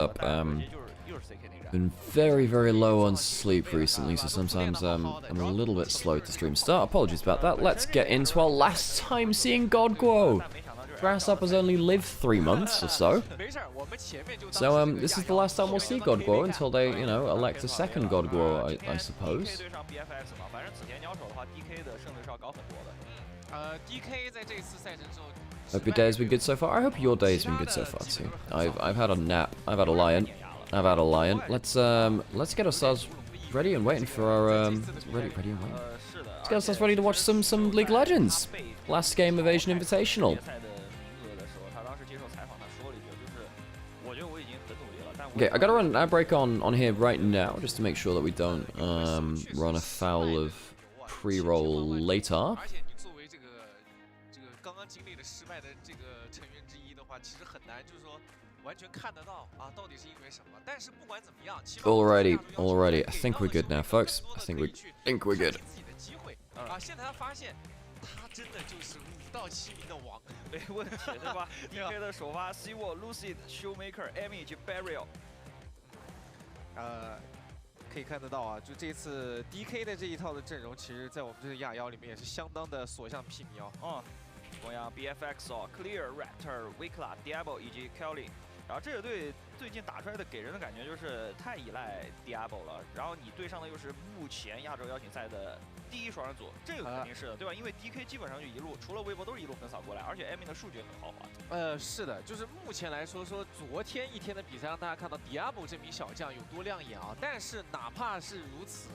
up. Been very low on sleep recently, so sometimes I'm a little bit slow to stream start. Apologies about that. Let's get into our last time seeing God Guo. Grasshoppers only live 3 months or so. So this is the last time we'll see God Guo until they, you know, elect a second God Guo, I suppose. Hope your day has been good so far. I hope your day has been good so far too. I've had a nap. I've had a lion. Let's get ourselves ready and waiting for our ready and waiting. Let's get ourselves ready to watch some League of Legends. Last game of Asian Invitational. Okay, I gotta run an ad break on here right now just to make sure that we don't run afoul of pre-roll later. Alrighty. I think we're good now, folks. I think we're good. 他真的就是5到7名的王，没问题，对吧？DK 的首发 C 沃、Lucid、Showmaker、Amy 以及 Burial。可以看得到啊，就这次 DK 的这一套的阵容，其实在我们这个亚妖里面也是相当的所向披靡哦。同样 BFX 哦 ，Clear、Raptor、Wikla、Diablo 以及 Kelly。 然后这个队最近打出来的给人的感觉就是太依赖 Diablo 了，然后你对上的又是目前亚洲邀请赛的第1双人组，这个肯定是的，对吧？因为 DK 基本上就一路除了微博都是一路横扫过来，而且 Amy 的数据很豪华。是的，就是目前来说，昨天一天的比赛让大家看到 Diablo 这名小将有多亮眼啊！但是哪怕是如此。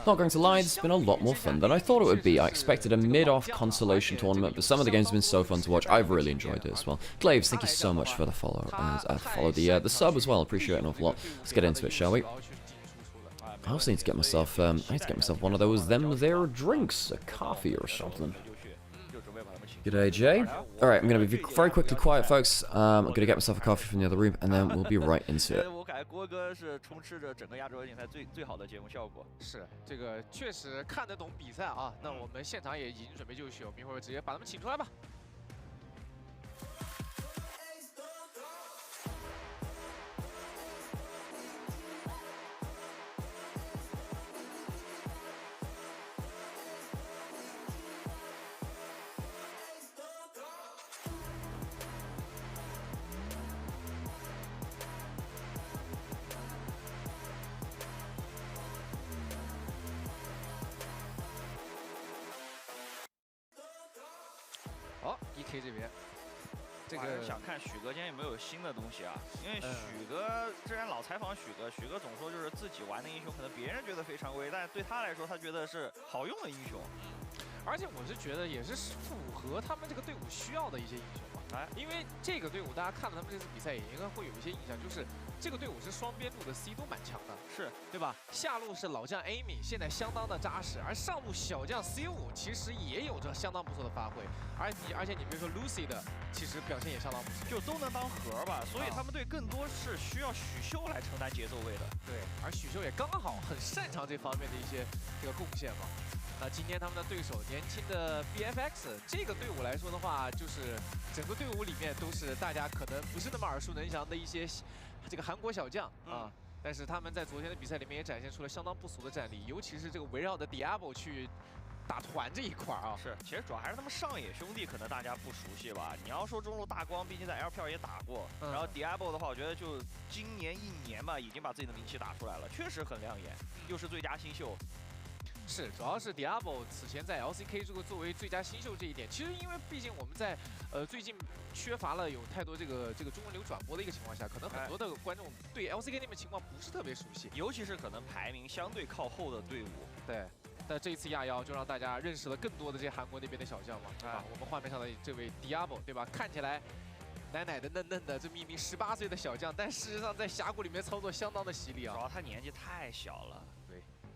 Not going to lie, it's been a lot more fun than I thought it would be. I expected a mid-off consolation tournament, but some of the games have been so fun to watch. I've really enjoyed it as well. Glaves, thank you so much for the follow, the sub as well. Appreciate it an awful lot. Let's get into it, shall we? I also need to get myself, one of those there drinks, a coffee or something. G'day, Jay. Alright, I'm going to be very quickly quiet, folks. I'm going to get myself a coffee from the other room, and then we'll be right into it. 我感觉郭哥是充斥着整个亚洲邀请赛最好的节目效果。是，这个确实看得懂比赛啊。那我们现场也已经准备就绪，我们一会儿直接把他们请出来吧。 好 ，EK 这边，这个想看许哥今天有没有新的东西啊？因为许哥之前老采访许哥总说就是自己玩的英雄，可能别人觉得非常贵，但对他来说，他觉得是好用的英雄。而且我是觉得也是符合他们这个队伍需要的一些英雄吧。因为这个队伍大家看了他们这次比赛，也应该会有一些印象，就是这个队伍是双边路的 C 都蛮强的，是对吧？下路是老将 Amy， 现在相当的扎实，而上路小将 C5 其实也有着相当不错的发挥，而且你比如说 Lucy 的，其实表现也相当不错，就都能当核吧。所以他们队更多是需要许秀来承担节奏位的。对，而许秀也刚好很擅长这方面的一些这个贡献嘛。 今天他们的对手年轻的 BFX 这个队伍来说的话，就是整个队伍里面都是大家可能不是那么耳熟能详的一些这个韩国小将啊，但是他们在昨天的比赛里面也展现出了相当不俗的战力，尤其是这个围绕着 Diablo 去打团这一块啊。是，其实主要还是他们上野兄弟可能大家不熟悉吧。你要说中路大光，毕竟在 LPL 也打过，然后 Diablo 的话，我觉得就今年1年吧，已经把自己的名气打出来了，确实很亮眼，又是最佳新秀。 是，主要是 Diablo 此前在 LCK 这个作为最佳新秀这一点，其实因为毕竟我们在最近缺乏了有太多这个中文流转播的一个情况下，可能很多的观众对 LCK 那边情况不是特别熟悉，尤其是可能排名相对靠后的队伍。对，但这一次亚妖就让大家认识了更多的这些韩国那边的小将嘛，对吧？我们画面上的这位 Diablo， 对吧？看起来奶奶的嫩嫩的这么一名18岁的小将，但事实上在峡谷里面操作相当的犀利啊，主要他年纪太小了。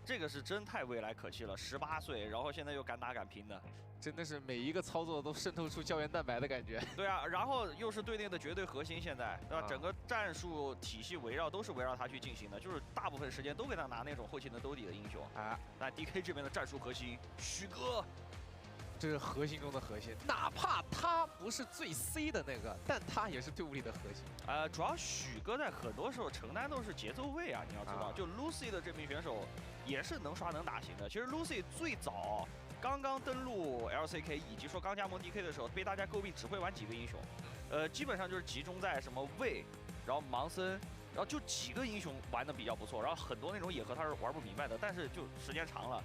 这个是真太未来可期了，18岁，然后现在又敢打敢拼的，真的是每一个操作都渗透出胶原蛋白的感觉。对啊，然后又是队内的绝对核心，现在对吧？整个战术体系都是围绕他去进行的，就是大部分时间都给他拿那种后期能兜底的英雄。那 DK 这边的战术核心，许哥，这是核心中的核心，哪怕他不是最 C 的那个，但他也是队伍里的核心。主要许哥在很多时候承担都是节奏位啊，你要知道，就 Lucy 的这名选手也是能刷能打型的。其实 Lucy 最早刚刚登陆 LCK 以及说刚加盟 DK 的时候，被大家诟病只会玩几个英雄，基本上就是集中在什么魏，然后盲僧。 然后就几个英雄玩的比较不错，然后很多那种野核他是玩不明白的，但是就时间长了，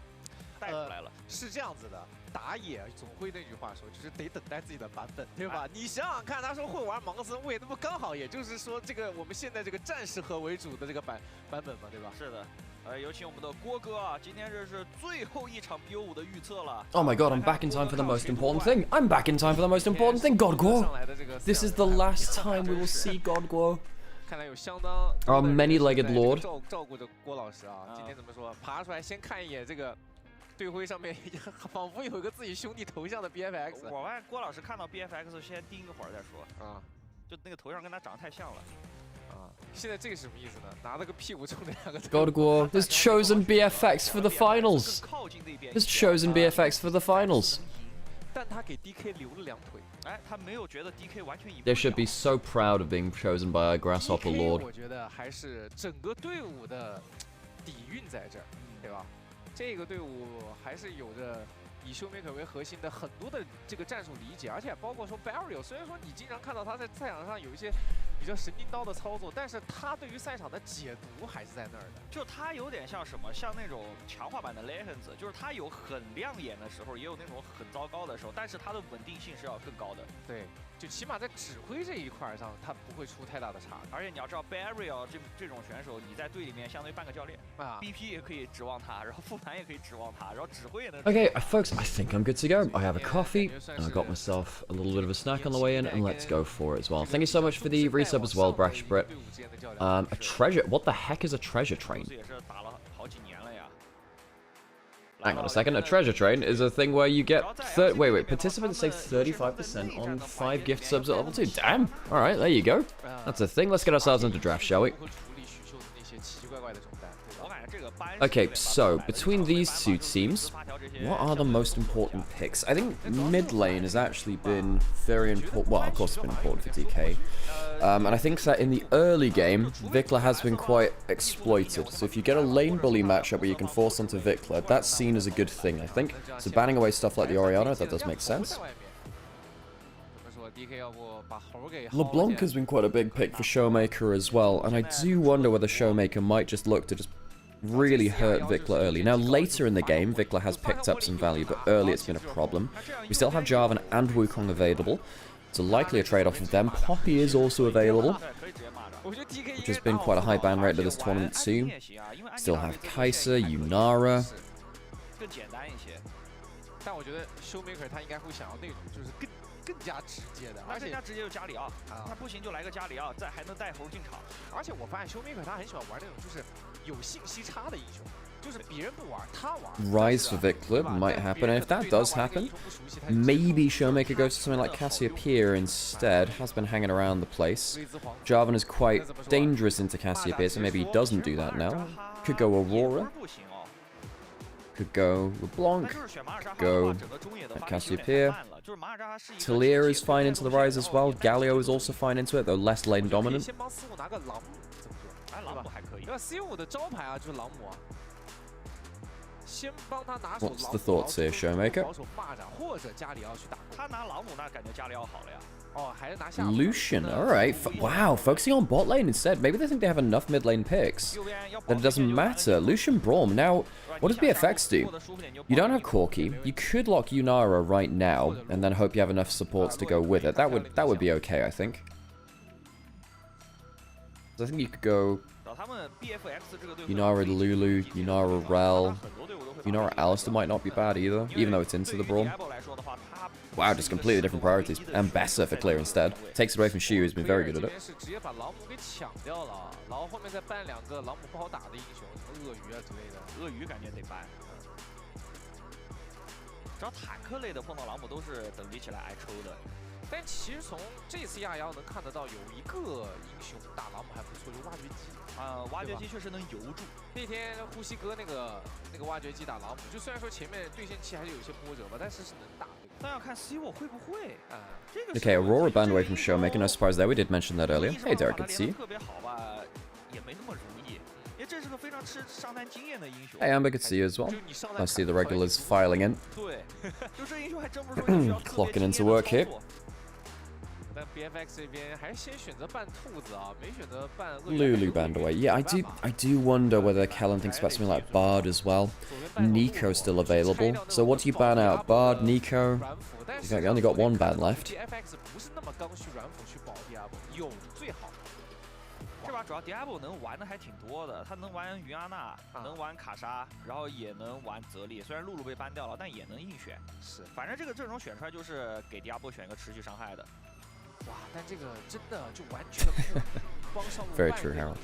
带出来了。是这样子的，打野总会那句话说，就是得等待自己的版本，对吧？你想想看，他说会玩盲僧卫，那不刚好也就是说这个我们现在这个战士核为主的这个版本嘛，对吧？是的。有请我们的郭哥啊！今天这是最后一场 BO5的预测了。Oh my god, I'm back in time for the most important thing. I'm back in time for the most important thing, Godguo. This is the last time we will see Godguo. 看来有相当 Our many-legged lord 照顾着郭老师啊。今天怎么说？爬出来先看一眼这个队徽上面，仿佛有一个自己兄弟头像的 BFX。我发现郭老师看到 BFX 先盯一会儿再说啊，就那个头像跟他长得太像了。啊，现在这个什么意思呢？拿了个屁股冲着两个。Godguo has chosen BFX for the finals. Has chosen BFX for the finals. 但他给 DK 留了2腿。 哎，他没有觉得 DK 完全赢。 They should be so proud of being chosen by a grasshopper lord. 我觉得还是整个队伍的底蕴在这儿，对吧？这个队伍还是有着以Showmaker为核心的很多的这个战术理解，而且包括说 Barrio， 虽然说你经常看到他在赛场上有一些比较神经刀的操作，但是他对于赛场的解读还是在那儿的。就他有点像什么，像那种强化版的 Legends， 就是他有很亮眼的时候，也有那种很糟糕的时候，但是他的稳定性是要更高的。对，就起码在指挥这一块上，他不会出太大的差。而且你要知道 Barrio 这种选手，你在队里面相当于半个教练啊 ，BP 也可以指望他，然后复盘也可以指望他，然后指挥也能。Okay, folks, I think I'm good to go. I have a coffee, and I got myself a little bit of a snack on the way in, and let's go for it as well. Thank you so much for the resub as well, Brash Brit. A treasure. What the heck is a treasure train? Hang on a second. A treasure train is a thing where you get wait. Participants save 35% on 5 gift subs at level 2. Damn. All right, there you go. That's a thing. Let's get ourselves into draft, shall we? Okay, so between these two teams, what are the most important picks? I think mid lane has actually been very important. Well, of course, it's been important for DK. And I think that in the early game, Vikla has been quite exploited. So if you get a lane bully matchup where you can force onto Vikla, that's seen as a good thing, I think. So banning away stuff like the Orianna, that does make sense. LeBlanc has been quite a big pick for Showmaker as well, and I do wonder whether Showmaker might just look to just really hurt Vikla early. Now, later in the game, Vikla has picked up some value, but early it's been a problem. We still have Jarvan and Wukong available, so likely a trade-off of them. Poppy is also available, which has been quite a high ban rate to this tournament too. Still have Kai'Sa, Yunara. 更加直接的，而且更加直接就加里奥，他不行就来个加里奥，再还能带猴进场。而且我发现Showmaker他很喜欢玩那种就是有信息差的英雄，就是别人不玩他玩。Rise for Vikla might happen, and if that does happen, maybe Showmaker goes to something like Cassiopeia instead. Has been hanging around the place. Jarvan is quite dangerous into Cassiopeia, so maybe he doesn't do that now. Could go Aurora. Could go LeBlanc. Could go Cassiopeia. Talia is fine into the Rise as well. Galio is also fine into it, though less lane dominant. What's the thoughts here, Showmaker? Lucian, alright. Wow, focusing on bot lane instead. Maybe they think they have enough mid lane picks that it doesn't matter. Lucian Braum. Now, what does BFX do? You don't have Corki. You could lock Yunara right now, and then hope you have enough supports to go with it. That would be okay, I think. So I think you could go Yunara Lulu, Yunara Rel. Yunara Alistair might not be bad either, even though it's into the Braum. Wow, just completely different priorities. And Bessa for clear instead. Takes it away from Shu, who's been very good at it. 只要坦克类的碰到朗姆都是等级起来挨抽的。但其实从这次亚邀能看得到，有一个英雄打朗姆还不错，就挖掘机啊，挖掘机确实能游住。那天呼吸哥那个挖掘机打朗姆，就虽然说前面对线期还是有一些波折吧，但是是能打的。Okay, Aurora banned away from Showmaker. No surprise there. We did mention that earlier. Hey, Derek, good to see you. Hey, Amber, good to see you as well. I see the regulars filing in. Clocking into work here. Lulu banned away. Yeah, I do wonder whether Kellen thinks about something like Bard as well. Nico's still available. So what do you ban out? Bard, Nico? You only got one ban left. 这把主要 Diablo 能玩的还挺多的，他能玩云阿娜，能玩卡莎，然后也能玩泽利。虽然露露被 ban 掉了，但也能硬选。是，反正这个阵容选出来就是给 Diablo 选一个持续伤害的。哇，但这个真的就完全帮上路。Very true, Harold.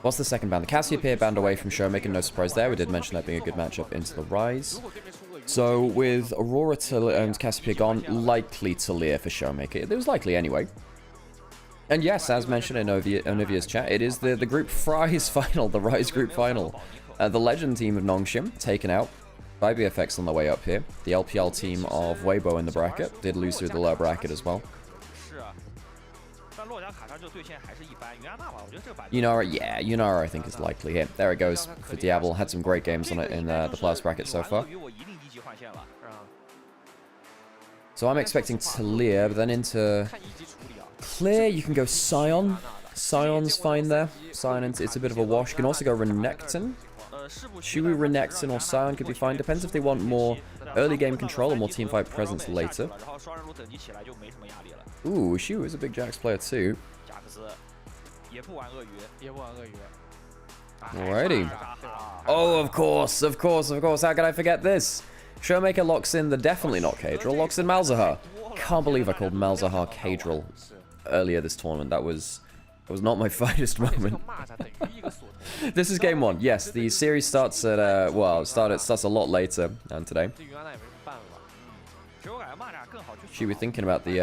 What's the second ban? The Cassiopeia banned away from Showmaker. No surprise there. We did mention that being a good matchup into the Rise. So with Aurora and Cassiopeia gone, likely Talia for Showmaker. It was likely anyway. And yes, as mentioned in Olivia's chat, it is the Group Fries final, the Rise Group final. The Legend team of Nongshim taken out by BFX on the way up here. The LPL team of Weibo in the bracket did lose through the lower bracket as well. Yunara, yeah, Yunara I think is likely here. There it goes for Diablo. Had some great games on it in the plus bracket so far. So I'm expecting Talia, but then into Clear, you can go Scion. Scion's fine there. Scion, it's a bit of a wash. You can also go Renekton. Shui, Renekton, or Scion could be fine. Depends if they want more early game control or more teamfight presence later. Ooh, Shui is a big Jax player too. Alrighty. Oh, of course. How could I forget this? Showmaker locks in the definitely not Kadril, locks in Malzahar. Can't believe I called Malzahar Kadril earlier this tournament. That was not my finest moment. This is game one. Yes, the series starts at starts a lot later than today. She was thinking about the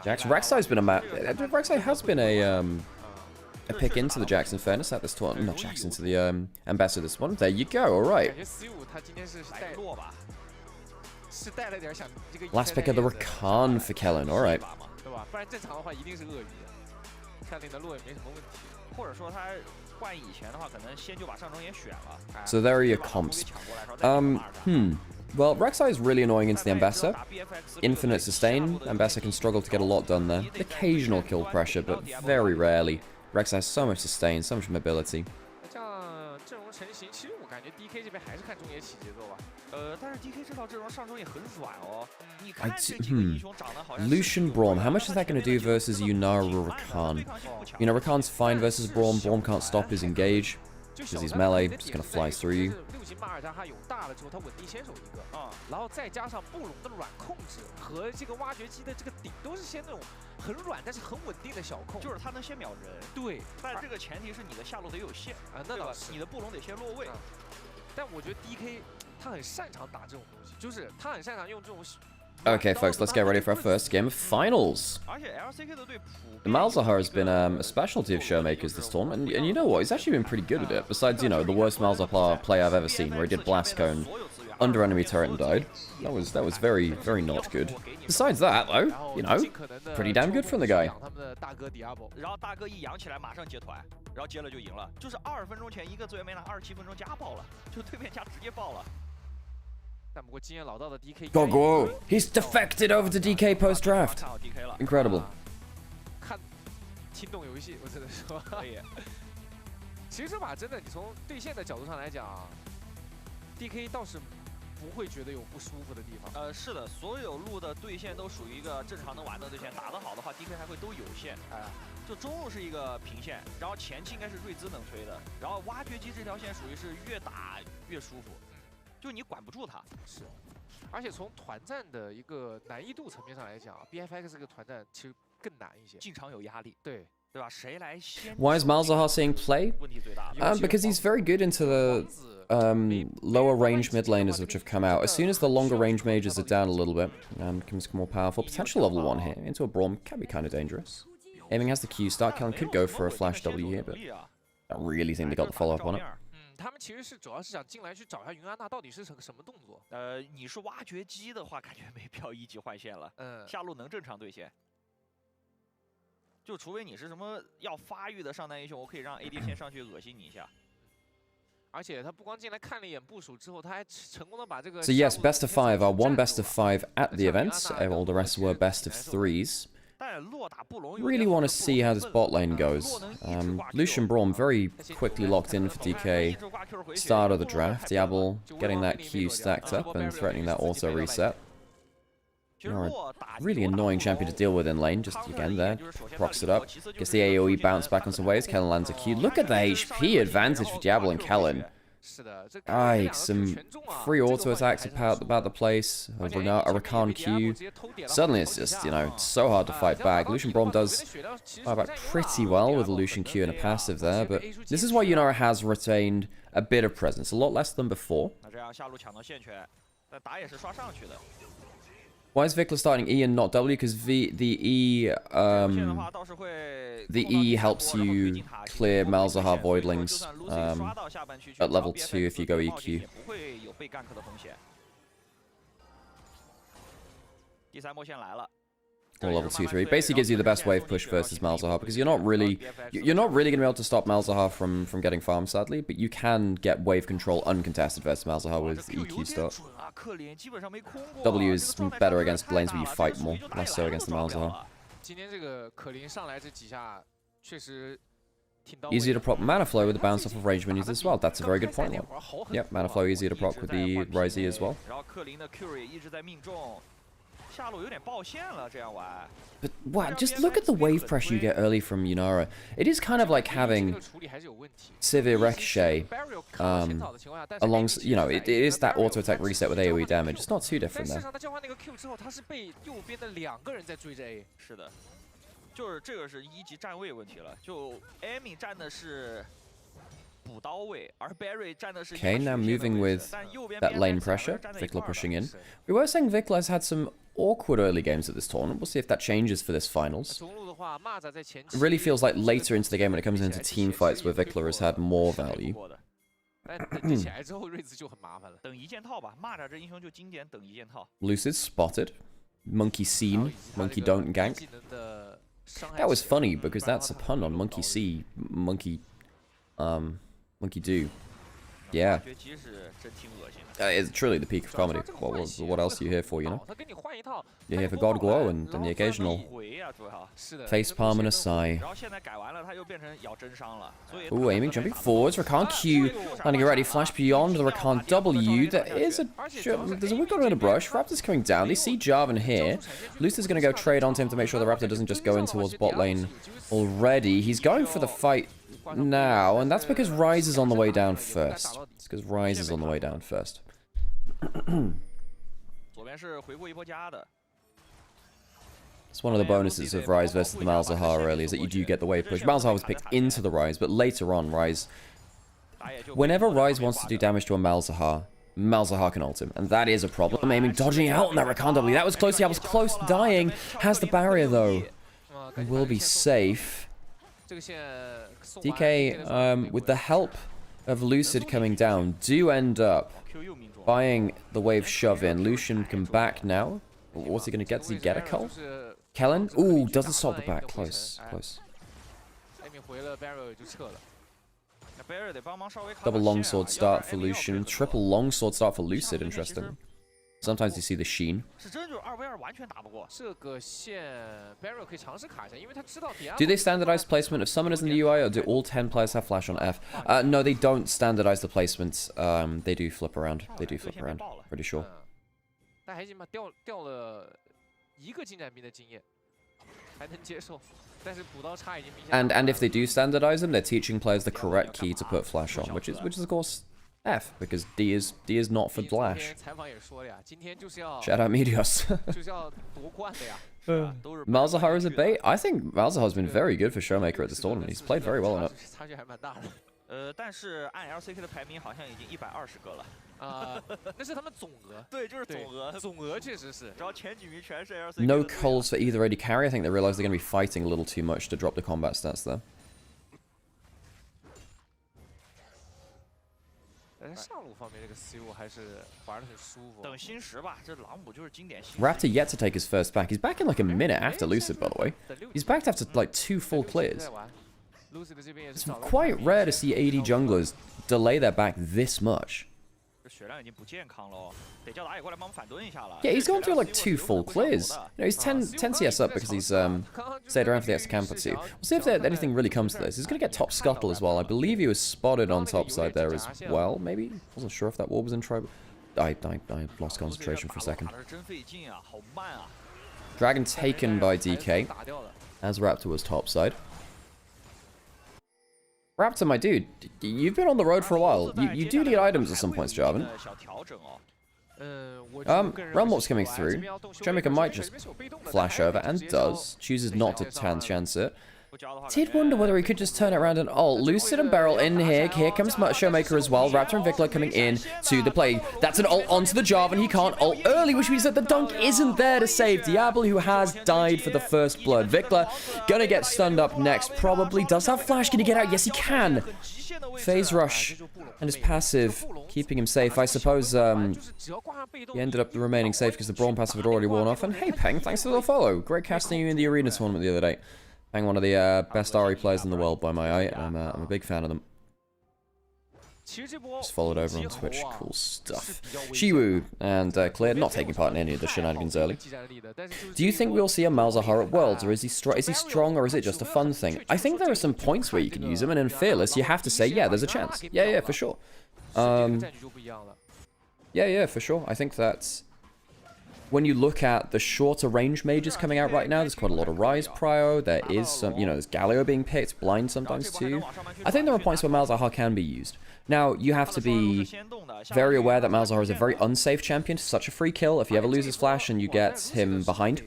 Jackson. Rek'Sai's been Rek'Sai has been a pick into the Jackson fairness at this tournament. Not Jackson, to the Ambassador this one. There you go. All right. Last pick of the Rakan for Kellen. All right. So there are your comps. Well, Rek'Sai is really annoying into the Ambassador. Infinite sustain. Ambassador can struggle to get a lot done there. Occasional kill pressure, but very rarely. Rek'Sai has so much sustain, so much mobility. Lucian Braum. How much is that going to do versus Yunara or Rakan? You know, Rakan's fine versus Braum. Braum can't stop his engage because he's melee. Just going to fly through you. Okay, folks, let's get ready for our first game of finals. The Malzahar has been a specialty of Showmakers this tournament, and you know what? He's actually been pretty good at it. Besides, you know, the worst Malzahar play I've ever seen, where he did Blast Cone under enemy turret and died. That was very, very not good. Besides that, though, you know, pretty damn good from the guy. Gogo! He's defected over to DK post-draft! Incredible. 不会觉得有不舒服的地方。是的，所有路的对线都属于一个正常能玩的对线，打得好的话 ，DK 还会都有线。就中路是一个平线，然后前期应该是瑞兹能推的，然后挖掘机这条线属于是越打越舒服，就你管不住他。是，而且从团战的一个难易度层面上来讲 ，BFX 这个团战其实更难一些，经常有压力。对。 Why is Malzahar seeing play? Because he's very good into the lower range mid laners which have come out. As soon as the longer range mages are down a little bit, becomes more powerful. Potential level 1 here. Into a Braum can be kind of dangerous. Aiming has the Q start. Kellen could go for a flash W here, but I don't really think they got the follow up on it. 他们其实是主要是想进来去找一下云安娜到底是什么动作。你是挖掘机的话，感觉没必要一级换线了。下路能正常对线。就除非你是什么要发育的上单英雄，我可以让 AD 先上去恶心你一下。而且他不光进来看了一眼部署之后，他还成功的把这个。So yes, best of 5 are 1 best of 5 at the events. All the rest were best of 3s. Really want to see how this bot lane goes. Lucian Braum very quickly locked in for DK. Start of the draft. Diablo getting that Q stacked up and threatening that auto reset. Nymaera, really annoying champion to deal with in lane. Just again there, procs it up. Gets the AoE bounce back on some waves. Kellen lands a Q. Look at the HP advantage for Diablo and Kellen. Aye, some free auto attacks about the place. A Rakan Q. Suddenly it's just, you know, so hard to fight back. Lucian Braum does fight back pretty well with a Lucian Q and a passive there, but this is why Nymaera has retained a bit of presence, a lot less than before. Why is Vikla starting E and not W? Because the E helps you clear Malzahar Voidlings at level 2 if you go EQ. Or level 2-3. Basically gives you the best wave push versus Malzahar because you're not really gonna be able to stop Malzahar from getting farmed, sadly, but you can get wave control uncontested versus Malzahar with EQ start. W is better against lanes where you fight more, less so against the Malzahar. Easier to proc mana flow with the bounce off of range menus as well. That's a very good point, Lon. Yep, mana flow easier to proc with the Ryze as well. But wow, just look at the wave pressure you get early from Nymaera. It is kind of like having Sivir Ricochet alongside, you know, it is that auto attack reset with AoE damage. It's not too different there. 就是这个是一级站位问题了，就 Amy 站的是补刀位，而 Barry 站的是 Okay, now moving with that lane pressure, Vikla pushing in. We were saying Vikla has had some awkward early games at this tournament. We'll see if that changes for this finals. It really feels like later into the game when it comes into team fights where Vikla has had more value. 等起来之后，瑞兹就很麻烦了。等一件套吧，蚂蚱这英雄就经典等一件套。Lucid spotted. Monkey seen. Monkey don't gank. That was funny because that's a pun on Monkey See, Monkey Do. Yeah. It's truly the peak of comedy. What else are you here for, you know? You're here for God Glow and the occasional facepalm and a sigh. Ooh, aiming, jumping forwards. Rakan Q, landing already. Flash beyond the Rakan W. There's a Wiggle and a brush. Raptor's coming down. They see Jarvan here. Lucid's going to go trade onto him to make sure the Raptor doesn't just go in towards bot lane already. He's going for the fight now, and that's because Ryze is on the way down first. It's because Ryze is on the way down first. It's one of the bonuses of Ryze versus the Malzahar early, is that you do get the wave push. Malzahar was picked into the Ryze, but later on, Ryze... Whenever Ryze wants to do damage to a Malzahar, Malzahar can ult him, and that is a problem. Aiming, dodging out on that Rakan W. That was close, yeah, was close to dying. Has the barrier, though. And will be safe. DK, with the help of Lucid coming down, do end up buying the wave shove in. Lucian can back now. What's he going to get? Does he get a cull? Kellen? Ooh, doesn't solve the back. Close, close. Double longsword start for Lucian. Triple longsword start for Lucid, interesting. Sometimes you see the sheen. Do they standardize placement of summoners in the UI, or do all 10 players have flash on F? No, they don't standardize the placements. They do flip around. They do flip around. Pretty sure. And if they do standardize them, they're teaching players the correct key to put flash on, which is of course F, because D is not for Flash. Shout out Medios. Malzahar is a bait. I think Malzahar's been very good for Showmaker at this tournament. He's played very well on it. 但是按 LCK 的排名好像已经120个了。那是他们总额。对，就是总额。总额确实是。然后前几名全是 LCK。No calls for either AD carry. I think they realize they're going to be fighting a little too much to drop the combat stats there. 但是上路方面这个 C 路还是玩得很舒服。等新时吧，这朗姆就是经典新。Raptor yet to take his first back. He's back in like a minute after Lucid, by the way. He's backed after like 2 full clears. It's quite rare to see AD junglers delay their back this much. Yeah, he's gone through like 2 full clears. You know, he's 10 CS up because he's stayed around for the extra camp or 2. We'll see if anything really comes to this. He's going to get top scuttle as well. I believe he was spotted on top side there as well, maybe? Wasn't sure if that wall was in trouble. I lost concentration for a second. Dragon taken by DK, as Raptor was top side. Raptor, my dude, you've been on the road for a while. You do need items at some points, Jarvan. Realm Warp's coming through. Showmaker might just flash over, and does. Chooses not to chance it. Did wonder whether he could just turn it around and ult. Lucid and Beryl in here. Here comes Showmaker as well. Raptor and Vikla coming in to the play. That's an ult onto the Jarvan. He can't ult early, which means that the dunk isn't there to save Diablo, who has died for the first blood. Vikla gonna get stunned up next. Probably does have flash. Can he get out? Yes, he can. Phase rush and his passive keeping him safe. I suppose he ended up remaining safe because the Braum passive had already worn off. And hey, Peng, thanks for the follow. Great casting you in the arena tournament the other day. One of the best RE players in the world by my eye, and I'm a big fan of them. Just followed over on Twitch. Cool stuff. Shiwu and Clear not taking part in any of the shenanigans early. Do you think we'll see a Malzahar at Worlds, or is he strong, or is it just a fun thing? I think there are some points where you can use him, and in Fearless, you have to say, yeah, there's a chance. Yeah, for sure. Yeah, for sure. I think that's... When you look at the shorter range mages coming out right now, there's quite a lot of Rise prio. There is some, you know, there's Galio being picked, Blind sometimes too. I think there are points where Malzahar can be used. Now, you have to be very aware that Malzahar is a very unsafe champion. Such a free kill if you ever lose his flash and you get him behind.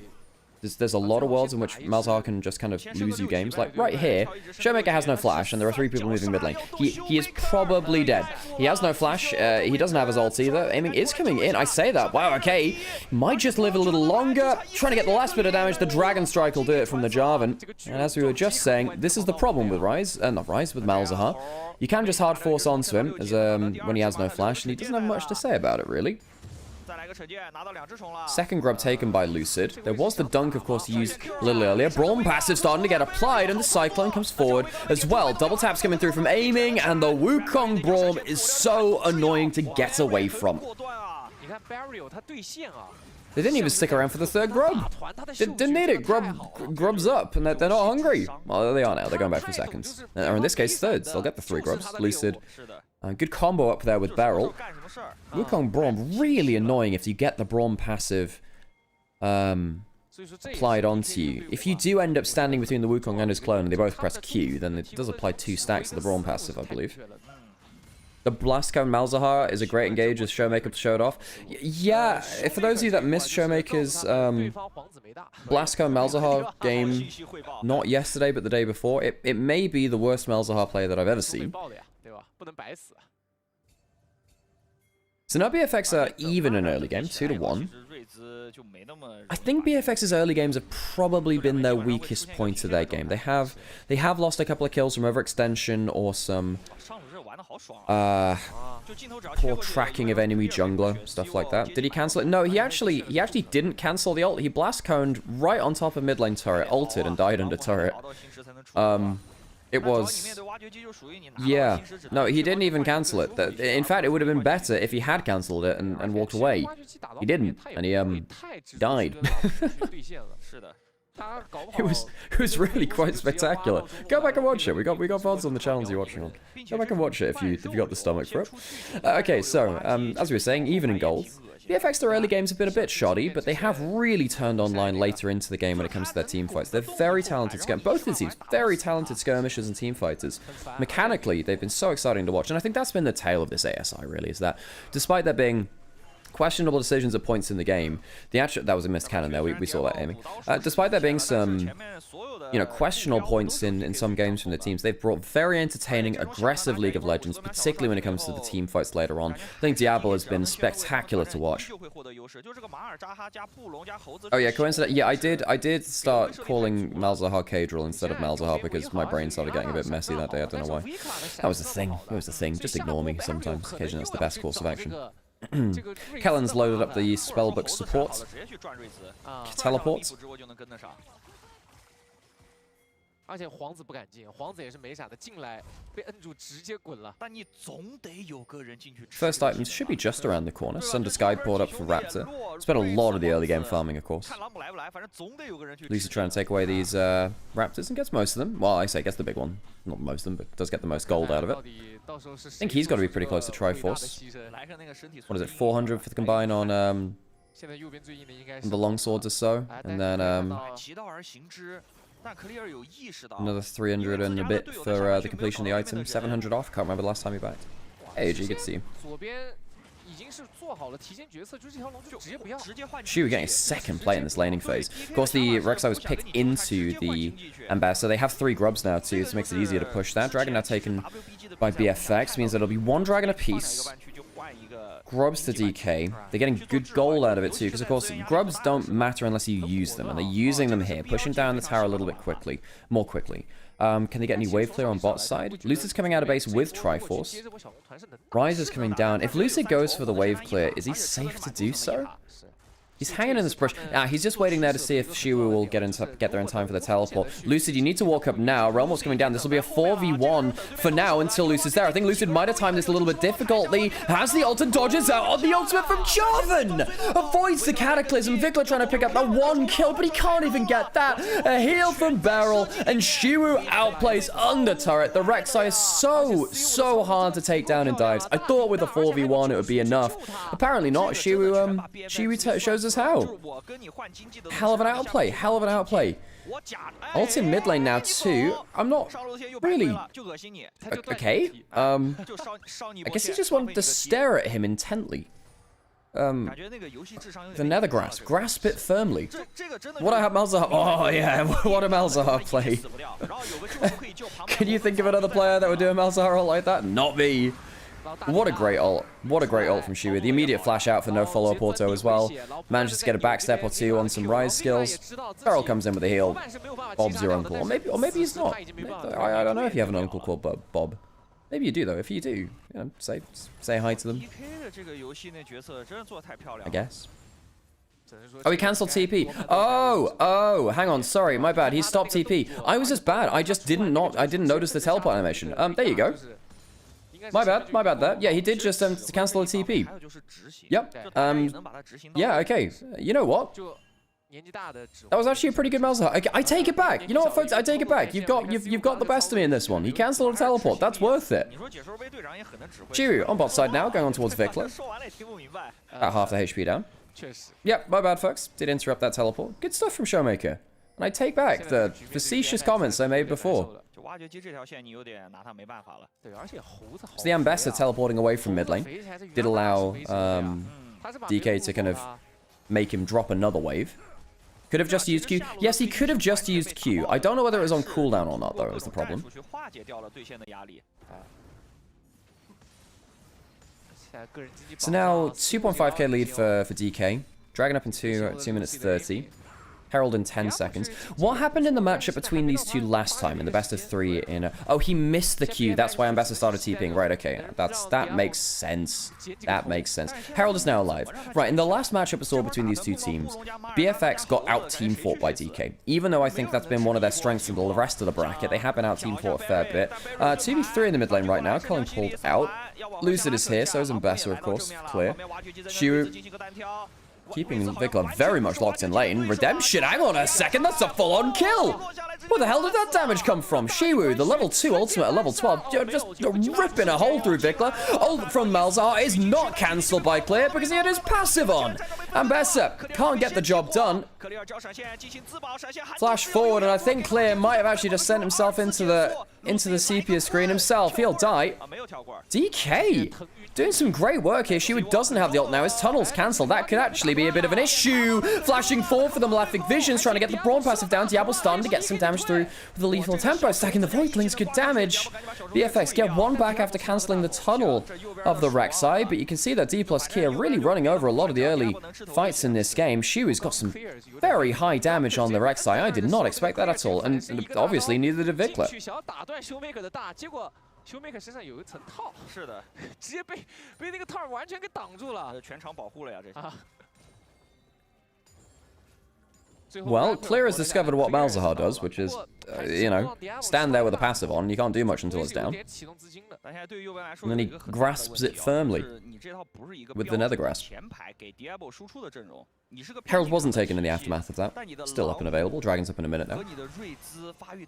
There's a lot of worlds in which Malzahar can just kind of lose you games. Like right here, Showmaker has no flash, and there are 3 people moving mid lane. He is probably dead. He has no flash. He doesn't have his ult either. Aiming is coming in. I say that. Wow, okay. Might just live a little longer. Trying to get the last bit of damage. The Dragon Strike will do it from the Jarvan. And as we were just saying, this is the problem with Rise. Not Rise, with Malzahar. You can just hard force onto him as when he has no flash, and he doesn't have much to say about it, really. Second grub taken by Lucid. There was the dunk, of course, he used a little earlier. Braum passive starting to get applied, and the Cyclone comes forward as well. Double taps coming through from aiming, and the Wukong Braum is so annoying to get away from. They didn't even stick around for the third grub. Didn't need it. Grub's up, and they're not hungry. Well, they are now. They're going back for seconds. Or in this case, thirds. They'll get the 3 grubs. Lucid. Good combo up there with Beryl. Wukong Braum, really annoying if you get the Braum passive applied onto you. If you do end up standing between the Wukong and his clone and they both press Q, then it does apply 2 stacks of the Braum passive, I believe. The Blast Cone Malzahar is a great engage, as Showmaker showed off. Yeah, for those of you that missed Showmaker's Blast Cone Malzahar game, not yesterday, but the day before, it may be the worst Malzahar player that I've ever seen. So now BFX are even in early game, 2-1. I think BFX's early games have probably been their weakest point of their game. They have lost a couple of kills from overextension or some poor tracking of enemy jungler, stuff like that. Did he cancel it? No, he actually didn't cancel the ult. He blast coned right on top of mid lane turret, ulted and died under turret. It was... Yeah. No, he didn't even cancel it. In fact, it would have been better if he had cancelled it and walked away. He didn't, and he died. It was really quite spectacular. Go back and watch it. We got VODs on the channels you're watching on. Go back and watch it if you got the stomach for it. Okay, so as we were saying, even in gold. BFX, their early games have been a bit shoddy, but they have really turned online later into the game when it comes to their team fights. They're very talented both the teams, very talented skirmishers and team fighters. Mechanically, they've been so exciting to watch, and I think that's been the tale of this ASI, really, is that despite there being questionable decisions at points in the game. That was a missed cannon there. We saw that aiming. Despite there being some, questionable points in some games from the teams, they've brought very entertaining, aggressive League of Legends, particularly when it comes to the team fights later on. I think Diablo has been spectacular to watch. Oh yeah, coincidence. Yeah, I did start calling Malzahar Cadril instead of Malzahar because my brain started getting a bit messy that day. I don't know why. That was the thing. It was the thing. Just ignore me sometimes. Occasionally that's the best course of action. Kellen's loaded up the spellbook support. Teleport. 而且皇子不敢进，皇子也是没傻的，进来被摁住，直接滚了。但你总得有个人进去。First items should be just around the corner. Sunder Sky poured up for Raptor. Spent a lot of the early game farming, of course. Lisa trying to take away these Raptors and gets most of them. Well, I say gets the big one. Not most of them, but does get the most gold out of it. I think he's got to be pretty close to Triforce. What is it, 400 for the combine on the longswords or so? And then another 300 and a bit for the completion of the item. 700 off. Can't remember the last time he backed. Hey, G, good to see you. She was getting a second play in this laning phase. Of course, the Rek'Sai was picked into the Ambassador. They have 3 grubs now too, so it makes it easier to push that. Dragon now taken by BFX means that it'll be 1 dragon apiece. Grubs to DK. They're getting good gold out of it too, because of course grubs don't matter unless you use them, and they're using them here, pushing down the tower a little bit more quickly. Can they get any wave clear on bot side? Lucid's coming out of base with Triforce. Ryze is coming down. If Lucid goes for the wave clear, is he safe to do so? He's hanging in this brush. He's just waiting there to see if Shiwu will get there in time for the teleport. Lucid, you need to walk up now. Realmor's coming down. This will be a 4v1 for now until Lucid's there. I think Lucid might have timed this a little bit difficultly. Has the ult and dodges out on the ultimate from Jarvan. Avoids the Cataclysm. Vikla trying to pick up that 1 kill, but he can't even get that. A heal from Beryl, and Shiwu outplays under turret. The Rek'Sai is so hard to take down in dives. I thought with a 4v1 it would be enough. Apparently not. Shiwu shows us how. Hell of an outplay. Hell of an outplay. Ult in mid lane now too. I'm not really... Okay. I guess he just wanted to stare at him intently. The Nether Grasp. Grasp it firmly. What a Malzahar... Oh yeah, what a Malzahar play. Can you think of another player that would do a Malzahar ult like that? Not me. What a great ult. What a great ult from Shiwu. The immediate flash out for no follow-up auto as well. Manages to get a backstep or 2 on some Ryze skills. Beryl comes in with a heal. Bob's your uncle. Or maybe he's not. I don't know if you have an uncle called Bob. Maybe you do, though. If you do, say hi to them. I guess. Oh, he cancelled TP. Oh, hang on. Sorry, my bad. He stopped TP. I was just bad. I didn't notice the teleport animation. There you go. My bad there. Yeah, he did just cancel a TP. Yep. Yeah, okay. You know what? That was actually a pretty good Malzahar. I take it back. You know what, folks? I take it back. You've got the best of me in this one. He cancelled a teleport. That's worth it. Chiru on bot side now, going on towards Vikla. About half the HP down. Yep, my bad, folks. Did interrupt that teleport. Good stuff from Showmaker. And I take back the facetious comments I made before. So the Ambassador teleporting away from mid lane did allow DK to kind of make him drop another wave. Could have just used Q. Yes, he could have just used Q. I don't know whether it was on cooldown or not, though, is the problem. So now 2.5k lead for DK. Dragon up in 2 minutes 30. Herald in 10 seconds. What happened in the matchup between these two last time in the best of 3 in Oh, he missed the Q. That's why Ambassador started TPing. Right, okay. That makes sense. That makes sense. Herald is now alive. Right, in the last matchup we saw between these two teams, BFX got out-team fought by DK. Even though I think that's been one of their strengths in the rest of the bracket, they have been out-team fought a fair bit. 2v3 in the mid lane right now. Culling pulled out. Lucid is here, so is Ambassador, of course. Clear. Shiwu keeping Vikla very much locked in lane. Redemption, hang on a second, that's a full-on kill! Where the hell did that damage come from? Shiwu, the level 2 ultimate at level 12, just ripping a hole through Vikla. Ult from Malzahar is not cancelled by Clear because he had his passive on. Ambassador can't get the job done. Flash forward, and I think Clear might have actually just sent himself into the sepia screen himself. He'll die. DK doing some great work here. Shiwu doesn't have the ult now. His tunnel's cancelled. That could actually be a bit of an issue. Flashing forward for the Malefic Visions, trying to get the Brawn passive down. Diablo starting to get some damage through with the lethal tempo. Stacking the Voidlings, good damage. BFX get one back after cancelling the tunnel of the Rek'Sai, but you can see that D plus Kia really running over a lot of the early fights in this game. Shiwu's got some very high damage on the Rek'Sai. I did not expect that at all, and obviously neither did Vikler. Showmaker 身上有一层套，是的，直接被那个套完全给挡住了，全场保护了呀，这啊。Well, Clear has discovered what Malzahar does, which is, you know, stand there with a passive on. You can't do much until it's down. And then he grasps it firmly with the Nether Grasp. Herald wasn't taken in the aftermath of that. Still up and available. Dragon's up in a minute now.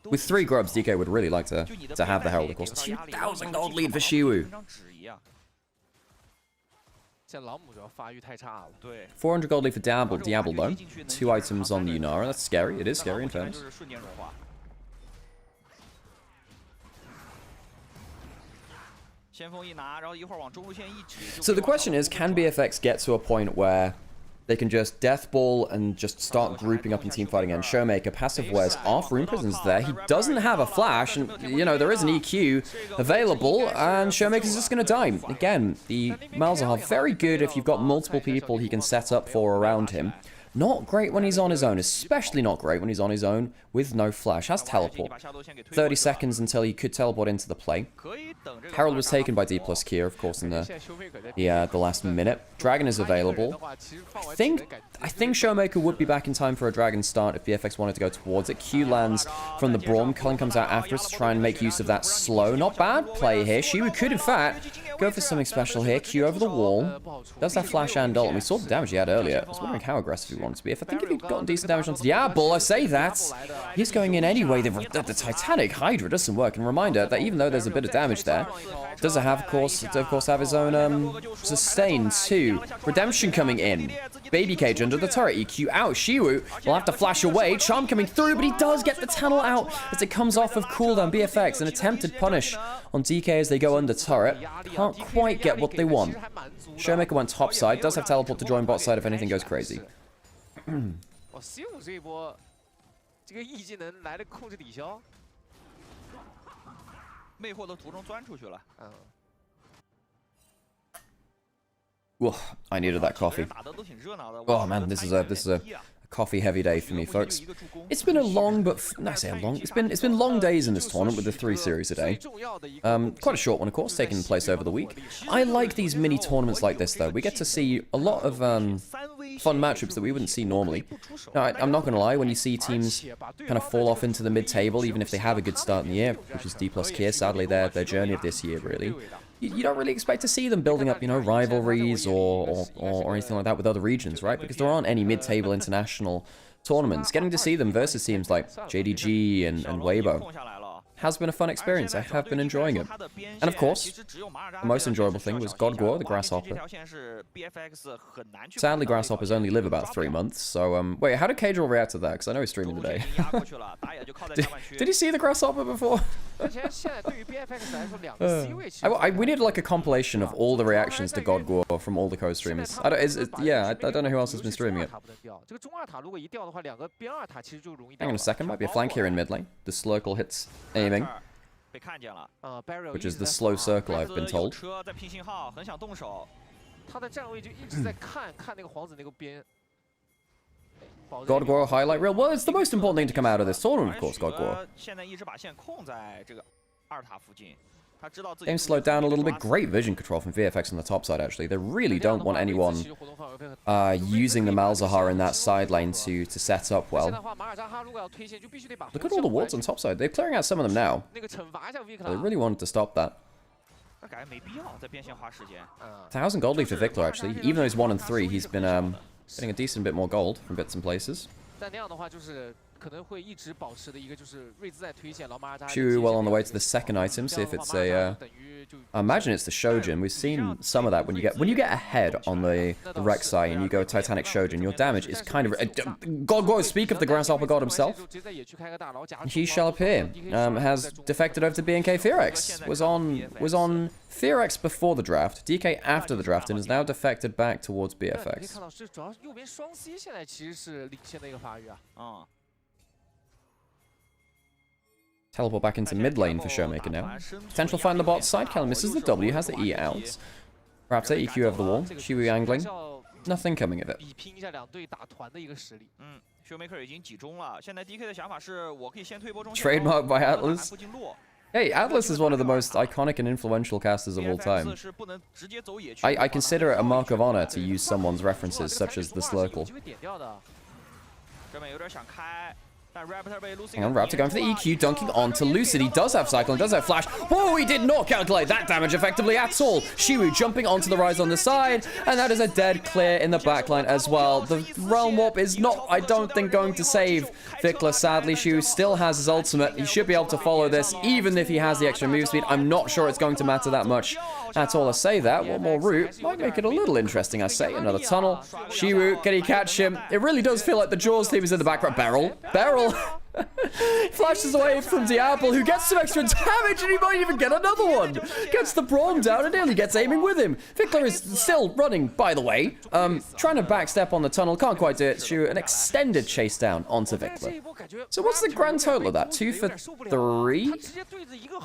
With 3 grubs, DK would really like to have the Herald, of course. 2,000 gold lead for Shiwu. 400 gold lead for Diablo though. 2 items on the Nymaera. That's scary. It is scary in fairness. So the question is, can BFX get to a point where they can just death ball and just start grouping up and team fighting? And Showmaker passive wears off. Rune Prison's there. He doesn't have a flash, and you know there is an EQ available, and Showmaker's just gonna die. Again, the Malzahar very good if you've got multiple people he can set up for around him. Not great when he's on his own, especially not great when he's on his own with no flash. Has teleport. 30 seconds until he could teleport into the play. Herald was taken by D plus Kia, of course, in the last minute. Dragon is available. I think Showmaker would be back in time for a Dragon start if BFX wanted to go towards it. Q lands from the Braum. Cullen comes out after us to try and make use of that slow. Not bad play here. Shiwu could, in fact, go for something special here. Q over the wall. Does that flash and ult? And we saw the damage he had earlier. I was wondering how aggressive he wanted to be. I think if he'd gotten decent damage onto Diablo, I say that, he's going in anyway. The Titanic Hydra doesn't work. And reminder that even though there's a bit of damage there, does it have, of course have his own sustain too. Redemption coming in. Baby Cage under the turret. EQ out. Shiwu will have to flash away. Charm coming through, but he does get the tunnel out as it comes off of cooldown. BFX, an attempted punish on DK as they go under turret. Can't quite get what they want. Showmaker went top side. Does have teleport to join bot side if anything goes crazy. Whoa, I needed that coffee. Oh man, this is a coffee heavy day for me, folks. It's been a long, it's been long days in this tournament with the 3 series a day. Quite a short one, of course, taking place over the week. I like these mini tournaments like this, though. We get to see a lot of fun matchups that we wouldn't see normally. Now, I'm not going to lie, when you see teams kind of fall off into the mid-table, even if they have a good start in the year, which is D plus Kia, sadly, their journey of this year, really. You don't really expect to see them building up, you know, rivalries or anything like that with other regions, right? Because there aren't any mid-table international tournaments. Getting to see them versus teams like JDG and Weibo has been a fun experience. I have been enjoying it. And of course, the most enjoyable thing was Godgor, the Grasshopper. Sadly, Grasshoppers only live about 3 months, so, wait, how did Cadril react to that? Because I know he's streaming today. Did you see the Grasshopper before? We need like a compilation of all the reactions to Godgor from all the co-streamers. I don't know who else has been streaming it. Hang on a second, might be a flank here in mid lane. The Slurkle hits aiming, which is the slow circle, I've been told. Godgor highlight reel. Well, it's the most important thing to come out of this tournament, of course, Godgor. Game slowed down a little bit. Great vision control from VFX on the top side, actually. They really don't want anyone using the Malzahar in that side lane to set up well. Look at all the wards on top side. They're clearing out some of them now. They really wanted to stop that. 1,000 gold lead for Vikler, actually. Even though he's 1 and 3, he's been getting a decent bit more gold from bits and places. Shiwu well on the way to the second item, see if it's a I imagine it's the Shojin. We've seen some of that when you get ahead on the Rek'Sai and you go Titanic Shojin, your damage is kind of God. Speak of the Grasshopper God himself. He shall appear. Has defected over to BNK Fearex. Was on Fearex before the draft, DK after the draft, and is now defected back towards BFX. Teleport back into mid lane for Showmaker now. Potential find the bot side. Kellen misses the W, has the E out. Raptor, EQ over the wall. Shiwu angling. Nothing coming of it. Trademark by Atlas. Hey, Atlas is one of the most iconic and influential casters of all time. I consider it a mark of honor to use someone's references, such as the Slurkle. Hang on, Raptor going for the EQ, dunking onto Lucid. He does have Cyclone, does have Flash. Whoa, he did not calculate that damage effectively at all. Shiwu jumping onto the Rise on the side, and that is a dead clear in the backline as well. The Realm Warp is not, I don't think, going to save Vikla, sadly. Shiwu still has his ultimate. He should be able to follow this, even if he has the extra move speed. I'm not sure it's going to matter that much at all. I say that. One more route might make it a little interesting, I say. Another tunnel. Shiwu, can he catch him? It really does feel like the Jaws team is in the background. Barrel. Flashes away from Diablo, who gets some extra damage, and he might even get another one. Gets the Braum down and nearly gets aiming with him. Vikla is still running, by the way. Trying to backstep on the tunnel. Can't quite do it. Shoot an extended chase down onto Vikla. So what's the grand total of that? 2 for 3?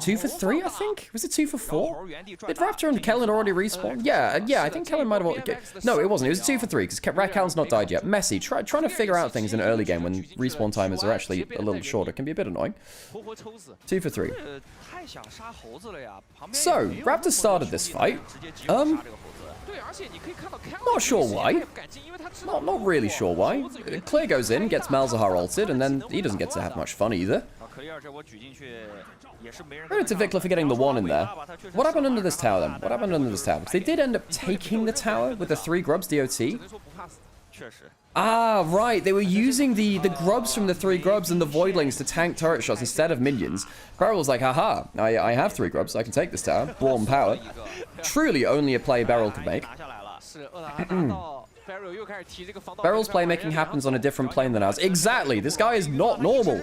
2 for 3, I think? Was it 2 for 4? Did Raptor and Kellen already respawn? Yeah, I think Kellen might have... No, it wasn't. It was 2 for 3, because Kellen's not died yet. Messy. Trying to figure out things in early game when respawn timers are actually a little shorter. Can be a bit annoying. 2 for 3. So, Raptor started this fight. Not sure why. Not really sure why. Clear goes in, gets Malzahar ulted, and then he doesn't get to have much fun either. Credit to Vikla for getting the 1 in there. What happened under this tower then? What happened under this tower? Because they did end up taking the tower with the 3 grubs DOT. Ah, right. They were using the grubs from the 3 grubs and the voidlings to tank turret shots instead of minions. Beryl was like, haha, I have 3 grubs, so I can take this tower. Braum power. Truly only a play Beryl could make. Beryl's playmaking happens on a different plane than ours. Exactly. This guy is not normal.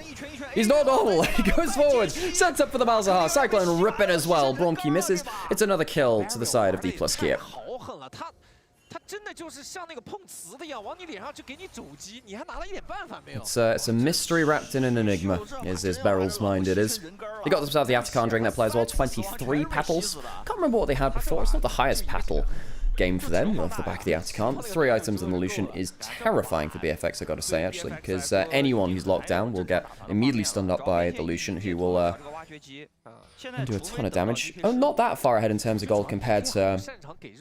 He's not normal. He goes forward, sets up for the Malzahar. Cyclone rip it as well. Braum key misses. It's another kill to the side of D+ Kia. It's a mystery wrapped in an enigma, is Beryl's mind, it is. They got themselves the Atakan during that play as well, 23 petals. Can't remember what they had before, it's not the highest petal game for them, off the back of the Atakan. 3 items in the Lucian is terrifying for BFX, I gotta say, actually, because anyone who's locked down will get immediately stunned up by the Lucian, who will do a ton of damage. Oh, not that far ahead in terms of gold compared to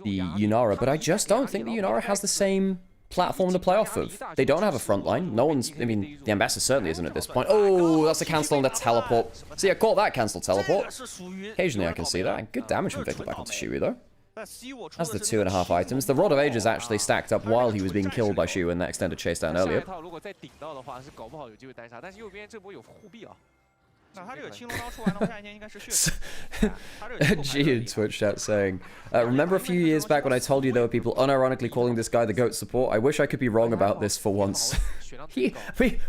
the Yunara, but I just don't think the Yunara has the same platform to play off of. They don't have a front line. No one's... I mean, the Ambassador certainly isn't at this point. Oh, that's a cancel on the teleport. See, I caught that cancel teleport. Occasionally I can see that. Good damage from Vikla back onto Shiwu, though. That's the 2.5 items. The Rod of Ages actually stacked up while he was being killed by Shiwu in that extended chase down earlier. G in Twitch chat saying, remember a few years back when I told you there were people unironically calling this guy the GOAT support? I wish I could be wrong about this for once.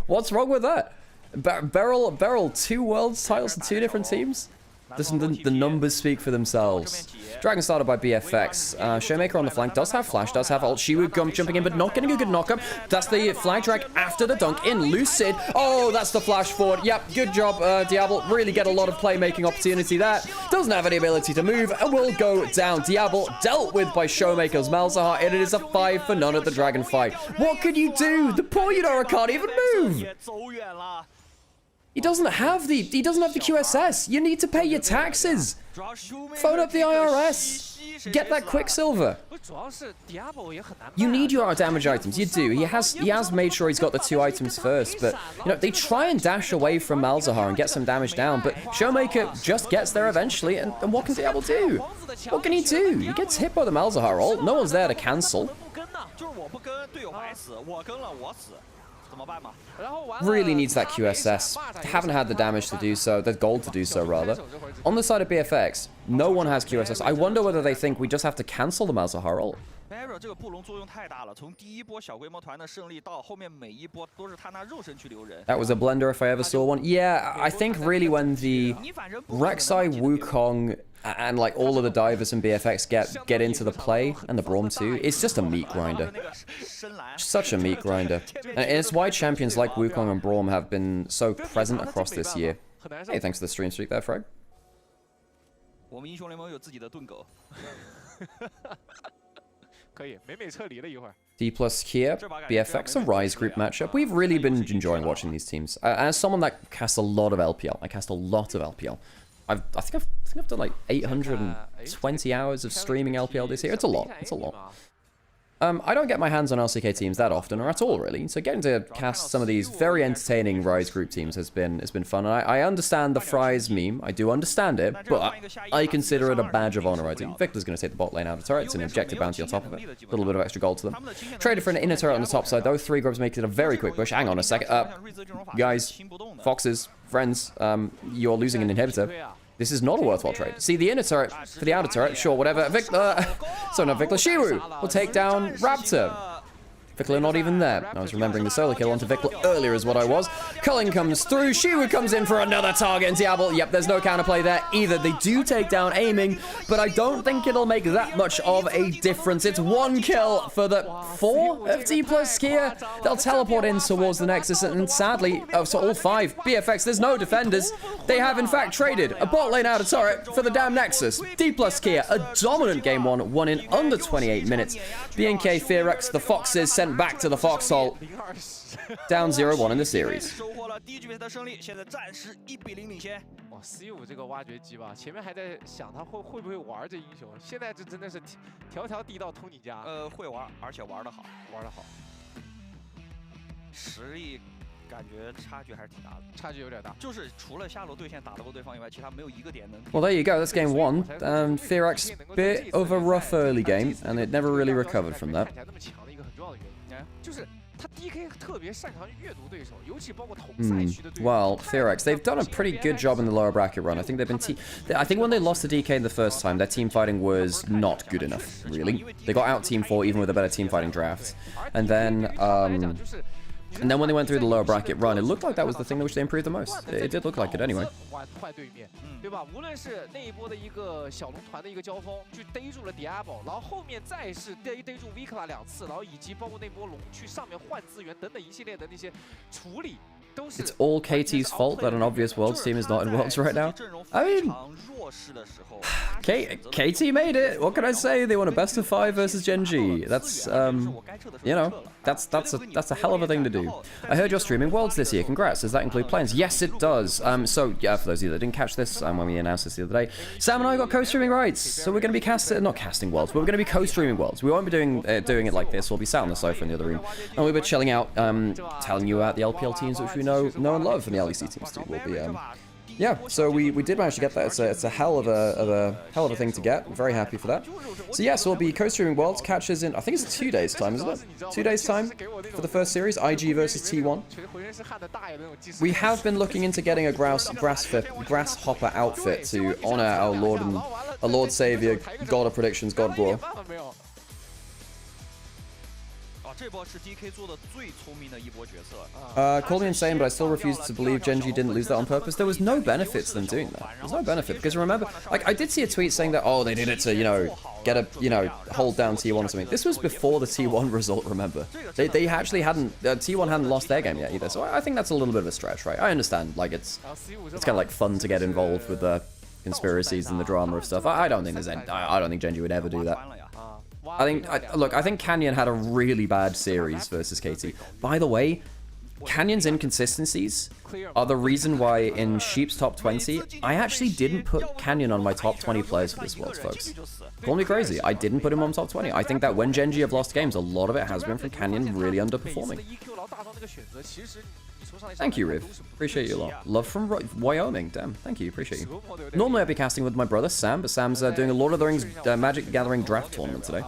What's wrong with that? Beryl, 2 worlds titles to 2 different teams? The numbers speak for themselves. Dragon started by BFX. Showmaker on the flank does have flash, does have ult. Shiwu jumping in, but not getting a good knockup. That's the flag drag after the dunk in. Lucid. Oh, that's the flash forward. Yep, good job, Diablo. Really get a lot of playmaking opportunity there. Doesn't have any ability to move and will go down. Diablo dealt with by Showmaker's Malzahar, and it is a 5 for none at the Dragon fight. What can you do? The poor Yunara can't even move. He doesn't have the QSS. You need to pay your taxes. Phone up the IRS. Get that Quicksilver. You need your damage items. You do. He has made sure he's got the 2 items first, but you know, they try and dash away from Malzahar and get some damage down, but Showmaker just gets there eventually, and what can Diablo do? What can he do? He gets hit by the Malzahar ult. No one's there to cancel. Really needs that QSS. Haven't had the damage to do so, the gold to do so, rather. On the side of BFX, no one has QSS. I wonder whether they think we just have to cancel the Malzahar. Barrier 这个布隆作用太大了，从第一波小规模团的胜利到后面每一波都是他拿肉身去留人。 That was a blender if I ever saw one. Yeah, I think really when the Rek'Sai, Wukong, and like all of the divers and BFX get into the play, and the Braum too, it's just a meat grinder. Such a meat grinder. And it's why champions like Wukong and Braum have been so present across this year. Hey, thanks for the stream streak there, Frag. 我们英雄联盟有自己的盾狗。可以，美美撤离了一会儿。 D plus Kia, BFX, a Rise group matchup. We've really been enjoying watching these teams. As someone that casts a lot of LPL, I cast a lot of LPL. I think I've done like 820 hours of streaming LPL this year. It's a lot. It's a lot. I don't get my hands on LCK teams that often, or at all, really. So getting to cast some of these very entertaining Rise group teams has been fun. And I understand the Fries meme. I do understand it, but I consider it a badge of honor. I do. Victor's going to take the bot lane out of turret. It's an objective bounty on top of it. A little bit of extra gold to them. Traded for an inner turret on the top side, though. 3 grubs makes it a very quick push. Hang on a second. Guys, Foxes, friends, you're losing an inhibitor. This is not a worthwhile trade. See, the inner turret for the outer turret, sure, whatever. Victor, so not Victor, Shiru will take down Raptor. Vikla not even there. I was remembering the solo kill onto Vikla earlier is what I was. Culling comes through. Shiru comes in for another target and Diablo. Yep, there's no counterplay there either. They do take down aiming, but I don't think it'll make that much of a difference. It's 1 kill for the 4 of D plus Kia. They'll teleport in towards the Nexus, and sadly, so all 5 BFX, there's no defenders. They have in fact traded a bot lane out of turret for the damn Nexus. D plus Kia, a dominant game 1, won in under 28 minutes. BNK, Fearex, the Foxes sent back to the foxhole. Down 0-1 in the series. 哇，C5这个挖掘机吧，前面还在想他会不会玩这英雄，现在这真的是条条地道通你家。会玩，而且玩得好，玩得好，实力感觉差距还是挺大的，差距有点大。就是除了下路对线打得过对方以外，其他没有一个点能。Well, there you go. That's game 1. Fearex, bit of a rough early game, and it never really recovered from that. 看起来那么强的一个很重要的原因，就是他 DK 特别擅长阅读对手，尤其包括同赛区的对手。Well, Fearex, they've done a pretty good job in the lower bracket run. I think they've been I think when they lost to DK the first time, their team fighting was not good enough, really. They got out team 4 even with a better team fighting draft. And then when they went through the lower bracket run, it looked like that was the thing which they improved the most. It did look like it anyway. 换对面，对吧？无论是那一波的一个小龙团的一个交锋，去逮住了 Diablo， 然后后面再是逮住 Vikla 2次，然后以及包括那波龙去上面换资源等等一系列的那些处理。 It's all KT's fault that an obvious Worlds team is not in Worlds right now. I mean, KT made it. What can I say? They won a best of 5 versus Gen G. That's you know, that's a hell of a thing to do. I heard you're streaming Worlds this year. Congrats. Does that include plans? Yes, it does. So yeah, for those of you that didn't catch this, when we announced this the other day, Sam and I got co-streaming rights. So we're going to be not casting Worlds, but we're going to be co-streaming Worlds. We won't be doing it like this. We'll be sat on the sofa in the other room, and we'll be chilling out, telling you about the LPL teams which we know and love, and the LEC teams too. Will be yeah. So we did manage to get that. It's a hell of a thing to get. I'm very happy for that. So yes, we'll be co-streaming Worlds. Catches in, I think it's 2 days time, isn't it? 2 days time for the first series, IG versus T1. We have been looking into getting a grasshopper outfit to honor our Lord Savior, God of Predictions, God of War. 这波是 DK 做的最聪明的一波决策。Call me insane, but I still refuse to believe Genji didn't lose that on purpose. There was no benefit to them doing that. There's no benefit because remember, like I did see a tweet saying that they did it to get a hold down T1 or something. This was before the T1 result. Remember, they actually hadn't T1 hadn't lost their game yet either. So I think that's a little bit of a stretch, right? I understand, like it's kind of like fun to get involved with the conspiracies and the drama of stuff. I don't think I don't think Genji would ever do that. I think Canyon had a really bad series versus KT. By the way, Canyon's inconsistencies are the reason why in Sheep's top 20, I actually didn't put Canyon on my top 20 players for this Worlds, folks. Call me crazy, I didn't put him on top 20. I think that when Genji have lost games, a lot of it has been from Canyon really underperforming. Thank you, Riv. Appreciate you a lot. Love from Wyoming. Damn, thank you. Appreciate you. Normally I'd be casting with my brother Sam, but Sam's doing a Lord of the Rings Magic Gathering draft tournament today.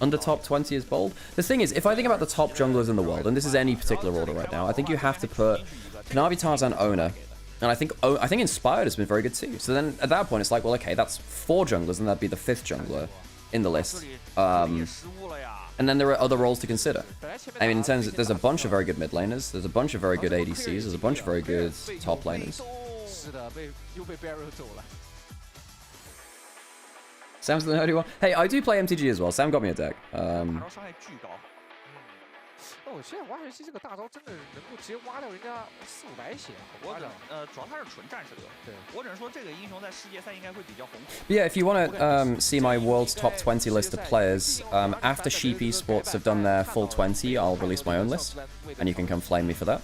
Under top 20 is bold. The thing is, if I think about the top junglers in the world, and this is any particular order right now, I think you have to put Kanavi, Tarzan, Owner, and I think Inspired has been very good too. So then at that point, it's like, well, okay, that's 4 junglers, and that'd be the 5th jungler in the list. And then there are other roles to consider. I mean, in terms of, there's a bunch of very good mid laners, there's a bunch of very good ADCs, there's a bunch of very good top laners. Sam's the nerdy one. Hey, I do play MTG as well. Sam got me a deck. 我现在挖掘机这个大招真的能够直接挖掉人家400-500血，主要它是纯战士流。对，我只能说这个英雄在世界赛应该会比较红火。But yeah, if you want to see my world's top 20 list of players, after Sheep Esports have done their full 20, I'll release my own list, and you can come flame me for that.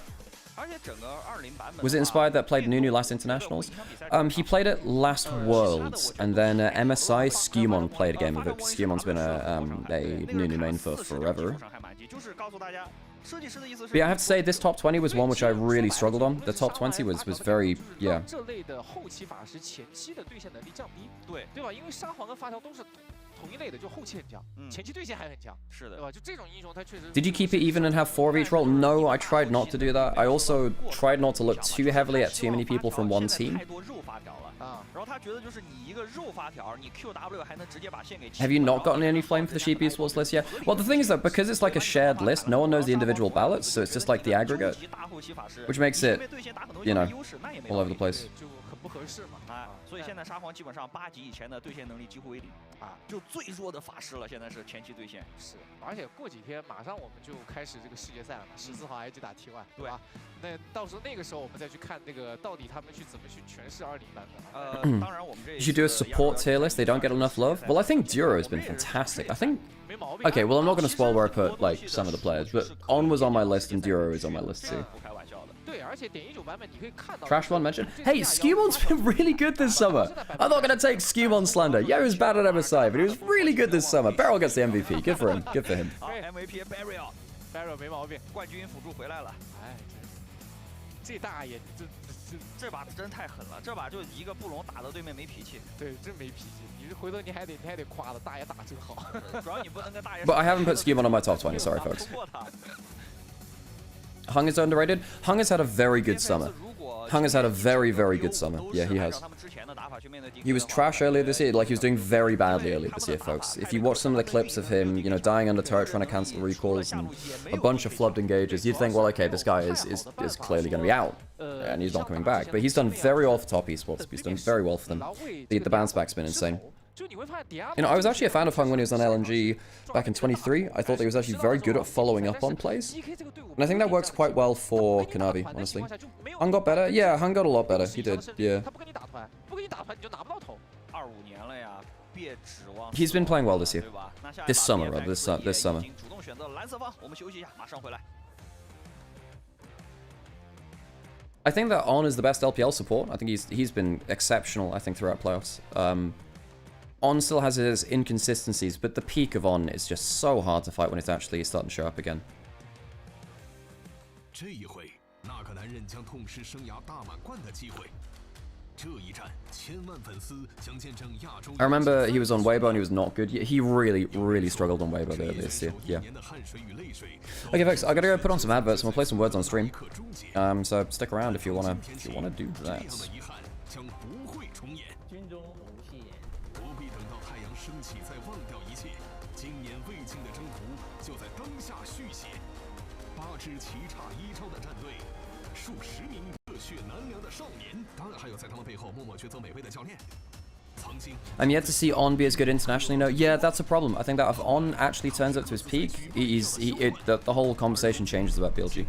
Was it Inspired that played Nunu last Internationals? He played it last Worlds, and then MSI, Skewmon played a game of it, because Skewmon's been a Nunu main for forever. But yeah, I have to say, this top 20 was one which I really struggled on. The top 20 was very, yeah. 这类的后期法师前期的兑现能力降低，对吧？因为沙皇跟发条都是同一类的，就后期很强，前期兑现还很强，是的，对吧？就这种英雄他确实。Did you keep it even and have 4 of each role? No, I tried not to do that. I also tried not to look too heavily at too many people from one team. Have you not gotten any flame for the Sheep Esports list yet? Well, the thing is that because it's like a shared list, no one knows the individual ballots, so it's just like the aggregate, which makes it, you know, all over the place. 不合适嘛，所以现在沙皇基本上8级以前的兑现能力几乎为零就最弱的法师了，现在是前期兑现。是，而且过几天马上我们就开始这个世界赛了嘛，14号 IG 打 T1， 对吧？那到时候那个时候我们再去看那个到底他们去怎么去诠释20版本。当然我们这 You should do a support tier list. They don't get enough love. Well, I think Duro has been fantastic. I think. Okay, well, I'm not going to spoil where I put like some of the players, but On was on my list and Duro is on my list too. Trash one mentioned. Hey, Skewmon's been really good this summer. I'm not going to take Skewmon slander. Yeah, he was bad at MSI, but he was really good this summer. Beryl gets the MVP. Good for him. Good for him. MVP Beryl 没毛病，冠军辅助回来了。哎，这大爷，这把真太狠了，这把就一个布隆打到对面没脾气。对，真没脾气。你回头你还得夸他，大爷打真好。主要你不能跟大爷。But I haven't put Skewmon on my top 20. Sorry, folks. Hung is underrated. Hung has had a very good summer. Hung has had a very, very good summer. Yeah, he has. He was trash earlier this year. Like, he was doing very badly earlier this year, folks. If you watch some of the clips of him, you know, dying under turret, trying to cancel recalls, and a bunch of flubbed engages, you'd think, well, okay, this guy is clearly going to be out, and he's not coming back. But he's done very well for top esports. He's done very well for them. The bounce back's been insane. You know, I was actually a fan of Hung when he was on LNG back in 23. I thought he was actually very good at following up on plays. And I think that works quite well for Kanavi, honestly. Hung got better? Yeah, Hung got a lot better. He did, yeah. He's been playing well this year. This summer, rather, this summer. I think that On is the best LPL support. I think he's been exceptional, I think, throughout playoffs. On still has his inconsistencies, but the peak of On is just so hard to fight when it's actually starting to show up again. I remember he was on Weibo and he was not good. He really, really struggled on Weibo earlier this year. Yeah. Okay, folks, I gotta go put on some adverts and we'll play some words on stream. So stick around if you wanna do that. 升起，再忘掉一切。今年未尽的征途就在当下续写。8支棋差1招的战队，数十名热血难凉的少年，当然还有在他们背后默默抉择美味的教练。I'm yet to see On be as good internationally. No, yeah, that's a problem. I think that if On actually turns up to his peak, the whole conversation changes about BLG.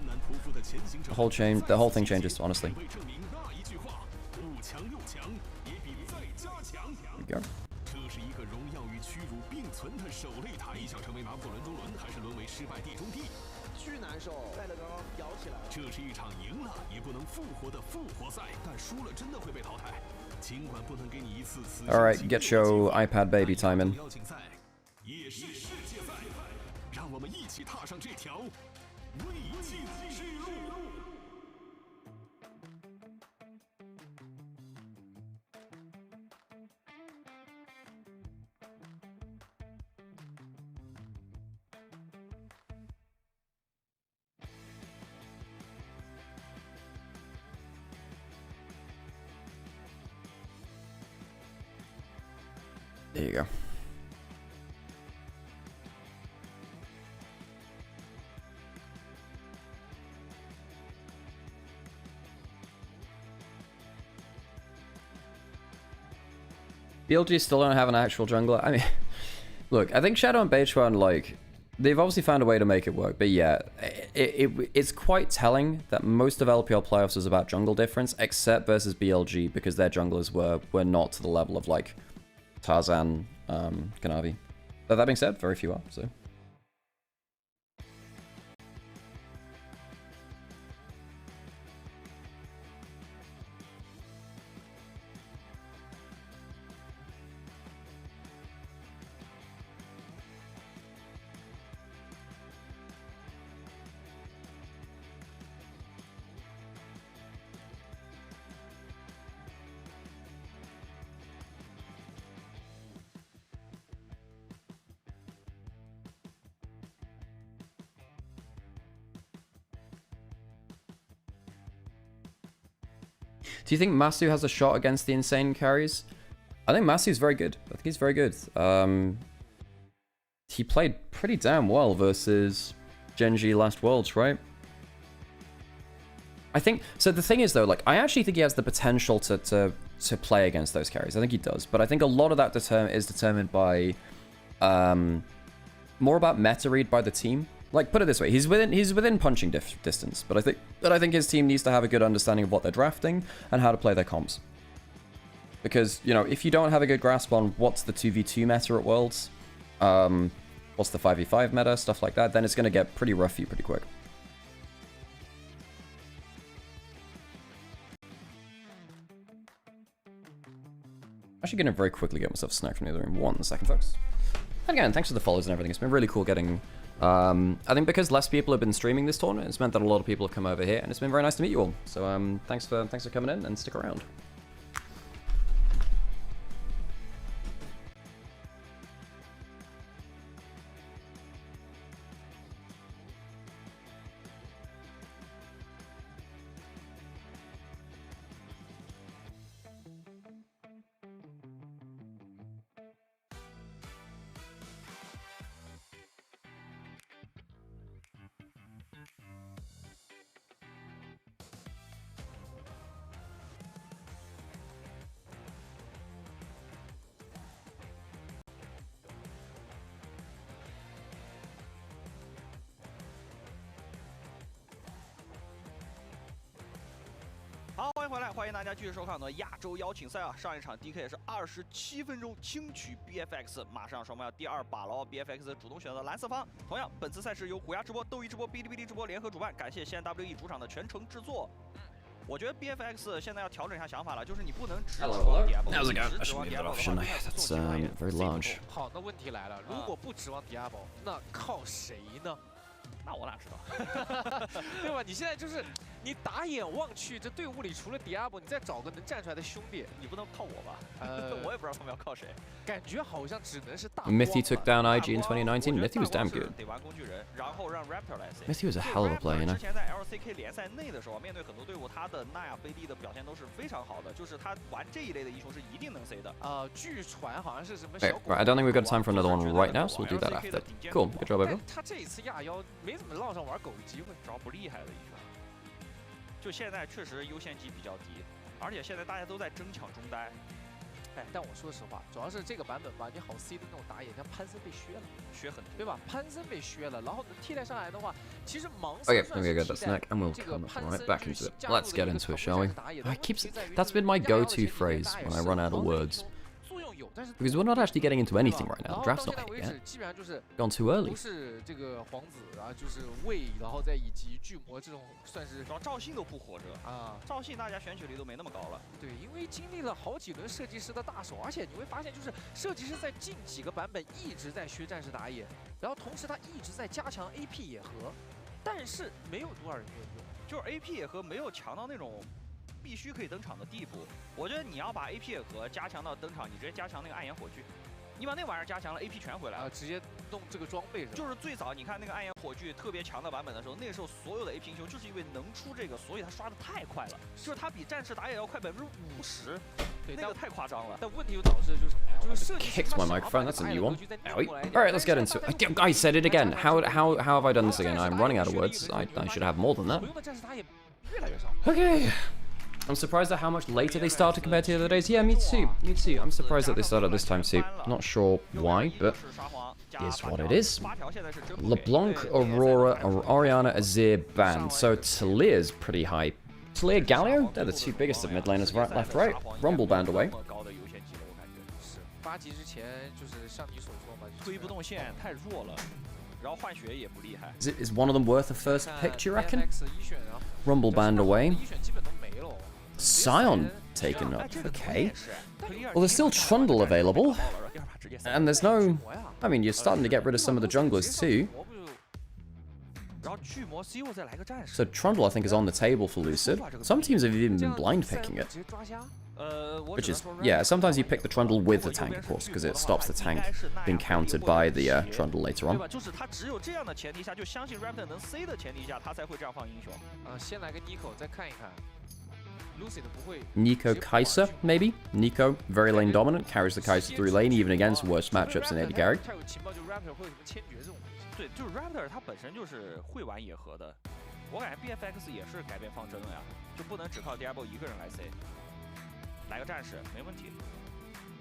The whole thing changes, honestly. There we go. 存的守擂台，你想成为拿破仑中轮，还是沦为失败地中地？巨难受，带了刚刚摇起来。这是一场赢了也不能复活的复活赛，但输了真的会被淘汰。尽管不能给你一次死。All right, get your iPad baby time in. 邀请赛也是世界赛，让我们一起踏上这条未尽之路。There you go. BLG still don't have an actual jungler. I mean, look, I think Shadow and Beidchuan, like, they've obviously found a way to make it work. But yeah, it's quite telling that most of LPL playoffs was about jungle difference, except versus BLG, because their junglers were not to the level of, like, Tarzan, Kanavi. But that being said, very few are, so... Do you think Masu has a shot against the insane carries? I think Masu's very good. I think he's very good. He played pretty damn well versus Genji last Worlds, right? I think, so the thing is though, like, I actually think he has the potential to play against those carries. I think he does, but I think a lot of that is determined by, more about meta read by the team. Like, put it this way, he's within punching distance, but I think his team needs to have a good understanding of what they're drafting and how to play their comps. Because, you know, if you don't have a good grasp on what's the 2v2 meta at Worlds, what's the 5v5 meta, stuff like that, then it's going to get pretty rough for you pretty quick. Actually going to very quickly get myself snagged from the other room. 1 second, folks. And again, thanks for the follows and everything. It's been really cool getting... I think because less people have been streaming this tournament, it's meant that a lot of people have come over here, and it's been very nice to meet you all. So thanks for coming in, and stick around.好，欢迎回来，欢迎大家继续收看我们的亚洲邀请赛啊！上一场 DK 也是27分钟轻取 BFX， 马上双方要第2把了哦。BFX 主动选择蓝色方。同样，本次赛事由虎牙直播、斗鱼直播、哔哩哔哩直播联合主办，感谢西安 WE 主场的全程制作。我觉得 BFX 现在要调整一下想法了，就是你不能只指望 Diablo， How's it going? 只指望 Diablo 的话， That's very large. 好，那问题来了，如果不指望 Diablo， 那靠谁呢？那我哪知道？对吧？你现在就是你打眼望去，这队伍里除了 Diablo， 你再找个能站出来的兄弟，你不能靠我吧？我也不知道他们要靠谁。感觉好像只能是大。Mythy took down IG in 2019. Mythy was damn good. 得玩工具人，然后让 Raptor 来 C。 Mythy was a hell of a player, you know. 之前在 LCK 联赛内的时候，面对很多队伍，他的纳亚飞地的表现都是非常好的，就是他玩这一类的英雄是一定能 C 的。据传好像是什么小 Right, I don't think we've got time for another one right now, so we'll do that after. Cool, good job, everyone. 他这一次亚邀没怎么落上玩狗的机会，主要不厉害的英雄。就现在确实优先级比较低，而且现在大家都在争抢中单。哎，但我说实话，主要是这个版本吧，你好 C 的那种打野，像潘森被削了，削很多，对吧？潘森被削了，然后替代上来的话，其实盲僧 Okay, I'm gonna get that snack and we'll come right back into it. Let's get into it, shall we? That's been my go-to phrase when I run out of words. Because we're not actually getting into anything right now. The draft's not hit yet. Gone too early. 都是这个皇子啊，就是魏，然后再以及巨魔这种算是，主要赵信都不活着啊，赵信大家选取率都没那么高了。对，因为经历了好几轮设计师的大手，而且你会发现，就是设计师在近几个版本一直在削战士打野，然后同时他一直在加强 AP 野核，但是没有多少人愿意用，就是 AP 野核没有强到那种必须可以登场的地步。我觉得你要把 AP 野核加强到登场，你直接加强那个暗炎火炬。你把那玩意儿加强了 ，AP 全回来了。直接弄这个装备是吧？就是最早你看那个暗焰火炬特别强的版本的时候，那个时候所有的 AP 英雄就是因为能出这个，所以他刷的太快了，就是他比战士打野要快50%，对，那个太夸张了。但问题就导致就是设计 Kicked my microphone. That's a new one. All right, let's get into it. I said it again. How have I done this again? I'm running out of words. I should have more than that. 我用的战士打野越来越少。 Okay. I'm surprised at how much later they started compared to the other days. Yeah, me too. Me too. I'm surprised that they started this time too. Not sure why, but it is what it is. LeBlanc, Aurora, Orianna, Azir banned. So Taliyah's pretty high. Taliyah, Galio, they're the two biggest of mid laners, right, left, right. Rumble banned away. 8级之前就是像你所说嘛，推不动线太弱了，然后换血也不厉害。Is one of them worth a first pick, do you reckon? Rumble banned away. Sion taken up, okay. Well, there's still Trundle available. And there's no... I mean, you're starting to get rid of some of the junglers too. So Trundle, I think, is on the table for Lucid. Some teams have even been blind picking it. Which is, yeah, sometimes you pick the Trundle with the tank, of course, because it stops the tank being countered by the Trundle later on. Nico Kai'Sa, maybe? Nico, very lane dominant, carries the Kai'Sa through lane, even against worse matchups in AD carry. 对，就是 Raptor 他本身就是会玩野核的，我感觉 BFX 也是改变方针了呀，就不能只靠 Diablo 一个人来 C， 来个战士没问题。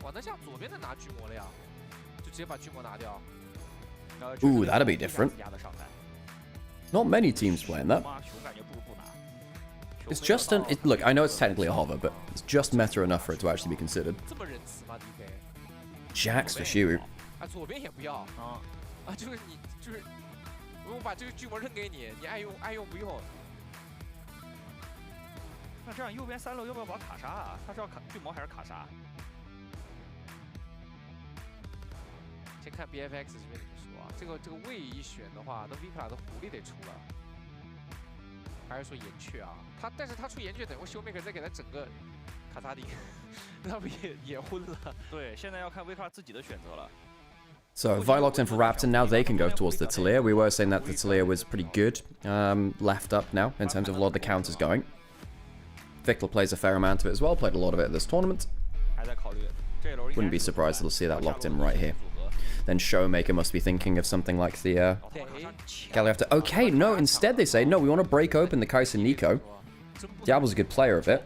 哇，那这样左边能拿巨魔了呀，就直接把巨魔拿掉。Ooh, that'd be different. Not many teams playing that. It's just an... look, I know it's technically a hover, but it's just meta enough for it to actually be considered. Jax for Shu. 啊，左边也不要啊啊，就是你就是我把这个巨魔扔给你，你爱用不用。那这样右边3路要不要保卡莎啊？他是要卡巨魔还是卡莎？先看 BFX 这边怎么说啊？这个位一选的话，那 Vika 的狐狸得出了。 还是说岩雀啊？但是他出岩雀，等会修 maker 再给他整个卡萨迪，那不也昏了？对，现在要看 Vika 自己的选择了。 So Vi locked in for Raptor, now they can go towards the Taliyah. We were saying that the Taliyah was pretty good, left up now in terms of a lot of the counters going. Victor plays a fair amount of it as well, played a lot of it at this tournament. Wouldn't be surprised to see that locked in right here. Then Showmaker must be thinking of something like the Galio. Okay, no, instead they say, no, we want to break open the Kai'Sa Nico. Diablo's a good player of it.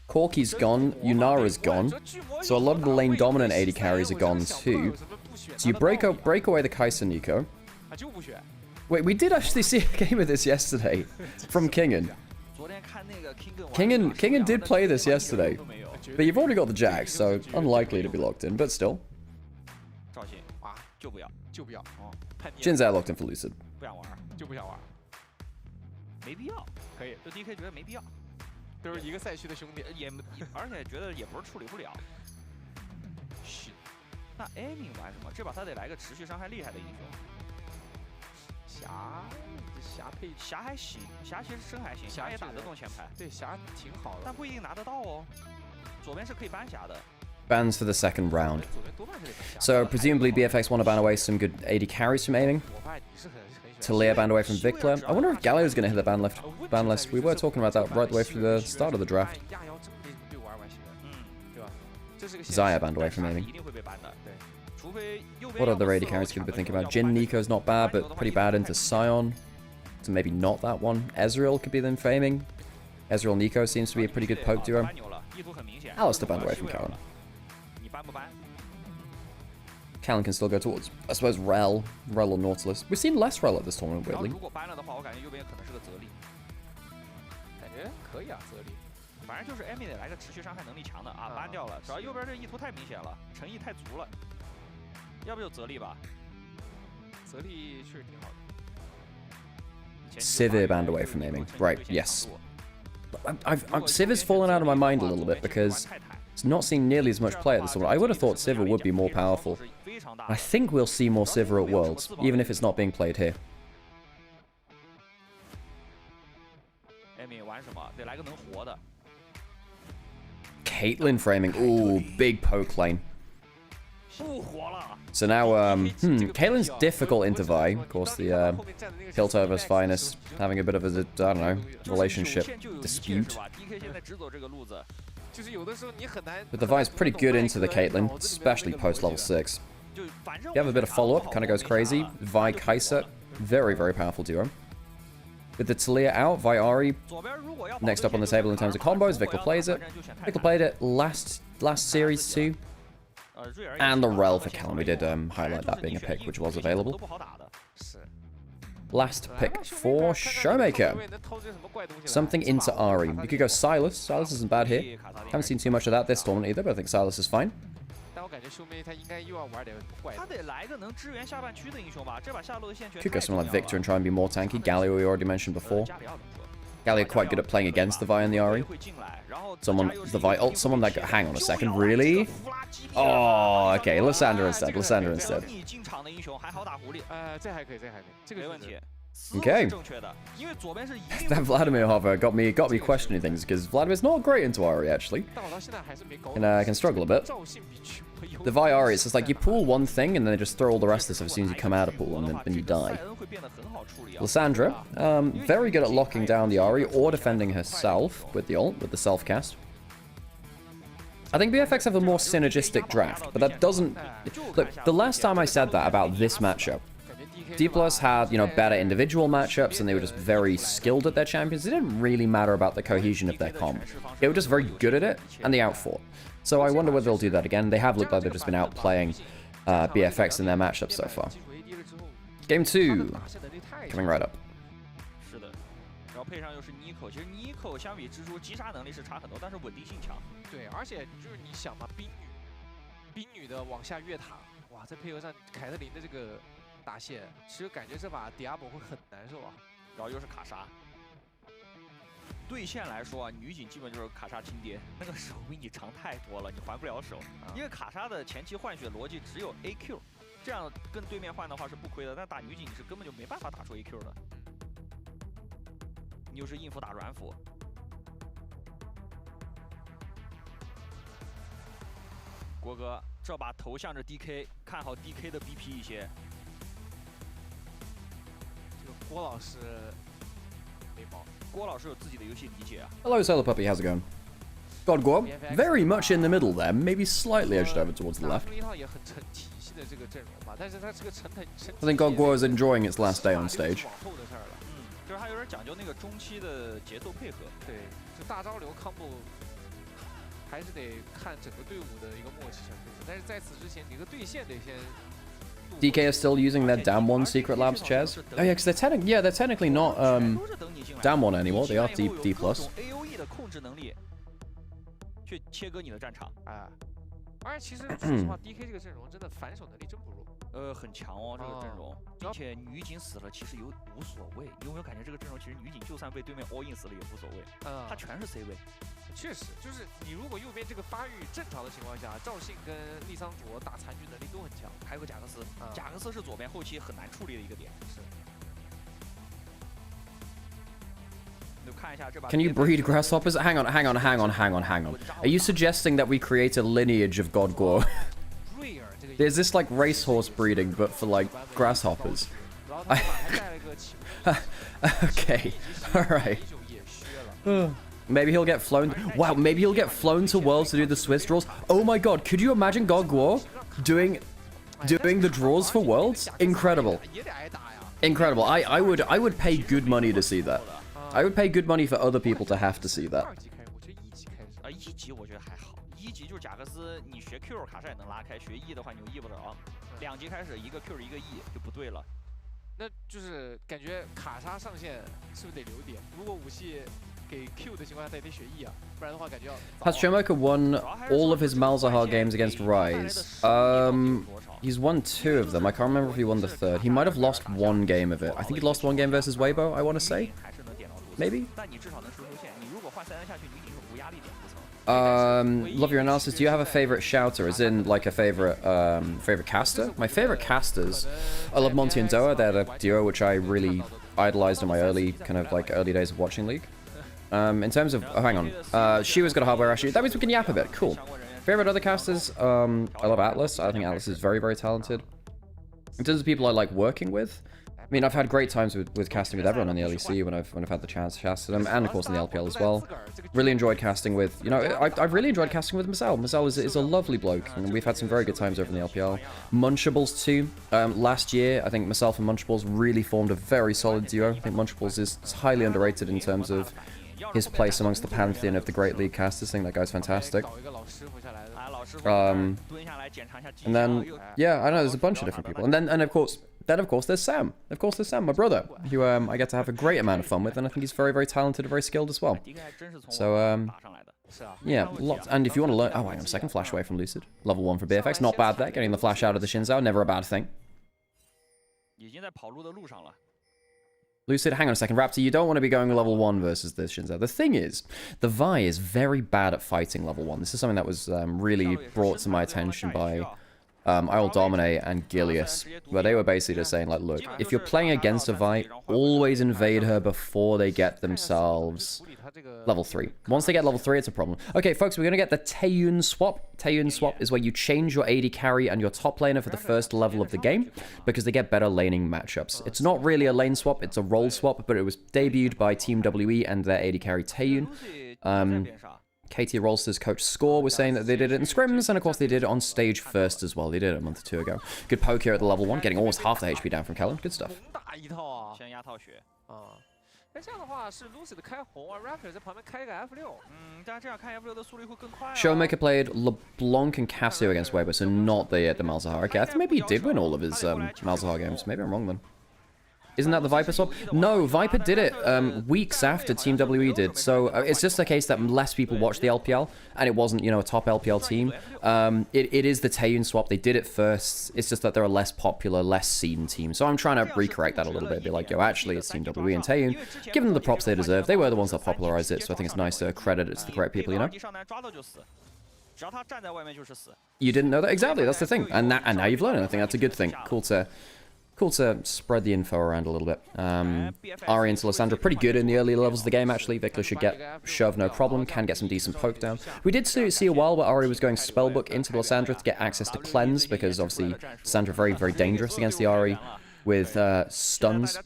Corki's gone, Yunara's gone. So a lot of the lane dominant AD carries are gone too. So you break away the Kai'Sa Nico. Wait, we did actually see a game of this yesterday from Kingen. Kingen did play this yesterday. But you've already got the Jax, so unlikely to be locked in, but still. Jinzai locked in for Lucid. 不想玩，就不想玩，没必要。可以，就 DK 觉得没必要，都是一个赛区的兄弟，而且觉得也不是处理不了。是，那 Amy 玩什么？这把他得来个持续伤害厉害的英雄。霞还行，霞其实真还行，霞也打得动前排。对，霞挺好的，但不一定拿得到哦。左边是可以ban霞的。 Bans for the second round. So presumably BFX want to ban away some good AD carries from aiming. Taliyah banned away from Vikla. I wonder if Galio's going to hit the ban list. We were talking about that right the way through the start of the draft. Xayah banned away from aiming. What other AD carries could we be thinking about? Jin Nico's not bad, but pretty bad into Sion. So maybe not that one. Ezreal could be then for aiming. Ezreal Nico seems to be a pretty good poke duo. Alistair banned away from Karen. Callan can still go towards, I suppose, Rel or Nautilus. We've seen less Rel at this tournament, weirdly. 反正就是 Amy 得来个持续伤害能力强的啊，ban掉了，主要右边这意图太明显了，诚意太足了。要不有泽利吧？泽利确实挺好的。Sivir banned away from aiming. Right, yes. Sivir's fallen out of my mind a little bit because it's not seen nearly as much play at this tournament. I would have thought Sivir would be more powerful. I think we'll see more Sivir at Worlds, even if it's not being played here. Caitlyn framing. Ooh, big poke lane. So now, Caitlyn's difficult into Vi. Of course, the Piltover's finest having a bit of a, I don't know, relationship dispute. But the Vi's pretty good into the Caitlyn, especially post level 6. You have a bit of follow-up, kind of goes crazy. Vi Kai'Sa, very, very powerful duo. With the Talia out, Vi Ahri next up on the table in terms of combos. Viktor plays it. Viktor played it last series too. And the Rel for Callum. We did highlight that being a pick which was available. Last pick for Showmaker. Something into Ahri. You could go Silas. Silas isn't bad here. Haven't seen too much of that this tournament either, but I think Silas is fine. Could go someone like Viktor and try and be more tanky. Galio we already mentioned before. Galio quite good at playing against the Vi and the Ahri. The Vi ult, someone that hang on a second, really? Oh, okay, Lysandra instead, Lysandra instead. Okay. That Vladimir hover got me questioning things, because Vladimir's not great into Ahri actually. And can struggle a bit. The Vi Ahri, it's just like you pull one thing and then they just throw all the rest of this as soon as you come out of pool and then you die. Lysandra, very good at locking down the Ahri or defending herself with the ult, with the self-cast. I think BFX have a more synergistic draft, but that doesn't... Look, the last time I said that about this matchup, D+ had, you know, better individual matchups and they were just very skilled at their champions. It didn't really matter about the cohesion of their comp. They were just very good at it and they outfought. So I wonder whether they'll do that again. They have looked like they've just been outplaying BFX in their matchups so far. Game 2, coming right up. 打线，其实感觉这把 Diablo 会很难受啊。然后又是卡莎，对线来说啊，女警基本就是卡莎亲爹，那个手比你长太多了，你还不了手。因为卡莎的前期换血逻辑只有 AQ， 这样跟对面换的话是不亏的，但打女警你是根本就没办法打出 AQ 的。你又是应付打软辅。 国哥，这把投向着 DK， 看好 DK 的 BP 一些。这个郭老师没毛，郭老师有自己的游戏理解啊。Hello, Solar Puppy, how's it going? Godgor, very much in the middle there, maybe slightly edged over towards the left. I think Godgor is enjoying its last day on stage. 就是他有点讲究那个中期的节奏配合。对，就大招流 combo。 还是得看整个队伍的一个默契程度，但是在此之前，你的对线得先。DK is still using their down one secret labs chairs. Oh yeah, because they're technically not down one anymore. They are D+. AOE 的控制能力，去切割你的战场。哎，而且其实说实话，DK 这个阵容真的反手能力真不弱。很强哦，这个阵容，并且女警死了其实无所谓。你有没有感觉这个阵容其实女警就算被对面 all in 死了也无所谓？他全是 C 位。 确实，就是你如果右边这个发育正常的情况下，赵信跟利桑卓打残局能力都很强，还有个贾克斯，贾克斯是左边后期很难处理的一个点。是。就看一下这把。 Can you breed grasshoppers? Hang on. Are you suggesting that we create a lineage of Godgor? Is this like racehorse breeding, but for like grasshoppers? Okay, all right. Maybe he'll get flown. Wow, maybe he'll get flown to Worlds to do the Swiss draws. Oh my god, could you imagine Godgor doing the draws for Worlds? Incredible. Incredible. I would pay good money to see that. I would pay good money for other people to have to see that. 一级我觉得还好，一级就是贾克斯，你学 Q 卡莎也能拉开，学 E 的话你就 E 不着。2级开始一个 Q 一个 E 就不对了。那就是感觉卡莎上线是不是得留点？如果武器 给 Q 的情况下，得学 E 啊，不然的话感觉要。Has Showmaker won all of his Malzahar games against Rise? He's won 2 of them. I can't remember if he won the 3rd. He might have lost 1 game of it. I think he lost 1 game versus Weibo, I want to say. Maybe? Love your analysis. Do you have a favorite shouter? As in, like, a favorite caster? My favorite casters, I love Monty and Doa. They're the duo which I really idolized in my early days of watching League. In terms of, oh, hang on. Shiva's got a hardware actually. That means we can yap a bit. Cool. Favorite other casters? I love Atlas. I think Atlas is very, very talented. In terms of people I like working with, I mean, I've had great times with casting with everyone in the LEC when I've had the chance to cast them, and of course in the LPL as well. Really enjoyed casting with, you know, I've really enjoyed casting with Marcel. Marcel is a lovely bloke, and we've had some very good times over in the LPL. Munchables too. Last year, I think myself and Munchables really formed a very solid duo. I think Munchables is highly underrated in terms of his place amongst the pantheon of the Great League casters. I think that guy's fantastic. And then, yeah, I know there's a bunch of different people. And then, of course, there's Sam. Of course, there's Sam, my brother, who I get to have a great amount of fun with, and I think he's very, very talented and very skilled as well. So, yeah, lots. And if you want to learn, oh, hang on a second, flash away from Lucid. Level 1 for BFX, not bad there. Getting the flash out of the Shinzao, never a bad thing. Lucid, hang on a second. Raptor, you don't want to be going level 1 versus this Shinzao. The thing is, the Vi is very bad at fighting level 1. This is something that was really brought to my attention by I'll Dominate and Gilius, where they were basically just saying, like, look, if you're playing against a Vi, always invade her before they get themselves level 3. Once they get level 3, it's a problem. Okay, folks, we're going to get the Taeyun swap. Taeyun swap is where you change your AD carry and your top laner for the first level of the game, because they get better laning matchups. It's not really a lane swap, it's a role swap, but it was debuted by Team WE and their AD carry Taeyun. KT Rolster's coach Score was saying that they did it in scrims, and of course they did it on stage first as well. They did it a month or two ago. Good poke here at the level 1, getting almost half the HP down from Kellen. Good stuff. Showmaker played LeBlanc and Cassio against Weber, so not the Malzahar. Okay, I think maybe he did win all of his Malzahar games. Maybe I'm wrong then. Isn't that the Viper swap? No, Viper did it weeks after Team WE did. So it's just a case that less people watched the LPL, and it wasn't, you know, a top LPL team. It is the Taeyun swap. They did it first. It's just that they're a less popular, less seen team. So I'm trying to recorrect that a little bit. Be like, yo, actually, it's Team WE and Taeyun. Give them the props they deserve. They were the ones that popularized it, so I think it's nice to credit it to the correct people, you know? You didn't know that? Exactly, that's the thing. And now you've learned it. I think that's a good thing. Cool to spread the info around a little bit. Ari into Lissandra, pretty good in the early levels of the game, actually. Vikla should get shoved no problem, can get some decent poke down. We did see a while where Ari was going Spellbook into Lissandra to get access to Cleanse, because obviously Lissandra very, very dangerous against the Ari with stuns.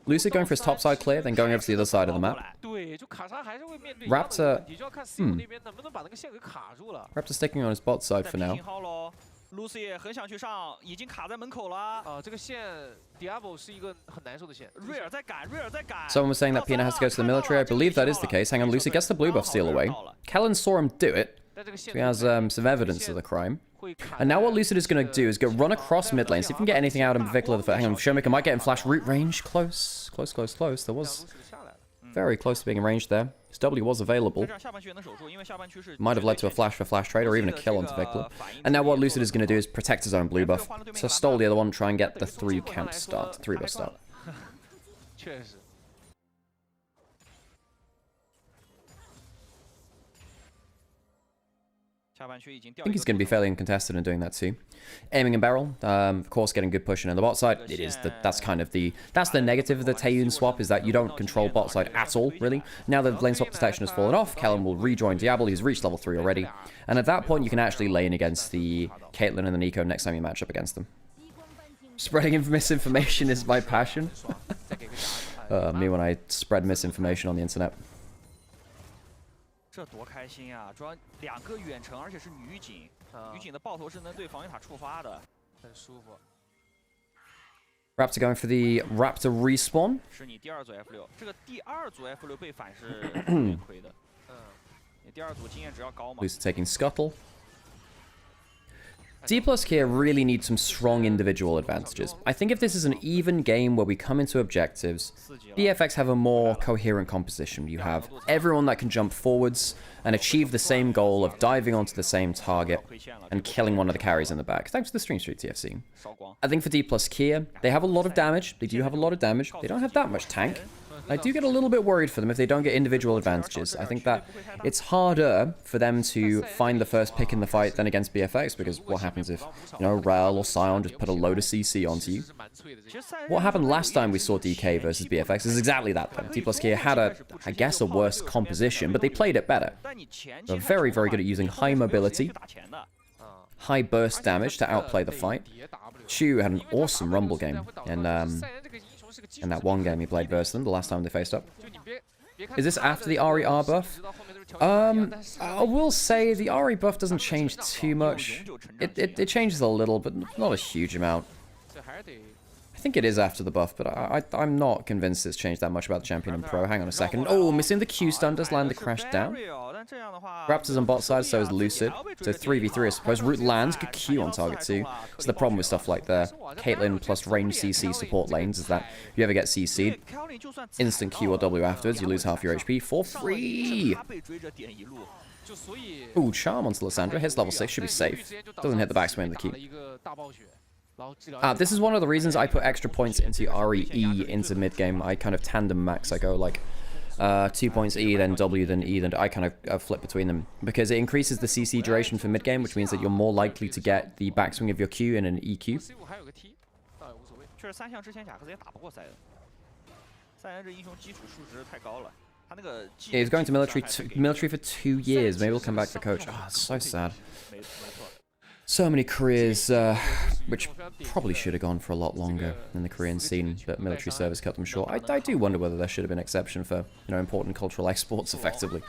Lucid going for his topside clear, then going over to the other side of the map. Raptor... Raptor sticking on his bot side for now. Someone was saying that Pina has to go to the military. I believe that is the case. Hang on, Lucid gets the blue buff steal away. Kellen saw him do it, so he has some evidence of the crime. And now what Lucid is going to do is go run across mid lane, see if he can get anything out of Vikla. Hang on, Showmaker might get in flash root range. Close. There was very close to being in range there. His W was available. Might have led to a flash for flash trade or even a kill onto Vikla. And now what Lucid is going to do is protect his own blue buff. So stole the other one, try and get the 3-buff start. I think he's going to be fairly uncontested in doing that too. Aiming and barrel, of course, getting good pushing on the bot side. That's the negative of the Taeyun swap, is that you don't control bot side at all, really. Now that the lane swap detection has fallen off, Kellen will rejoin Diablo. He's reached level 3 already, and at that point you can actually lane against the Caitlyn and the Nico next time you match up against them. Spreading misinformation is my passion. Me when I spread misinformation on the internet. 这多开心啊！主要2个远程，而且是女警，女警的爆头是能对防御塔触发的，很舒服。Raptor going for the Raptor respawn. 是你第2组 F6， 这个第2组 F6 被反是有点亏的。你第2组经验值要高嘛。Lucid taking Scuttle. D+ here really needs some strong individual advantages. I think if this is an even game where we come into objectives, BFX have a more coherent composition. You have everyone that can jump forwards and achieve the same goal of diving onto the same target and killing one of the carries in the back. Thanks for the stream streak, TFC. I think for D+ here, they have a lot of damage. They do have a lot of damage. They don't have that much tank. I do get a little bit worried for them if they don't get individual advantages. I think that it's harder for them to find the first pick in the fight than against BFX, because what happens if, you know, Rel or Sion just put a load of CC onto you? What happened last time we saw DK versus BFX is exactly that, though. T plus K had I guess, a worse composition, but they played it better. They're very, very good at using high mobility, high burst damage to outplay the fight. Chu had an awesome Rumble game in that one game he played versus them, the last time they faced up. Is this after the Ahri R buff? I will say the Ahri buff doesn't change too much. It changes a little, but not a huge amount. I think it is after the buff, but I'm not convinced it's changed that much about the champion and pro. Hang on a second. Oh, missing the Q stun does land the crash down. Raptors on bot side, so is Lucid. So 3v3, I suppose. Root lands, good Q on target too. So the problem with stuff like the Caitlyn plus range CC support lanes is that if you ever get CC'd, instant Q or W afterwards, you lose half your HP for free. Ooh, Charm onto Lissandra. Hits level 6, should be safe. Doesn't hit the backswing of the key. This is one of the reasons I put extra points into RE into mid-game. I kind of tandem max. I go like 2 points E, then W, then E, then I kind of flip between them. Because it increases the CC duration for mid-game, which means that you're more likely to get the backswing of your Q in an EQ. Yeah, he's going to military for 2 years. Maybe he'll come back for coach. Oh, it's so sad. So many careers, which probably should have gone for a lot longer in the Korean scene, but military service cut them short. I do wonder whether there should have been an exception for, you know, important cultural exports, effectively.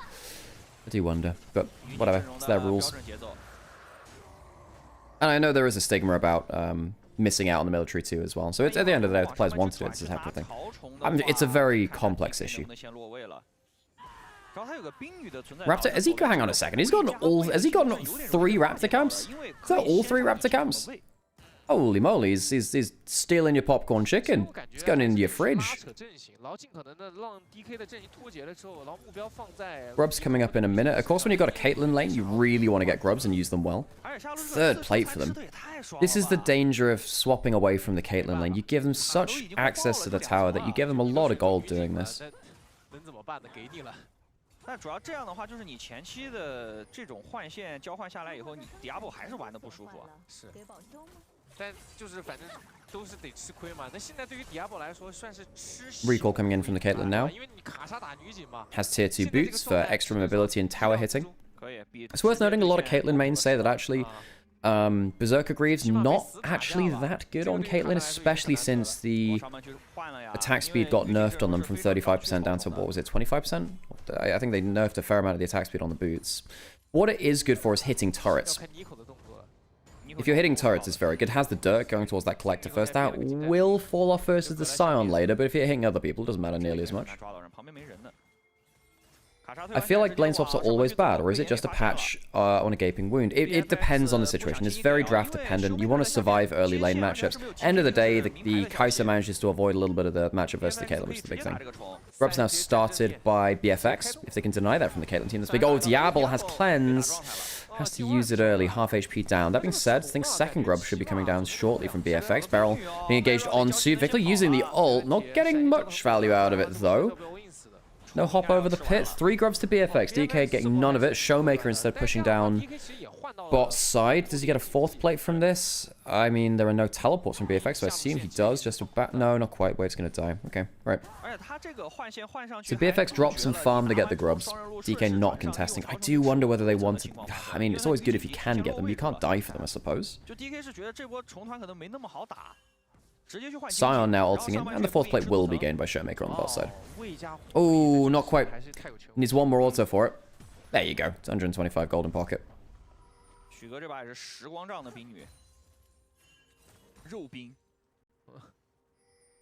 I do wonder, but whatever, it's their rules. And I know there is a stigma about missing out on the military too as well. So it's, at the end of the day, if the players wanted it, it's a separate thing. It's a very complex issue. Raptor, has he, hang on a second, has he gotten 3 Raptor camps? Is that all 3 Raptor camps? Holy moly, he's stealing your popcorn chicken. It's going into your fridge. Grubs coming up in a minute. Of course, when you've got a Caitlyn lane, you really want to get grubs and use them well. 3rd plate for them. This is the danger of swapping away from the Caitlyn lane. You give them such access to the tower that you give them a lot of gold doing this. 但主要这样的话，就是你前期的这种换线交换下来以后，你 Diablo 还是玩的不舒服。是。但就是反正都是得吃亏嘛。那现在对于 Diablo 来说，算是吃。Recall coming in from the Caitlyn now. 因为你卡莎打女警嘛。Has tier 2 boots for extra mobility and tower hitting. It's worth noting a lot of Caitlyn mains say that actually. Berserker Greaves not actually that good on Caitlyn, especially since the attack speed got nerfed on them from 35% down to, what was it, 25%? I think they nerfed a fair amount of the attack speed on the boots. What it is good for is hitting turrets. If you're hitting turrets, it's very good. It has the dirt going towards that collector first. That will fall off versus the Scion later, but if you're hitting other people, it doesn't matter nearly as much. I feel like lane swaps are always bad, or is it just a patch on a gaping wound? It depends on the situation. It's very draft dependent. You want to survive early lane matchups. End of the day, the Kai'Sa manages to avoid a little bit of the matchup versus the Caitlyn, which is the big thing. Grub's now started by BFX. If they can deny that from the Caitlyn team, that's big. Oh, Diablo has cleanse. Has to use it early, half HP down. That being said, I think second Grub should be coming down shortly from BFX. Beryl being engaged onto Victor using the ult. Not getting much value out of it, though. No hop over the pit. 3 grubs to BFX. DK getting none of it. Showmaker instead pushing down bot side. Does he get a 4th plate from this? I mean, there are no teleports from BFX, so I assume he does. Just about. No, not quite. Wave's going to die. Okay, right. So BFX drops some farm to get the grubs. DK not contesting. I do wonder whether they want to. I mean, it's always good if you can get them. You can't die for them, I suppose. Scion now ulting in, and the 4th plate will be gained by Showmaker on the bot side. Oh, not quite. Needs 1 more auto for it. There you go. It's 125 gold in pocket.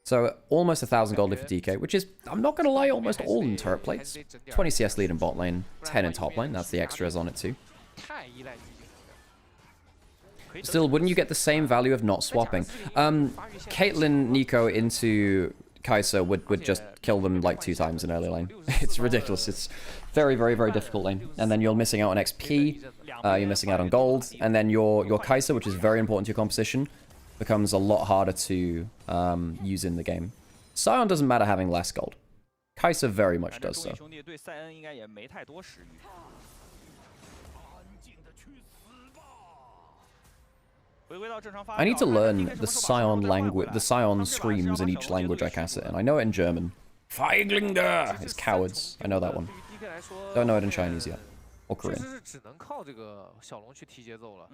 So, almost 1,000 gold for DK, which is, I'm not going to lie, almost all in turret plates. 20 CS lead in bot lane, 10 in top lane. That's the extras on it too. Still, wouldn't you get the same value of not swapping? Caitlyn Nico into Kai'Sa would just kill them like 2 times in early lane. It's ridiculous. It's very, very, very difficult lane. And then you're missing out on XP, you're missing out on gold, and then your Kai'Sa, which is very important to your composition, becomes a lot harder to use in the game. Scion doesn't matter having less gold. Kai'Sa very much does so. 兄弟对塞恩应该也没太多食欲。I need to learn the Scion language, the Scion screams in each language I cast it in. I know it in German. Feiglinge is cowards. I know that one. Don't know it in Chinese yet. Or Korean. 确实是只能靠这个小龙去提节奏了。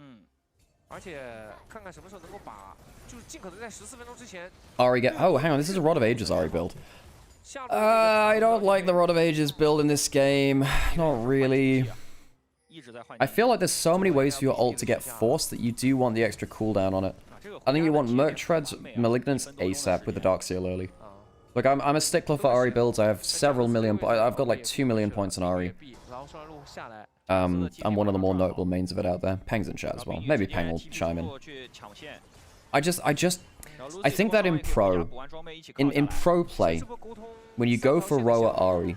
而且看看什么时候能够把，就是尽可能在14分钟之前。Ari get. Oh, hang on. This is a Rod of Ages Ari build. I don't like the Rod of Ages build in this game. Not really. I feel like there's so many ways for your ult to get forced that you do want the extra cooldown on it. I think you want Merchtread's Malignance ASAP with the Dark Seal early. Like, I'm a stickler for Ari builds. I have several million... I've got like 2 million points in Ari. I'm one of the more notable mains of it out there. Peng's in chat as well. Maybe Peng will chime in. I think that in pro... In pro play, when you go for Roa Ari,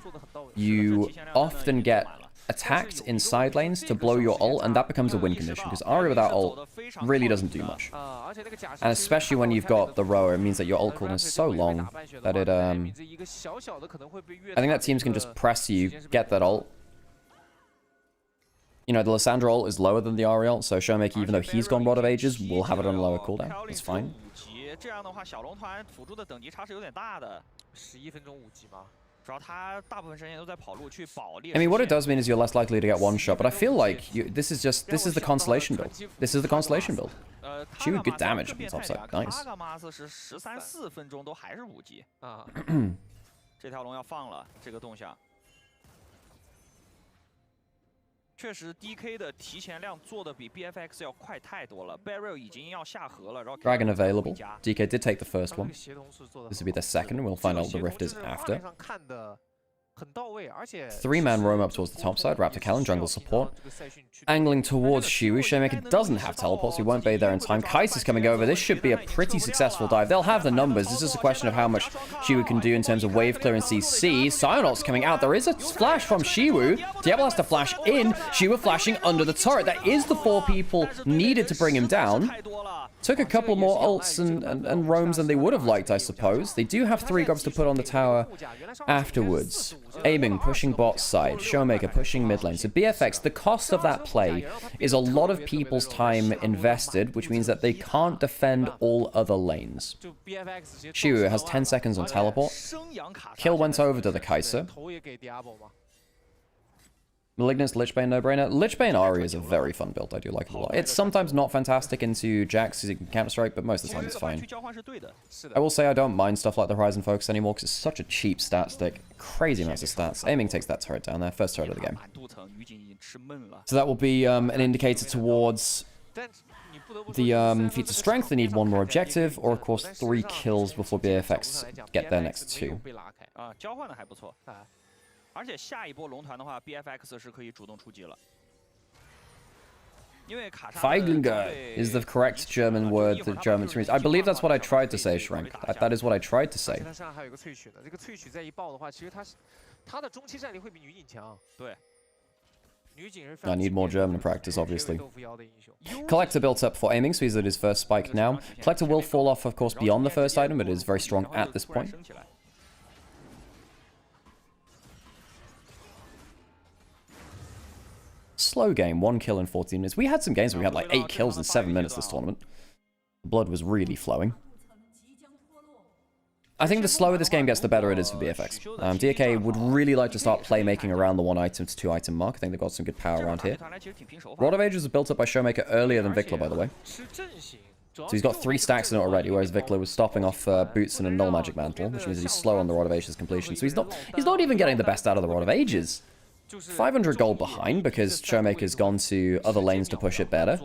you often get attacked in side lanes to blow your ult, and that becomes a win condition, because Ari without ult really doesn't do much. And especially when you've got the Roa, it means that your ult cooldown is so long that it, I think that teams can just press you, get that ult. You know, the Lissandra ult is lower than the Ari ult, so Showmaker, even though he's gone Rod of Ages, will have it on a lower cooldown. It's fine. 这样的话，小龙团辅助的等级差是有点大的。11分钟5级吗？ I mean, what it does mean is you're less likely to get one shot, but I feel like this is the consolation build. This is the consolation build. She would good damage on the top side. Nice. 13、14分钟都还是5级啊！这条龙要放了，这个动向。确实 ，DK 的提前量做的比 BFX 要快太多了。Barrel 已经要下河了，然后 Dragon available. DK did take the first one. This will be the second. We'll find out what the rift is after. 3-man roam up towards the top side. Raptor Callan, jungle support. Angling towards Shiwu. Showmaker doesn't have teleports. He won't be there in time. Kai'Sa's coming over. This should be a pretty successful dive. They'll have the numbers. This is a question of how much Shiwu can do in terms of wave clear and CC. Sionol's coming out. There is a flash from Shiwu. Diablo has to flash in. Shiwu flashing under the turret. That is the 4 people needed to bring him down. Took a couple more ults and roams than they would have liked, I suppose. They do have 3 grubs to put on the tower afterwards. Aiming, pushing bot side. Showmaker pushing mid lane. So BFX, the cost of that play is a lot of people's time invested, which means that they can't defend all other lanes. Shiwu has 10 seconds on teleport. Kill went over to the Kai'Sa. Malignance, Lichbane, no-brainer. Lichbane Ari is a very fun build. I do like it a lot. It's sometimes not fantastic into Jax because he can counter-strike, but most of the time it's fine. I will say I don't mind stuff like the Horizon Focus anymore because it's such a cheap stat stick. Crazy amounts of stats. Aiming takes that turret down there. First turret of the game. So that will be an indicator towards the feats of strength. They need 1 more objective, or of course 3 kills before BFX get their next 2. 而且下一波龙团的话 ，BFX 是可以主动出击了。因为卡莎 Feiglinge is the correct German word that Germans use. I believe that's what I tried to say, Shrank. That is what I tried to say. 它身上还有一个萃取的，这个萃取再一爆的话，其实它的中期战力会比女警强。对。 I need more German practice, obviously. Collector built up for aiming, so he's at his first spike now. Collector will fall off, of course, beyond the first item, but it is very strong at this point. Slow game, 1 kill in 14 minutes. We had some games where we had like 8 kills in 7 minutes this tournament. The blood was really flowing. I think the slower this game gets, the better it is for BFX. DK would really like to start playmaking around the 1 item to 2 item mark. I think they've got some good power around here. Rod of Ages was built up by Showmaker earlier than Vikla, by the way. So he's got 3 stacks in it already, whereas Vikla was stopping off Boots and a Null Magic Mantle, which means that he's slow on the Rod of Ages completion. So he's not even getting the best out of the Rod of Ages. 500 gold behind because Showmaker's gone to other lanes to push it better.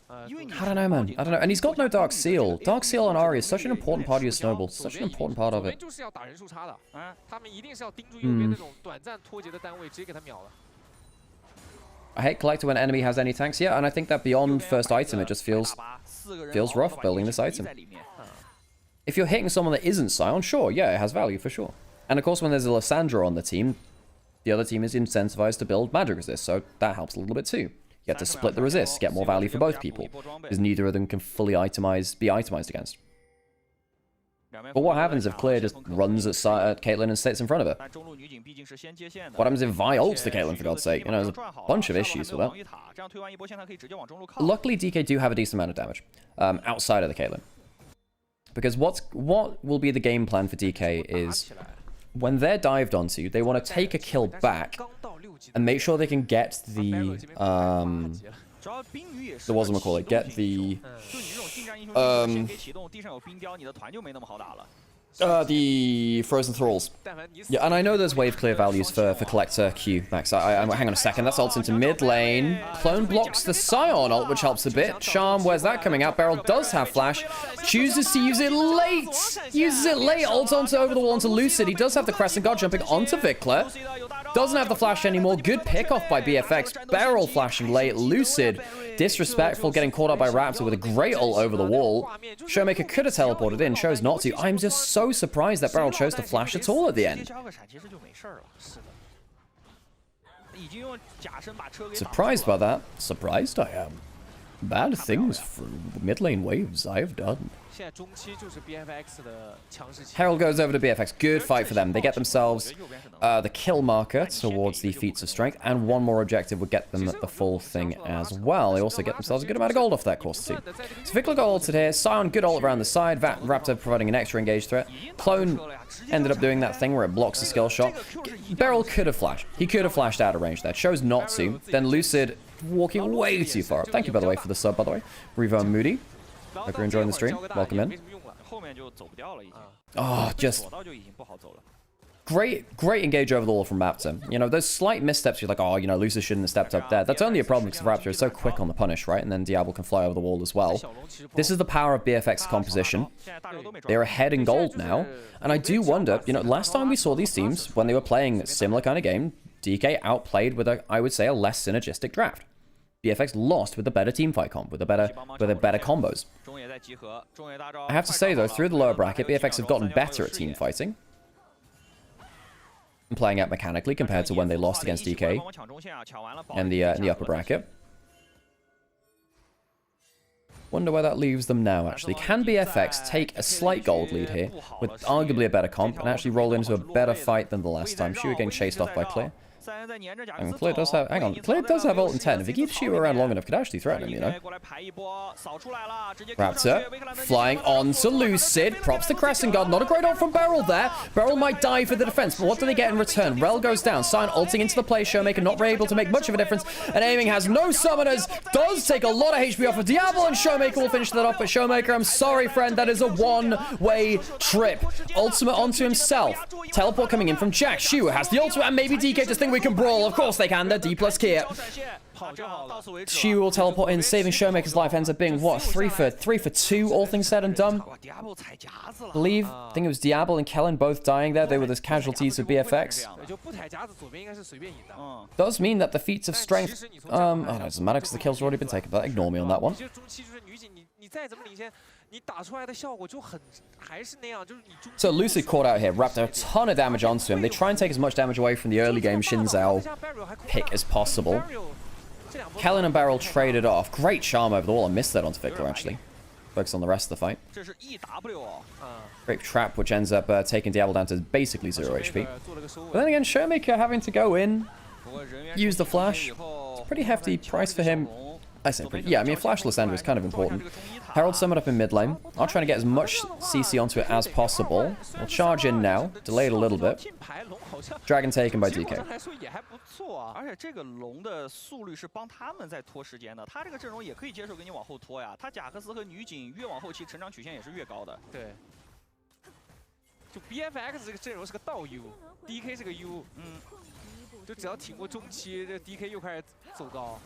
I don't know, man. I don't know. And he's got no Dark Seal. Dark Seal on Ari is such an important part of your snowball. Such an important part of it. I hate Collector when enemy has any tanks. Yeah, and I think that beyond first item, it just feels rough building this item. If you're hitting someone that isn't Scion, sure, yeah, it has value for sure. And of course, when there's a Lissandra on the team, the other team is incentivized to build magic resist, so that helps a little bit too. You get to split the resist, get more value for both people, because neither of them can fully be itemized against. But what happens if Clear just runs at Caitlyn and sits in front of her? What happens if Vi ults the Caitlyn, for God's sake? You know, there's a bunch of issues with that. Luckily, DK do have a decent amount of damage outside of the Caitlyn. Because what will be the game plan for DK is, when they're dived onto, they want to take a kill back and make sure they can get the the frozen thralls. Yeah, and I know there's wave clear values for collector Q max. Hang on a second, that's ults into mid lane. Clone blocks the Scion ult, which helps a bit. Charm, where's that coming out? Beryl does have flash, chooses to use it late. Uses it late, ult onto over the wall onto Lucid. He does have the Crescent Guard jumping onto Vikla. Doesn't have the flash anymore. Good pick off by BFX. Beryl flashing late. Lucid, disrespectful, getting caught up by Raptor with a great ult over the wall. Showmaker could have teleported in, chose not to. I'm just so surprised that Beryl chose to flash at all at the end. Surprised by that. Surprised I am. Bad things for mid lane waves I have done. Herald goes over to BFX. Good fight for them. They get themselves the kill marker towards the feats of strength, and one more objective would get them the full thing as well. They also get themselves a good amount of gold off that course too. So Vikla got ulted here. Scion, good ult around the side. Raptor providing an extra engage threat. Clone ended up doing that thing where it blocks the skill shot. Beryl could have flashed. He could have flashed out of range there. Chose not to. Then Lucid walking way too far up. Thank you, by the way, for the sub, by the way. Revo and Moody. Hope you're enjoying the stream. Welcome in. Oh, just great engage over the wall from Raptor. You know, those slight missteps, you're like, oh, you know, Lucid shouldn't have stepped up there. That's only a problem because Raptor is so quick on the punish, right? And then Diablo can fly over the wall as well. This is the power of BFX composition. They're ahead in gold now. And I do wonder, you know, last time we saw these teams, when they were playing a similar kind of game, DK outplayed with I would say, a less synergistic draft. BFX lost with the better teamfight comp, with the better combos. I have to say though, through the lower bracket, BFX have gotten better at team fighting and playing out mechanically compared to when they lost against DK in the upper bracket. Wonder where that leaves them now, actually. Can BFX take a slight gold lead here with arguably a better comp and actually roll into a better fight than the last time? She was getting chased off by Clear. And Clear does have, hang on, Clear does have ult in 10. If he keeps Shooter around long enough, could actually threaten him, you know. Raptor flying on to Lucid. Props to Crescent Guard. Not a great ult from Beryl there. Beryl might die for the defense, but what do they get in return? Rel goes down. Sign ulting into the play. Showmaker not able to make much of a difference. And aiming has no summoners. Does take a lot of HP off of Diablo, and Showmaker will finish that off. But Showmaker, I'm sorry, friend, that is a one-way trip. Ultimate onto himself. Teleport coming in from Jack. Shu has the ultimate, and maybe DK just think we can brawl. Of course they can. They're D plus Kia. Shu will teleport in, saving Showmaker's life. Ends up being, what, 3 for 2, all things said and done? I think it was Diablo and Kellen both dying there. They were the casualties of BFX. Does mean that the feats of strength... oh, no, it doesn't matter because the kills have already been taken, but ignore me on that one. So Lucid caught out here, wrapped a ton of damage onto him. They try and take as much damage away from the early game Xin Zhao pick as possible. Kellen and Beryl traded off. Great charm over the wall. I missed that onto Vikla, actually. Focus on the rest of the fight. Great trap, which ends up taking Diablo down to basically 0 HP. But then again, Showmaker having to go in, use the flash. It's a pretty hefty price for him. I say pretty. Yeah, I mean, Flash Lysandra is kind of important. Herald summoned up in mid lane. I'll try to get as much CC onto it as possible. We'll charge in now. Delay it a little bit. Dragon taken by DK. BFX 这个阵容是个倒 U，DK 是个 U， 就只要挺过中期，这 DK 又开始走高。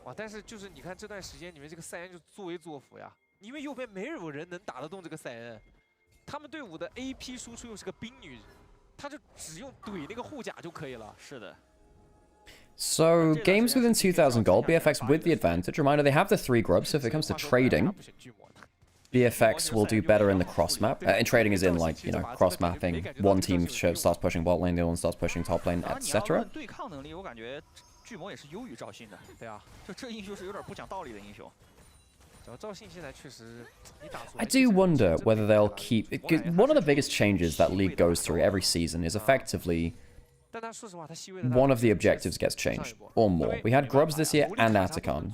哇！但是就是你看这段时间，你们这个赛恩就作威作福呀，因为右边没有人能打得动这个赛恩，他们队伍的 AP 输出又是个冰女，他就只用怼那个护甲就可以了。是的。 So, games within 2,000 gold, BFX with the advantage. Reminder, they have the 3 grubs, so if it comes to trading, BFX will do better in the cross-map. In trading is in, like, you know, cross-mapping. One team starts pushing bot lane, the other one starts pushing top lane, etc. 巨魔也是优于赵信的，对啊，这英雄是有点不讲道理的英雄。I do wonder whether they'll keep... One of the biggest changes that League goes through every season is effectively one of the objectives gets changed, or more. We had Grubs this year and Atacon.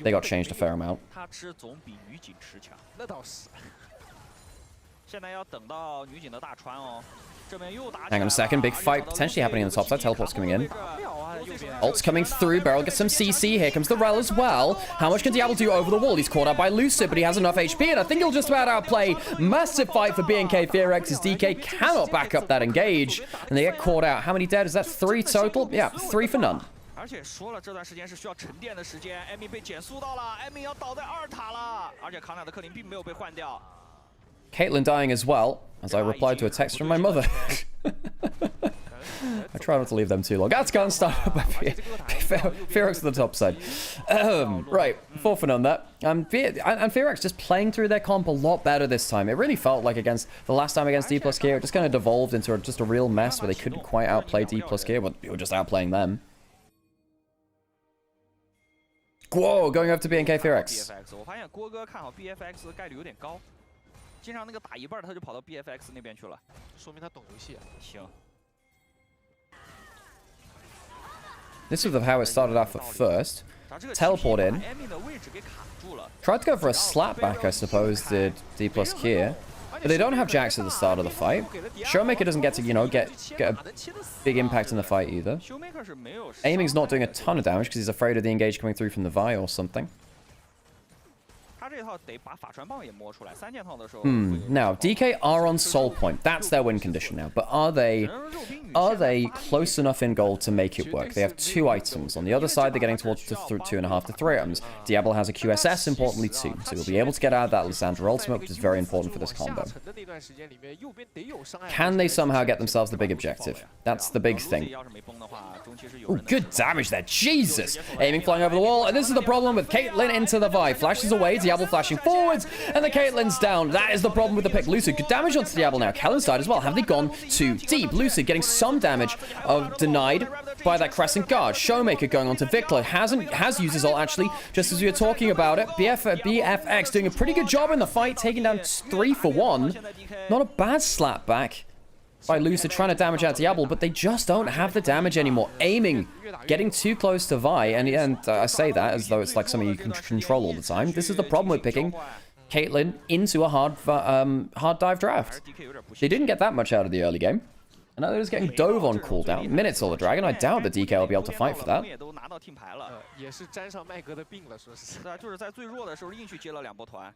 They got changed a fair amount. Hang on a second, big fight potentially happening on the top side. Teleport's coming in. Ult's coming through. Beryl gets some CC. Here comes the Rel as well. How much can Diablo do over the wall? He's caught out by Lucid, but he has enough HP, and I think he'll just about outplay. Massive fight for BNK Fearx as DK cannot back up that engage, and they get caught out. How many dead? Is that 3 total? Yeah, 3 for none. 而且说了，这段时间是需要沉淀的时间。艾米被减速到了，艾米要倒在2塔了，而且扛塔的克林并没有被换掉。 Caitlyn dying as well, as I replied to a text from my mother. I try not to leave them too long. Atacon started by Fearx to the top side. Right, 4 for none that. And Fearx just playing through their comp a lot better this time. It really felt like against the last time against D plus Gear, it just kind of devolved into just a real mess where they couldn't quite outplay D plus Gear, but they were just outplaying them. Whoa, going over to BNK Fearx. 我发现郭哥看好 BFX 的概率有点高，经常那个打一半他就跑到 BFX 那边去了，说明他懂游戏啊。行。This is how it started off at first. Teleport in. Tried to go for a slapback, I suppose, did D plus Kier. But they don't have Jax at the start of the fight. Showmaker doesn't get to, you know, get a big impact in the fight either. Aiming's not doing a ton of damage because he's afraid of the engage coming through from the Vi or something. Now, DK are on soul point. That's their win condition now. But are they close enough in gold to make it work? They have 2 items. On the other side, they're getting towards 2.5 to 3 items. Diablo has a QSS, importantly, too. So he'll be able to get out of that Lissandra ultimate, which is very important for this combo. Can they somehow get themselves the big objective? That's the big thing. Ooh, good damage there. Jesus! Aiming flying over the wall, and this is the problem with Caitlyn into the Vi. Flashes away, Diablo flashing forwards, and the Caitlyn's down. That is the problem with the pick. Lucid, good damage onto Diablo now. Kellen's died as well. Have they gone too deep? Lucid getting some damage denied by that Crescent Guard. Showmaker going on to Vikla. Has used his ult, actually, just as we were talking about it. BFX doing a pretty good job in the fight, taking down 3 for 1. Not a bad slap back by Lucid trying to damage out Diablo, but they just don't have the damage anymore. Aiming, getting too close to Vi, and I say that as though it's like something you can control all the time. This is the problem with picking Caitlyn into a hard dive draft. They didn't get that much out of the early game. And now they're just getting dove on cooldown. Minutes all the dragon. I doubt the DK will be able to fight for that. 也是沾上麦哥的病了，说是。对啊，就是在最弱的时候硬去接了2波团，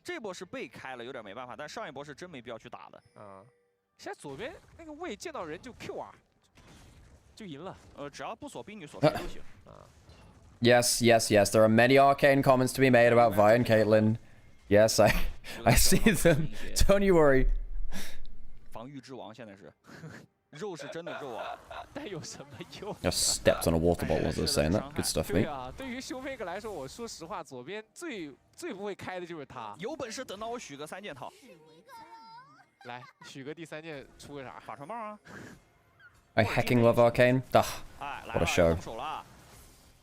这波是被开了，有点没办法，但上一波是真没必要去打的。现在左边那个位见到人就 Q 啊，就赢了。只要不锁兵女锁兵就行。Yes, yes, yes. There are many arcane comments to be made about Vi and Caitlyn. Yes, I see them. Don't you worry. 防御之王现在是，肉是真的肉啊，但有什么用 ？Just stepped on a water ball as I was saying that. Good stuff, mate. 对啊，对于修 make 来说，我说实话，左边最不会开的就是他。有本事等到我许个3件套。来，许个第3件出个啥？法传帽啊。I hecking love arcane. What a show.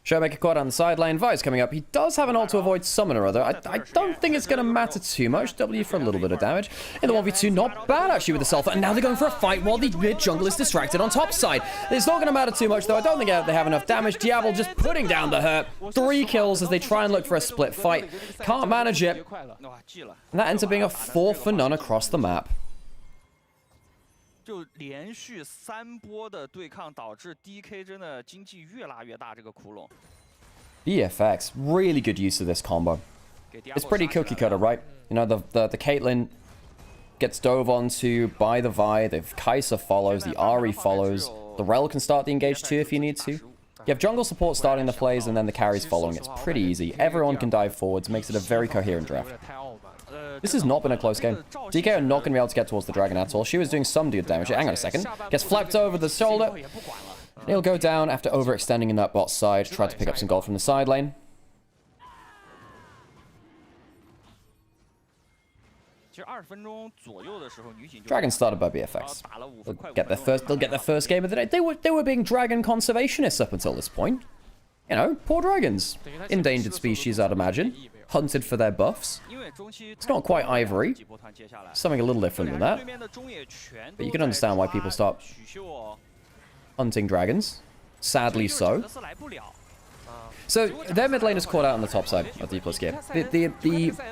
Showmaker caught on the side lane. Vi's coming up. He does have an ult to avoid summon or other. I don't think it's going to matter too much. W for a little bit of damage. In the 1v2, not bad actually with the Sulfur. And now they're going for a fight while the mid jungle is distracted on top side. It's not going to matter too much though. I don't think they have enough damage. Diablo just putting down the hurt. 3 kills as they try and look for a split fight. Can't manage it. And that ends up being a 4 for none across the map. 就连续3波的对抗，导致 DK 真的经济越拉越大，这个窟窿。BFX, really good use of this combo. It's pretty cookie cutter, right? You know, the Caitlyn gets dove onto by the Vi, the Kai'Sa follows, the Ahri follows. The Rel can start the engage too if you need to. You have jungle support starting the plays and then the carries following. It's pretty easy. Everyone can dive forwards, makes it a very coherent draft. This has not been a close game. DK are not going to be able to get towards the dragon at all. She was doing some good damage. Hang on a second. Gets flapped over the shoulder. He'll go down after overextending in that bot side. Tried to pick up some gold from the side lane. Dragon started by BFX. They'll get their first game of the day. They were being dragon conservationists up until this point. You know, poor dragons. Endangered species, I'd imagine. Hunted for their buffs. It's not quite Ivory. Something a little different than that. But you can understand why people start hunting dragons. Sadly so. So their mid lane is caught out on the top side of the D+ game.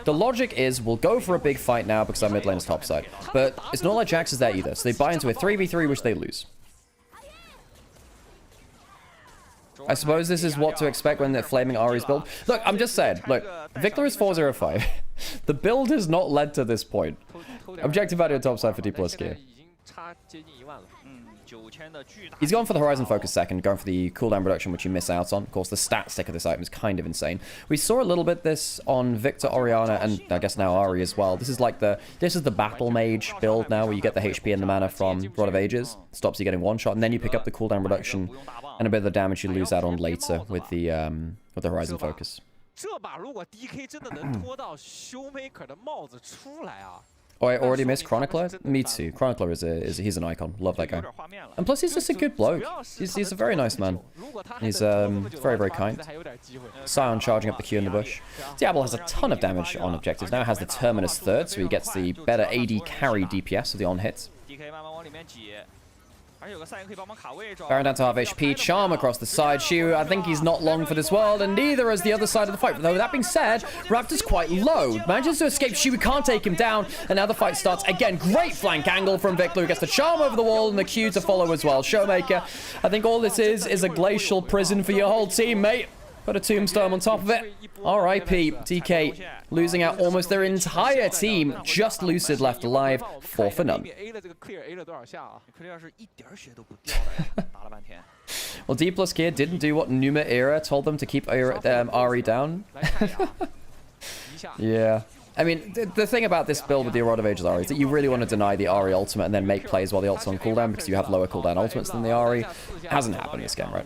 The logic is we'll go for a big fight now because our mid lane is top side. But it's not like Jax is there either. So they buy into a 3v3 which they lose. I suppose this is what to expect when they're flaming Ahri's build. Look, I'm just saying. Look, Victor is 405. The build has not led to this point. Objective value on top side for D+ gear. He's gone for the Horizon Focus second, going for the cooldown reduction, which you miss out on. Of course, the stat stick of this item is kind of insane. We saw a little bit this on Victor, Orianna, and I guess now Ahri as well. This is like this is the Battle Mage build now, where you get the HP and the mana from Rod of Ages. Stops you getting one shot, and then you pick up the cooldown reduction and a bit of the damage you lose out on later with the Horizon Focus. Oh, I already missed Chronicler? Me too. Chronicler he's an icon. Love that guy. And plus, he's just a good bloke. He's a very nice man. He's very, very kind. Sion charging up the Q in the bush. Diablo has a ton of damage on objectives. Now has the Terminus third, so he gets the better AD carry DPS of the on-hits. Baron down to half HP. Charm across the side. Shu, I think he's not long for this world, and neither is the other side of the fight. Though, that being said, Raptor's quite low. Manages to escape. Shu can't take him down, and now the fight starts again. Great flank angle from Victor, who gets the Charm over the wall, and the Q to follow as well. Showmaker, I think all this is a glacial prison for your whole team, mate. Put a tombstone on top of it. R.I.P. TK losing out almost their entire team. Just Lucid left alive. 4 for none. Well, D+ gear didn't do what Nymaera told them to keep Ahri down. Yeah. I mean, the thing about this build with the Rod of Ages Ahri is that you really want to deny the Ahri ultimate and then make plays while the ult's on cooldown because you have lower cooldown ultimates than the Ahri. Hasn't happened this game, right?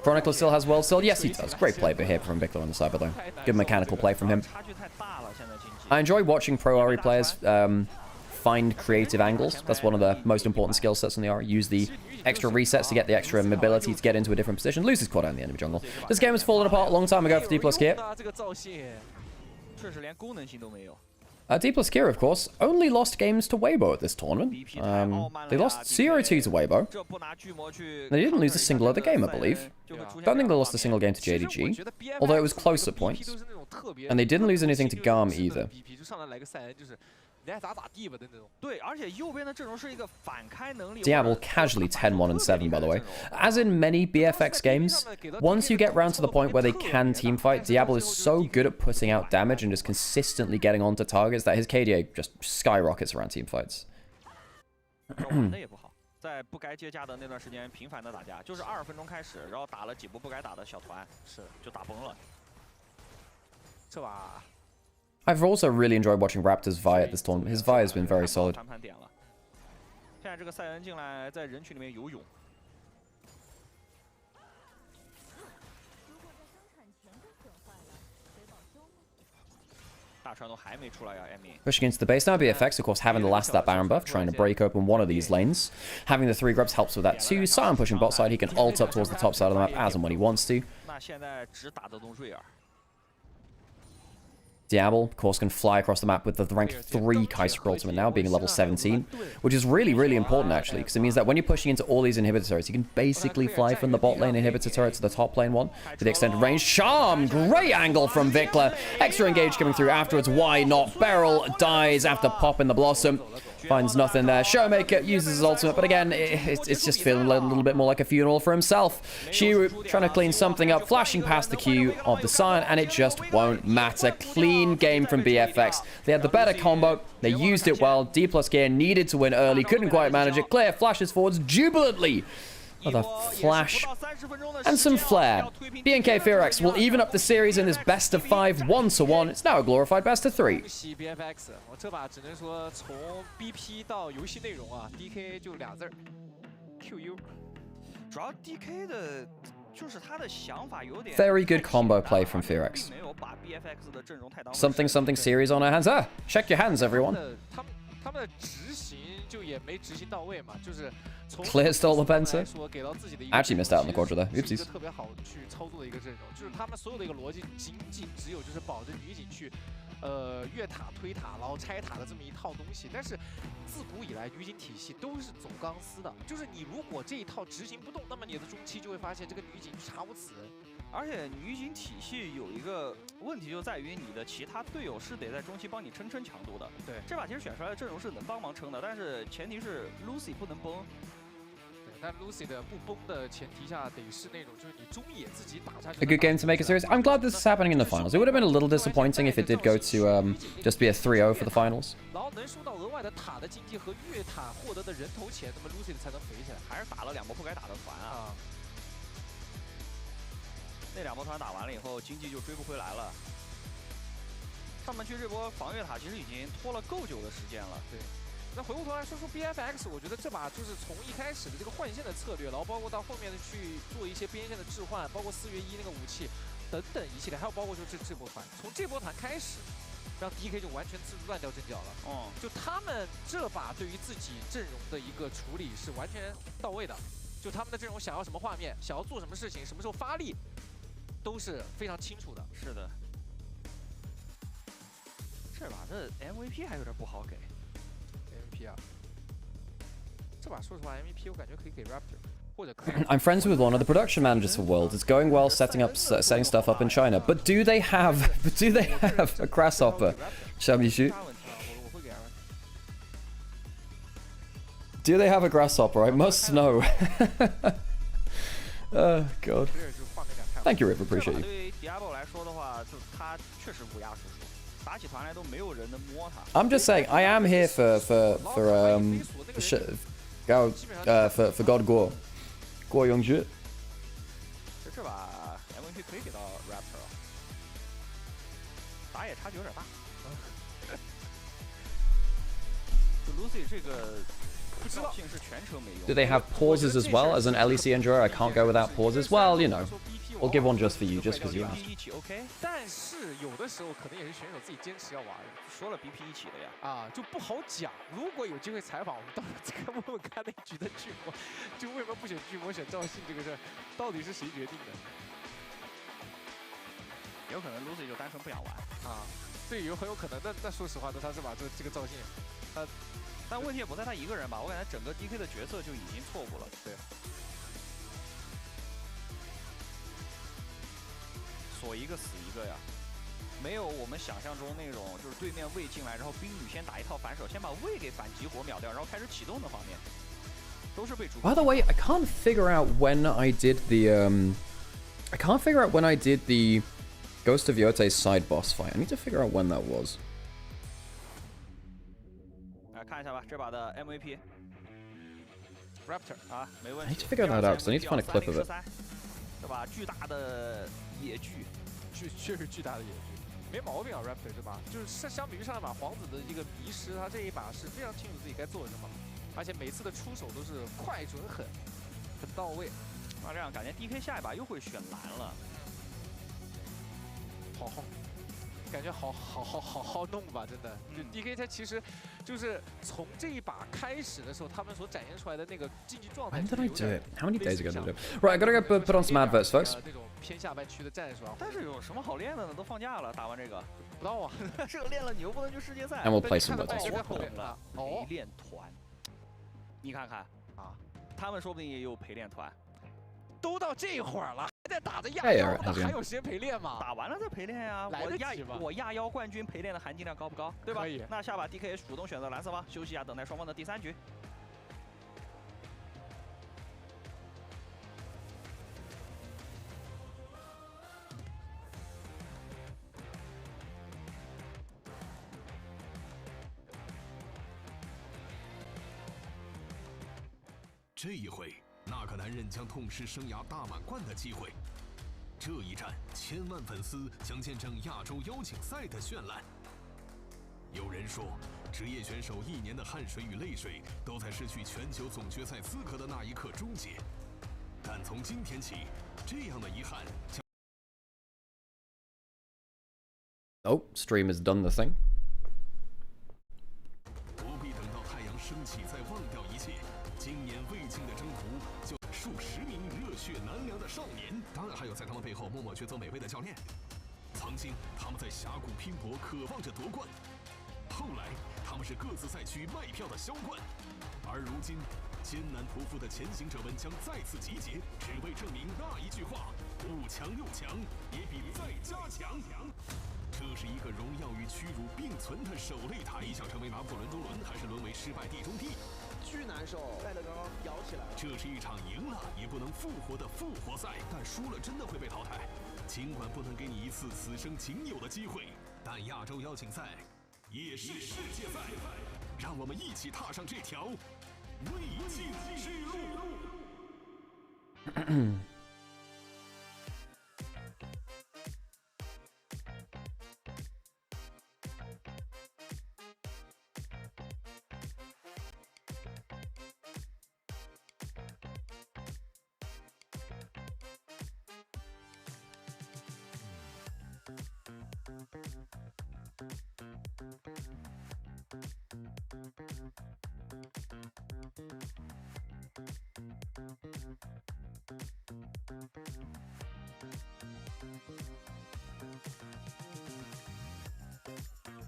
Chronicler still has World Still. Yes, he does. Great play here from Victor on the side, by the way. Good mechanical play from him. I enjoy watching pro Ahri players find creative angles. That's one of the most important skill sets on the Ahri. Use the extra resets to get the extra mobility to get into a different position. Loses caught down the enemy jungle. This game was falling apart a long time ago for D+ gear. D+ gear, of course, only lost games to Weibo at this tournament. They lost 0-2 to Weibo. They didn't lose a single other game, I believe. Don't think they lost a single game to JDG, although it was close at points. And they didn't lose anything to Garm either. Diablo casually 10-1 and 7, by the way. As in many BFX games, once you get round to the point where they can teamfight, Diablo is so good at putting out damage and just consistently getting onto targets that his KDA just skyrockets around teamfights. 在不该接驾的那段时间频繁的打架，就是20分钟开始，然后打了几波不该打的小团，是就打崩了。这把 I've also really enjoyed watching Raptor's Vi at this tournament. His Vi has been very solid. 现在这个赛恩进来，在人群里面游泳。Pushing into the base now, BFX, of course, having the last of that Baron buff, trying to break open one of these lanes. Having the 3 grubs helps with that too. Sion pushing bot side, he can ult up towards the top side of the map as and when he wants to. Diablo, of course, can fly across the map with the rank 3 Kaiser ultimate now, being level 17, which is really, really important, actually, because it means that when you're pushing into all these inhibitor turrets, you can basically fly from the bot lane inhibitor turret to the top lane one to the extended range. Charm! Great angle from Vikla. Extra engage coming through afterwards. Why not? Beryl dies after popping the Blossom. Finds nothing there. Showmaker uses his ultimate, but again, it's just feeling a little bit more like a funeral for himself. Shiru trying to clean something up, flashing past the Q of the Sion, and it just won't matter. Clean game from BFX. They had the better combo. They used it well. D+ gear needed to win early. Couldn't quite manage it. Clear flashes forwards jubilantly. With a flash and some flair. BNK FearX will even up the series in this best of 5 1-1. It's now a glorified best of 3. Very good combo play from FearX. Something series on our hands. Check your hands, everyone. 他们的执行就也没执行到位嘛，就是从 Clear stole the Penta. 来说给到自己的一个 Actually missed out on the Quadra there. 是一 Oopsies. 个特别好去操作的一个阵容，就是他们所有的一个逻辑仅只有就是保证女警去越塔推塔，然后拆塔的这么一套东西。但是自古以来女警体系都是走钢丝的，就是你如果这一套执行不动，那么你的中期就会发现这个女警查无此人。而且女警体系有一个问题就在于你的其他队友是得在中期帮你撑强度的。对，这把其实选出来的阵容是能帮忙撑的，但是前提是 Lucy 不能崩。对，但 Lucy 的不崩的前提下，得是那种就是你中野自己打下去。 A good game to make a series. I'm glad this is happening in the finals. It would have been a little disappointing if it did go to just be a 3-0 for the finals. 然后能收到额外的塔的经济和越塔获得的人头钱，那么 Lucy 才能肥起来。还是打了2波不该打的团啊。那2波团打完了以后，经济就追不回来了。上半区这波防越塔其实已经拖了够久的时间了。对。那回过头来说 BFX， 我觉得这把就是从一开始的这个换线的策略，然后包括到后面的去做一些边线的置换，包括4月1那个武器等等一系列，还有包括就是这波团，从这波团开始，让 DK 就完全乱掉阵脚了。就他们这把对于自己阵容的一个处理是完全到位的，就他们的阵容想要什么画面，想要做什么事情，什么时候发力，都是非常清楚的。是的。这把这 MVP 还有点不好给。MVP 啊，这把说实话 MVP 我感觉可以给 Raptor， 或者 I'm friends with one of the production managers for Worlds. It's going well setting stuff up in China. But do they have a grasshopper? Shamishu? Do they have a grasshopper? I must know. Oh god. Thank you, Rip. Appreciate you. 对于 Diablo 来说的话，就他确实无压输出，打起团来都没有人能摸他。I'm just saying, I am here for God Gore. Gore Youngju. 这把 MVP 可以给到 Raptor， 打野差距有点大。就 Lucy 这个属性是全程没用。 Do they have pauses as well? As an LEC endurer, I can't go without pauses. Well, you know, we'll give one just for you, just because you asked. 一起 OK， 但是有的时候可能也是选手自己坚持要玩。说了 BP 一起的呀，就不好讲。如果有机会采访，我们到时候问问看那局的巨魔，就为什么不选巨魔选赵信这个事儿，到底是谁决定的？有可能 Lucy 就单纯不想玩对，很有可能。那说实话，那他是把这个赵信，但问题也不在他一个人吧，我感觉整个 DK 的角色就已经错误了。对。锁一个死一个呀，没有我们想象中那种就是对面卫进来，然后冰女先打一套反手，先把卫给反击活秒掉，然后开始启动的方面，都是被主。By the way, I can't figure out when I did the Ghost of Yote's side boss fight. I need to figure out when that was. 来看一下吧，这把的 MVP Raptor 没问 I 题。 need to figure that out because I need to find a clip of it. 这把巨大的野巨，确实巨大的野巨，没毛病啊 Raptor 对吧？就是相比于上一把皇子的一个迷失，他这一把是非常清楚自己该做什么，而且每次的出手都是快准狠，很到位。那这样感觉 DK 下一把又会选蓝了。好，感觉好弄吧，真的。就 DK 他其实就是从这一把开始的时候，他们所展现出来的那个竞技状态。 When did I do it? How many days ago did I do it? Right, I gotta go put on some adverts, folks. 那种偏下半区的战术但是有什么好练的呢？都放假了，打完这个不到啊。这个练了你又不能去世界赛。 And we'll play some 但 words. 是后面了陪练团，你看看他们说不定也有陪练团。都到这会儿了，还在打着亚 Yeah, 妖 yeah, 呢， how's it 还有时间陪练吗？打完了再陪练呀。我亚妖冠军陪练的含金量高不高？对吧？可以。那下把 DK 主动选择蓝色方，休息一下，等待双方的第3局。这一回，那个男人将痛失生涯大满贯的机会。这一战，千万粉丝将见证亚洲邀请赛的绚烂。有人说，职业选手1年的汗水与泪水都在失去全球总决赛资格的那一刻终结。但从今天起，这样的遗憾将。 Oh, stream has done the thing. 起再忘掉一切。今年未尽的征途，就数十名热血难凉的少年，当然还有在他们背后默默抉择美味的教练。曾经他们在峡谷拼搏，渴望着夺冠；后来他们是各自赛区卖票的销冠，而如今艰难匍匐的前行者们将再次集结，只为证明那一句话：5强6强也比再加强。这是一个荣耀与屈辱并存的守擂台，你想成为拿破仑中伦，还是沦为失败地中地？巨难受，戴德刚刚摇起来了。这是一场赢了也不能复活的复活赛，但输了真的会被淘汰。尽管不能给你一次此生仅有的机会，但亚洲邀请赛也是世界赛，让我们一起踏上这条未尽之路。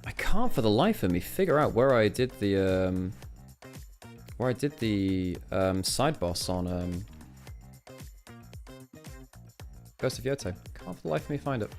I can't for the life of me figure out where I did the side boss on Ghost of Yoto. Can't for the life of me find it.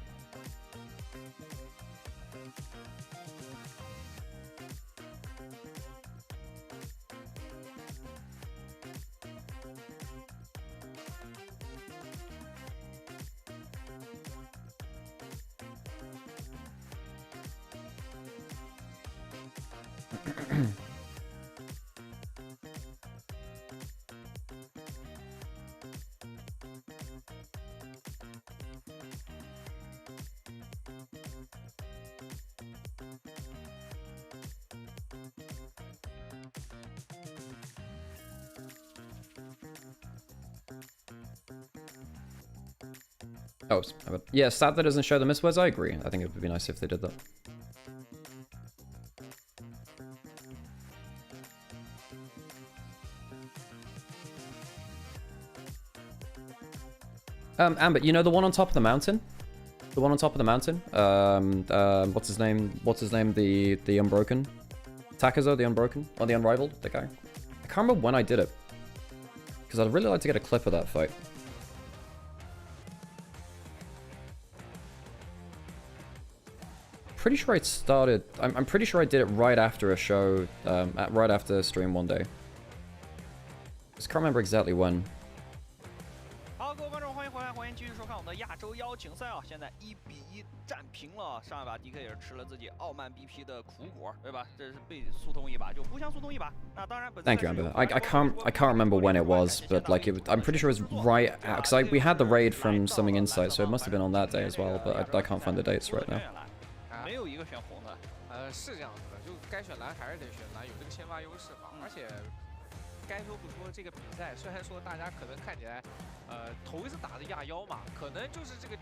Oh, yeah, sad that doesn't show the misswords. I agree. I think it would be nice if they did that. Amber, you know the one on top of the mountain? The one on top of the mountain? What's his name? What's his name? The Unbroken? Takazo, the Unbroken? Or the Unrivaled? The guy? I can't remember when I did it. Because I'd really like to get a clip of that fight. Pretty sure I started. I'm pretty sure I did it right after a show, right after stream one day. Just can't remember exactly when. 好，各位观众，欢迎回来，欢迎继续收看我们的亚洲邀请赛啊！现在1-1战平了，上一把 DK 也是吃了自己傲慢 BP 的苦果，对吧？这是被速通一把，就互相速通一把。那当然， Thank you, Amber. I can't remember when it was, but like I'm pretty sure it was right because we had the raid from Something Insight, so it must have been on that day as well. But I can't find the dates right now. 没有一个选红的，是这样子的，就该选蓝还是得选蓝，有这个先发优势嘛。而且该说不说，这个比赛虽然说大家可能看起来，头一次打的亚邀嘛，可能就是这个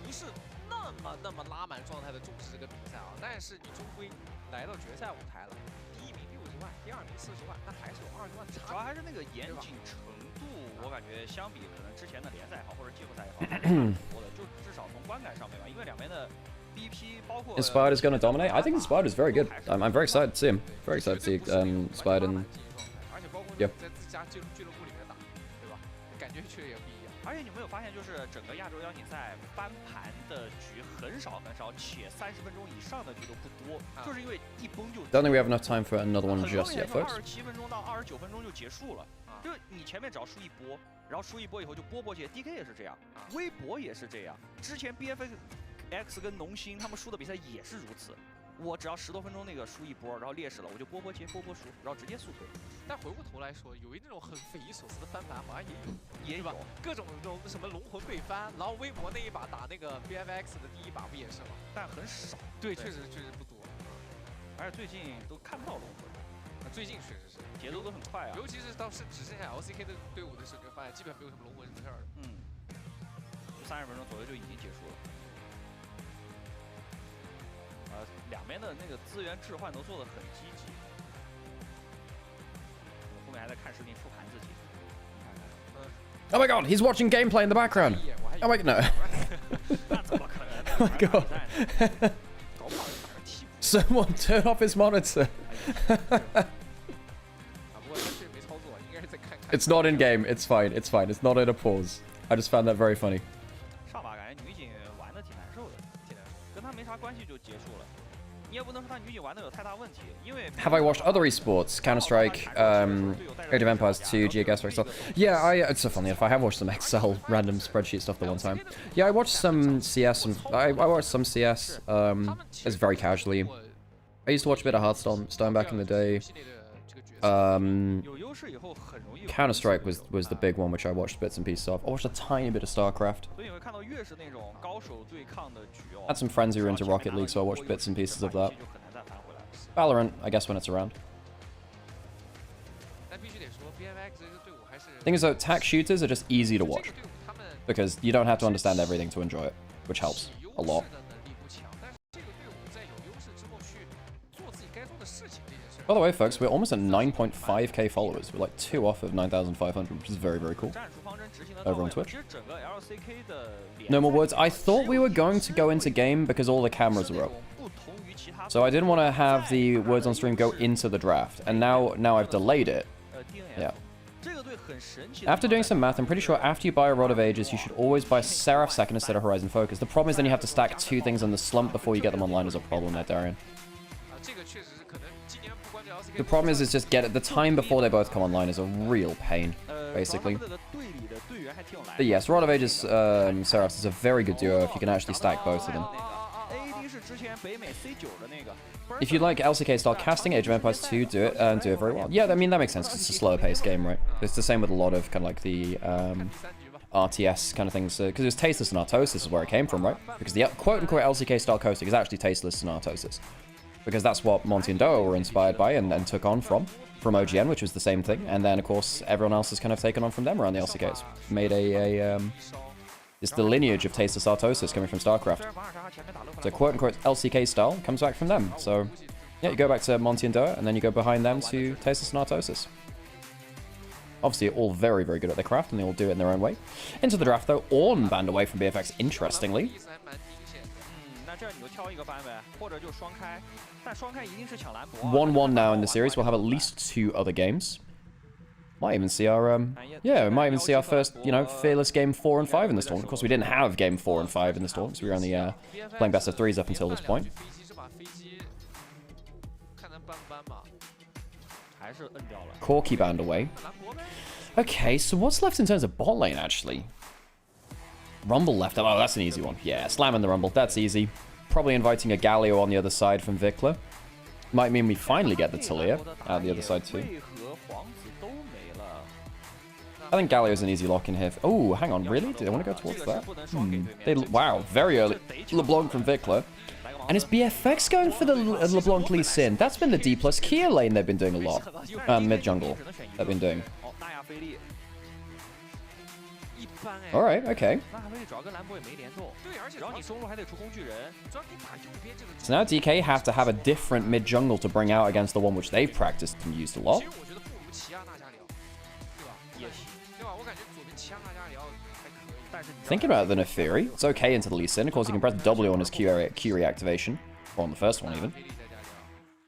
不是那么拉满状态的重视这个比赛啊，但是你终归来到决赛舞台了，第一名60万，第二名40万，那还是有20万差。主要还是那个严谨程度，我感觉相比可能之前的联赛也好，或者季后赛也好，差很多的，就至少从观感上面吧，因为两边的。Inspired is going to dominate. I think Inspired is very good. I'm very excited to see him. Very excited to see Inspired and yeah. 在自家俱乐部里面打，对吧？感觉确实也不一样。而且你没有发现，就是整个亚洲邀请赛翻盘的局很少，且30分钟以上的局都不多，就是因为一崩就。Don't think we have enough time for another one just yet, folks. 27分钟到29分钟就结束了，就是你前面只要输一波，然后输一波以后就波去 ，DK 也是这样，微博也是这样，之前 BFX 跟农心他们输的比赛也是如此。我只要10多分钟那个输一波，然后劣势了，我就波接输，然后直接速推。但回过头来说，有那种很匪夷所思的翻盘，好像也有吧？各种那种什么龙魂被翻，然后微博那一把打那个 BFX 的第一把不也是吗？但很少。对，确实不多。而且最近都看不到龙魂。最近确实是节奏都很快啊，尤其是到只剩下 LCK 的队伍的时候，就发现基本没有什么龙魂什么事儿了。就30分钟左右就已经结束了。两边的那个资源置换都做得很积极。面还在看视频复盘自己。 Oh my god, he's watching gameplay in the background. Oh my no. 那怎么可能？ Oh my god. 搞不好就打个替补。 Someone turn off his monitor. 啊，不过他确实没操作，应该是在看看。 It's not in game. It's fine. It's fine. It's not in a pause. I just found that very funny. 上把感觉女警玩的挺难受的，跟他没啥关系就结束了。你也不能说他女警玩的有太大问题，因为 Have I watched other esports? Counter-Strike, Age of Empires 2, Geogas for Excel. Yeah, it's so funny enough. I have watched some Excel random spreadsheet stuff the one time. Yeah, I watched some CS and I watched some CS. It's very casually. I used to watch a bit of Hearthstone back in the day. 有优势以后很容易。 Counter-Strike was the big one which I watched bits and pieces of. I watched a tiny bit of StarCraft. 所以你会看到越是那种高手对抗的局哦。 Had some friends who were into Rocket League, so I watched bits and pieces of that. 就很难再翻回来了。 Valorant, I guess when it's around. 但必须得说 BFX 这个队伍还是。 Thing is though, tac shooters are just easy to watch 这个队伍他们 because you don't have to understand everything to enjoy it, which helps 有 a 优 lot. 势的能力不强，但是这个队伍在有优势之后去做自己该做的事情这件事儿。 By the way, folks, we're almost at 9.5k followers. We're like 2 off of 9,500, which is very, very cool. 战术方针执行的 Over 到 on 位 Twitch. 其实整个 LCK 的 No more words. I thought we were going to go into game because all the cameras were up. 不同于其他 So I didn't want to have the words on stream go into the draft. And now I've delayed it. Yeah. 这个队很神奇的 After doing some math, I'm pretty sure after you buy a Rod of Ages, you should always buy Seraph second instead of Horizon Focus. The problem is then you have to stack 2 things on the slump before you get them online is a problem there, Darian. 啊，这个确实是可能今年不光是 LCK。 The problem is just get it. The time before they both come online is a real pain, basically. 主要他们的队里的队员还挺有来 But yes, Rod of Ages, Seraphs is a very good duo if you can actually stack both of them. AD 是之前北美 C9 的那个 If you like LCK style casting, Age of Empires 2, do it and do it very well. Yeah, I mean, that makes sense 'cause it's a slower paced game, right? It's the same with a lot of kind of like the RTS kind of things. Because it was Tasteless and Artosis is where it came from, right? Because the quote-unquote LCK style coasting is actually Tasteless and Artosis. Because that's what Monty and Doa were inspired by and took on from OGN, which was the same thing. And then, of course, everyone else has kind of taken on from them around the LCKs. Made it's the lineage of Tasteless Artosis coming from StarCraft. So quote-unquote LCK style comes back from them. So, yeah, you go back to Monty and Doa, and then you go behind them to Tasteless and Artosis. Obviously, all very, very good at their craft, and they all do it in their own way. Into the draft, though, Ornn banned away from BFX, interestingly. 意思还蛮明显的。那这样你就挑一个班呗，或者就双开，但双开一定是抢兰博。 1-1 now in the series. We'll have at least 2 other games. Might even see our, yeah, we might even see our first, you know, fearless game 4 and 5 in this tournament. Of course, we didn't have game 4 and 5 in this tournament, so we were only playing best of 3s up until this point. 飞机这把飞机看能搬不搬吧？还是摁掉了。 Corky banned away. 兰博呗。 Okay, so what's left in terms of bot lane, actually? Rumble left. Oh, that's an easy one. Yeah, slamming the Rumble. That's easy. Probably inviting a Galio on the other side from Vikla. Might mean we finally get the Talia out the other side too. 为何皇子都没了？ I think Galio's an easy lock in here. Oh, hang on, really? Do they want to go towards that? Wow, very early. LeBlanc from Vikla. And is BFX going for the LeBlanc Lee Sin? That's been the D plus Kia lane they've been doing a lot. Mid jungle they've been doing. 哦，大亚菲利，一般哎。 Alright, okay. 大亚菲利主要跟兰博也没联动，对，而且然后你中路还得出工具人。主要你把右边这个。 So now DK have to have a different mid jungle to bring out against the one which they've practiced and used a lot. 其实我觉得不如奇亚纳加里奥，对吧？也行，对吧？我感觉左边奇亚纳加里奥还可以。但是你 Thinking about the Neferi, it's okay into the Lee Sin. Of course, you can press W on his Q reactivation, or on the first one even. 菲利再加里奥。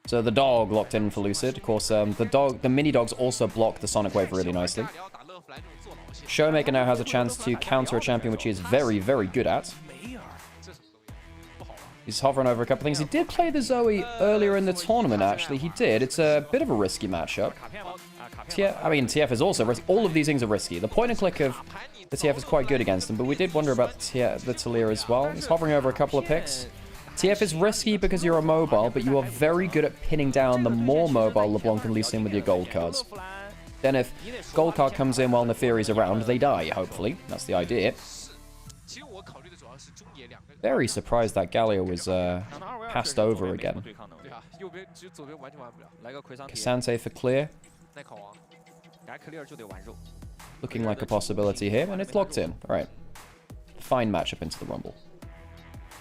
So the dog locked in for Lucid. Of course, the mini dogs also block the Sonic Wave really nicely. 加里奥打乐福兰这种坐牢线。 Showmaker now has a chance to counter a champion which he is very, very good at. 梅尔，这什么东西？不好吧？ He's hovering over a couple of things. He did play the Zoe earlier in the tournament, actually. He did. It's a bit of a risky matchup. 卡片吗？啊，卡片。 I mean, TF is also risky. All of these things are risky. The point and click of the TF is quite good against them, but we did wonder about the Talia as well. He's hovering over a couple of picks. TF is risky because you're a mobile, but you are very good at pinning down the more mobile LeBlanc and Lee Sin with your gold cards. Then if gold card comes in while Neferi's around, they die, hopefully. That's the idea. 其实我考虑的主要是中野两个人。 Very surprised that Galio was passed over again. 对抗能力对啊，右边只有左边完全玩不了。来个奎桑提， Kasante for clear. 耐烤王，来 clear 就得玩肉。 Looking like a possibility here, and it's locked in. Alright. Fine matchup into the Rumble.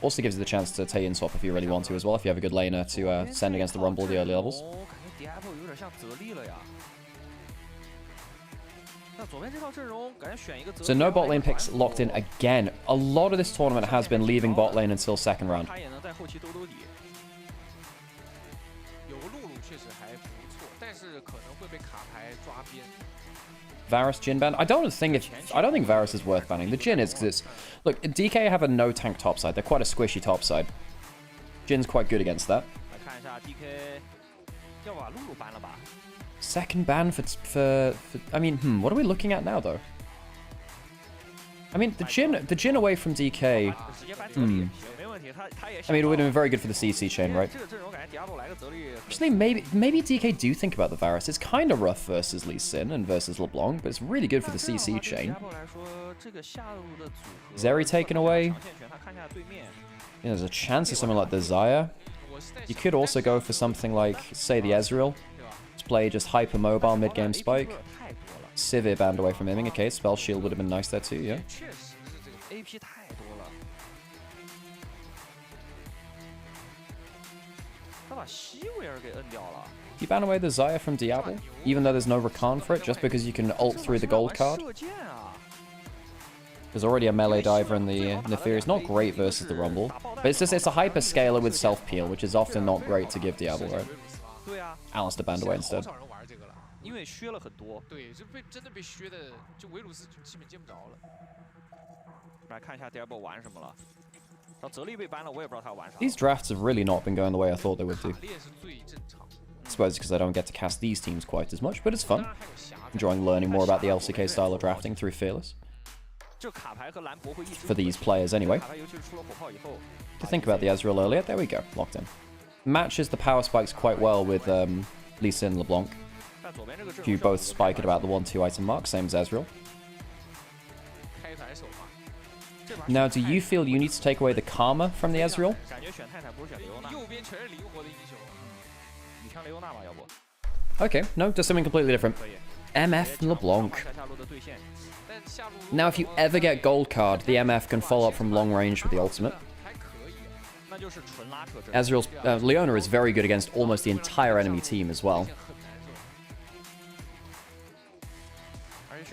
Also gives you the chance to take in swap if you really want to as well, if you have a good laner to send against the Rumble the early levels. 哦，感觉 DF 有点像泽利了呀。So no bot lane picks locked in again. A lot of this tournament has been leaving bot lane until second round. 有个露露确实还不错，但是可能会被卡牌抓边。 Varus Jhin ban? I don't think Varus is worth banning. The Jhin is because it's look, DK have a no tank topside. They're quite a squishy topside. Jin's quite good against that. Second ban for I mean, what are we looking at now though? I mean, the Jhin away from DK. I mean, it would have been very good for the CC chain, right? Actually, maybe DK do think about the Varus. It's kind of rough versus Lee Sin and versus LeBlanc, but it's really good for the CC chain. Zeri taken away. There's a chance of something like the Xayah. You could also go for something like, say, the Ezreal. To play just hyper-mobile mid-game spike. Sivir banned away from aiming. Okay, Spell Shield would have been nice there too, yeah. You ban away the Xayah from Diablo, even though there's no Rakan for it, just because you can ult through the gold card. There's already a melee diver in the Neferi. It's not great versus the Rumble, but it's a hyper scaler with self peel, which is often not great to give Diablo, right? Alistair banned away instead. 因为削了很多。对，就被真的被削的，就维鲁斯基本见不着了。来看一下第二波玩什么了。到泽利被ban了，我也不知道他玩啥。 These drafts have really not been going the way I thought they would do. I suppose because I don't get to cast these teams quite as much, but it's fun. Enjoying learning more about the LCK style of drafting through Fearless. For these players anyway. To think about the Ezreal earlier, there we go, locked in. Matches the power spikes quite well with Lee Sin and LeBlanc. If you both spike at about the 1-2 item mark, same as Ezreal. Now, do you feel you need to take away the Karma from the Ezreal? Okay, no, just something completely different. MF and LeBlanc. Now, if you ever get gold card, the MF can follow up from long range with the ultimate. Ezreal's Leona is very good against almost the entire enemy team as well.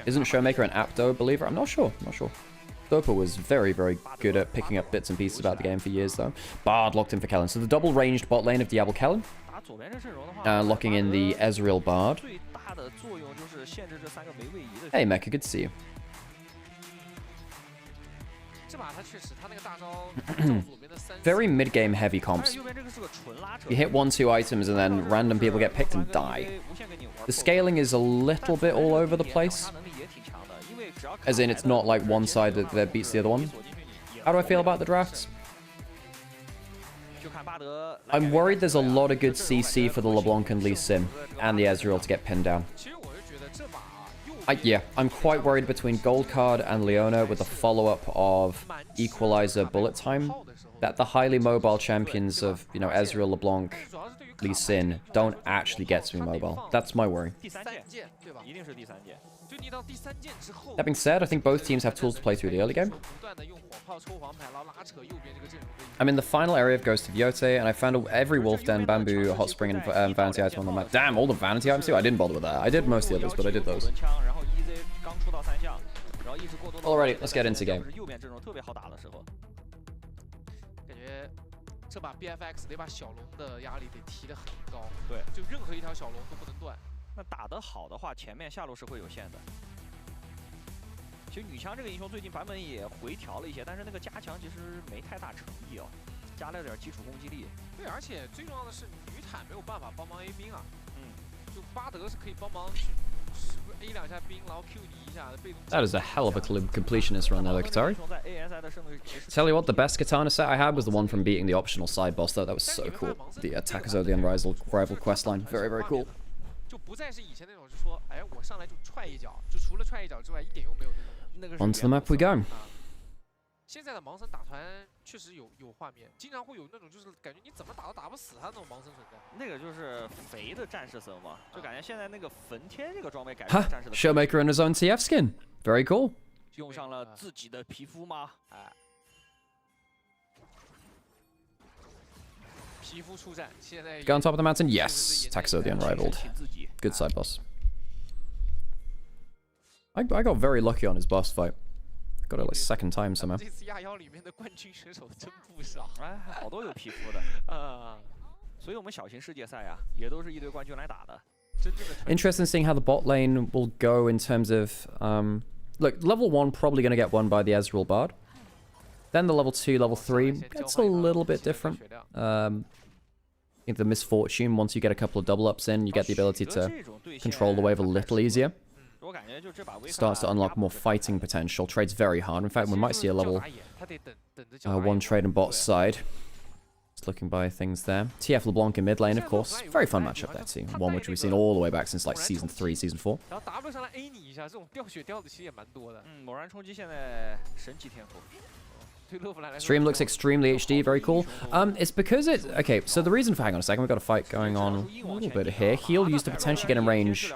Isn't Showmaker an Apto believer? I'm not sure. Dopa was very, very good at picking up bits and pieces about the game for years, though. Bard locked in for Kellen. So the double ranged bot lane of Diablo Kellen. Locking in the Ezreal Bard. Hey, Mecha, good to see you. Very mid-game heavy comps. You hit 1-2 items and then random people get picked and die. The scaling is a little bit all over the place. As in, it's not like one side that beats the other one. How do I feel about the drafts? I'm worried there's a lot of good CC for the LeBlanc and Lee Sin and the Ezreal to get pinned down. Yeah, I'm quite worried between Gold Card and Leona with the follow-up of Equalizer Bullet Time, that the highly mobile champions of, you know, Ezreal, LeBlanc, Lee Sin don't actually get to be mobile. That's my worry. That being said, I think both teams have tools to play through the early game. I'm in the final area of Ghost of Yote, and I found every Wolf Den, Bamboo, Hot Spring, and Vanity item on the map. Damn, all the Vanity items too? I didn't bother with that. I did most of the others, but I did those. Alrighty, let's get into game. 这把 BFX 得把小龙的压力得提得很高，对，就任何一条小龙都不能断。那打得好的话，前面下路是会有限的。其实女枪这个英雄最近版本也回调了一些，但是那个加强其实没太大诚意哦，加了点基础攻击力。对，而且最重要的是女坦没有办法帮忙 A 兵啊，就巴德是可以帮忙去 A 两下兵，然后 Q 你一下的被动。That is a hell of a completionist run there, Katari. Tell you what, the best katana set I had was the one from beating the optional side boss, though. That was so cool. The Takazo, the Unrivaled questline. Very, very cool. 就不再是以前那种，就说，哎，我上来就踹一脚，就除了踹一脚之外，一点用没有那种。Onto the map we go. 现在的盲僧打团确实有画面，经常会有那种就是感觉你怎么打都打不死他那种盲僧存在。那个就是肥的战士僧嘛，就感觉现在那个焚天这个装备改成战士的。Showmaker in his own TF skin. Very cool. 用上了自己的皮肤吗？哎。皮肤出战，现在。Go on top of the mountain. Yes. Taxo the Unrivaled. Good side boss. I got very lucky on his boss fight. Got it like second time somehow. 这次亚妖里面的冠军选手真不少。哎，好多有皮肤的。所以我们小型世界赛啊，也都是一堆冠军来打的。 Interesting seeing how the bot lane will go in terms of look, level 1 probably going to get won by the Ezreal Bard. Then the level 2, level 3 gets a little bit different. I think the Misfortune, once you get a couple of double ups in, you get the ability to control the wave a little easier. Starts to unlock more fighting potential. Trades very hard. In fact, we might see a level 1 trade on bot side. Just looking by things there. TF LeBlanc in mid lane, of course. Very fun matchup there too. One which we've seen all the way back since like Season 3, Season 4. 然后 W 上来 A 你一下，这种掉血掉的其实也蛮多的。猛然冲击现在神级天赋。 Stream looks extremely HD, very cool. It's because it... Okay, so the reason for... Hang on a second, we've got a fight going on a little bit here. Heal used to potentially get in range.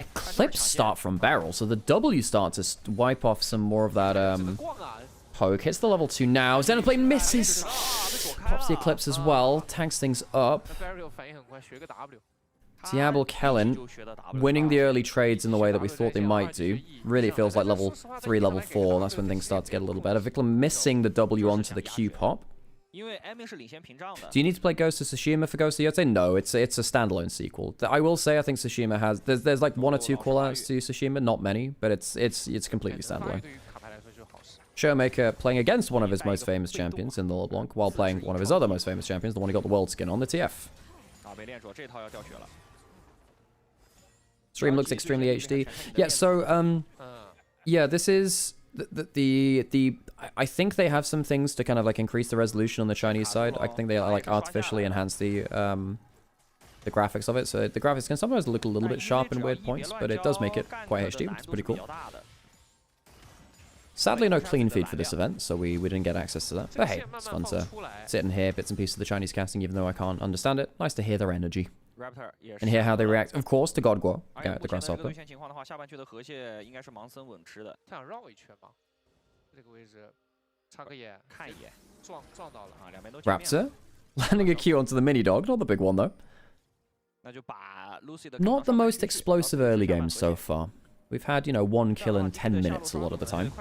Eclipse start from barrel, so the W start to wipe off some more of that poke. Hits the level 2 now. Xenoblade misses. Pops the Eclipse as well. Tanks things up. Diablo Kellen winning the early trades in the way that we thought they might do. Really it feels like level 3, level 4. That's when things start to get a little better. Vikla missing the W onto the Q pop. Do you need to play Ghost of Tsushima for Ghost of Yotei? No, it's a standalone sequel. I will say I think Tsushima has... There's like 1 or 2 callouts to Tsushima, not many, but it's completely standalone. Showmaker playing against one of his most famous champions in the LeBlanc, while playing one of his other most famous champions, the one who got the world skin on the TF. Stream looks extremely HD. Yeah, so yeah, this is the I think they have some things to kind of like increase the resolution on the Chinese side. I think they like artificially enhance the graphics of it. So the graphics can sometimes look a little bit sharp in weird points, but it does make it quite HD. It's pretty cool. Sadly, no clean feed for this event, so we didn't get access to that. But hey, it's fun to sit and hear bits and pieces of the Chinese casting, even though I can't understand it. Nice to hear their energy. And hear how they react, of course, to God Guo, the Grasshopper. Raptor, landing a Q onto the mini dog, not the big one though. Not the most explosive early games so far. We've had, you know, 1 kill in 10 minutes a lot of the time.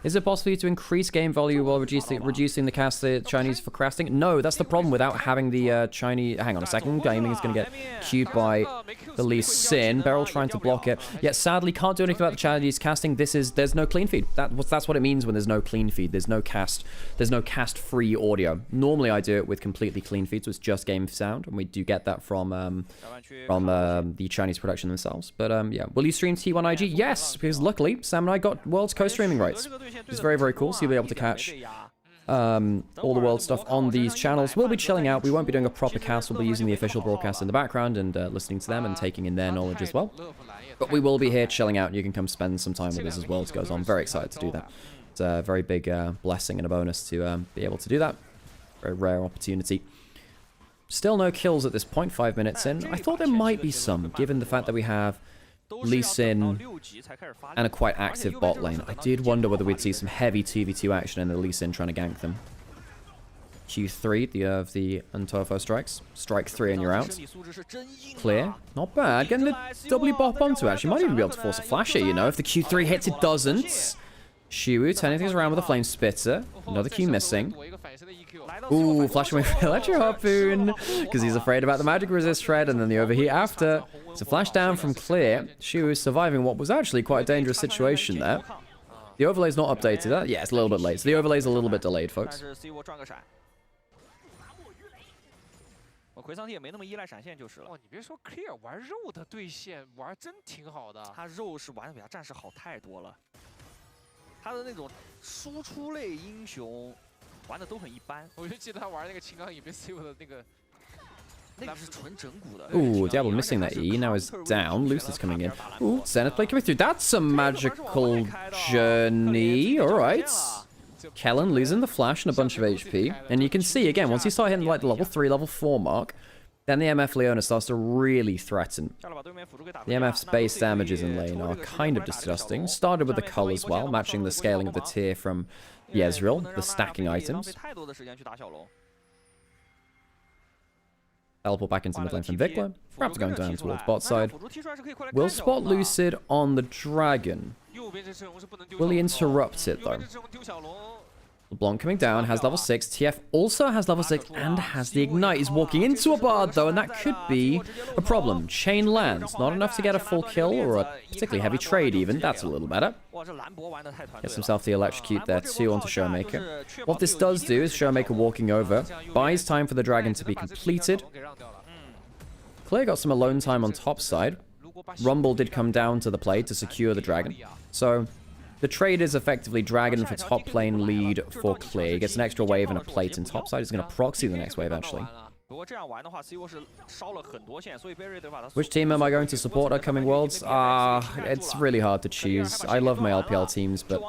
Is it possible to increase game value while reducing the cast the Chinese for casting? No, that's the problem without having the Chinese... Hang on a second. Gaming is going to get queued by the Lee Sin. Beryl trying to block it. Yet sadly can't do anything about the Chinese casting. There's no clean feed. That's what it means when there's no clean feed. There's no cast-free audio. Normally I do it with completely clean feed, so it's just game sound, and we do get that from the Chinese production themselves. But yeah, will you stream T1IG? Yes, because luckily Sam and I got world's co-streaming rights. Which is very, very cool, so you'll be able to catch all the world stuff on these channels. We'll be chilling out. We won't be doing a proper cast. We'll be using the official broadcast in the background and listening to them and taking in their knowledge as well. But we will be here chilling out, and you can come spend some time with us as Worlds goes on. Very excited to do that. It's a very big blessing and a bonus to be able to do that. Very rare opportunity. Still no kills at this point, 5 minutes in. I thought there might be some, given the fact that we have Lee Sin and a quite active bot lane. I did wonder whether we'd see some heavy 2v2 action in the Lee Sin trying to gank them. Q3, of the Antofo strikes. Strike 3 and you're out. Clear. Not bad. Getting the W bop onto it. Actually, might even be able to force a flash here, you know. If the Q3 hits, it doesn't. Shiwu turning things around with a Flame Spitter. Another Q missing. Ooh, flash away for Electro Harpoon. Because he's afraid about the magic resist shred and then the overheat after. It's a flash down from Clear. Shiwu surviving what was actually quite a dangerous situation there. The overlay's not updated. Yeah, it's a little bit late. So the overlay's a little bit delayed, folks. 我回桑蒂也没那么依赖闪现就是了。哦，你别说 Clear 玩肉的对线玩真挺好的。他肉是玩的比他战士好太多了。他的那种输出类英雄玩的都很一般。我就记得他玩那个青钢影被 save 的那个。 Ooh, Diablo missing that E. Now is down. Lucid's coming in. Ooh, Zenith Blade coming through. That's a magical journey. Alright. Kellen losing the flash and a bunch of HP. And you can see, again, once you start hitting like the level 3, level 4 mark, then the MF Leona starts to really threaten. The MF's base damages in lane are kind of disgusting. Started with the cull as well, matching the scaling of the tier from the Ezreal, the stacking items. Teleport back into mid lane from Vikla. Raptor going down towards bot side. Will spot Lucid on the dragon. Will he interrupt it though? LeBlanc coming down, has level 6. TF also has level 6 and has the Ignite. He's walking into a Bard though, and that could be a problem. Chain lands. Not enough to get a full kill or a particularly heavy trade even. That's a little better. Gets himself the Electrocute there too onto Showmaker. What this does do is Showmaker walking over, buys time for the dragon to be completed. Clear got some alone time on top side. Rumble did come down to the play to secure the dragon. So the trade is effectively dragon for top lane lead for Clear. He gets an extra wave and a plate in top side. He's going to proxy the next wave, actually. Which team am I going to support at coming Worlds? It's really hard to choose. I love my LPL teams, but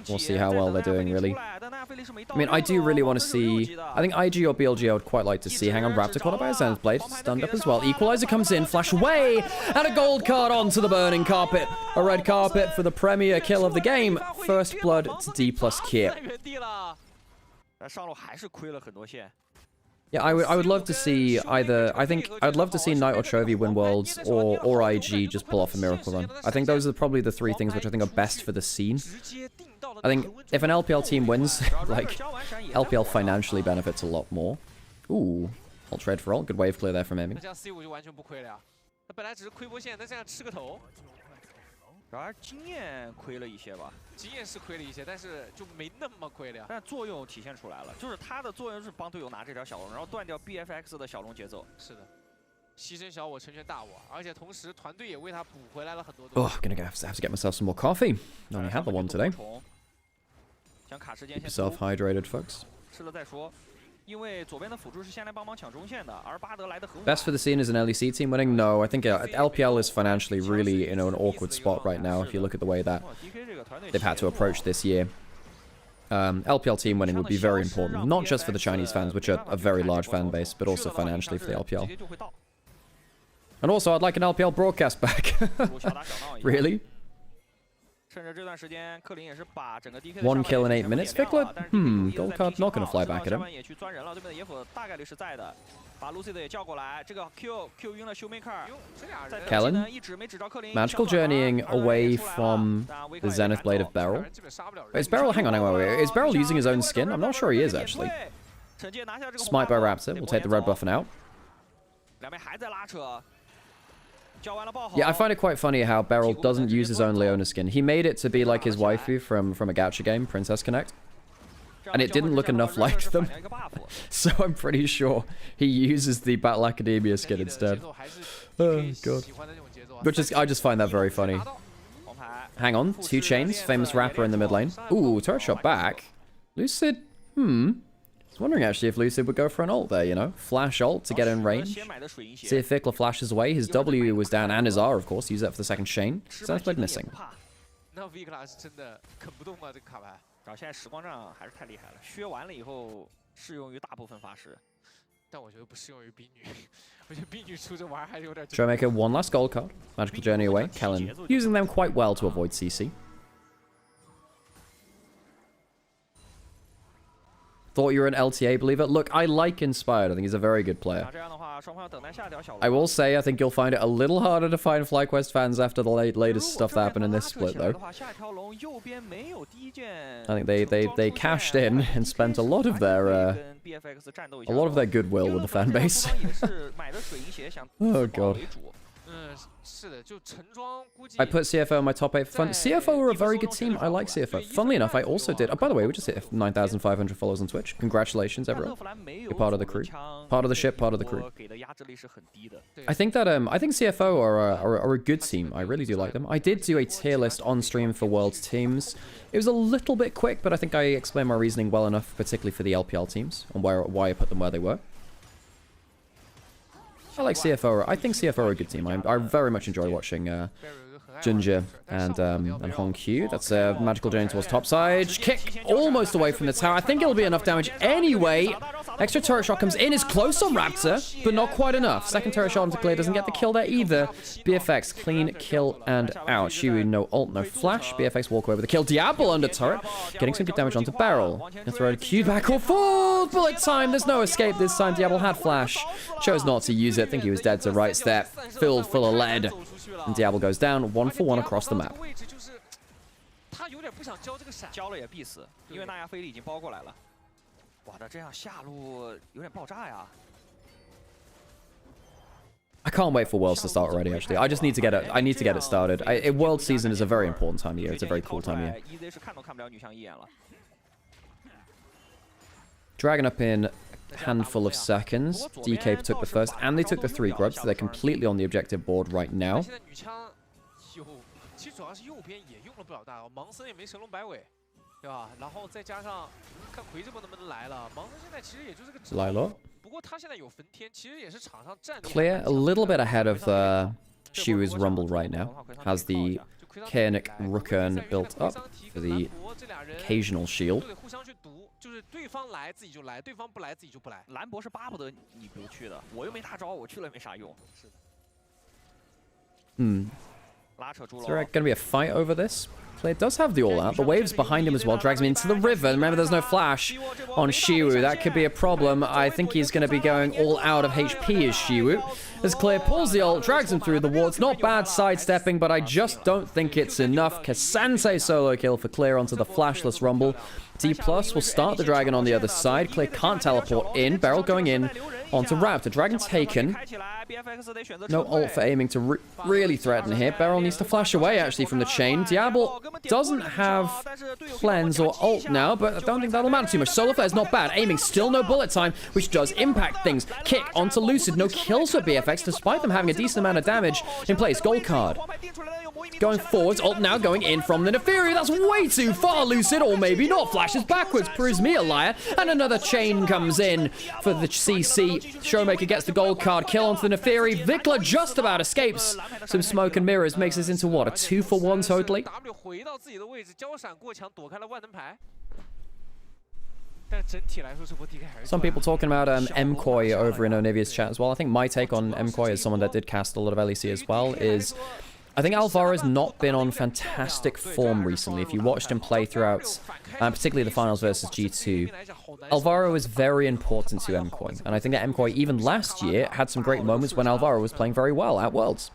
we'll see how well they're doing, really. I mean, I do really want to see... I think IG or BLG I would quite like to see. Hang on, Raptor caught up by a Zenith Blade. Stunned up as well. Equalizer comes in, flash away, and a gold card onto the burning carpet. A red carpet for the premier kill of the game. First blood to D plus Kier. Yeah, I would love to see either... I think I'd love to see Knight or Chovy win Worlds, or IG just pull off a miracle run. I think those are probably the three things which I think are best for the scene. I think if an LPL team wins, like, LPL financially benefits a lot more. Ooh, ult trade for ult. Good wave clear there from aiming. 然而经验亏了一些吧，经验是亏了一些，但是就没那么亏了呀。但作用体现出来了，就是他的作用是帮队友拿这条小龙，然后断掉 BFX 的小龙节奏。是的，牺牲小我成全大我，而且同时团队也为他补回来了很多东西。Oh, gonna have to get myself some more coffee. Only had the one today. 想卡时间先。Self hydrated, folks. 吃了再说。 因为左边的辅助是先来帮忙抢中线的，而巴德来的很晚。 Best for the scene is an LEC team winning? No, I think LPL is financially really in an awkward spot right now if you look at the way that they've had to approach this year. LPL team winning would be very important, not just for the Chinese fans, which are a very large fan base, but also financially for the LPL. And also, I'd like an LPL broadcast back. Really? 趁着这段时间，克林也是把整个 DK 的 1 kill in 8 minutes. Vikla, gold card not gonna fly back at him. 也去钻人了，对面的野辅大概率是在的，把 Lucy 的也叫过来，这个 Q 晕了 Showmaker。Kellen, magical journeying away from the Zenith Blade of Beryl. Is Beryl? Hang on, wait. Is Beryl using his own skin? I'm not sure he is actually. Smite by Raptor. We'll take the red buff and out. 两边还在拉扯。 Yeah, I find it quite funny how Beryl doesn't use his own Leona skin. He made it to be like his waifu from a gacha game, Princess Connect. And it didn't look enough like them. So I'm pretty sure he uses the Battle Academia skin instead. Oh, God. I just find that very funny. Hang on, 2 chains, famous rapper in the mid lane. Ooh, turret shot back. Lucid, I was wondering actually if Lucid would go for an ult there, you know? Flash ult to get in range. See if Vikla flashes away. His W was down, and his R, of course. Use that for the second chain. Zenith Blade missing. 那 Vikla 是真的啃不动啊，这个卡牌。然后现在时光杖还是太厉害了，削完了以后适用于大部分法师，但我觉得不适用于冰女。我觉得冰女出这玩意儿还是有点。Showmaker, 1 last gold card. Magical journey away. Kellen using them quite well to avoid CC. Thought you were an LTA believer? Look, I like Inspired. I think he's a very good player. I will say, I think you'll find it a little harder to find FlyQuest fans after the latest stuff that happened in this split, though. I think they cashed in and spent a lot of their goodwill with the fan base. Oh god. I put CFO in my top 8 for fun. CFO are a very good team. I like CFO. Funnily enough, I also did... Oh, by the way, we just hit 9,500 followers on Twitch. Congratulations, everyone. You're part of the crew. Part of the ship, part of the crew. I think that... I think CFO are a good team. I really do like them. I did do a tier list on stream for World's teams. It was a little bit quick, but I think I explained my reasoning well enough, particularly for the LPL teams, and why I put them where they were. I like CFO. I think CFO are a good team. I very much enjoy watching Ginger and Hong Q. That's a magical journey towards topside. Kick almost away from the tower. I think it'll be enough damage anyway. Extra turret shot comes in, is close on Raptor, but not quite enough. Second turret shot onto Clear, doesn't get the kill there either. BFX, clean kill and out. Shiwu, no ult, no flash. BFX walk away with a kill. Diablo under turret, getting some good damage onto Barrel. Gonna throw a Q back or forth. Bullet time, there's no escape this time. Diablo had flash, chose not to use it. Think he was dead to right step. Filled full of lead. And Diablo goes down, 1-for-1 across the map. 交了也必死，因为纳亚菲利已经包过来了。哇，那这样下路有点爆炸呀！ I can't wait for Worlds to start already, actually. I just need to get it. I need to get it started. World season is a very important time of year. It's a very cool time of year. Dragon up in a handful of seconds. DK took the first, and they took the 3 grubs, so they're completely on the objective board right now. 其实主要是右边也用了不了大哦，盲僧也没神龙摆尾，对吧？然后再加上看魁这波能不能来了，盲僧现在其实也就是个来了。不过他现在有焚天，其实也是场上战力。Clear a little bit ahead of Shiwu's Rumble right now. Has the Kaenic Rukern built up for the occasional shield. 互相去读，就是对方来自己就来，对方不来自己就不来。兰博是巴不得你不去的，我又没大招，我去了也没啥用。是的。Is there going to be a fight over this? Clear does have the all-out. The wave's behind him as well. Drags him into the river. Remember, there's no flash on Shiwu. That could be a problem. I think he's going to be going all out of HP as Shiwu. As Clear pulls the ult, drags him through the wards. Not bad sidestepping, but I just don't think it's enough. Kasante solo kill for Clear onto the flashless Rumble. D+ will start the Dragon on the other side. Clear can't teleport in. Barrel going in onto Raptor. Dragon taken. No ult for aiming to really threaten here. Barrel needs to flash away, actually, from the chain. Diablo doesn't have cleanse or ult now, but I don't think that'll matter too much. Solar Flare's not bad. Aiming, still no bullet time, which does impact things. Kick onto Lucid. No kills for BFX, despite them having a decent amount of damage in place. Gold card. Going forwards. Ult now going in from the Neferi. That's way too far, Lucid. Or maybe not. Flashes backwards. Proves me a liar. And another chain comes in for the CC. Showmaker gets the gold card. Kill onto the Neferi. Vikla just about escapes some smoke and mirrors. Makes this into what? A 2-for-1 totally? Some people talking about Mkoi over in Onivia's chat as well. I think my take on Mkoi as someone that did cast a lot of LEC as well is I think Alvaro's not been on fantastic form recently. If you watched him play throughout, particularly the finals versus G2, Alvaro is very important to Mkoi. And I think that Mkoi, even last year, had some great moments when Alvaro was playing very well at Worlds.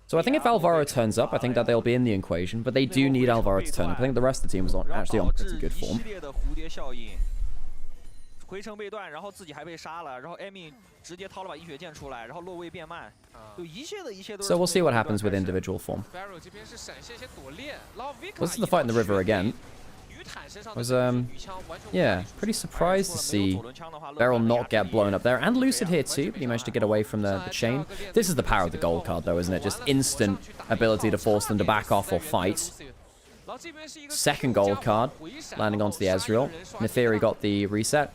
So I think if Alvaro turns up, I think that they'll be in the equation, but they do need Alvaro to turn up. I think the rest of the team is actually on pretty good form. So we'll see what happens with individual form. This is the fight in the river again. I was, yeah, pretty surprised to see Beryl not get blown up there. And Lucid here too, but he managed to get away from the chain. This is the power of the gold card though, isn't it? Just instant ability to force them to back off or fight. Second gold card, landing onto the Ezreal. Neferi got the reset.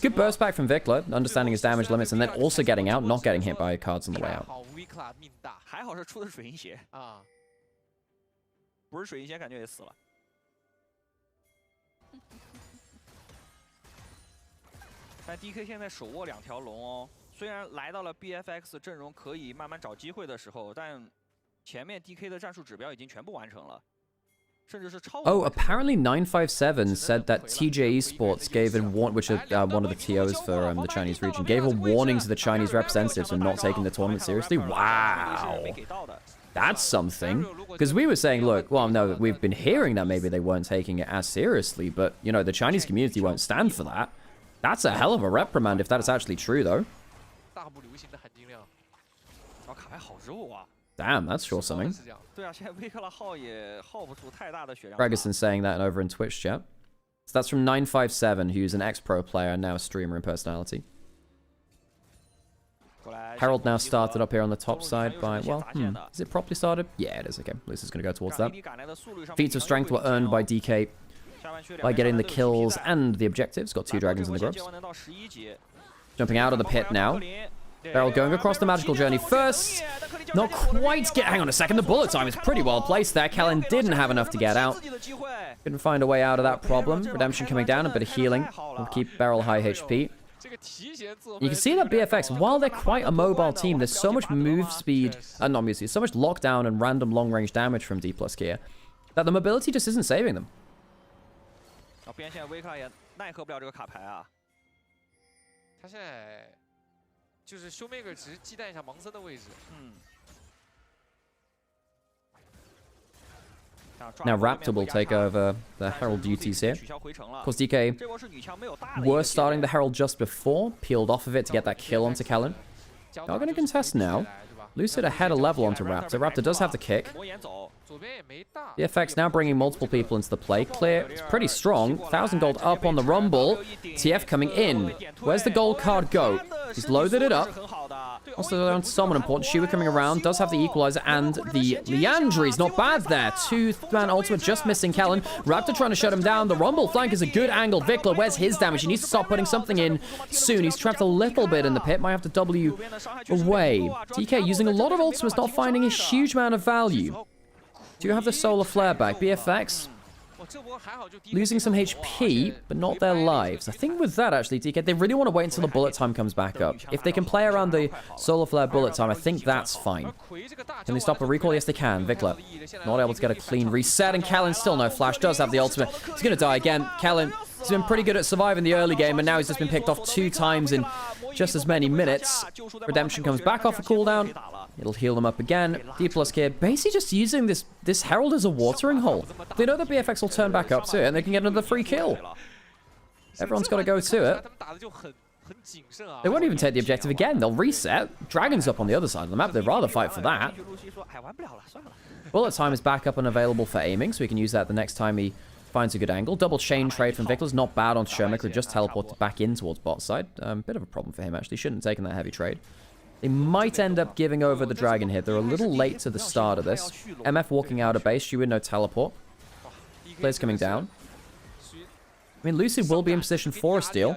Good burst back from Vikla, understanding his damage limits, and then also getting out, not getting hit by cards on the way out. 但 DK 现在手握2条龙哦，虽然来到了 BFX 阵容可以慢慢找机会的时候，但前面 DK 的战术指标已经全部完成了，甚至是超。Oh, apparently 957 said that TJ Esports gave a warning, which is one of the TOs for the Chinese region, gave a warning to the Chinese representatives for not taking the tournament seriously. Wow. That's something. Because we were saying, look, well, no, we've been hearing that maybe they weren't taking it as seriously, but, you know, the Chinese community won't stand for that. That's a hell of a reprimand if that is actually true, though. Damn, that's sure something. Gregerson saying that over in Twitch chat. So that's from 957, who's an ex-pro player and now a streamer and personality. Herald now started up here on the top side by, well, is it properly started? Yeah, it is. Okay, Luce is going to go towards that. Feats of strength were earned by DK by getting the kills and the objectives. Got 2 dragons in the grubs. Jumping out of the pit now. Beryl going across the magical journey first. Not quite get... Hang on a second. The bullet time is pretty well placed there. Kellen didn't have enough to get out. Couldn't find a way out of that problem. Redemption coming down. A bit of healing. Will keep Beryl high HP. You can see that BFX, while they're quite a mobile team, there's so much move speed, not move speed, so much lockdown and random long-range damage from D+ gear, that the mobility just isn't saving them. 边线威卡也奈何不了这个卡牌啊。他现在就是 Showmaker 只是忌惮一下盲僧的位置。Now Raptor will take over the Herald duties here. Of course, DK were starting the Herald just before, peeled off of it to get that kill onto Kellen. Are going to contest now. Lucid ahead a level onto Raptor. Raptor does have the kick. BFX now bringing multiple people into the play. Clear, it's pretty strong. 1,000 gold up on the Rumble. TF coming in. Where's the gold card go? He's loaded it up. Also on someone important. Shiva coming around. Does have the equalizer and the Leandries. Not bad there. Two-man ultimate just missing Kellen. Raptor trying to shut him down. The Rumble flank is a good angle. Vikla, where's his damage? He needs to start putting something in soon. He's trapped a little bit in the pit. Might have to W away. TK using a lot of ultimates, not finding a huge amount of value. Do you have the solar flare back? BFX losing some HP, but not their lives. I think with that, actually, DK, they really want to wait until the bullet time comes back up. If they can play around the solar flare bullet time, I think that's fine. Can they stop a recall? Yes, they can. Vikla not able to get a clean reset, and Kellen still no flash. Does have the ultimate. He's going to die again. Kellen has been pretty good at surviving the early game, and now he's just been picked off 2 times in just as many minutes. Redemption comes back off a cooldown. It'll heal them up again. D+ gear basically just using this Herald as a watering hole. They know that BFX will turn back up to it, and they can get another free kill. Everyone's got to go to it. They won't even take the objective again. They'll reset. Dragon's up on the other side of the map. They'd rather fight for that. Bullet time is back up and available for aiming, so we can use that the next time he finds a good angle. Double chain trade from Vikla's not bad on Showmaker. Just teleported back in towards bot side. Bit of a problem for him, actually. Shouldn't have taken that heavy trade. They might end up giving over the dragon here. They're a little late to the start of this. MF walking out of base. You with no teleport. Players coming down. I mean, Lucid will be in position for a steal,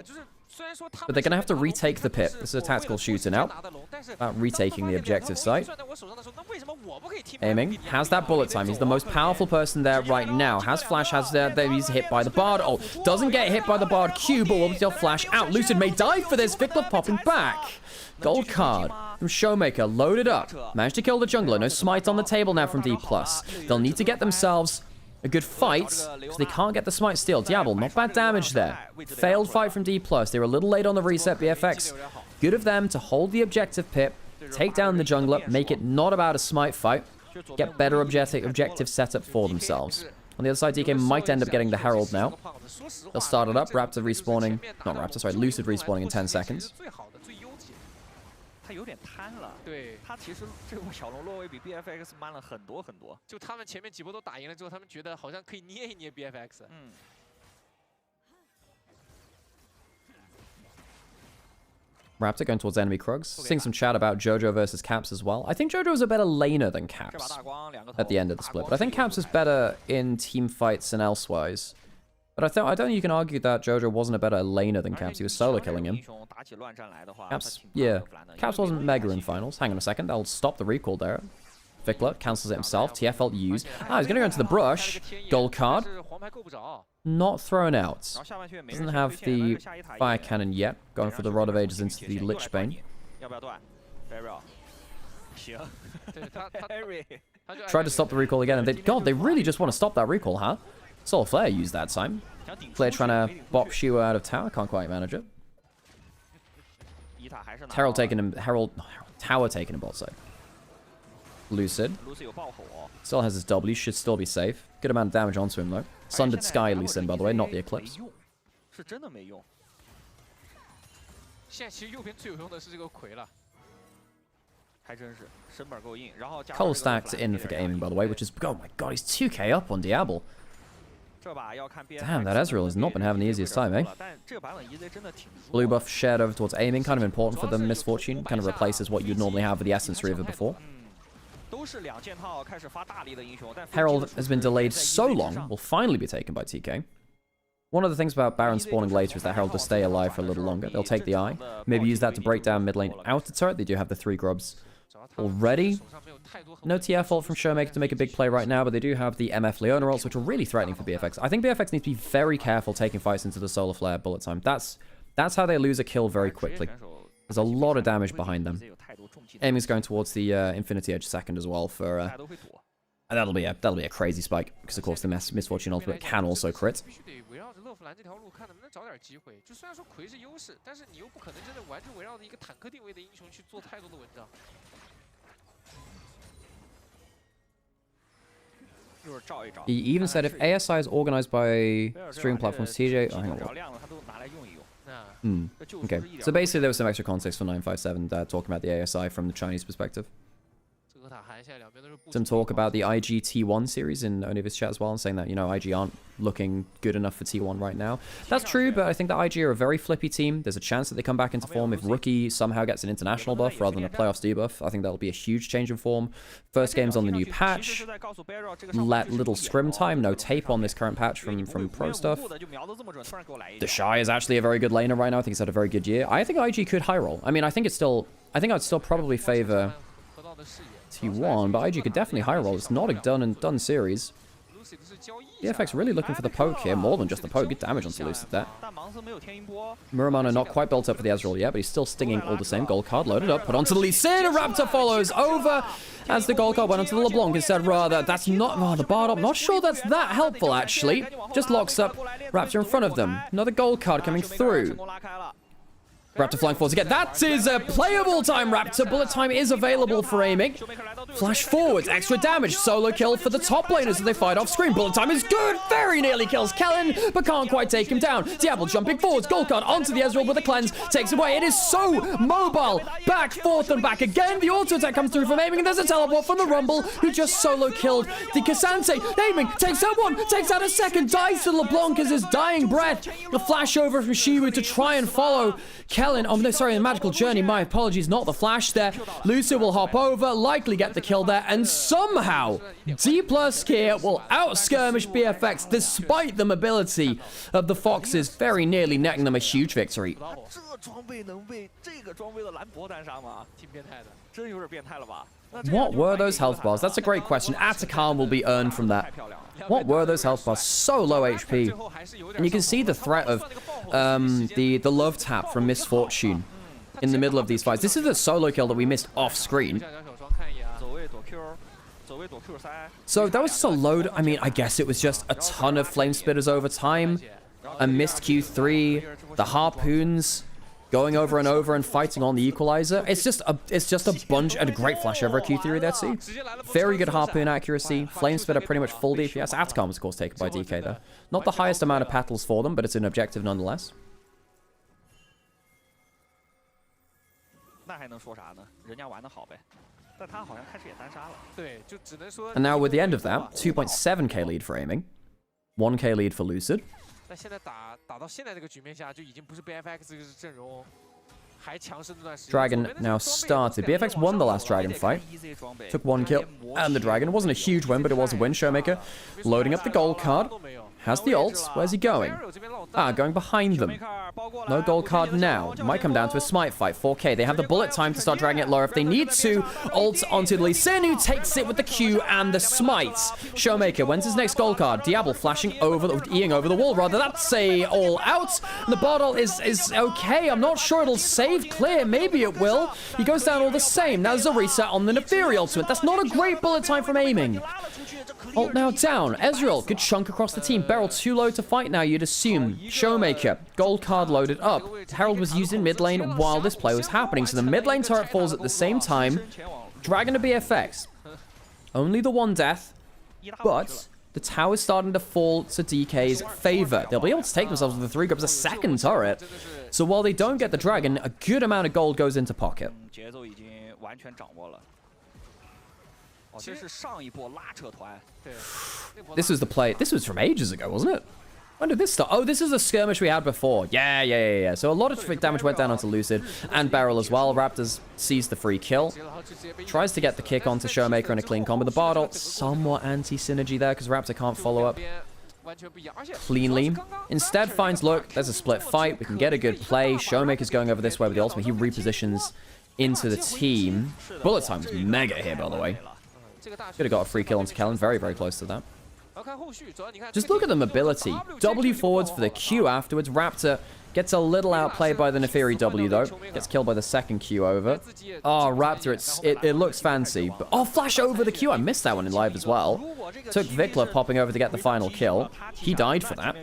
but they're going to have to retake the pit. This is a tactical shooter now. About retaking the objective site. Aiming. Has that bullet time. He's the most powerful person there right now. Has flash. Has he's hit by the bard. Oh, doesn't get hit by the bard Q, but will still flash out. Lucid may die for this. Vikla popping back. Gold card from Showmaker, loaded up. Managed to kill the jungler. No smite on the table now from D+. They'll need to get themselves a good fight, because they can't get the smite steal. Diablo, not bad damage there. Failed fight from D+. They were a little late on the reset, BFX. Good of them to hold the objective pit, take down the jungler, make it not about a smite fight, get better objective setup for themselves. On the other side, DK might end up getting the Herald now. They'll start it up. Raptor respawning, not Raptor, sorry, Lucid respawning in 10 seconds. 他有点贪了，对，他其实这波小龙落位比 BFX 慢了很多很多。就他们前面几波都打赢了之后，他们觉得好像可以捏一捏 BFX。Raptor going towards enemy Krugs. Seeing some chat about Jojo versus Caps as well. I think Jojo is a better laner than Caps at the end of the split, but I think Caps is better in team fights and elsewise. But I don't think you can argue that Jojo wasn't a better laner than Caps. He was solo killing him. Caps, yeah. Caps wasn't mega in finals. Hang on a second. I'll stop the recall there. Vikla cancels it himself. TF ult used. Ah, he's going to go into the brush. Gold card. Not thrown out. Doesn't have the fire cannon yet. Going for the Rod of Ages into the Lich Bane. Tried to stop the recall again, and they really just want to stop that recall, huh? Solar Flare used that time. Flare trying to bop Shiwa out of tower. Can't quite manage it. Herald taking him. Tower taking him bot side. Lucid. Still has his W. Should still be safe. Good amount of damage onto him though. Sundered Sky Lucid, by the way, not the Eclipse. Cole stacked in for aiming, by the way, which is... Oh my god, he's 2k up on Diablo. Damn, that Ezreal has not been having the easiest time, eh? Blue buff shared over towards aiming, kind of important for the Misfortune. Kind of replaces what you'd normally have with the Essence Reaver before. Herald has been delayed so long, will finally be taken by TK. One of the things about Baron spawning later is that Herald will stay alive for a little longer. They'll take the eye, maybe use that to break down mid lane outer turret. They do have the 3 grubs already. No TF ult from Showmaker to make a big play right now, but they do have the MF Leona ults, which are really threatening for BFX. I think BFX needs to be very careful taking fights into the Solar Flare bullet time. That's That's how they lose a kill very quickly. There's a lot of damage behind them. Aiming's going towards the Infinity Edge second as well for... and that'll be a crazy spike, because of course the Misfortune Ultimate can also crit. He even said if ASI is organized by streaming platforms, TJ... Oh, hang on. Okay, so basically there was some extra context for 957 talking about the ASI from the Chinese perspective. Some talk about the IG T1 series in Oniva's chat as well, and saying that, you know, IG aren't looking good enough for T1 right now. That's true, but I think that IG are a very flippy team. There's a chance that they come back into form if Rookie somehow gets an international buff rather than a playoffs debuff. I think that'll be a huge change in form. First game's on the new patch. Let little scrim time, no tape on this current patch from pro stuff. The Shy is actually a very good laner right now. I think he's had a very good year. I think IG could high roll. I mean, I think I'd still probably favor T1, but IG could definitely high roll. It's not a done series. BFX really looking for the poke here, more than just the poke. Good damage onto Lucid there. Muramana not quite built up for the Ezreal yet, but he's still stinging all the same. Gold card loaded up, put onto the Lee Sin. Raptor follows over as the gold card went onto the LeBlanc instead. Rather, that's not... Oh, the Bard up. Not sure that's that helpful, actually. Just locks up Raptor in front of them. Another gold card coming through. Raptor flying forwards again. That is a playable time, Raptor. Bullet time is available for aiming. Flash forwards. Extra damage. Solo kill for the top laners as they fight off screen. Bullet time is good. Very nearly kills Kellen, but can't quite take him down. Diablo jumping forwards. Gold card onto the Ezreal with a cleanse. Takes away. It is so mobile. Back, forth, and back again. The auto attack comes through from aiming, and there's a teleport from the Rumble, who just solo killed the Cassante. Aiming takes out one. Takes out a second. Dies to LeBlanc as his dying breath. The flash over from Shiwu to try and follow Kellen. Oh, no, sorry, the Magical Journey. My apologies, not the flash there. Lucio will hop over, likely get the kill there, and somehow D+ here will out-skirmish BFX despite the mobility of the Foxes, very nearly netting them a huge victory. What were those health bars? That's a great question. Atacama will be earned from that. What were those health bars? So low HP. And you can see the threat of the love tap from Misfortune in the middle of these fights. This is a solo kill that we missed off screen. So that was just a load. I mean, I guess it was just a ton of flame spitters over time. A missed Q3. The harpoons going over and over and fighting on the equalizer. It's just a bunch, and a great flash over a Q3 there too. Very good harpoon accuracy. Flame spitter pretty much full DPS. Atacama was of course taken by DK there. Not the highest amount of petals for them, but it's an objective nonetheless. And now with the end of that, 2.7k lead for aiming, 1k lead for Lucid. Dragon now started. BFX won the last Dragon fight. Took one kill. And the Dragon wasn't a huge win, but it was a win. Showmaker loading up the gold card. Has the ult. Where's he going? Going behind them. No gold card now. Might come down to a smite fight. 4k. They have the bullet time to start dragging it lower if they need to. Ult onto Lee Sin, who takes it with the Q and the smites. Showmaker, when's his next gold card? Diablo flashing over, Eing over the wall, rather. That's a all out. The bottle is okay. I'm not sure it'll save clear. Maybe it will. He goes down all the same. Now there's a reset on the Neferi ultimate. That's not a great bullet time from aiming. Ult now down. Ezreal, good chunk across the team. Beryl too low to fight now, you'd assume. Showmaker, gold card loaded up. Herald was used in mid lane while this play was happening, so the mid lane turret falls at the same time. Dragon to BFX. Only the one death, but the tower's starting to fall to DK's favor. They'll be able to take themselves with the 3 grabs a second turret. So while they don't get the dragon, a good amount of gold goes into pocket. This was the play. This was from ages ago, wasn't it? When did this start? Oh, this is a skirmish we had before. Yeah. So a lot of damage went down onto Lucid and Beryl as well. Raptors sees the free kill. Tries to get the kick onto Showmaker and a clean combo. The Bard ult, somewhat anti-synergy there because Raptor can't follow up cleanly. Instead finds, look, there's a split fight. We can get a good play. Showmaker's going over this way with the ultimate. He repositions into the team. Bullet time is mega here, by the way. Could have got a free kill onto Kellen. Very, very close to that. Just look at the mobility. W forwards for the Q afterwards. Raptor Gets a little outplayed by the Neferi W, though. Gets killed by the second Q over. Oh, Raptor, it looks fancy. But, oh, flash over the Q. I missed that one in live as well. Took Vikla popping over to get the final kill. He died for that.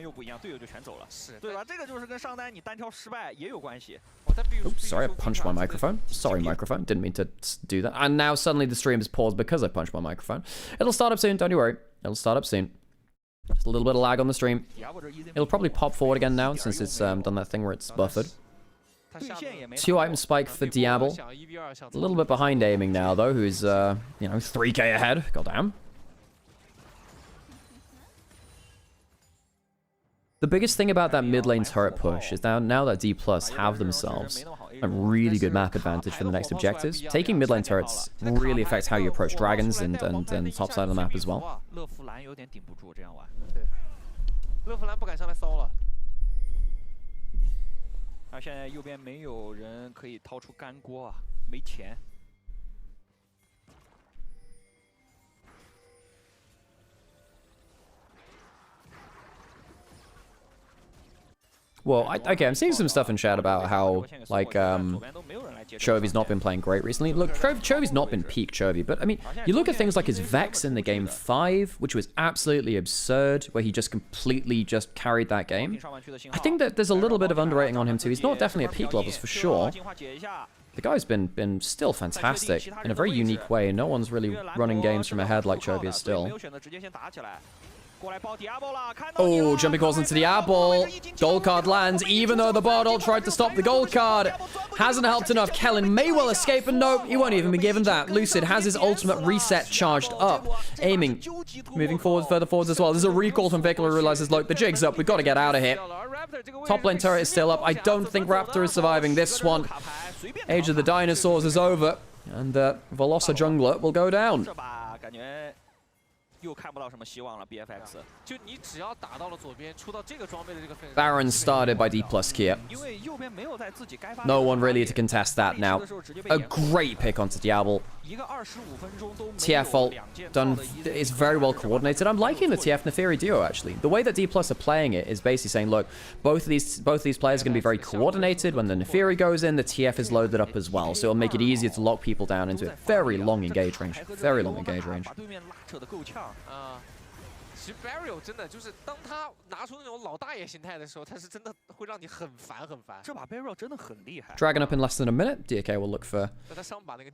Oops, sorry, I punched my microphone. Sorry, microphone. Didn't mean to do that. And now suddenly the stream is paused because I punched my microphone. It'll start up soon, don't you worry. It'll start up soon. Just a little bit of lag on the stream. It'll probably pop forward again now since it's done that thing where it's buffered. 2-item spike for Diablo. A little bit behind aiming now though, who's, you know, 3k ahead. Goddamn. The biggest thing about that mid lane turret push is that now that D+ have themselves a really good map advantage for the next objectives, taking mid lane turrets really affects how you approach dragons and top side of the map as well. 乐芙兰不敢上来骚了。现在右边没有人可以掏出干锅啊，没钱。 Well, okay, I'm seeing some stuff in chat about how, like, Chovy's not been playing great recently. Look, Chovy's not been peak Chovy, but, I mean, you look at things like his Vex in the game 5, which was absolutely absurd, where he just completely just carried that game. I think that there's a little bit of underrating on him, too. He's not definitely at peak levels, for sure. The guy's been still fantastic in a very unique way. No one's really running games from ahead like Chovy is still. Oh, jumping calls into Diablo. Gold card lands, even though the bot ult tried to stop the gold card. Hasn't helped enough. Kellen may well escape, and nope, he won't even be given that. Lucid has his ultimate reset charged up. Aiming, moving forward, further forwards as well. There's a recall from Vikla who realizes, look, the jig's up. We've got to get out of here. Top lane turret is still up. I don't think Raptor is surviving this one. Age of the Dinosaurs is over, and Velosa Jungler will go down. 又看不到什么希望了 BFX。就你只要打到了左边，出到这个装备的这个分。Baron started by D+ Kia. No one really to contest that now. A great pick onto Diablo. TF ult done is very well coordinated. I'm liking the TF Neferi duo actually. The way that D+ are playing it is basically saying, look, both of these players are going to be very coordinated. When the Neferi goes in, the TF is loaded up as well, so it'll make it easier to lock people down into a very long engage range. Very long engage range. 其实 Barrio 真的就是当他拿出那种老大爷心态的时候，他是真的会让你很烦很烦。这把 Barrio 真的很厉害。Dragon up in less than a minute. DK will look for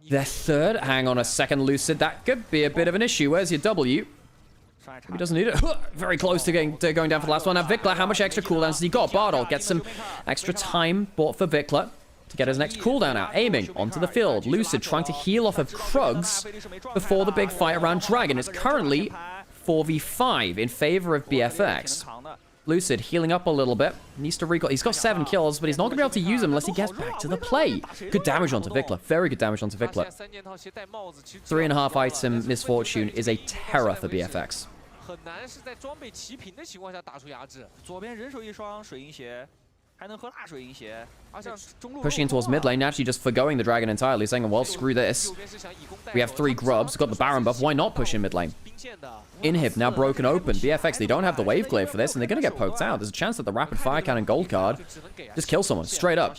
their third. Hang on a second, Lucid. That could be a bit of an issue. Where's your W? He doesn't need it. Very close to going down for the last one. Now Vikla, how much extra cooldowns has he got? Bardol gets some extra time bought for Vikla to get his next cooldown out. Aiming onto the field. Lucid trying to heal off of Krugs before the big fight around Dragon. It's currently 4v5 in favor of BFX. Lucid healing up a little bit. Needs to recall. He's got 7 kills, but he's not going to be able to use them unless he gets back to the play. Good damage onto Vikla. Very good damage onto Vikla. 3.5 item misfortune is a terror for BFX. 很难是在装备齐平的情况下打出压制。左边人手一双水银鞋。 Pushing in towards mid lane, actually just forgoing the dragon entirely, saying, well, screw this. We have 3 grubs, got the Baron buff, why not push in mid lane? Inhib now broken open. BFX, they don't have the wave glaive for this, and they're going to get poked out. There's a chance that the rapid fire cannon gold card just kills someone, straight up.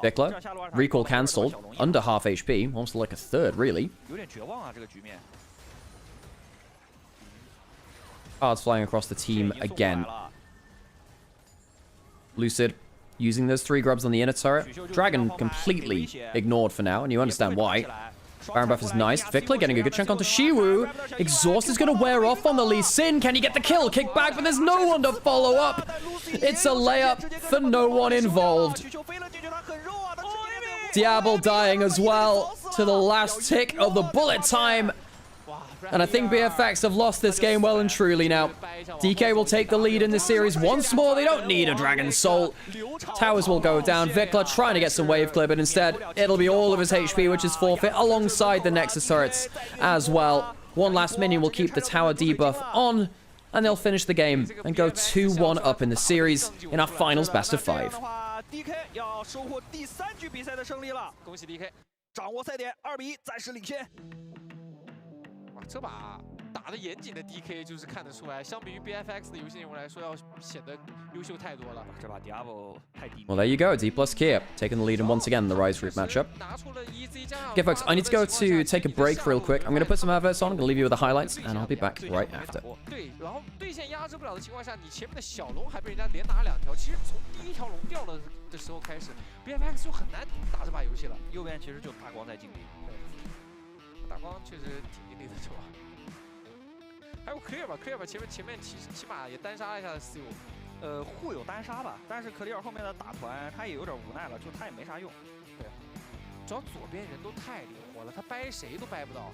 Vikla, recall cancelled, under half HP, almost like a third, really. Cards flying across the team again. Lucid using those 3 grubs on the inner turret. Dragon completely ignored for now, and you understand why. Baron buff is nice. Vikla getting a good chunk onto Shiwu. Exhaust is going to wear off on the Lee Sin. Can he get the kill? Kick back, but there's no one to follow up. It's a layup for no one involved. Diablo dying as well to the last tick of the bullet time. And I think BFX have lost this game well and truly now. DK will take the lead in this series once more. They don't need a Dragon Soul. Towers will go down. Vikla trying to get some wave clear, but instead it'll be all of his HP, which is forfeit, alongside the Nexus turrets as well. One last minion will keep the tower debuff on, and they'll finish the game and go 2-1 up in the series in our finals best of 5. 这把打得严谨的 DK 就是看得出来，相比于 BFX 的游戏内容来说，要显得优秀太多了。这把 Diablo 太低迷。 Well, there you go. D plus Kia taking the lead in once again the Rise Group matchup. Okay, folks, I need to go to take a break real quick. I'm going to put some adverts on. I'm going to leave you with the highlights, and I'll be back right after. 对，然后对线压制不了的情况下，你前面的小龙还被人家连打2条。其实从第1条龙掉了的时候开始 ，BFX 就很难打这把游戏了。右边其实就大光在尽力。对，大光确实挺尽力的，是吧？还有 Clear 吧 ，Clear 吧，前面起码也单杀了一下 Steel。互有单杀吧，但是克里尔后面的打团他也有点无奈了，就他也没啥用。对，主要左边人都太灵活了，他掰谁都掰不到。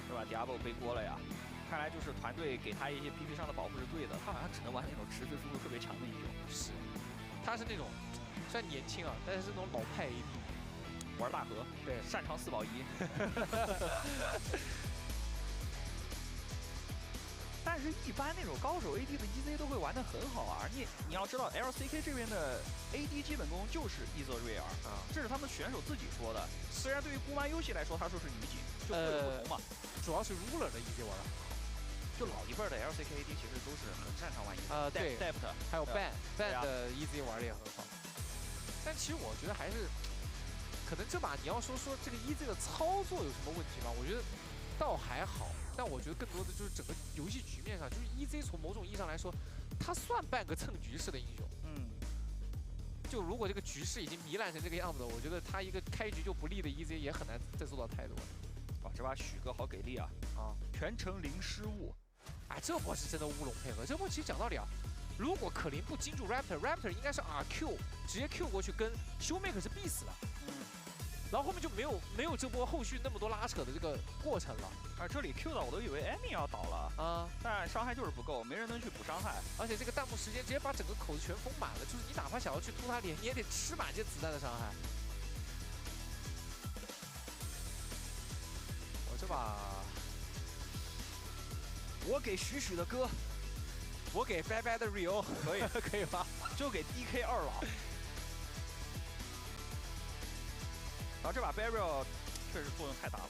是吧 ？Diablo 背锅了呀！看来就是团队给他一些 PP 上的保护是对的，他好像只能玩那种持续输出特别强的英雄。是，他是那种虽然年轻啊，但是那种老派 AD， 玩大河，对，擅长4保1。但是，一般那种高手 AD 的 EZ 都会玩得很好啊！你要知道 ，LCK 这边的 AD 基本功就是 Ezreal 啊，这是他们选手自己说的。虽然对于不玩游戏来说，他说是女警，就各有不同嘛。主要是 Ruler 的 EZ 玩得很好，就老一辈的 LCK AD 其实都是很擅长玩 EZ。对 ，Deft 还有 Ban 的 EZ 玩得也很好。但其实我觉得还是，可能这把你要说这个 EZ 的操作有什么问题吗？我觉得倒还好。但我觉得更多的就是整个游戏局面上，就是 EZ 从某种意义上来说，他算半个蹭局势的英雄。就如果这个局势已经糜烂成这个样子，我觉得他一个开局就不利的 EZ 也很难再做到太多。哇，这把许哥好给力啊！全程零失误。哎，这波是真的乌龙配合。这波其实讲道理啊，如果可林不盯住 Raptor 应该是 RQ 直接 Q 过去跟 Showmaker 是必死的。然后后面就没有这波后续那么多拉扯的这个过程了。这里 Q 到我都以为 Amy 要倒了啊，但伤害就是不够，没人能去补伤害。而且这个弹幕时间直接把整个口子全封满了，就是你哪怕想要去突他脸，你也得吃满这子弹的伤害。我这把，我给许的歌，我给拜拜的 Rio， 可以可以吧？就给 DK 2了。然后这把 Burial 确实作用太大了，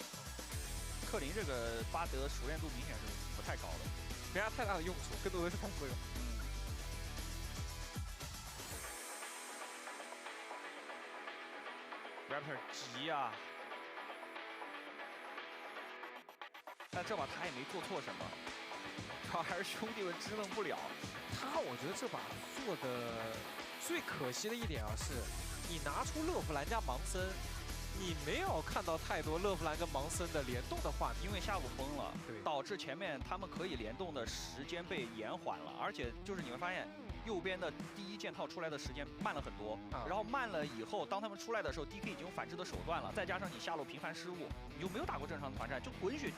克林这个巴德熟练度明显是不太高的，没啥太大的用处，更多的是反作用。Raptor 急啊！但这把他也没做错什么，主要还是兄弟们支棱不了。我觉得这把做的最可惜的一点啊，是你拿出勒弗兰加盲僧。你没有看到太多勒弗兰跟盲僧的联动的画面，因为下路崩了，导致前面他们可以联动的时间被延缓了，而且就是你会发现右边的第一件套出来的时间慢了很多，然后慢了以后，当他们出来的时候 ，DK 已经有反制的手段了，再加上你下路频繁失误，你就没有打过正常的团战，就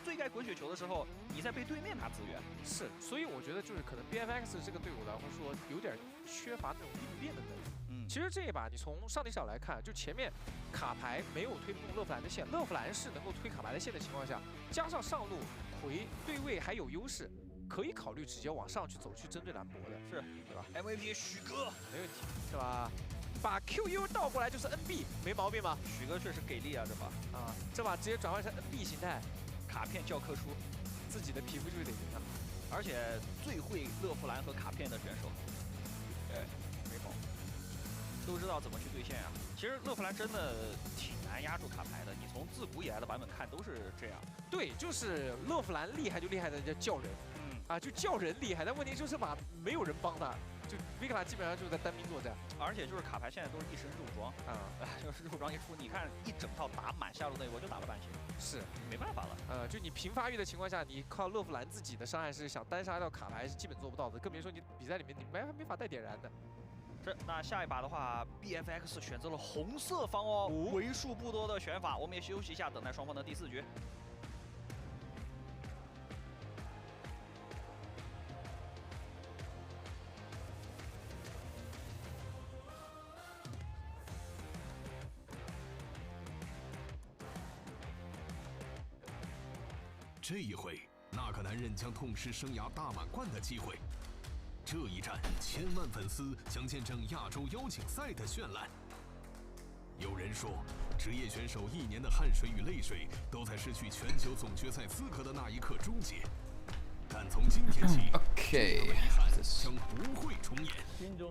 最该滚雪球的时候，你在被对面拿资源。是，所以我觉得就是可能 BFX 这个队伍来说有点缺乏那种应变的能力。其实这一把你从上帝视角来看，就前面卡牌没有推动勒弗兰的线，勒弗兰是能够推卡牌的线的情况下，加上上路回对位还有优势，可以考虑直接往上去走去针对兰博的，是，对吧 ？MVP 许哥没问题，是吧？把 QU 倒过来就是 NB， 没毛病吧？许哥确实给力啊，这把这把直接转换成 NB 形态，卡片教科书，自己的皮肤就是得赢啊！而且最会勒弗兰和卡片的选手，对，没跑。都知道怎么去对线啊！其实勒弗兰真的挺难压住卡牌的，你从自古以来的版本看都是这样。对，就是勒弗兰厉害就厉害在叫人，就叫人厉害，但问题就是把没有人帮他，就维克拉基本上就是在单兵作战，而且就是卡牌现在都是一身肉装就是肉装一出，你看一整套打满下路那一波就打了半血，是没办法了。就你平发育的情况下，你靠勒弗兰自己的伤害是想单杀掉卡牌是基本做不到的，更别说你比赛里面你没法带点燃的。那下一把的话 ，BFX 选择了红色方哦，为数不多的选法，我们也休息一下，等待双方的第4局。这一回，那个男人将痛失生涯大满贯的机会。这一战，千万粉丝将见证亚洲邀请赛的绚烂。有人说，职业选手1年的汗水与泪水都在失去全球总决赛资格的那一刻终结。但从今天起， Okay. 将不会重演。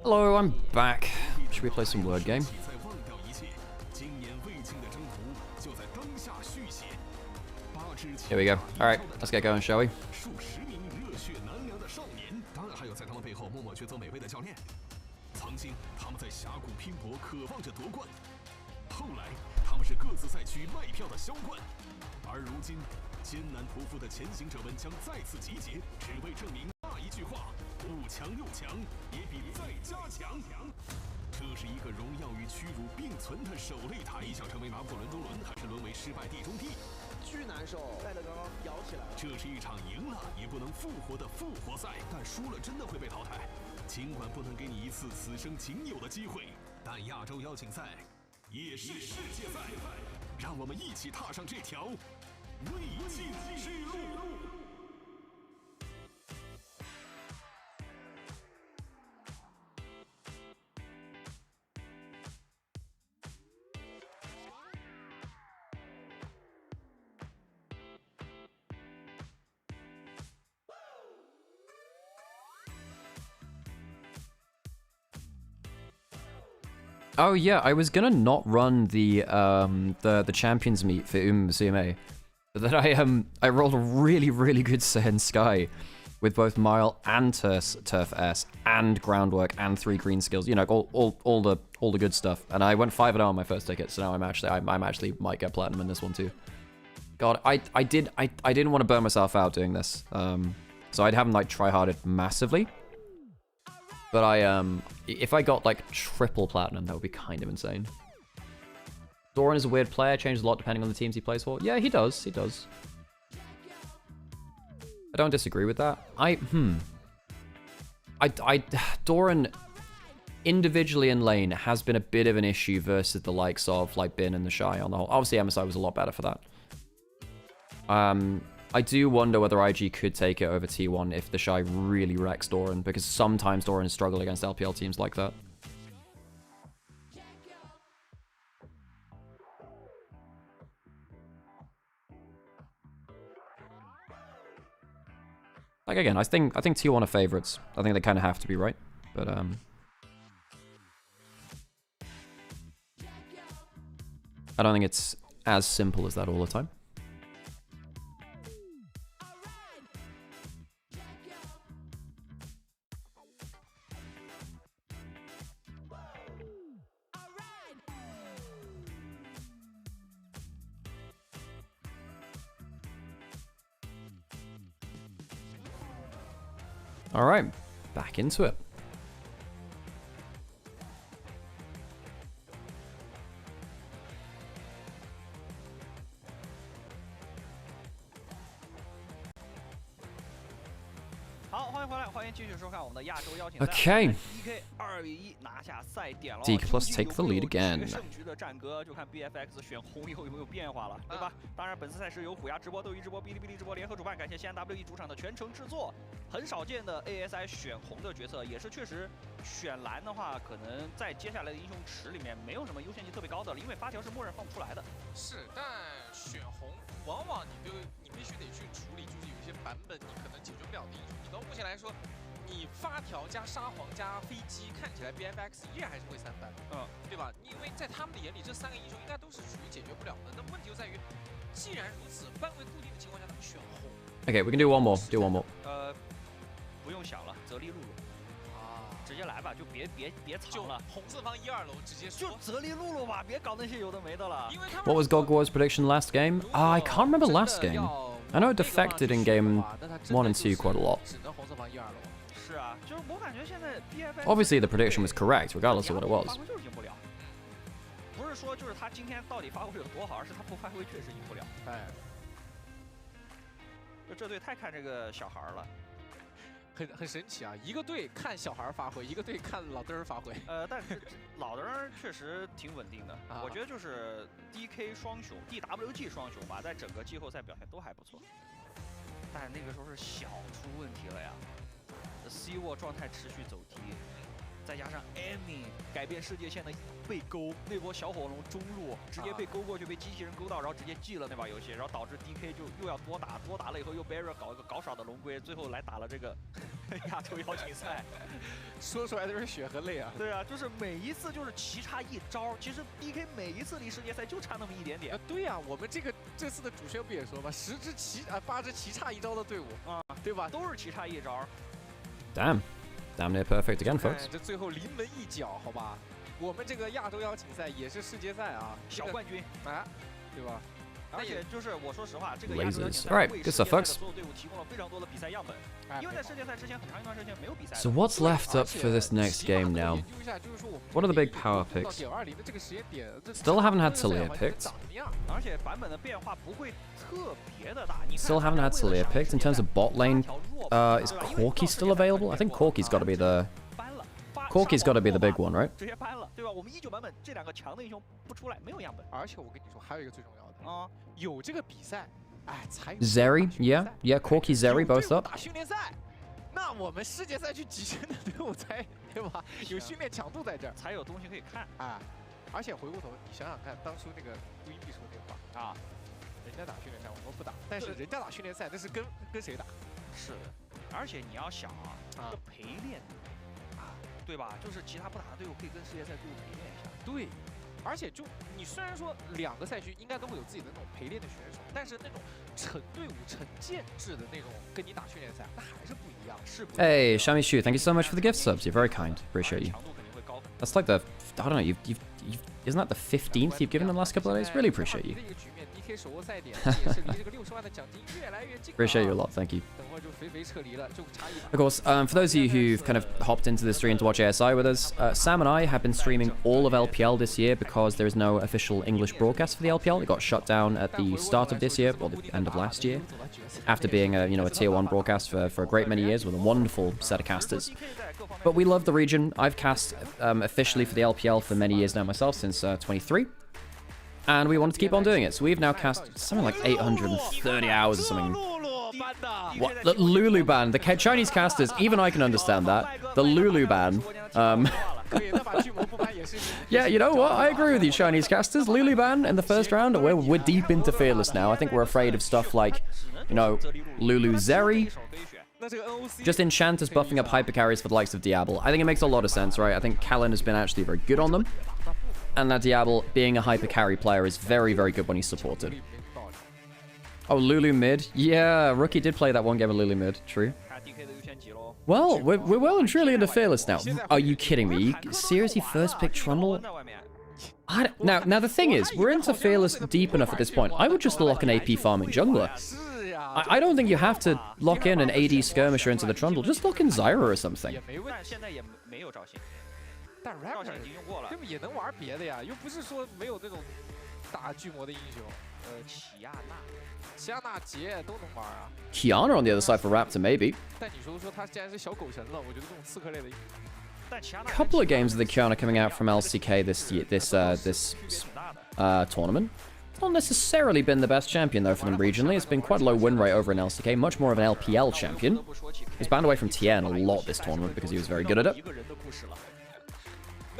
Hello, I'm back. Should we play some word game? 在忘掉一切，今年未尽的征途就在当下续写。 Here we go. All right, let's get going, shall we? 数十名热血难凉的少年，当然还有在他们背后默默抉择美味的教练。曾经，他们在峡谷拼搏，渴望着夺冠；后来，他们是各自赛区卖票的销冠。而如今，艰难匍匐的前行者们将再次集结，只为证明那一句话：5强6强也比再加强。这是一个荣耀与屈辱并存的守擂台。你想成为拿破仑中伦，还是沦为失败地中地？ 巨难受，带的刚刚摇起来了。这是一场赢了也不能复活的复活赛，但输了真的会被淘汰。尽管不能给你一次此生仅有的机会，但亚洲邀请赛也是世界赛。让我们一起踏上这条未尽之路。 Oh yeah, I was gonna not run the champions meet for CMA, but then I rolled a really good Saiyan Sky with both Mile and Turf S and groundwork and 3 green skills. You know, all the good stuff. And I went 5-0 on my first ticket, so now I'm actually might get platinum in this one too. God, I didn't want to burn myself out doing this, so I haven't like try-harded massively. But if I got like triple platinum, that would be kind of insane. Doran is a weird player, changes a lot depending on the teams he plays for. Yeah, he does. I don't disagree with that. Doran individually in lane has been a bit of an issue versus the likes of like Bin and the Shy on the whole. Obviously, MSI was a lot better for that. I do wonder whether IG could take it over T1 if the Shy really wrecks Doran, because sometimes Doran struggle against LPL teams like that. Like again, I think T1 are favorites. I think they kind of have to be, right? But I don't think it's as simple as that all the time. All right, back into it. Okay. Deke plus take the lead again. 胜局的战歌就看 BFX 选红以后有没有变化了，对吧？当然，本次赛事由虎牙直播、斗鱼直播、哔哩哔哩直播联合主办，感谢西安 WE 主场的全程制作。很少见的 ASI 选红的角色，也是确实选蓝的话，可能在接下来的英雄池里面没有什么优先级特别高的了，因为发条是默认放不出来的。是，但选红往往你必须得去处理，就是有一些版本你可能解决不了的英雄。你到目前来说，你发条加沙皇加飞机，看起来 BFX 依然还是会3班，对吧？因为在他们的眼里，这3个英雄应该都是属于解决不了的。那问题就在于，既然如此，班位固定的情况下，他们选红。Okay, we can do one more. Do one more. 不用想了，泽利露露啊，直接来吧，就别藏了。红色方1、2楼直接说，就泽利露露吧，别搞那些有的没的了。What was Godwar's prediction last game? I can't remember last game. I know it defected in game 1 and 2 quite a lot. 只能红色方1、2楼。是啊，就是我感觉现在 BFX Obviously the prediction was correct, regardless of what it was. 发挥就是赢不了，不是说就是他今天到底发挥有多好，而是他不发挥确实赢不了。哎，就这队太看这个小孩了。很神奇啊！一个队看小孩发挥，一个队看老登儿发挥。但是老登儿确实挺稳定的，我觉得就是 DK 双雄、DWG 双雄吧，在整个季后赛表现都还不错。但是那个时候是小出问题了呀，C 沃状态持续走低，再加上 Amy 改变世界线的被勾，那波小火龙中路直接被勾过去，被机器人勾到，然后直接记了那把游戏，然后导致 DK 就又要多打了以后又 Barrier 搞一个搞耍的龙龟，最后来打了这个亚洲邀请赛。说出来都是血和泪啊。对啊，就是每一次就是棋差一招，其实 DK 每一次离世界赛就差那么一点点。对呀，我们这次的主宣不也说吗？8支棋差一招的队伍啊，对吧？都是棋差一招。Damn near perfect again, folks. 这最后临门一脚，好吧？我们这个亚洲邀请赛也是世界赛啊，小冠军啊，对吧？而且就是我说实话，这个 Lasers. All right, good stuff, folks. 所有队伍提供了非常多的比赛样本，因为在世界赛之前很长一段时间没有比赛。 So what's left up for this next game now? What are the big power picks? Still haven't had Talia picked. 而且版本的变化不会特别的大。 Still haven't had Talia picked. In terms of bot lane, is Corki still available? I think Corki's got to be the big one, right? 直接搬了，对吧？我们19版本这两个强的英雄不出来，没有样本。而且我跟你说，还有一个最重要的啊，有这个比赛，哎，才有 Zeri, yeah, Corki, Zeri both up. 打训练赛，那我们世界赛去集训的队伍才对吧？有训练强度在这儿，才有东西可以看啊。而且回过头，你想想看，当初那个录音笔说那话啊，人家打训练赛我们不打，但是人家打训练赛那是跟谁打？是的，而且你要想啊，这个陪练。 对吧？就是其他不打的队伍可以跟世界赛队伍陪练一下。对，而且就你虽然说2个赛区应该都会有自己的那种陪练的选手，但是那种成队伍、成建制的那种跟你打训练赛，那还是不一样。是不一样。 Hey, Shami Shu, thank you so much for the gift subs. You're very kind. Appreciate you. That's like the, I don't know, isn't that the 15th you've given in the last couple of days? Really appreciate you. Appreciate you a lot, thank you. Of course, for those of you who've kind of hopped into the stream to watch ASI with us, Sam and I have been streaming all of LPL this year because there is no official English broadcast for the LPL. It got shut down at the start of this year, or the end of last year, after being a tier 1 broadcast for a great many years with a wonderful set of casters. But we love the region. I've cast officially for the LPL for many years now myself, since 23. And we wanted to keep on doing it, so we've now cast something like 830 hours or something. What? The Lulu ban. The Chinese casters, even I can understand that. The Lulu ban. Yeah, you know what? I agree with you, Chinese casters. Lulu ban in the first round. We're deep into Fearless now. I think we're afraid of stuff like, Lulu Zeri. Just Enchanters buffing up hyper carries for the likes of Diablo. I think it makes a lot of sense, right? I think Kalin has been actually very good on them. And that Diablo, being a hyper carry player, is very, very good when he's supported. Oh, Lulu mid. Yeah, Rookie did play that one game of Lulu mid. True. Well, we're well and truly into Fearless now. Are you kidding me? You seriously first pick Trundle? Now the thing is, we're into Fearless deep enough at this point. I would just lock an AP farming jungler. I don't think you have to lock in an AD skirmisher into the Trundle. Just lock in Zyra or something. 但 Raptor 对不也能玩别的呀？又不是说没有那种打巨魔的英雄。奇亚娜、杰都能玩啊。Kiana on the other side for Raptor, maybe. 但你说他既然是小狗神了，我觉得这种刺客类的。Couple of games of the Kiana coming out from LCK this tournament. It's not necessarily been the best champion though for them regionally. It's been quite a low win rate over in LCK, much more of an LPL champion. He's banned away from TN a lot this tournament because he was very good at it.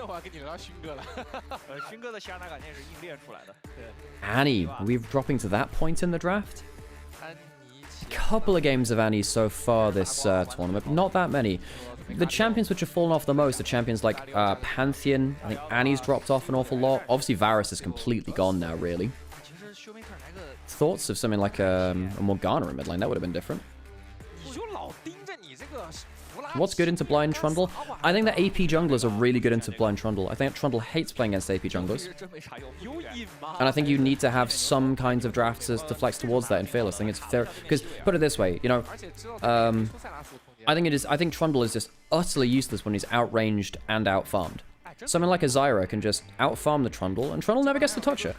那我要跟你聊勋哥了。勋哥的奇亚娜感觉也是硬练出来的。Annie, we're dropping to that point in the draft. A couple of games of Annie so far this tournament, not that many. The champions which have fallen off the most are champions like Pantheon. I think Annie's dropped off an awful lot. Obviously, Varus is completely gone now, really. Thoughts of something like a Morgana in mid lane? That would have been different. What's good into blind Trundle? I think that AP junglers are really good into blind Trundle. I think Trundle hates playing against AP junglers. And I think you need to have some kinds of drafts to flex towards that in Fearless. I think it's fair. Because, put it this way, I think Trundle is just utterly useless when he's outranged and outfarmed. Something like a Zyra can just outfarm the Trundle, and Trundle never gets to touch her.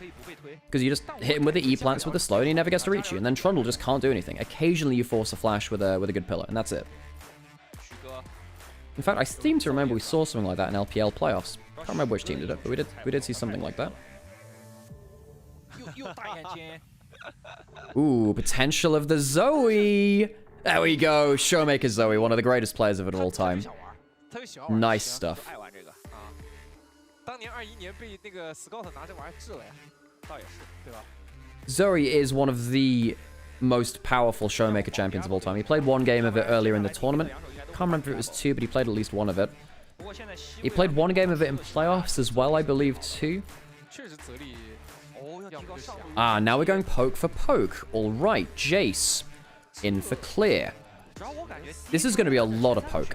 Because you just hit him with the E-plants with the slow, and he never gets to reach you. And then Trundle just can't do anything. Occasionally you force a flash with a good pillar, and that's it. In fact, I seem to remember we saw something like that in LPL playoffs. Can't remember which team did it, but we did see something like that. Ooh, potential of the Zoe! There we go, Showmaker Zoe, one of the greatest players of it all time. 他就喜欢玩 Nice stuff. 爱玩这个啊。当年21年被那个 Scout 拿这玩意儿治了呀，倒也是，对吧？ Zoe is one of the most powerful Showmaker champions of all time. He played one game of it earlier in the tournament. Can't remember if it was 2, but he played at least one of it. He played one game of it in playoffs as well, I believe, too. 确实泽力，要不就想 Ah, now we're going poke for poke. All right, Jace in for clear. This is going to be a lot of poke.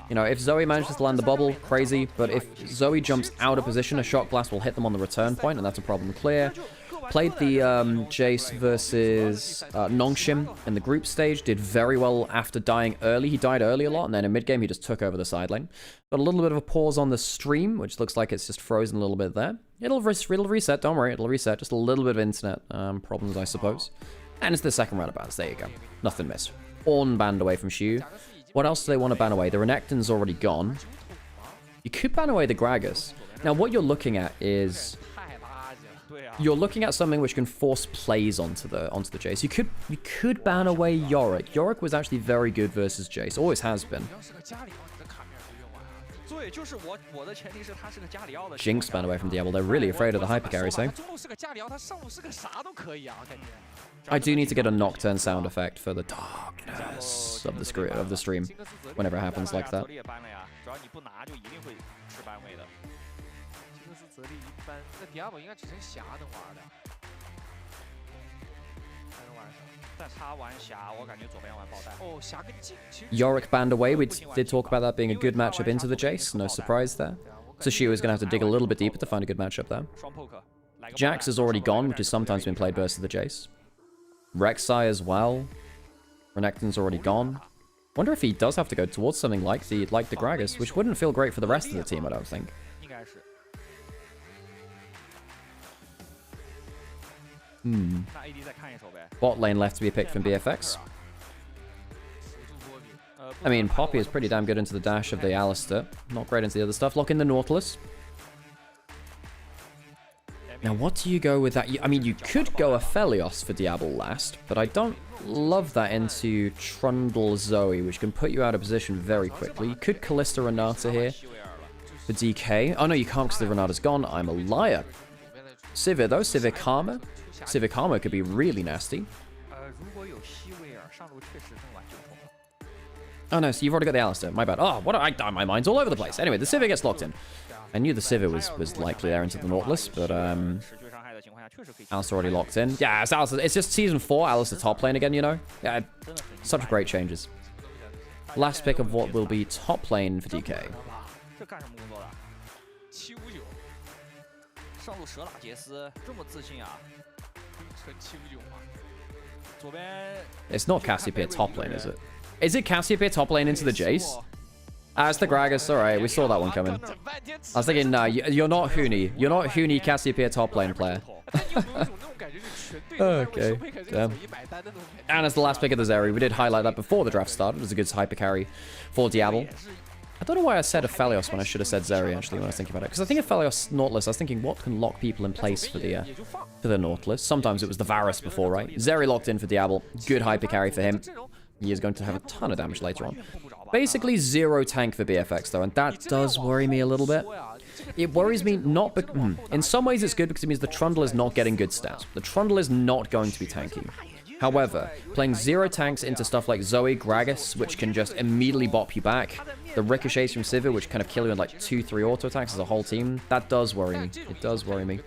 You know, if Zoe manages to land the bubble, crazy. But if Zoe jumps out of position, a shot blast will hit them on the return point, and that's a problem clear. Played the Jace versus Nongshim in the group stage. Did very well after dying early. He died early a lot, and then in mid-game, he just took over the side lane. Got a little bit of a pause on the stream, which looks like it's just frozen a little bit there. It'll reset, don't worry, it'll reset. Just a little bit of internet problems, I suppose. And it's the second round of bans. There you go. Nothing missed. Ornn banned away from Shu. What else do they want to ban away? The Renekton's already gone. You could ban away the Gragas. Now, what you're looking at is... You're looking at something which can force plays onto the Jace. You could ban away Yorick. Yorick was actually very good versus Jace. Always has been. Jinx ban away from Diablo. They're really afraid of the hyper carry, so. I do need to get a Nocturne sound effect for the darkness of the stream whenever it happens like that. 泽力一般，那迪亚宝应该只剩霞能玩的，还能玩啥？但他玩霞，我感觉左边要玩爆弹。哦，霞跟镜其实 Yorick banned away. We did talk about that being a good matchup into the Jace. No surprise there. So Shu is going to have to dig a little bit deeper to find a good matchup there. Jax is already gone, which has sometimes been played versus the Jace. Rek'Sai as well. Renekton's already gone. Wonder if he does have to go towards something like the Gragas, which wouldn't feel great for the rest of the team, I don't think. 应该是。 那 AD 再看一手呗。 Bot lane left to be picked from BFX. I mean, Poppy is pretty damn good into the dash of the Alistar. Not great into the other stuff. Lock in the Nautilus. Now, what do you go with that? I mean, you could go Aphelios for Diablo last, but I don't love that into Trundle Zoe, which can put you out of position very quickly. You could Callista Renata here for DK. Oh, no, you can't because the Renata's gone. I'm a liar. Sivir, though. Sivir Karma. Sivir Karma could be really nasty. Oh no, so you've already got the Alistar. My bad. Oh, my mind's all over the place. Anyway, the Sivir gets locked in. I knew the Sivir was likely there into the Nautilus, but Alistar already locked in. Yeah, it's Alistar. It's just Season 4, Alistar top lane again, you know? Yeah, such great changes. Last pick of what will be top lane for DK. 上路蛇打杰斯，这么自信啊！纯759嘛。左边 It's not Cassiopeia top lane, is it? Is it Cassiopeia top lane into the Jace? Ah, it's the Gragas. Alright, we saw that one coming. I was thinking, nah, you're not Huni. You're not Huni Cassiopeia top lane player. Okay, damn. And it's the last pick of the Zeri. We did highlight that before the draft started. It was a good hyper carry for Diablo. I don't know why I said Aphelios when I should have said Zeri, actually, when I was thinking about it. Because I think Aphelios Nautilus, I was thinking, what can lock people in place for the Nautilus? Sometimes it was the Varus before, right? Zeri locked in for Diablo. Good hyper carry for him. He is going to have a ton of damage later on. Basically, 0 tank for BFX, though, and that does worry me a little bit. It worries me not... In some ways, it's good because it means the Trundle is not getting good stats. The Trundle is not going to be tanky. However, playing 0 tanks into stuff like Zoe, Gragas, which can just immediately bop you back, the ricochets from Sivir, which kind of kill you in like 2-3 auto attacks as a whole team, that does worry me. It does worry me.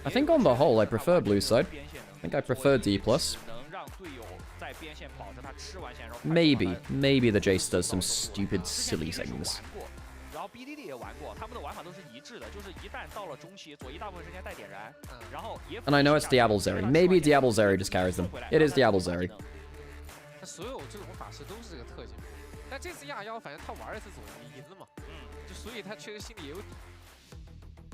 I think on the whole, I prefer blue side. I think I prefer D+. Maybe the Jace does some stupid, silly things. And I know it's Diablo Zeri. Maybe Diablo Zeri just carries them. It is Diablo Zeri. 所有这种法师都是这个特性，但这次亚妖反正他玩的是左一赢了嘛，就所以他确实心里也有底。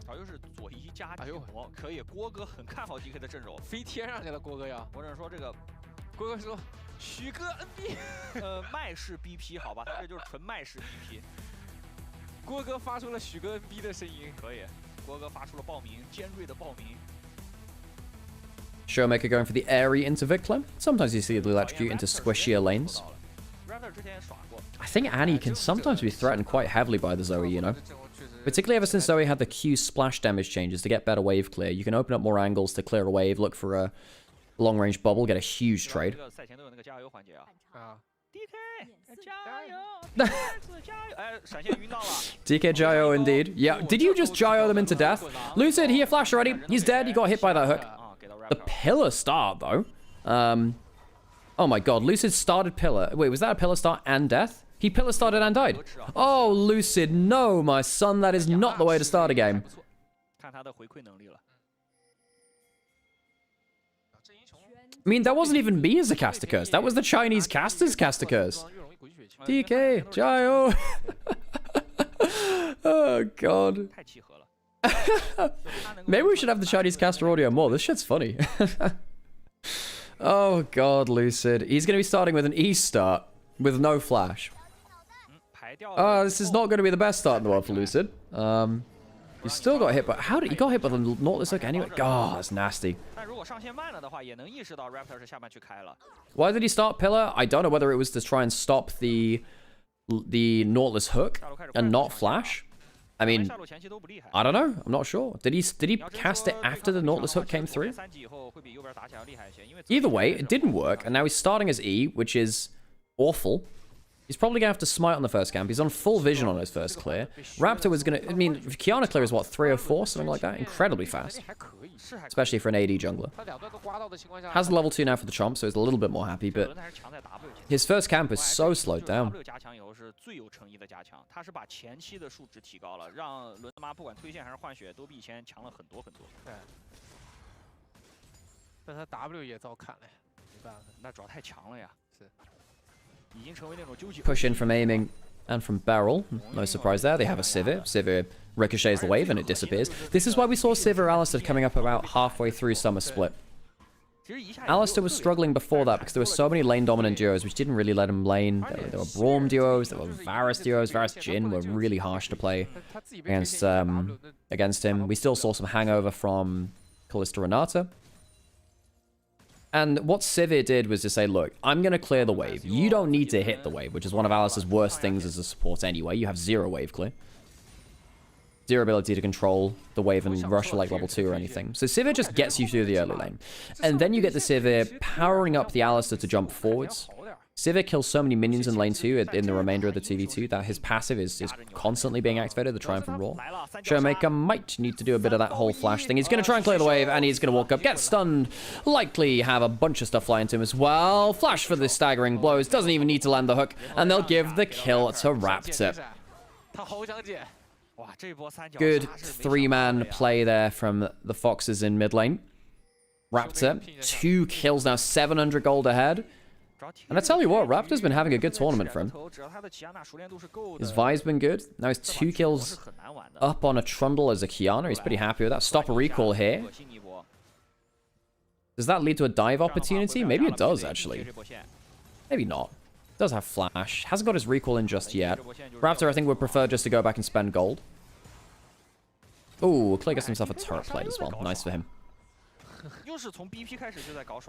啊，又是左一加底魔，可以。郭哥很看好 DK 的阵容，飞天上去了。郭哥呀，我只能说这个，郭哥说许哥 NB， 麦式 BP 好吧，这就是纯麦式 BP。郭哥发出了许哥 NB 的声音，可以。郭哥发出了报名，尖锐的报名。Showmaker going for the airy into Vikla. Sometimes you see the electrocute into squishier lanes. I think Annie can sometimes be threatened quite heavily by the Zoe, you know. Particularly ever since Zoe had the Q splash damage changes to get better wave clear. You can open up more angles to clear a wave, look for a long-range bubble, get a huge trade. DK Jayo indeed. Yeah, did you just Jayo them into death? Lucid, he flashed already. He's dead. He got hit by that hook. The pillar start, though. Oh my god, Lucid started pillar. Wait, was that a pillar start and death? He pillar started and died. Oh, Lucid, no, my son. That is not the way to start a game. I mean, that wasn't even me as a caster curse. That was the Chinese caster's caster curse. DK, Jayo. Oh, God. Maybe we should have the Chinese caster audio more. This shit's funny. Oh, God, Lucid. He's going to be starting with an E start with no flash. This is not going to be the best start in the world for Lucid. You still got hit, but how did he got hit by the Nautilus hook anyway? God, that's nasty. Why did he start pillar? I don't know whether it was to try and stop the Nautilus hook and not flash. I mean, I don't know. I'm not sure. Did he cast it after the Nautilus hook came through? Either way, it didn't work, and now he's starting as E, which is awful. He's probably going to have to smite on the first camp. He's on full vision on his first clear. Raptor was going to... I mean, Kiana clear is what, 304? Something like that? Incredibly fast. Especially for an AD jungler. Has level 2 now for the Chomp, so he's a little bit more happy, but... his first camp is so slowed down. Push in from aiming and from barrel. No surprise there. They have a Sivir. Sivir ricochets the wave and it disappears. This is why we saw Sivir Alistair coming up about halfway through Summer Split. Alistair was struggling before that because there were so many lane dominant duos which didn't really let him lane. There were Braum duos, there were Varus duos. Varus Jhin were really harsh to play against him. We still saw some hangover from Kalista Renata. And what Sivir did was to say, look, I'm going to clear the wave. You don't need to hit the wave, which is one of Alice's worst things as a support anyway. You have 0 wave clear. 0 ability to control the wave and rush for like level 2 or anything. So Sivir just gets you through the early lane. And then you get the Sivir powering up the Alistair to jump forwards. Sivir kills so many minions in lane 2 in the remainder of the 2v2 that his passive is constantly being activated, the Triumph and Roar. Showmaker might need to do a bit of that whole flash thing. He's going to try and clear the wave, and he's going to walk up, get stunned, likely have a bunch of stuff fly into him as well. Flash for the staggering blows, doesn't even need to land the hook, and they'll give the kill to Raptor. Good 3-man play there from the Foxes in mid lane. Raptor, 2 kills now, 700 gold ahead. And I tell you what, Raptor's been having a good tournament for him. His Vi's been good. Now he's 2 kills up on a Trundle as a Kiana. He's pretty happy with that. Stop a recall here. Does that lead to a dive opportunity? Maybe it does, actually. Maybe not. Does have flash. Hasn't got his recall in just yet. Raptor, I think, would prefer just to go back and spend gold. Ooh, Clay gets himself a turret plate as well. Nice for him.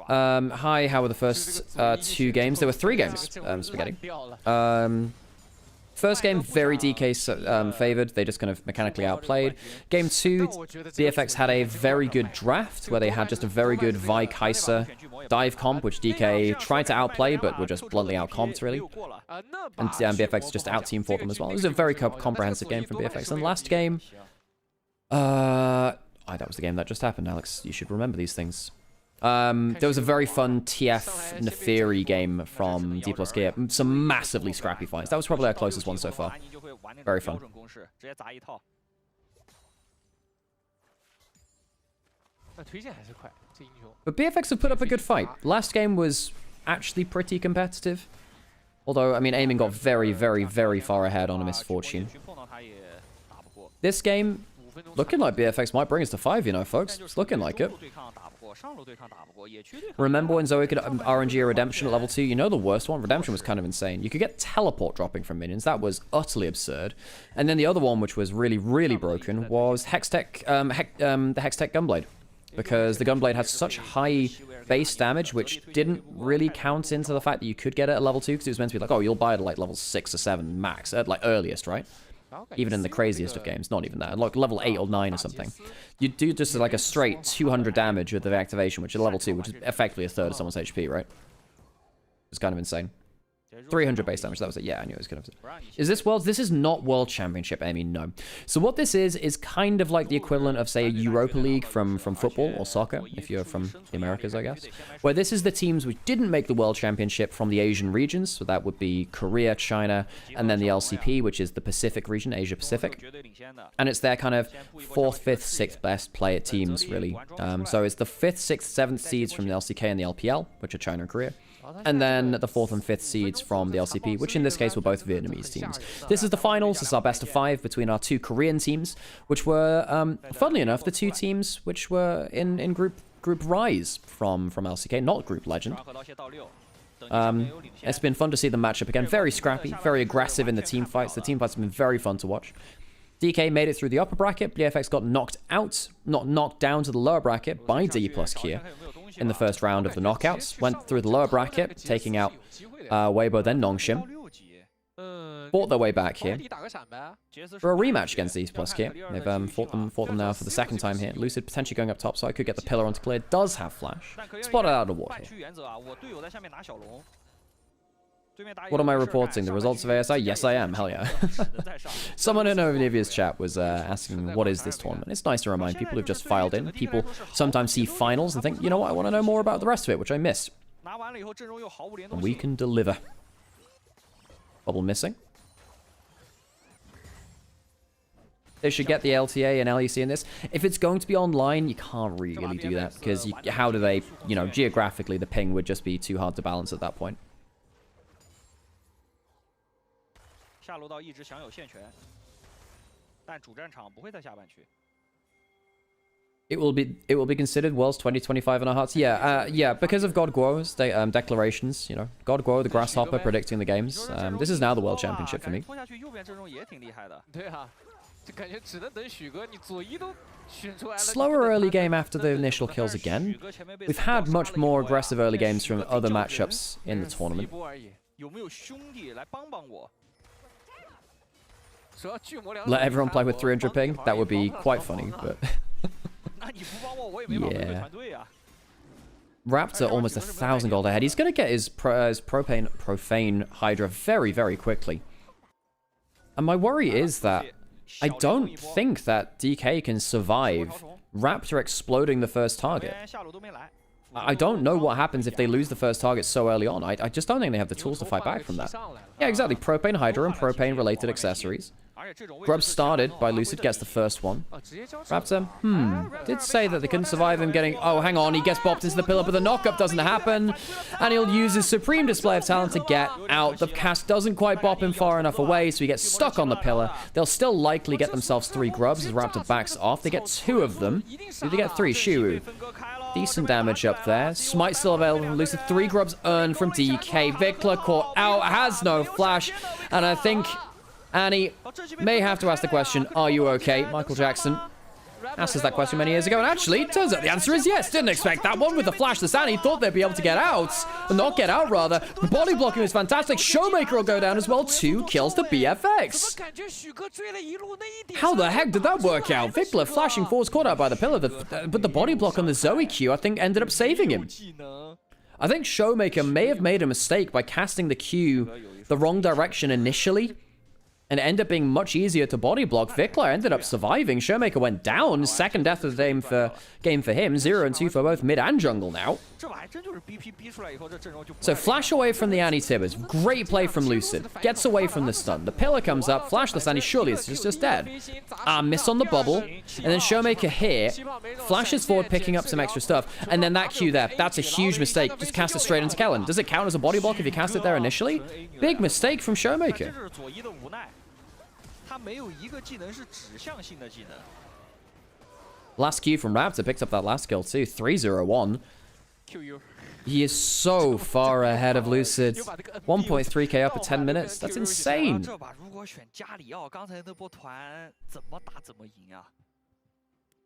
Hi, how were the first 2 games? There were 3 games, Spaghetti. First game, very DK favored. They just kind of mechanically outplayed. Game 2, BFX had a very good draft where they had just a very good Vi Kai'Sa dive comp, which DK tried to outplay, but were just bluntly outcomped, really. And BFX just out-team fought them as well. It was a very comprehensive game from BFX. And last game, that was the game that just happened, Alex. You should remember these things. There was a very fun TF Neferi game from D plus Gear. Some massively scrappy fights. That was probably our closest one so far. Very fun. But BFX have put up a good fight. Last game was actually pretty competitive. Although, I mean, aiming got very, very, very far ahead on a misfortune. This game, looking like BFX might bring us to 5, you know, folks. It's looking like it. Remember when Zoe could RNG a Redemption at level 2? You know the worst one? Redemption was kind of insane. You could get teleport dropping from minions. That was utterly absurd. And then the other one, which was really, really broken, was Hextech, the Hextech Gunblade. because the Gunblade had such high base damage, which didn't really count into the fact that you could get it at level 2, because it was meant to be like, oh, you'll buy it at like level 6 or 7 max, at like earliest, right? Even in the craziest of games, not even that, like level 8 or 9 or something. You do just like a straight 200 damage with the activation, which is level 2, which is effectively a third of someone's HP, right? It's kind of insane. 300 base damage, that was it. Yeah, I knew it was going to... Is this Worlds? This is not World Championship, Amy, no. So what this is kind of like the equivalent of, say, a Europa League from football or soccer, if you're from the Americas, I guess. Where this is the teams which didn't make the World Championship from the Asian regions, so that would be Korea, China, and then the LCP, which is the Pacific region, Asia Pacific. And it's their kind of 4th, 5th, 6th best player teams, really. So it's the 5th, 6th, 7th seeds from the LCK and the LPL, which are China and Korea. And then the 4th and 5th seeds from the LCP, which in this case were both Vietnamese teams. This is the finals. This is our best of 5 between our 2 Korean teams, which were, funnily enough, the 2 teams which were in Group Rise from LCK, not Group Legend. It's been fun to see them match up again. Very scrappy, very aggressive in the team fights. The team fights have been very fun to watch. DK made it through the upper bracket. BFX got knocked out, not knocked down to the lower bracket by D plus Kia in the first round of the knockouts. Went through the lower bracket, taking out Weibo, then Nongshim. Fought their way back here for a rematch against D plus Kia. They've fought them now for the 2nd time here. Lucid potentially going up top, so I could get the pillar onto clear. Does have flash. Spotted out of ward here. What am I reporting? The results of ASI? Yes, I am. Hell yeah. Someone in Ovivia's chat was asking, what is this tournament? It's nice to remind people who've just filed in. People sometimes see finals and think, you know what, I want to know more about the rest of it, which I missed. And we can deliver. Bubble missing. They should get the LTA and LEC in this. If it's going to be online, you can't really do that, because how do they, you know, geographically, the ping would just be too hard to balance at that point. It will be considered Worlds 2025 in our hearts. Yeah, yeah, because of God Guo's declarations, you know, God Guo, the grasshopper, predicting the games. This is now the World Championship for me. Slower early game after the initial kills again. We've had much more aggressive early games from other matchups in the tournament. Let everyone play with 300 ping? That would be quite funny, but... yeah. Raptor almost 1,000 gold ahead. He's going to get his Profane Hydra very, very quickly. And my worry is that I don't think that DK can survive Raptor exploding the first target. I don't know what happens if they lose the first target so early on. I just don't think they have the tools to fight back from that. Yeah, exactly. Propane Hydra and propane-related accessories. Grub started by Lucid, gets the first one. Raptor, did say that they couldn't survive him getting... Oh, hang on, he gets bopped into the pillar, but the knockup doesn't happen. And he'll use his supreme display of talent to get out. The cast doesn't quite bop him far enough away, so he gets stuck on the pillar. They'll still likely get themselves 3 grubs as Raptor backs off. They get 2 of them. Did they get 3? Shoo. Decent damage up there. Smite still available from Lucid. 3 grubs earned from DK. Vikla caught out, has no flash. And I think Annie may have to ask the question, are you okay? Michael Jackson asked us that question many years ago, and actually, turns out the answer is yes. Didn't expect that one with the flash. The Annie thought they'd be able to get out. Not get out, rather. The body blocking was fantastic. Showmaker will go down as well. 2 kills to BFX. How the heck did that work out? Vikla flashing forwards, caught out by the pillar, but the body block on the Zoe Q, I think, ended up saving him. I think Showmaker may have made a mistake by casting the Q the wrong direction initially, and it ended up being much easier to body block. Vikla ended up surviving. Showmaker went down. Second death of the game for him. 0 and 2 for both mid and jungle now. So flash away from the Annie Tibbers. Great play from Lucid. Gets away from the stun. The pillar comes up. Flashless Annie surely is just dead. Miss on the bubble. And then Showmaker here flashes forward, picking up some extra stuff. And then that Q there. That's a huge mistake. Just cast it straight into Kellen. Does it count as a body block if you cast it there initially? Big mistake from Showmaker. Last Q from Raptor, picked up that last kill too. 3-0-1. He is so far ahead of Lucid. 1.3k up at 10 minutes. That's insane.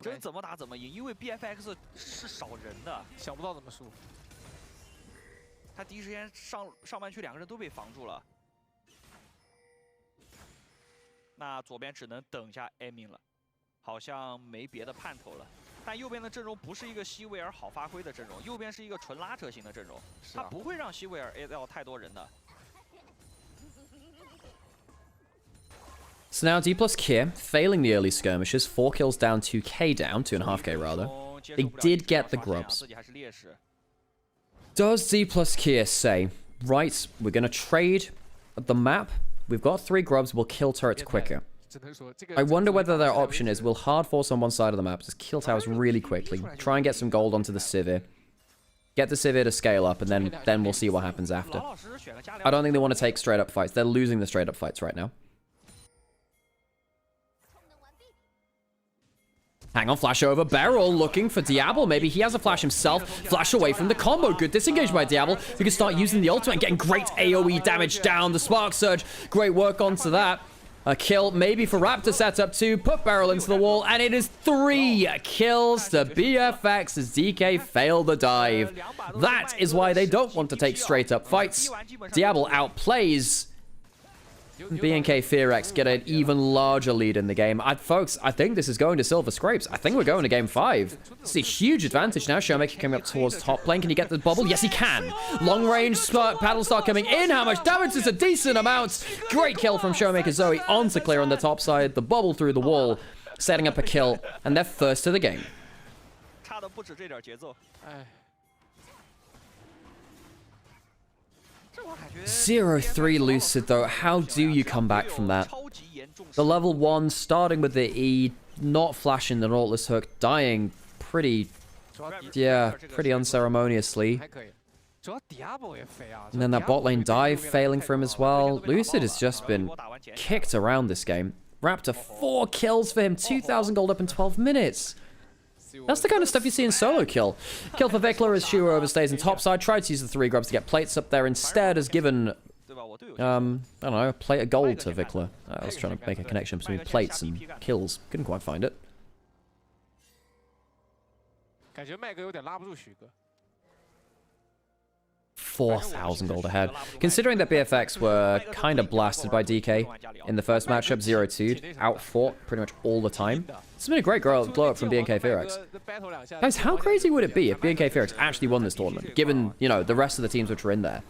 真怎么打怎么赢，因为 BFX 是少人的，想不到怎么输。他第一时间上半区2个人都被防住了。那左边只能等一下 aiming 了，好像没别的盼头了。但右边的阵容不是一个西维尔好发挥的阵容，右边是一个纯拉扯型的阵容，他不会让西维尔 A 到太多人的。 So now D plus Kier, failing the early skirmishes, 4 kills down, 2k down, 2.5k rather. They did get the grubs. Does D plus Kier say, right, we're going to trade the map, we've got 3 grubs, we'll kill turrets quicker. I wonder whether their option is we'll hard force on one side of the map, just kill towers really quickly, try and get some gold onto the Sivir, get the Sivir to scale up, and then we'll see what happens after. I don't think they want to take straight up fights. They're losing the straight up fights right now. Hang on, flash over. Beryl looking for Diablo. Maybe he has a flash himself. Flash away from the combo. Good disengage by Diablo. We can start using the ultimate and getting great AoE damage down. The Spark Surge. Great work onto that. A kill maybe for Raptor setup too. Put Beryl into the wall. And it is 3 kills to BFX as DK failed the dive. That is why they don't want to take straight up fights. Diablo outplays BNK Fearex, get an even larger lead in the game. Folks, I think this is going to Silver Scrapes. I think we're going to game 5. This is a huge advantage now. Showmaker coming up towards top lane. Can he get the bubble? Yes, he can. Long range paddle star coming in. How much damage? Is a decent amount. Great kill from Showmaker Zoe onto Clear on the top side. The bubble through the wall, setting up a kill, and they're first to the game. 0-3 Lucid though, how do you come back from that? The level 1 starting with the E, not flashing the Nautilus hook, dying pretty unceremoniously. And then that bot lane dive failing for him as well. Lucid has just been kicked around this game. Raptor 4 kills for him, 2,000 gold up in 12 minutes. That's the kind of stuff you see in solo kill. Kill for Vikla as Shiro overstays in topside. Tried to use the 3 grubs to get plates up there. Instead has given, I don't know, a plate of gold to Vikla. I was trying to make a connection between plates and kills. Couldn't quite find it. 4,000 gold ahead. Considering that BFX were kind of blasted by DK in the first matchup, 0-2, outfought pretty much all the time. It's been a great glow up from BNK Fearex. Guys, how crazy would it be if BNK Fearex actually won this tournament, given, you know, the rest of the teams which were in there?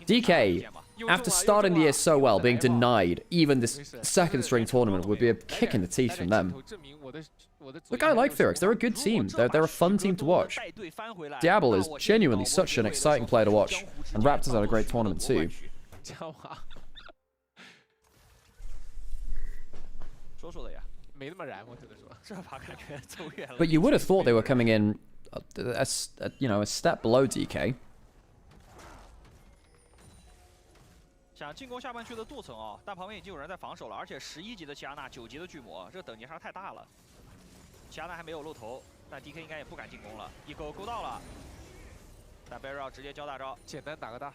DK, after starting the year so well, being denied even this second string tournament would be a kick in the teeth from them. Look, I like Fearex. They're a good team. They're a fun team to watch. Diablo is genuinely such an exciting player to watch, and Raptors had a great tournament too. But you would have thought they were coming in, a step below DK. 想进攻下半区的镀层啊，但旁边已经有人在防守了，而且11级的奇亚娜，9级的巨魔，这个等级还是太大了。奇亚娜还没有露头，但 DK 应该也不敢进攻了，一勾勾到了，但 Barrel 直接交大招，简单打个大。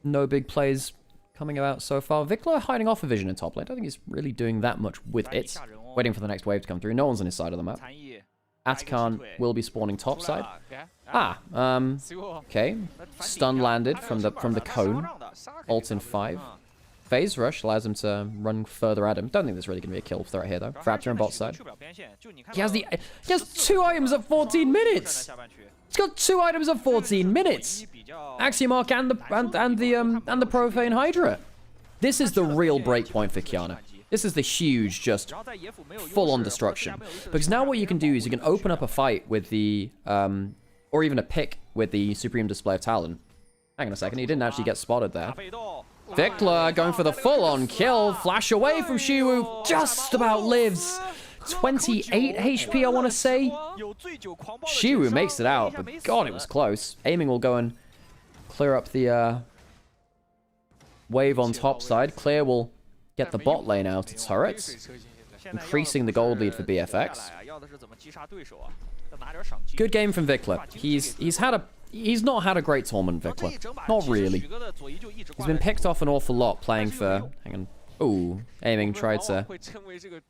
No big plays coming about so far. Vikla hiding off a vision in top lane. I don't think he's really doing that much with it. Waiting for the next wave to come through. No one's on his side of the map. Atakan will be spawning topside. Okay. Stun landed from the cone. Ult in 5. Phase rush allows him to run further at him. Don't think there's really going to be a kill threat here though. Raptor on bot side. He has 2 items at 14 minutes. He's got 2 items at 14 minutes. Axiomark and the Profane Hydra. This is the real breakpoint for Qiyana. This is the huge, just full-on destruction. Because now what you can do is you can open up a fight with the, or even a pick with the Supreme Display of Talon. Hang on a second, he didn't actually get spotted there. Vikla going for the full-on kill. Flash away from Shiwu. Just about lives. 28 HP, I want to say. Shiwu makes it out, but God, it was close. Aiming will go and clear up the wave on top side. Clear will get the bot lane out of turrets, increasing the gold lead for BFX. Good game from Vikla. He's not had a great tournament, Vikla. Not really. He's been picked off an awful lot playing for... Hang on. Ooh, aiming tried to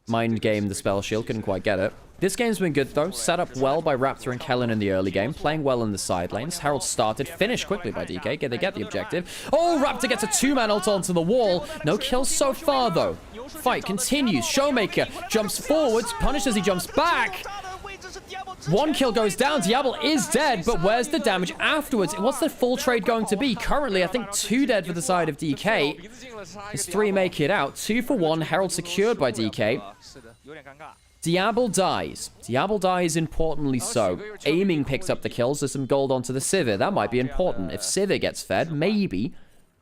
mind game the spell shield, couldn't quite get it. This game's been good though, set up well by Raptor and Kellen in the early game, playing well in the side lanes. Herald started, finished quickly by DK, they get the objective. Oh, Raptor gets a 2-man ult onto the wall. No kills so far though. Fight continues, Showmaker jumps forwards, punished as he jumps back. 1 kill goes down, Diablo is dead, but where's the damage afterwards? What's the full trade going to be? Currently, I think 2 dead for the side of DK. As 3 make it out. 2 for 1, Herald secured by DK. Diablo dies. Diablo dies importantly so. Aiming picks up the kills. There's some gold onto the Sivir. That might be important. If Sivir gets fed, maybe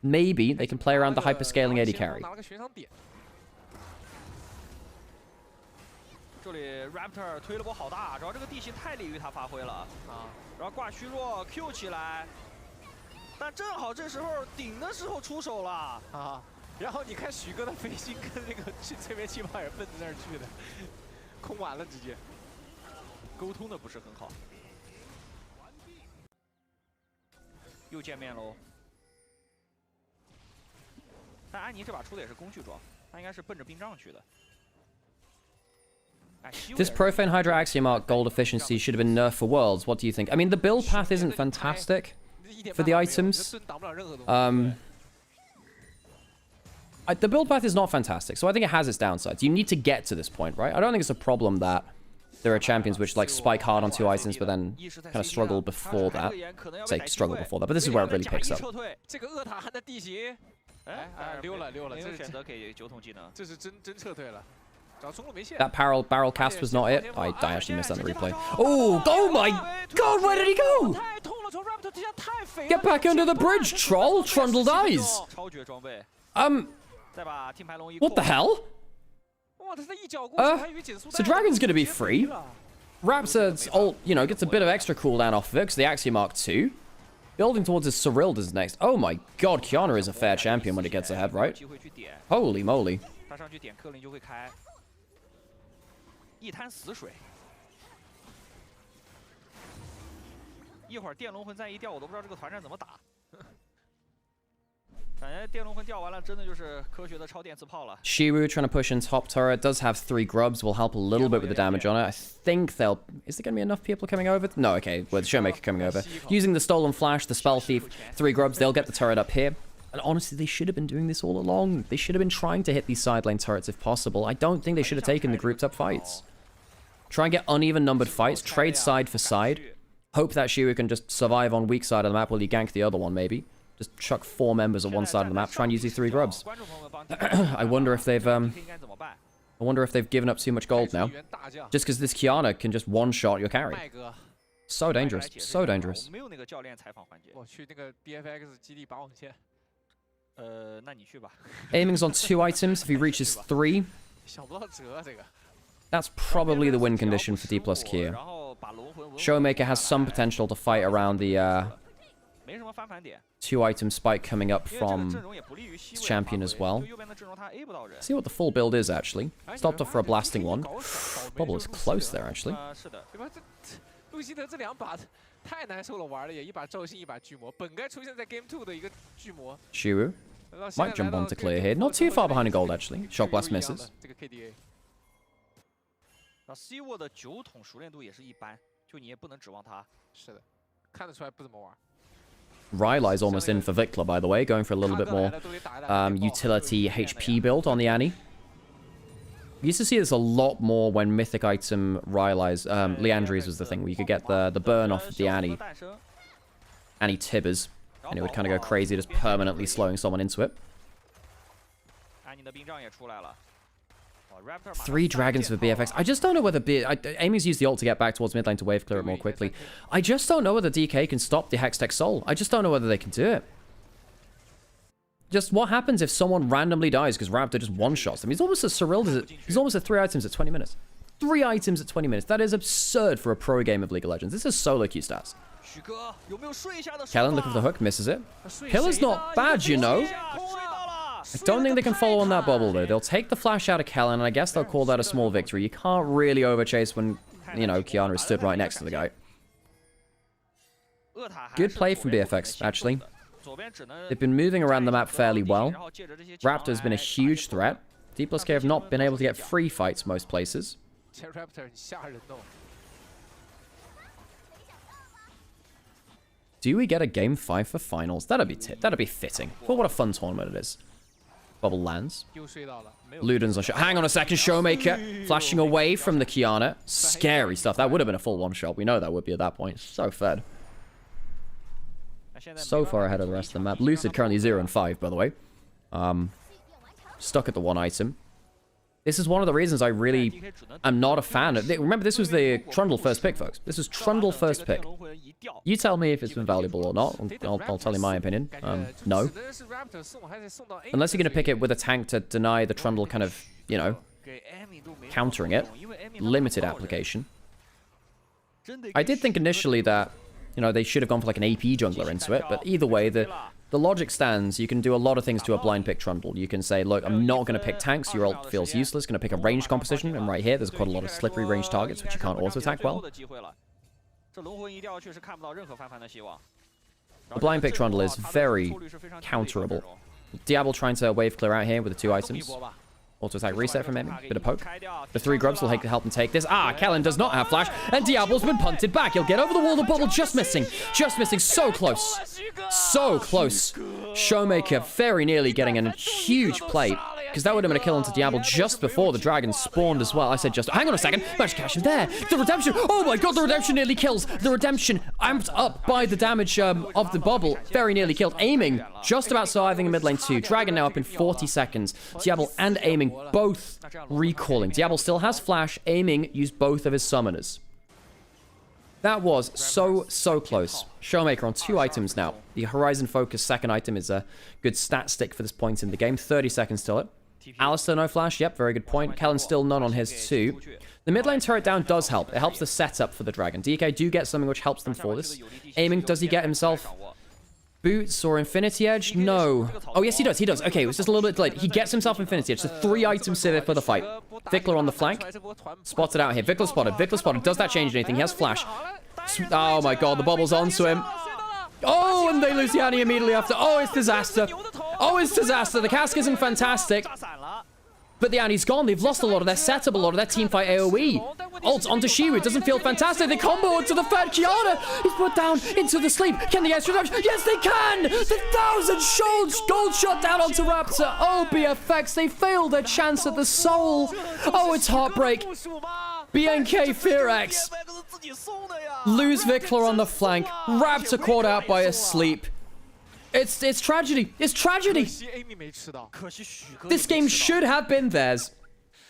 they can play around the hyperscaling AD carry. 这里 Raptor 推了波好大，主要这个地形太利于他发挥了啊。然后挂虚弱 Q 起来，但正好这时候顶的时候出手了啊。然后你看许哥的飞行跟那个去催眠气泡也奔着那儿去的，空完了直接，沟通的不是很好。又见面喽。但安妮这把出的也是工具装，他应该是奔着冰杖去的。 This Profane Hydra Axiom Arc gold efficiency should have been nerfed for Worlds. What do you think? I mean, the build path isn't fantastic for the items. The build path is not fantastic, so I think it has its downsides. You need to get to this point, right? I don't think it's a problem that there are champions which like spike hard on 2 items, but then kind of struggle before that. Say struggle before that, but this is where it really picks up. That barrel cast was not it. I actually missed that in the replay. Oh my god, where did he go? Get back under the bridge, troll. Trundle dies. What the hell? So Dragon's gonna be free. Raptor's ult, you know, gets a bit of extra cooldown off of it because the Axiom Arc 2. Building towards his Cyrilda's next. Oh my god, Kiana is a fair champion when it gets ahead, right? Holy moly. 一滩死水，一会儿电龙魂再一掉，我都不知道这个团战怎么打。感觉电龙魂掉完了，真的就是科学的超电磁炮了。Shiru trying to push in top turret does have 3 grubs, will help a little bit with the damage on it. I think they'll. Is there going to be enough people coming over? No, okay, with Showmaker coming over, using the stolen flash, the spell thief, 3 grubs, they'll get the turret up here. And honestly, they should have been doing this all along. They should have been trying to hit these side lane turrets if possible. I don't think they should have taken the grouped up fights. Try and get uneven numbered fights, trade side for side. Hope that Shiru can just survive on weak side of the map while you gank the other one, maybe. Just chuck 4 members on one side of the map, try and use these 3 grubs. I wonder if they've given up too much gold now. Just because this Kiana can just one-shot your carry. So dangerous, so dangerous. Aiming's on 2 items. If he reaches 3, that's probably the win condition for D plus Kia. Showmaker has some potential to fight around the 2 item spike coming up from his champion as well. See what the full build is actually. Stopped off for a blasting one. Bubble is close there actually. Shiru might jump on to clear here. Not too far behind in gold actually. Shock blast misses. C 沃的9桶熟练度也是一般，就你也不能指望他。是的，看得出来不怎么玩。Rylai's almost in for Vikla, by the way, going for a little bit more utility HP build on the Annie. We used to see this a lot more when mythic item Rylai's, Leandri's was the thing, where you could get the burn off of the Annie Tibbers, and it would kind of go crazy, just permanently slowing someone into it. 3 dragons for BFX. I just don't know whether Amy's used the ult to get back towards mid lane to wave clear it more quickly. I just don't know whether DK can stop the Hextech Soul. I just don't know whether they can do it. Just what happens if someone randomly dies because Raptor just one-shots them? He's almost at Cyrilda. He's almost at 3 items at 20 minutes. 3 items at 20 minutes. That is absurd for a pro game of League of Legends. This is solo Q stats. Kellen looking for the hook, misses it. Pillar's not bad, you know. I don't think they can follow on that bubble, though. They'll take the flash out of Kellen, and I guess they'll call that a small victory. You can't really overchase when, you know, Kiana is stood right next to the guy. Good play from BFX, actually. They've been moving around the map fairly well. Raptor's been a huge threat. D+K have not been able to get free fights most places. Do we get a game 5 for finals? That'd be fitting. Well, what a fun tournament it is. Bubble lands. Luden's on shot. Hang on a second, Showmaker. Flashing away from the Kiana. Scary stuff. That would have been a full one-shot. We know that would be at that point. So fed. So far ahead of the rest of the map. Lucid currently 0 and 5, by the way. Stuck at the one item. This is one of the reasons I really am not a fan of... Remember, this was the Trundle first pick, folks. This was Trundle first pick. You tell me if it's been valuable or not. I'll tell you my opinion. No. Unless you're going to pick it with a tank to deny the Trundle kind of, you know, countering it. Limited application. I did think initially that, you know, they should have gone for like an AP jungler into it. But either way, the logic stands. You can do a lot of things to a blind pick Trundle. You can say, look, I'm not going to pick tanks. Your ult feels useless. Going to pick a ranged composition. And right here, there's quite a lot of slippery ranged targets, which you can't auto-attack well. The blind pick Trundle is very counterable. Diablo trying to wave clear out here with the 2 items. Auto-attack reset from him. Bit of poke. The 3 grubs will help him take this. Kellen does not have flash. And Diablo's been punted back. He'll get over the wall. The bubble just missing. Just missing. So close. So close. Showmaker very nearly getting a huge plate. Because that would have been a kill onto Diablo just before the dragon spawned as well. I said just... Hang on a second. Managed to catch him there. The redemption. Oh my god, the redemption nearly kills. The redemption amped up by the damage of the bubble. Very nearly killed. Aiming. Just about surviving in mid lane 2. Dragon now up in 40 seconds. Diablo and Aiming both recalling. Diablo still has flash. Aiming used both of his summoners. That was so close. Showmaker on 2 items now. The Horizon Focus second item is a good stat stick for this point in the game. 30 seconds till it. Alistair no flash. Yep, very good point. Kellen still none on his too. The mid lane turret down does help. It helps the setup for the dragon. DK do get something which helps them for this. Aiming, does he get himself boots or Infinity Edge? No. Oh, yes, he does. He does. Okay, it was just a little bit delayed. He gets himself Infinity Edge. So 3 items civic for the fight. Vikler on the flank. Spotted out here. Vikler spotted. Vikler spotted. Does that change anything? He has flash. Oh my god, the bubble's onto him. Oh, and they lose the Annie immediately after. Oh, it's disaster. Oh, it's disaster. The cask isn't fantastic. But the Annie's gone. They've lost a lot of their setup, a lot of their teamfight AoE. Ult onto Shiru. It doesn't feel fantastic. They combo onto the third. Kiana is put down into the sleep. Can they get extra damage? Yes, they can! The 1,000 gold shot down onto Raptor. Oh, BFX. They failed their chance at the soul. Oh, it's heartbreak. BNK Fearex. Lose Vikler on the flank. Raptor caught out by a sleep. It's tragedy. It's tragedy. This game should have been theirs.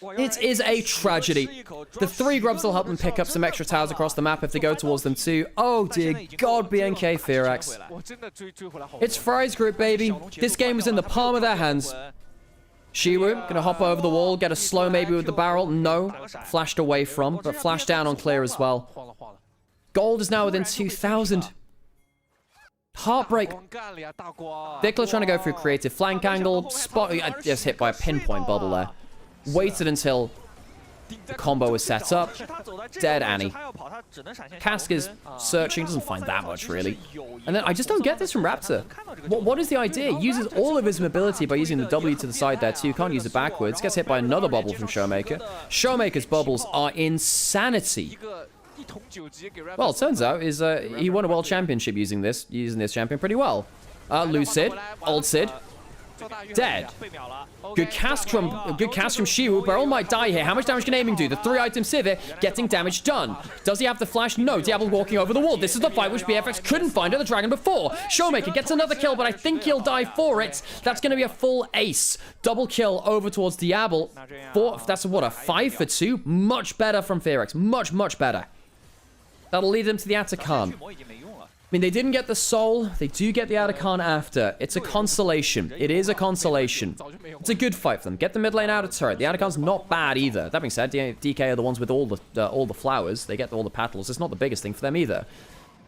It is a tragedy. The 3 grubs will help them pick up some extra towers across the map if they go towards them too. Oh dear god, BNK Fearex. It's Fry's group, baby. This game was in the palm of their hands. Shiwu, gonna hop over the wall, get a slow maybe with the barrel. No, flashed away from, but flashed down on clear as well. Gold is now within 2,000. Heartbreak. Vikler trying to go through creative flank angle. Spot, just hit by a pinpoint bubble there. Waited until the combo was set up. Dead Annie. Cask is searching, doesn't find that much really. And then I just don't get this from Raptor. What is the idea? Uses all of his mobility by using the W to the side there too. Can't use it backwards. Gets hit by another bubble from Showmaker. Showmaker's bubbles are insanity. Well, it turns out he won a world championship using this champion pretty well. Lucid, old Sid, dead. Good cast from Shiwu. Beryl might die here. How much damage can Aiming do? The 3 item Civic getting damage done. Does he have the flash? No. Diablo walking over the wall. This is the fight which BFX couldn't find at the dragon before. Showmaker gets another kill, but I think he'll die for it. That's going to be a full ace. Double kill over towards Diablo. That's what, a 5 for 2? Much better from Fearex. Much better. That'll lead them to the Atakan. I mean, they didn't get the soul. They do get the Atakan after. It's a consolation. It is a consolation. It's a good fight for them. Get the mid lane out of turret. The Atakan's not bad either. That being said, DK are the ones with all the flowers. They get all the petals. It's not the biggest thing for them either.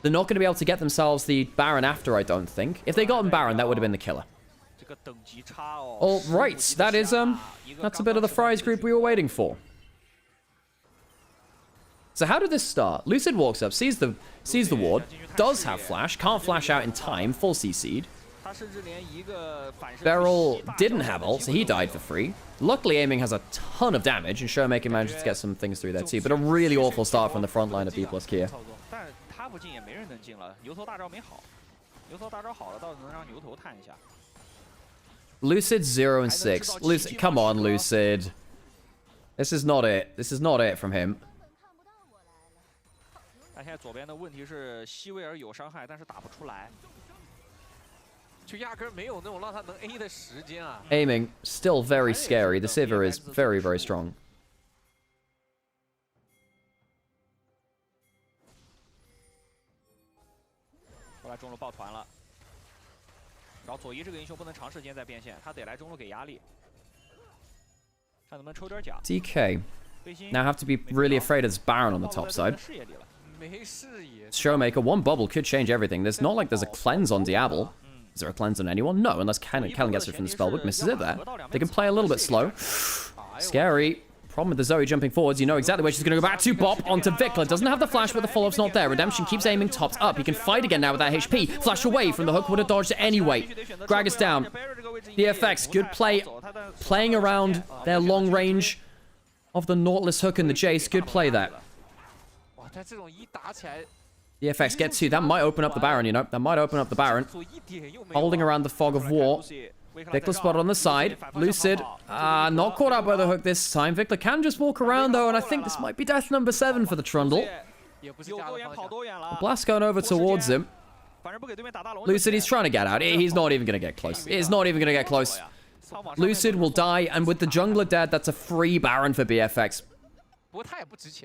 They're not going to be able to get themselves the Baron after, I don't think. If they got Baron, that would have been the killer. All right, that is that's a bit of the Fry's group we were waiting for. So how did this start? Lucid walks up, sees the ward, does have flash, can't flash out in time, full CC'd. Beryl didn't have ult, so he died for free. Luckily, aiming has a ton of damage, and Showmaker managed to get some things through there too. But a really awful start from the front line of B+ Kia. Lucid 0 and 6. Lucid, come on, Lucid. This is not it. This is not it from him. 他现在左边的问题是西威尔有伤害，但是打不出来。就压根没有那种让他能 A 的时间啊。Aiming still very scary. The Sivir is very, very strong. 后来中路抱团了，然后左一这个英雄不能长时间在变现，他得来中路给压力，看能不能抽点甲。DK now have to be really afraid of this Baron on the top side. Showmaker, one bubble could change everything. There's not like there's a cleanse on Diablo. Is there a cleanse on anyone? No, unless Callan gets it from the spellbook, misses it there. They can play a little bit slow. Scary. Problem with the Zoe jumping forwards, you know exactly where she's going to go back to. Bop onto Vikla. Doesn't have the flash, but the follow-up's not there. Redemption keeps aiming, tops up. He can fight again now with that HP. Flash away from the hook, would have dodged it anyway. Gragas down. BFX, good play. Playing around their long range of the Nautilus hook and the Jace. Good play there. BFX gets to. That might open up the Baron, you know. That might open up the Baron. Holding around the fog of war. Vikla spotted on the side. Lucid. Not caught up by the hook this time. Vikla can just walk around, though, and I think this might be death number 7 for the Trundle. The blast going over towards him. Lucid, he's trying to get out. He's not even going to get close. He's not even going to get close. Lucid will die, and with the jungler dead, that's a free Baron for BFX.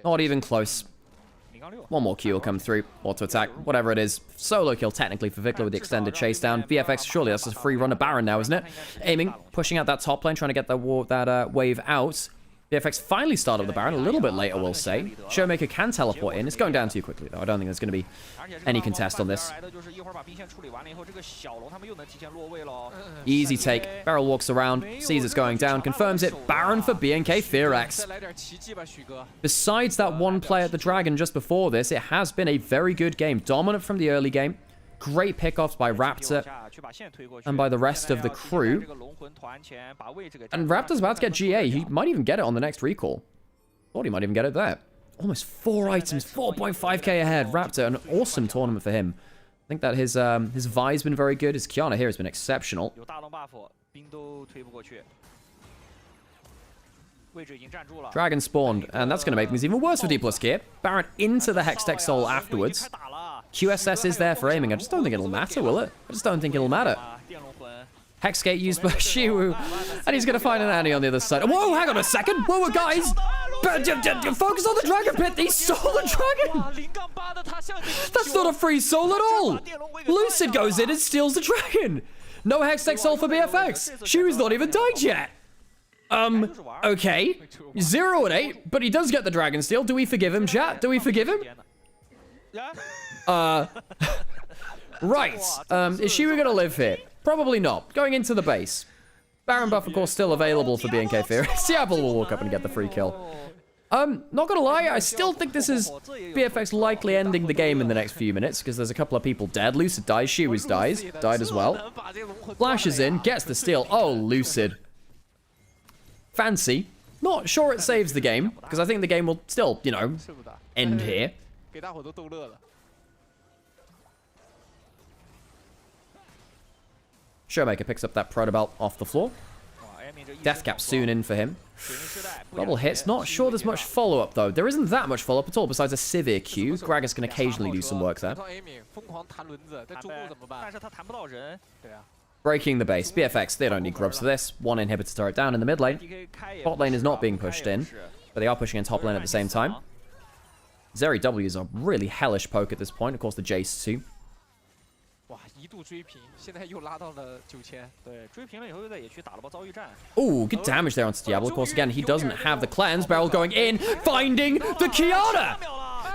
Not even close. One more Q will come through. Auto attack, whatever it is. Solo kill technically for Vikla with the extended chase down. BFX, surely that's a free run of Baron now, isn't it? Aiming, pushing out that top lane, trying to get that wave out. BFX finally started the Baron a little bit later, we'll say. Showmaker can teleport in. It's going down too quickly, though. I don't think there's going to be any contest on this. Easy take. Beryl walks around, sees it's going down, confirms it. Baron for BNK Fearax. Besides that one play at the Dragon just before this, it has been a very good game. Dominant from the early game. Great pickoffs by Raptor and by the rest of the crew. And Raptor's about to get GA. He might even get it on the next recall. Thought he might even get it there. Almost 4 items, 4.5k ahead. Raptor, an awesome tournament for him. I think that his Vi's been very good. His Kiana here has been exceptional. Dragon spawned, and that's going to make things even worse for D+ Kia. Baron into the Hextech Soul afterwards. QSS is there for aiming. I just don't think it'll matter, will it? I just don't think it'll matter. Hexgate used by Shiwu, and he's going to find an Annie on the other side. Whoa, hang on a second. Whoa, guys. Focus on the Dragon Pit. He stole the Dragon. That's not a free soul at all. Lucid goes in and steals the Dragon. No Hextech Soul for BFX. Shiwu's not even died yet. Okay. 0 and 8, but he does get the Dragon Steal. Do we forgive him, chat? Do we forgive him? Right. Is Shiwu gonna live here? Probably not. Going into the base. Baron buff, of course, still available for BNK Fearax. Seattle will walk up and get the free kill. Not gonna lie, I still think this is BFX likely ending the game in the next few minutes, because there's a couple of people dead. Lucid dies, Shiwu's died as well. Flashes in, gets the steal. Oh, Lucid. Fancy. Not sure it saves the game, because I think the game will still, you know, end here. Showmaker picks up that Protobelt off the floor. Deathcap soon in for him. Double hits. Not sure there's much follow-up, though. There isn't that much follow-up at all, besides a severe Q. Gragas can occasionally do some work there. Breaking the base. BFX, they don't need grubs for this. One inhibitor turret down in the mid lane. Bot lane is not being pushed in, but they are pushing in top lane at the same time. Zeri W is a really hellish poke at this point. Of course, the Jace too. Ooh, good damage there onto Diablo. Of course, again, he doesn't have the cleanse. Beryl going in, finding the Kiana!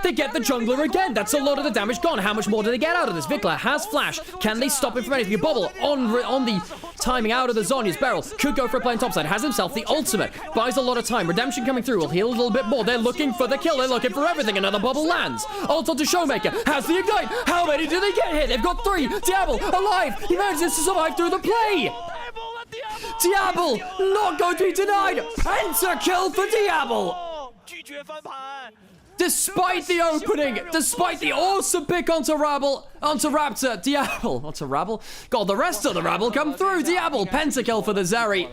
They get the jungler again. That's a lot of the damage gone. How much more do they get out of this? Vikla has flash. Can they stop him from anything? A bubble on the timing out of the Zhonya's barrel. Could go for a play on topside. Has himself the ultimate. Buys a lot of time. Redemption coming through. Will heal a little bit more. They're looking for the kill. They're looking for everything. Another bubble lands. Ult onto Showmaker. Has the ignite. How many do they get here? They've got 3. Diablo alive. He manages to survive through the play. Diablo not going to be denied. Pentakill for Diablo. Despite the opening, despite the awesome pick onto Raptor, Diablo, onto Rabble. God, the rest of the Rabble come through. Diablo, pentakill for the Zeri.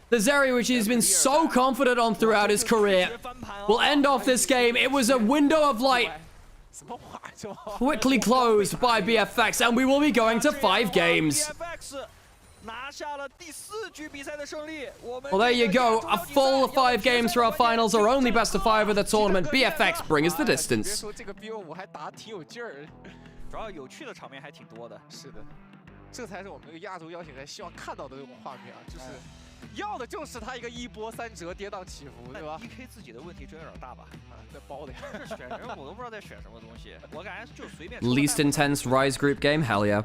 The Zeri, which he's been so confident on throughout his career, will end off this game. It was a window of light quickly closed by BFX, and we will be going to 5 games. Well, there you go. A full 5 games for our finals, our only best of 5 of the tournament. BFX bring us the distance. 主要有趣的场面还挺多的。是的，这才是我们这个亚洲邀请赛希望看到的这种画面啊，就是要的就是他一个1波3折跌宕起伏，对吧 ？DK 自己的问题真有点大吧？啊，那包的呀。这选人我都不知道在选什么东西，我感觉就随便。Least intense Rise group game, hell yeah.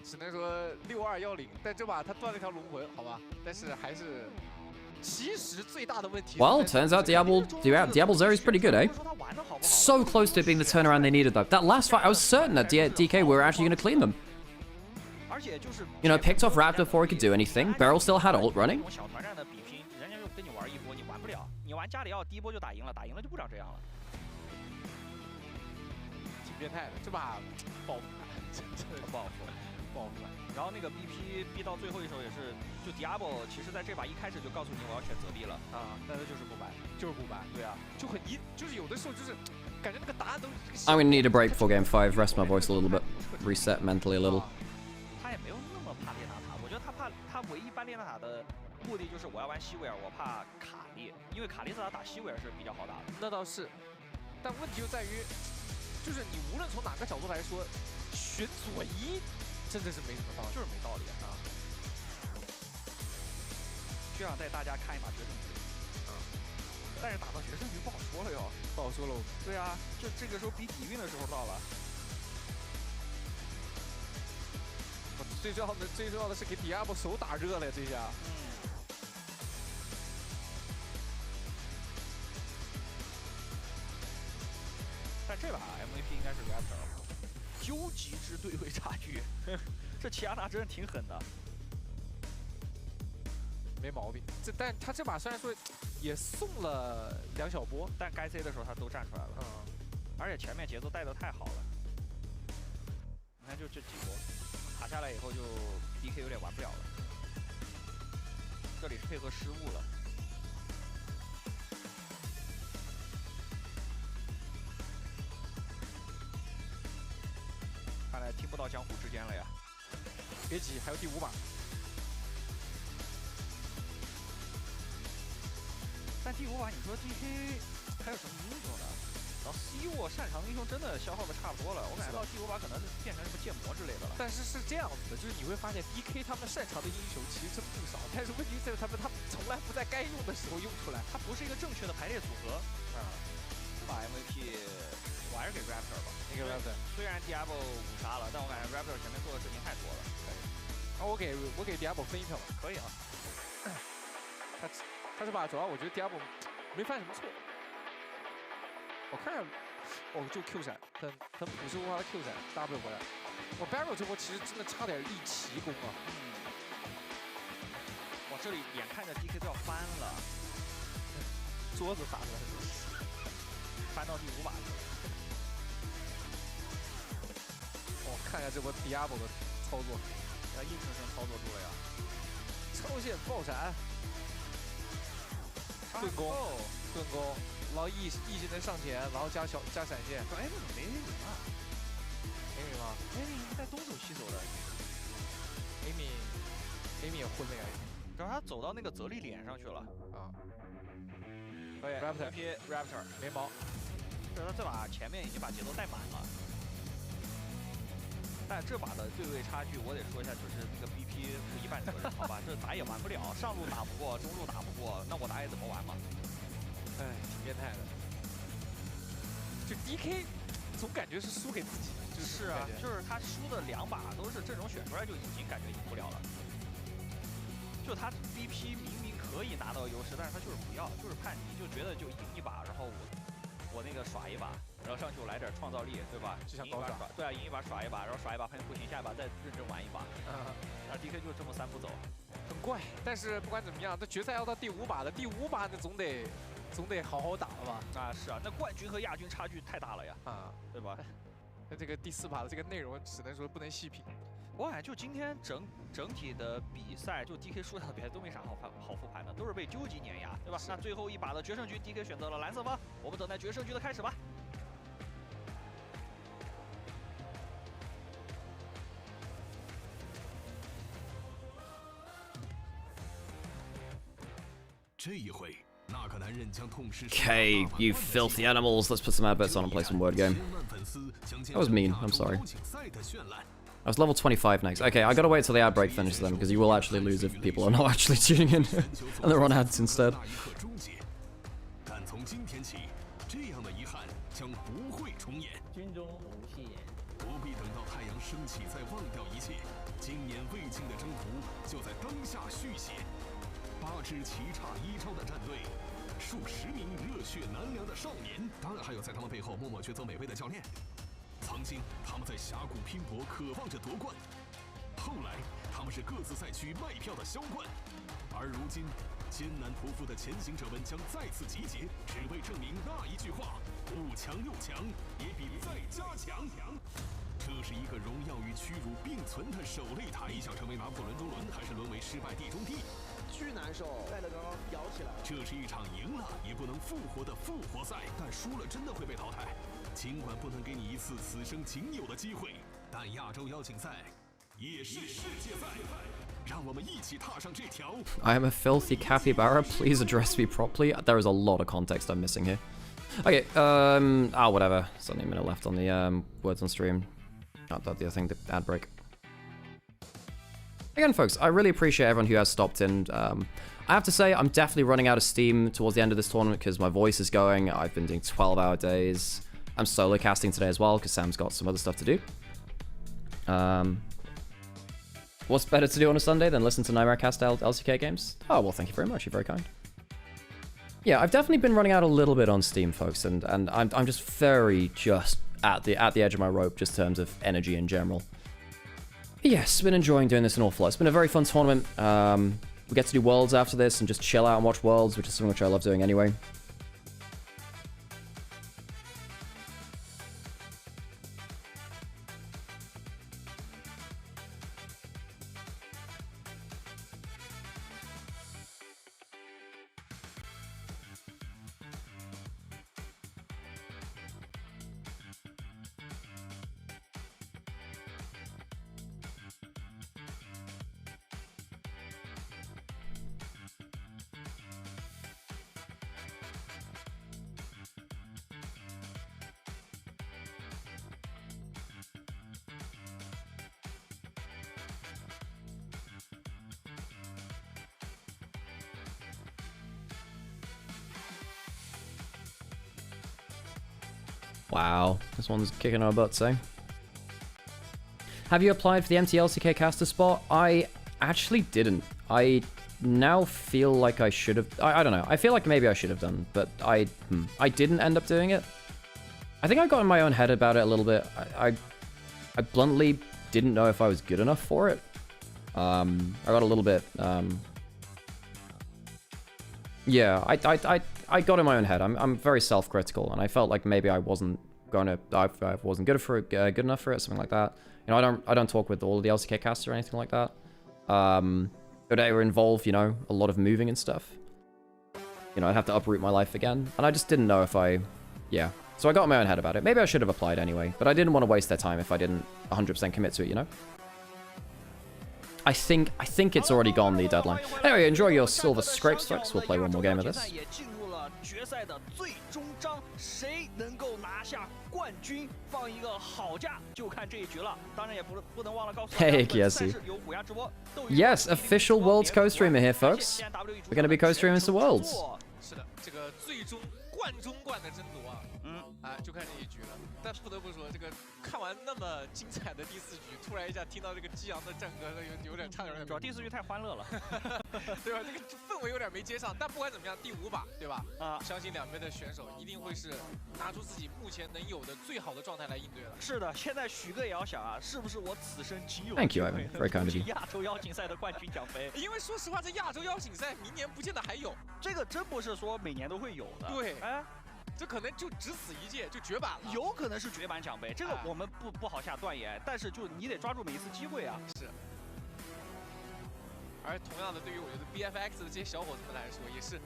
只能说6210，但这把他断了一条龙魂，好吧？但是还是，其实最大的问题。Well, turns out Diablo Zeri's pretty good, eh? So close to being the turnaround they needed, though. That last fight, I was certain that DK were actually going to clean them. You know, picked off Raptor before he could do anything. Beryl still had ult running. 小团战的比拼，人家就跟你玩一波，你玩不了。你玩加里奥第1波就打赢了，打赢了就不长这样了。挺变态的，这把报复，真的报复。然后那个 BP 逼到最后一手也是，就 Diablo 其实在这把一开始就告诉你我要选择币了啊，但是就是不白，就是不白，对啊，就很就是有的时候就是感觉那个答案都。I'm gonna need a break before game 5. Rest my voice a little bit, reset mentally a little. 他也没有那么怕列娜塔，我觉得他唯一搬列娜塔的目的就是我要玩西维尔，我怕卡利，因为卡利斯塔打西维尔是比较好打的。那倒是，但问题就在于，就是你无论从哪个角度来说，选左一。 真的是没什么道理，就是没道理啊！就想带大家看一把决胜局，但是打到决胜局不好说了哟，不好说了。对啊，就这个时候比底蕴的时候到了。最重要的是给 Diablo 手打热了这下。但这把 MVP 应该是 Raptor。 究极之对位差距，这齐亚娜真的挺狠的，没毛病。但他这把虽然说也送了2小波，但该 C 的时候他都站出来了，而且前面节奏带的太好了。你看就这几波打下来以后，就 DK 有点玩不了了。这里是配合失误了。 看来听不到江湖之间了呀！别急，还有第5把。但第5把，你说 DK 还有什么英雄呢？然后 C 沃擅长的英雄真的消耗的差不多了，我感觉到第5把可能变成什么剑魔之类的了。但是是这样子的，就是你会发现 DK 他们擅长的英雄其实真不少，但是问题在于他们从来不在该用的时候用出来，它不是一个正确的排列组合。这把 MVP 我还是给 Raptor 吧。 那个 Raptor 虽然 Diablo 5杀了，但我感觉 Raptor 前面做的事情太多了。可以，那我给 Diablo 分1票吧。可以啊。他这把主要我觉得 Diablo 没犯什么错。我看看，哦，就 Q 闪，很朴实无华的 Q 闪 W 回来。我 Barrel 这波其实真的差点立奇功啊。哇，这里眼看着 DK 都要翻了，桌子打出来了，翻到第5把去了。 看一下这波 Diablo 的操作，他硬生生操作住了呀！超线爆闪，盾攻，然后异技能上前，然后加闪现。哎，怎么没人啊？没人吗？哎，你在东走西走的。Amy 也混了呀，然后他走到那个泽利脸上去了。啊。可以 Raptor 没毛。就是他这把前面已经把节奏带满了。 但这把的对位差距，我得说一下，就是那个 BP 负1半责任，好吧，这打也玩不了，上路打不过，中路打不过，那我打野怎么玩嘛？哎，挺变态的。就 DK 总感觉是输给自己，是啊，就是他输的2把都是这种选出来就已经感觉赢不了了。就他 BP 明明可以拿到优势，但是他就是不要，就是叛逆，就觉得就赢一把，然后我那个耍一把，然后上去我来点创造力，对吧？就像高耍，对啊，赢一把耍一把，然后耍一把发现不行，下一把再认真玩一把。那 DK 就这么3步走，很怪。但是不管怎么样，这决赛要到第5把的，第5把那总得好好打了吧？啊，是啊，那冠军和亚军差距太大了呀，对吧？那这个第4把的这个内容，只能说不能细品。我感觉就今天整体的比赛，就 DK 输掉的比赛都没啥好复盘的，都是被究极碾压，对吧？那最后一把的决胜局 ，DK 选择了蓝色方，我们等待决胜局的开始吧。这一回，那个男人将痛失。Okay, you filthy animals. Let's put some adverts on and play some word game. That was mean. I'm sorry. I was level 25 next. Okay, I gotta wait till the ad break finishes then, because you will actually lose if people are not actually tuning in and they're on ads instead. 但从今天起，这样的遗憾将不会重演。军中无戏言。不必等到太阳升起再忘掉一切，今年未尽的征途就在当下续写。8支棋差1招的战队，数10名热血难凉的少年，当然还有在他们背后默默抉择美味的教练。曾经他们在峡谷拼搏，渴望着夺冠；后来他们是各自赛区卖票的销冠，而如今艰难匍匐的前行者们将再次集结，只为证明那一句话：5强6强也比再加强。这是一个荣耀与屈辱并存的手擂台，你想成为拿破仑中仑，还是沦为失败地中地？巨难受，带的刚刚摇起来了。这是一场赢了也不能复活的复活赛，但输了真的会被淘汰。尽管不能给你一次此生仅有的机会，但亚洲邀请赛也是世界赛。让我们一起踏上这条。I am a filthy capybara. Please address me properly. There is a lot of context I'm missing here. Okay, whatever. It's only a minute left on the words on stream. The thing, the ad break. Again, folks, I really appreciate everyone who has stopped in. I have to say, I'm definitely running out of steam towards the end of this tournament because my voice is going. I've been doing 12-hour days. I'm solo casting today as well because Sam's got some other stuff to do. What's better to do on a Sunday than listen to Nymaera cast LCK games? Oh, well, thank you very much. You're very kind. Yeah, I've definitely been running out a little bit on Steam, folks, and I'm just at the edge of my rope just in terms of energy in general. But yes, been enjoying doing this an awful lot. It's been a very fun tournament. We get to do Worlds after this and just chill out and watch Worlds, which is something which I love doing anyway. Wow, this one's kicking our butts, eh? Have you applied for the MTLCK caster spot? I actually didn't. I now feel like I should have. I don't know. I feel like maybe I should have done, but I didn't end up doing it. I think I got in my own head about it a little bit. I bluntly didn't know if I was good enough for it. I got a little bit. Yeah, I got in my own head. I'm very self-critical, and I felt like maybe I wasn't I wasn't good enough for it, something like that. You know, I don't talk with all of the LCK casters or anything like that. But it would involve, you know, a lot of moving and stuff. You know, I'd have to uproot my life again, and I just didn't know if yeah. So I got in my own head about it. Maybe I should have applied anyway, but I didn't want to waste their time if I didn't 100% commit to it, you know. I think it's already gone, the deadline. Anyway, enjoy your silver scrape strikes. We'll play one more game of this. Hey, Kiesi. Yes, official Worlds co-streamer here, folks. We're going to be co-streaming some Worlds. 啊，就看这一局了。但不得不说，这个看完那么精彩的第4局，突然一下听到这个激昂的战歌，有点差点。主要第4局太欢乐了，对吧？这个氛围有点没接上。但不管怎么样，第5把，对吧？啊，相信两边的选手一定会是拿出自己目前能有的最好的状态来应对了。是的，现在许哥也要想啊，是不是我此生仅有 Thank you, Ivan. Very kind of you. 亚洲邀请赛的冠军奖杯？因为说实话，这亚洲邀请赛明年不见得还有。这个真不是说每年都会有的。对，哎。这可能就只此一届，就绝版了。有可能是绝版奖杯，这个我们不好下断言，但是就你得抓住每一次机会啊。是。而同样的，对于我觉得 BFX 的这些小伙子们来说，也是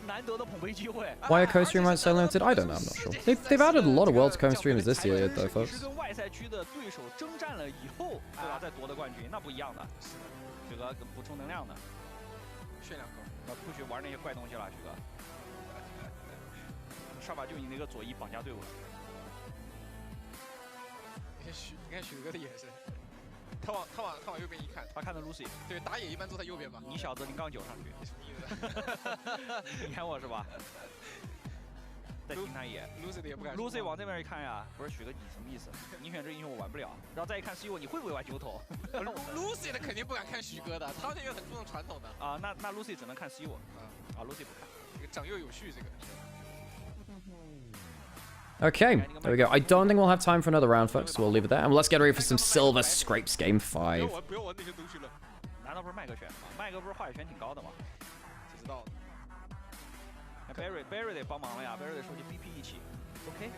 难得的捧杯机会。Why are co-streamers so limited? I don't know. I'm not sure. They've added a lot of world co-streamers this year, though, folks. 是跟外赛区的对手征战了以后，对吧？再夺得冠军，那不一样的。是的，许哥补充能量的，血量高，不许玩那些怪东西了，许哥。上把就以那个左翼绑架队伍了。你看许哥的眼神，他往右边一看，他看的 Lucy， 对，打野一般坐在右边吧。你小子0杠9上去，什么意思？你看我是吧？再听他野 ，Lucy 的也不敢。Lucy 往这边一看呀，不是许哥你什么意思？你选这英雄我玩不了。然后再一看 CEO， 你会不会玩9头？Lucy 的肯定不敢看许哥的，他那个很注重传统的。啊，那 Lucy 只能看 CEO。啊 ，Lucy 不看。这个长幼有序，这个。Okay, there we go. I don't think we'll have time for another round, folks, so we'll leave it there. And let's get ready for some Silver Scrapes Game 5. 不要玩那些东西了。难道不是麦克选吗？麦克不是话语权挺高的吗？谁知道呢 ？Barry 得帮忙了呀 ，Barry 得收集 BP 一起。OK。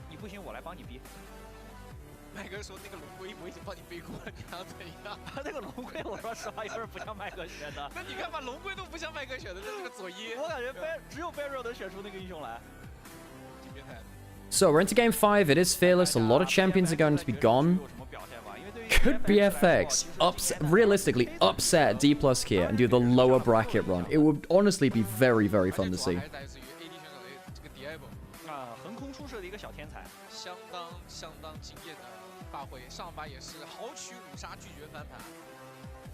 你不行，我来帮你逼。麦哥说那个龙龟我已经帮你背过了，你想怎样？那个龙龟，我说实话有点不像麦克选的。那你看吧，龙龟都不像麦哥选的，这是个左一。我感觉只有 Barry 能选出那个英雄来。So we're into game 5. It is fearless. A lot of champions are going to be gone. Could BFX realistically upset D+ here and do the lower bracket run? It would honestly be very, very fun to see. 横空出世的一个小天才，相当惊艳的发挥，上把也是豪取5杀，拒绝翻盘。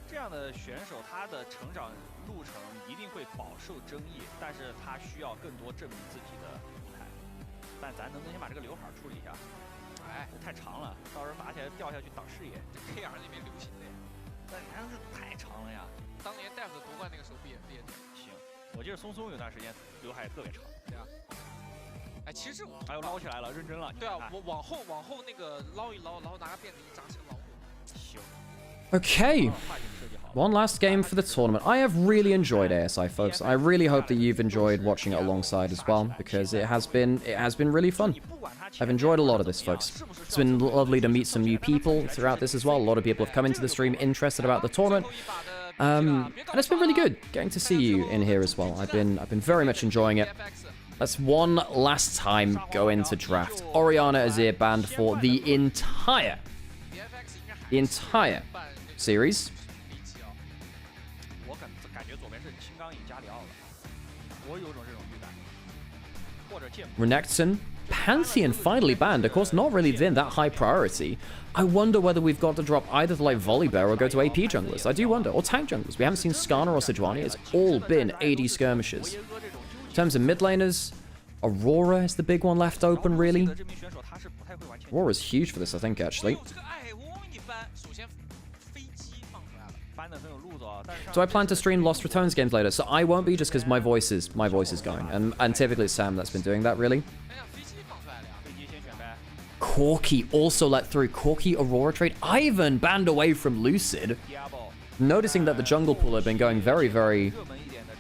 这样的选手，他的成长路程一定会饱受争议，但是他需要更多证明自己的舞台。但咱能不能先把这个刘海处理一下？哎，太长了，到时候打起来掉下去挡视野。这 KR 那边流行的，但还是太长了呀。当年戴夫夺冠那个时候不也这样？行，我记得松松有段时间刘海特别长。对啊。哎，其实哎呦捞起来了，认真了。对啊，我往后那个捞一捞，然后拿个辫子一扎成老虎。行。Okay. One last game for the tournament. I have really enjoyed ASI, folks. I really hope that you've enjoyed watching it alongside as well, because it has been really fun. I've enjoyed a lot of this, folks. It's been lovely to meet some new people throughout this as well. A lot of people have come into the stream interested about the tournament. And it's been really good getting to see you in here as well. I've been very much enjoying it. Let's one last time go into draft. Oriana Azir banned for the entire series. Renekton, Pantheon finally banned. Of course, not really been that high priority. I wonder whether we've got to drop either to like Volibear or go to AP junglers. I do wonder. Or tank junglers. We haven't seen Skarner or Sejuani. It's all been AD skirmishes. In terms of mid laners, Aurora is the big one left open, really. Aurora's huge for this, I think, actually. So I plan to stream Lost Returns games later, so I won't be just because my voice is going, and typically it's Sam that's been doing that, really. Corki also let through. Corki Aurora trade. Ivan banned away from Lucid. Noticing that the jungle pool had been going very, very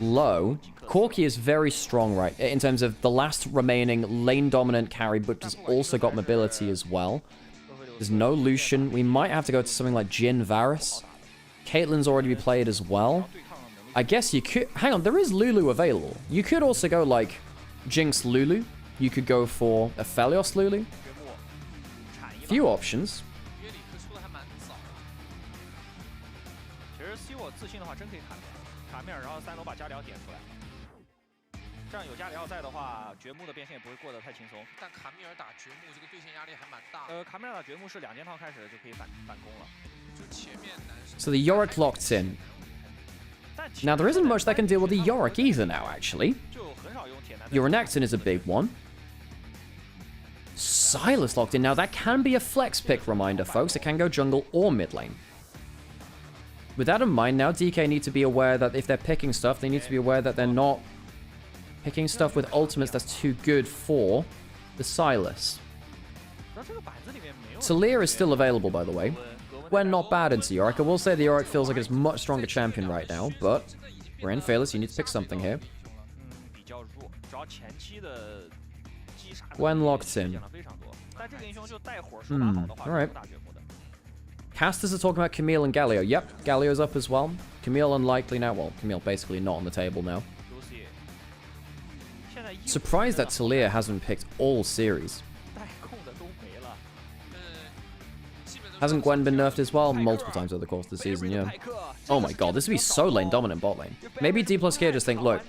low. Corki is very strong, right, in terms of the last remaining lane-dominant carry, but has also got mobility as well. There's no Lucian. We might have to go to something like Jhin Varus. Caitlyn's already played as well. I guess you could... Hang on, there is Lulu available. You could also go, like, Jinx Lulu. You could go for Aphelios Lulu. Few options. 这样有加里奥在的话，掘墓的变现也不会过得太轻松。但卡米尔打掘墓这个对线压力还蛮大。卡米尔打掘墓是2件套开始就可以反攻了。就前面男生。So the Yorick locked in. Now there isn't much that can deal with the Yorick either now, actually. Your Renekton is a big one. Silas locked in. Now, that can be a flex pick reminder, folks. It can go jungle or mid lane. With that in mind, now DK need to be aware that if they're picking stuff, they need to be aware that they're not picking stuff with ultimates that's too good for the Silas. Talia is still available, by the way. Gwen not bad into Yorick. I will say the Yorick feels like it's a much stronger champion right now, but we're in Fearless. You need to pick something here. Gwen locked in. Alright. Casters are talking about Camille and Galio. Yep, Galio's up as well. Camille unlikely now. Well, Camille basically not on the table now. Surprised that Talia hasn't picked all series. Hasn't Gwen been nerfed as well? Multiple times over the course of the season, yeah. Oh my god, this would be so lane dominant bot lane. Maybe D plus K just think, look,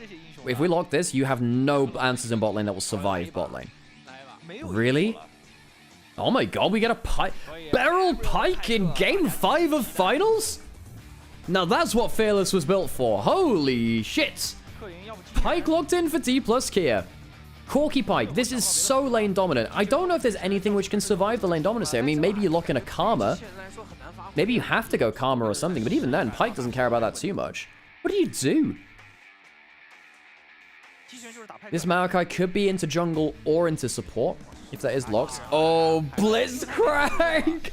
if we lock this, you have no answers in bot lane that will survive bot lane. Really? Oh my god, we get a pike. Beryl Pike in game 5 of finals? Now that's what Fearless was built for. Holy shit. Pike locked in for D plus Kia. Corky Pike, this is so lane dominant. I don't know if there's anything which can survive the lane dominance here. I mean, maybe you lock in a Karma. Maybe you have to go Karma or something, but even then, Pike doesn't care about that too much. What do you do? This Maokai could be into jungle or into support, if that is locked. Oh, Blitzcrank!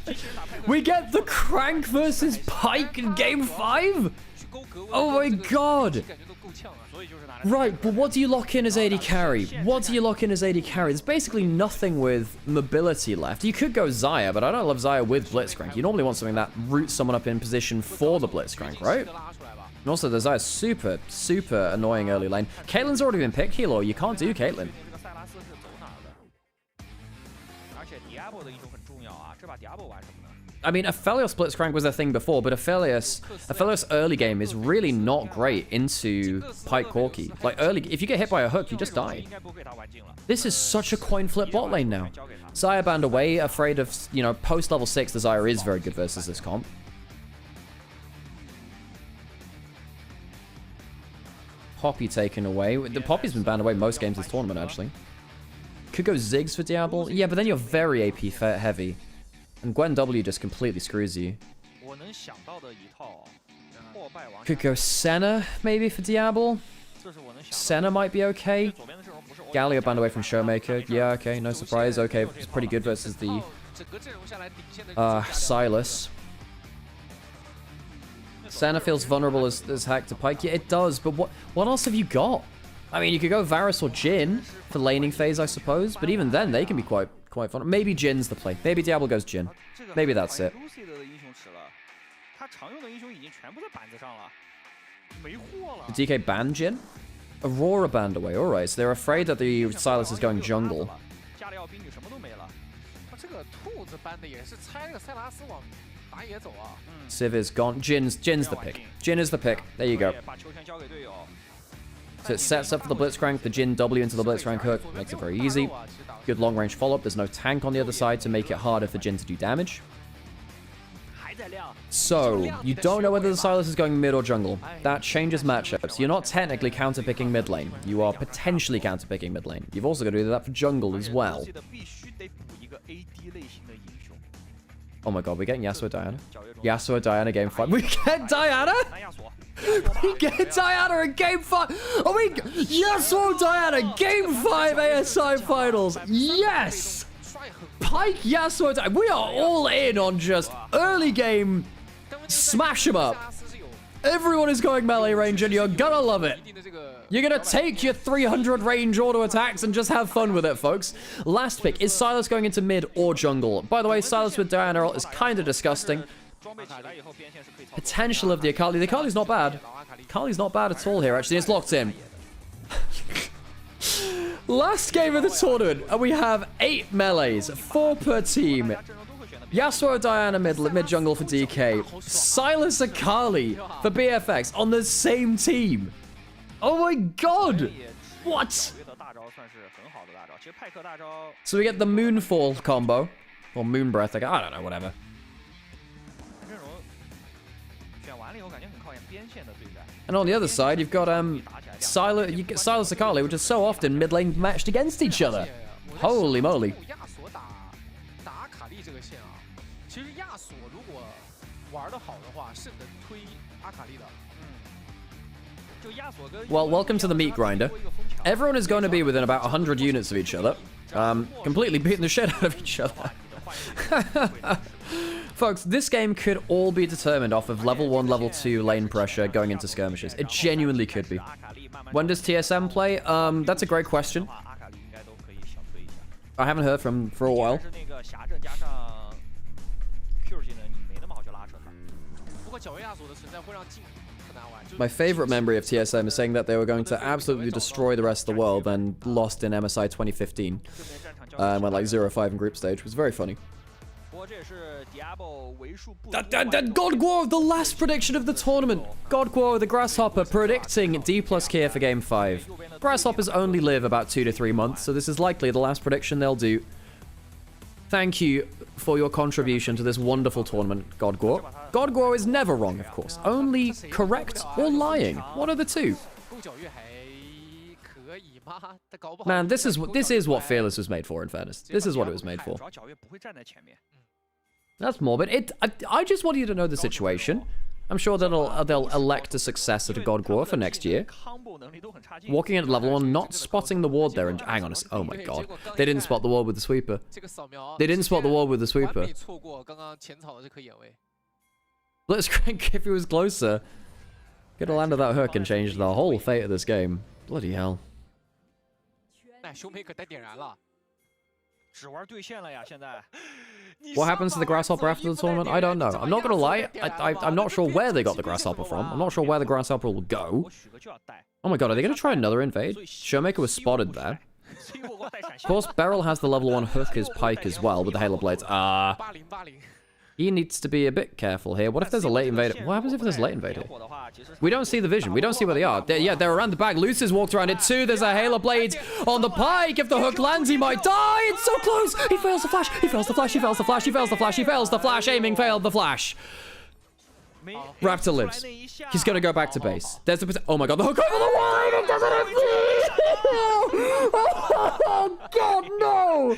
We get the Crank versus Pike in game 5? Oh my god! Right, but what do you lock in as AD carry? What do you lock in as AD carry? There's basically nothing with mobility left. You could go Xayah, but I don't love Xayah with Blitzcrank. You normally want something that roots someone up in position for the Blitzcrank, right? And also, the Xayah's super, super annoying early lane. Caitlyn's already been picked, Hilo. You can't do Caitlyn. I mean, Aphelios Blitzcrank was a thing before, but Aphelios early game is really not great into Pike Corky. Like, early, if you get hit by a hook, you just die. This is such a coin flip bot lane now. Xayah banned away, afraid of, you know, post level 6, the Xayah is very good versus this comp. Poppy taken away. The Poppy's been banned away most games this tournament, actually. Could go Ziggs for Diablo. Yeah, but then you're very AP heavy. And Gwen W just completely screws you. Could go Senna, maybe, for Diablo. Senna might be okay. Galio banned away from Showmaker. Yeah, okay, no surprise. Okay, it's pretty good versus the Silas. Senna feels vulnerable as heck to Pike. Yeah, it does, but what else have you got? I mean, you could go Varus or Jhin for laning phase, I suppose, but even then, they can be quite fun. Maybe Jin's the play. Maybe Diablo goes Jhin. Maybe that's it. Did DK ban Jhin? Aurora banned away. Alright, so they're afraid that the Silas is going jungle. Civ is gone. Jin's the pick. Jhin is the pick. There you go. So it sets up for the Blitzcrank, the Jhin W into the Blitzcrank hook. Makes it very easy. Good long-range follow-up. There's no tank on the other side to make it harder for Jhin to do damage. So, you don't know whether the Silas is going mid or jungle. That changes matchups. You're not technically counter-picking mid lane. You are potentially counter-picking mid lane. You've also got to do that for jungle as well. Oh my god, we're getting Yasuo Diana. Yasuo Diana game 5. We get Diana? We get Diana in game 5. Oh, we Yasuo Diana game 5 ASI finals. Yes! Pike Yasuo Diana. We are all in on just early game smash 'em up. Everyone is going melee range and you're gonna love it. You're gonna take your 300 range auto attacks and just have fun with it, folks. Last pick. Is Silas going into mid or jungle? By the way, Silas with Diana ult is kind of disgusting. Potential of the Akali. The Akali's not bad. Akali's not bad at all here, actually. It's locked in. Last game of the tournament, and we have 8 melees, 4 per team. Yasuo Diana mid jungle for DK. Silas Akali for BFX on the same team. Oh my god! What? So we get the Moonfall combo. Or Moon Breath, I don't know, whatever. And on the other side, you've got Silas Akali, which is so often mid lane matched against each other. Holy moly. 打卡利这个线啊，其实亚索如果玩得好的话，是能推阿卡利的。 Well, welcome to the meat grinder. Everyone is going to be within about 100 units of each other. Completely beating the shit out of each other. Folks, this game could all be determined off of level 1, level 2 lane pressure going into skirmishes. It genuinely could be. When does TSM play? That's a great question. I haven't heard from for a while. My favorite memory of TSM is saying that they were going to absolutely destroy the rest of the world and lost in MSI 2015. And went like 0-5 in group stage. It was very funny. Godguo, the last prediction of the tournament. Godguo, the Grasshopper, predicting D plus Kia for Game 5. Grasshoppers only live about 2 to 3 months, so this is likely the last prediction they'll do. Thank you for your contribution to this wonderful tournament, Godguo. Godguo is never wrong, of course. Only correct or lying. One of the two. Man, this is what Fearless was made for, in fairness. This is what it was made for. That's morbid. I just want you to know the situation. I'm sure they'll elect a successor to Godguo for next year. Walking in at level 1, not spotting the ward there, and hang on a oh my god. They didn't spot the ward with the sweeper. They didn't spot the ward with the sweeper. Blitzcrank, if he was closer, could have landed that hook and changed the whole fate of this game. Bloody hell. What happens to the Grasshopper after the tournament? I don't know. I'm not gonna lie. I'm not sure where they got the Grasshopper from. I'm not sure where the Grasshopper will go. Oh my god, are they gonna try another invade? Showmaker was spotted there. Of course, Beryl has the level 1 hook as Pike as well with the Halo Blades. He needs to be a bit careful here. What if there's a late invader? What happens if there's a late invader? We don't see the vision. We don't see where they are. They're around the back. Lucis walked around it too. There's a Halo Blade on the Pike. If the hook lands, he might die. It's so close. He fails the flash. He fails the flash. He fails the flash. He fails the flash. He fails the flash. Aiming failed the flash. Raptor lives. He's gonna go back to base. There's the oh my god, the hook over the wall! It doesn't have oh god, no!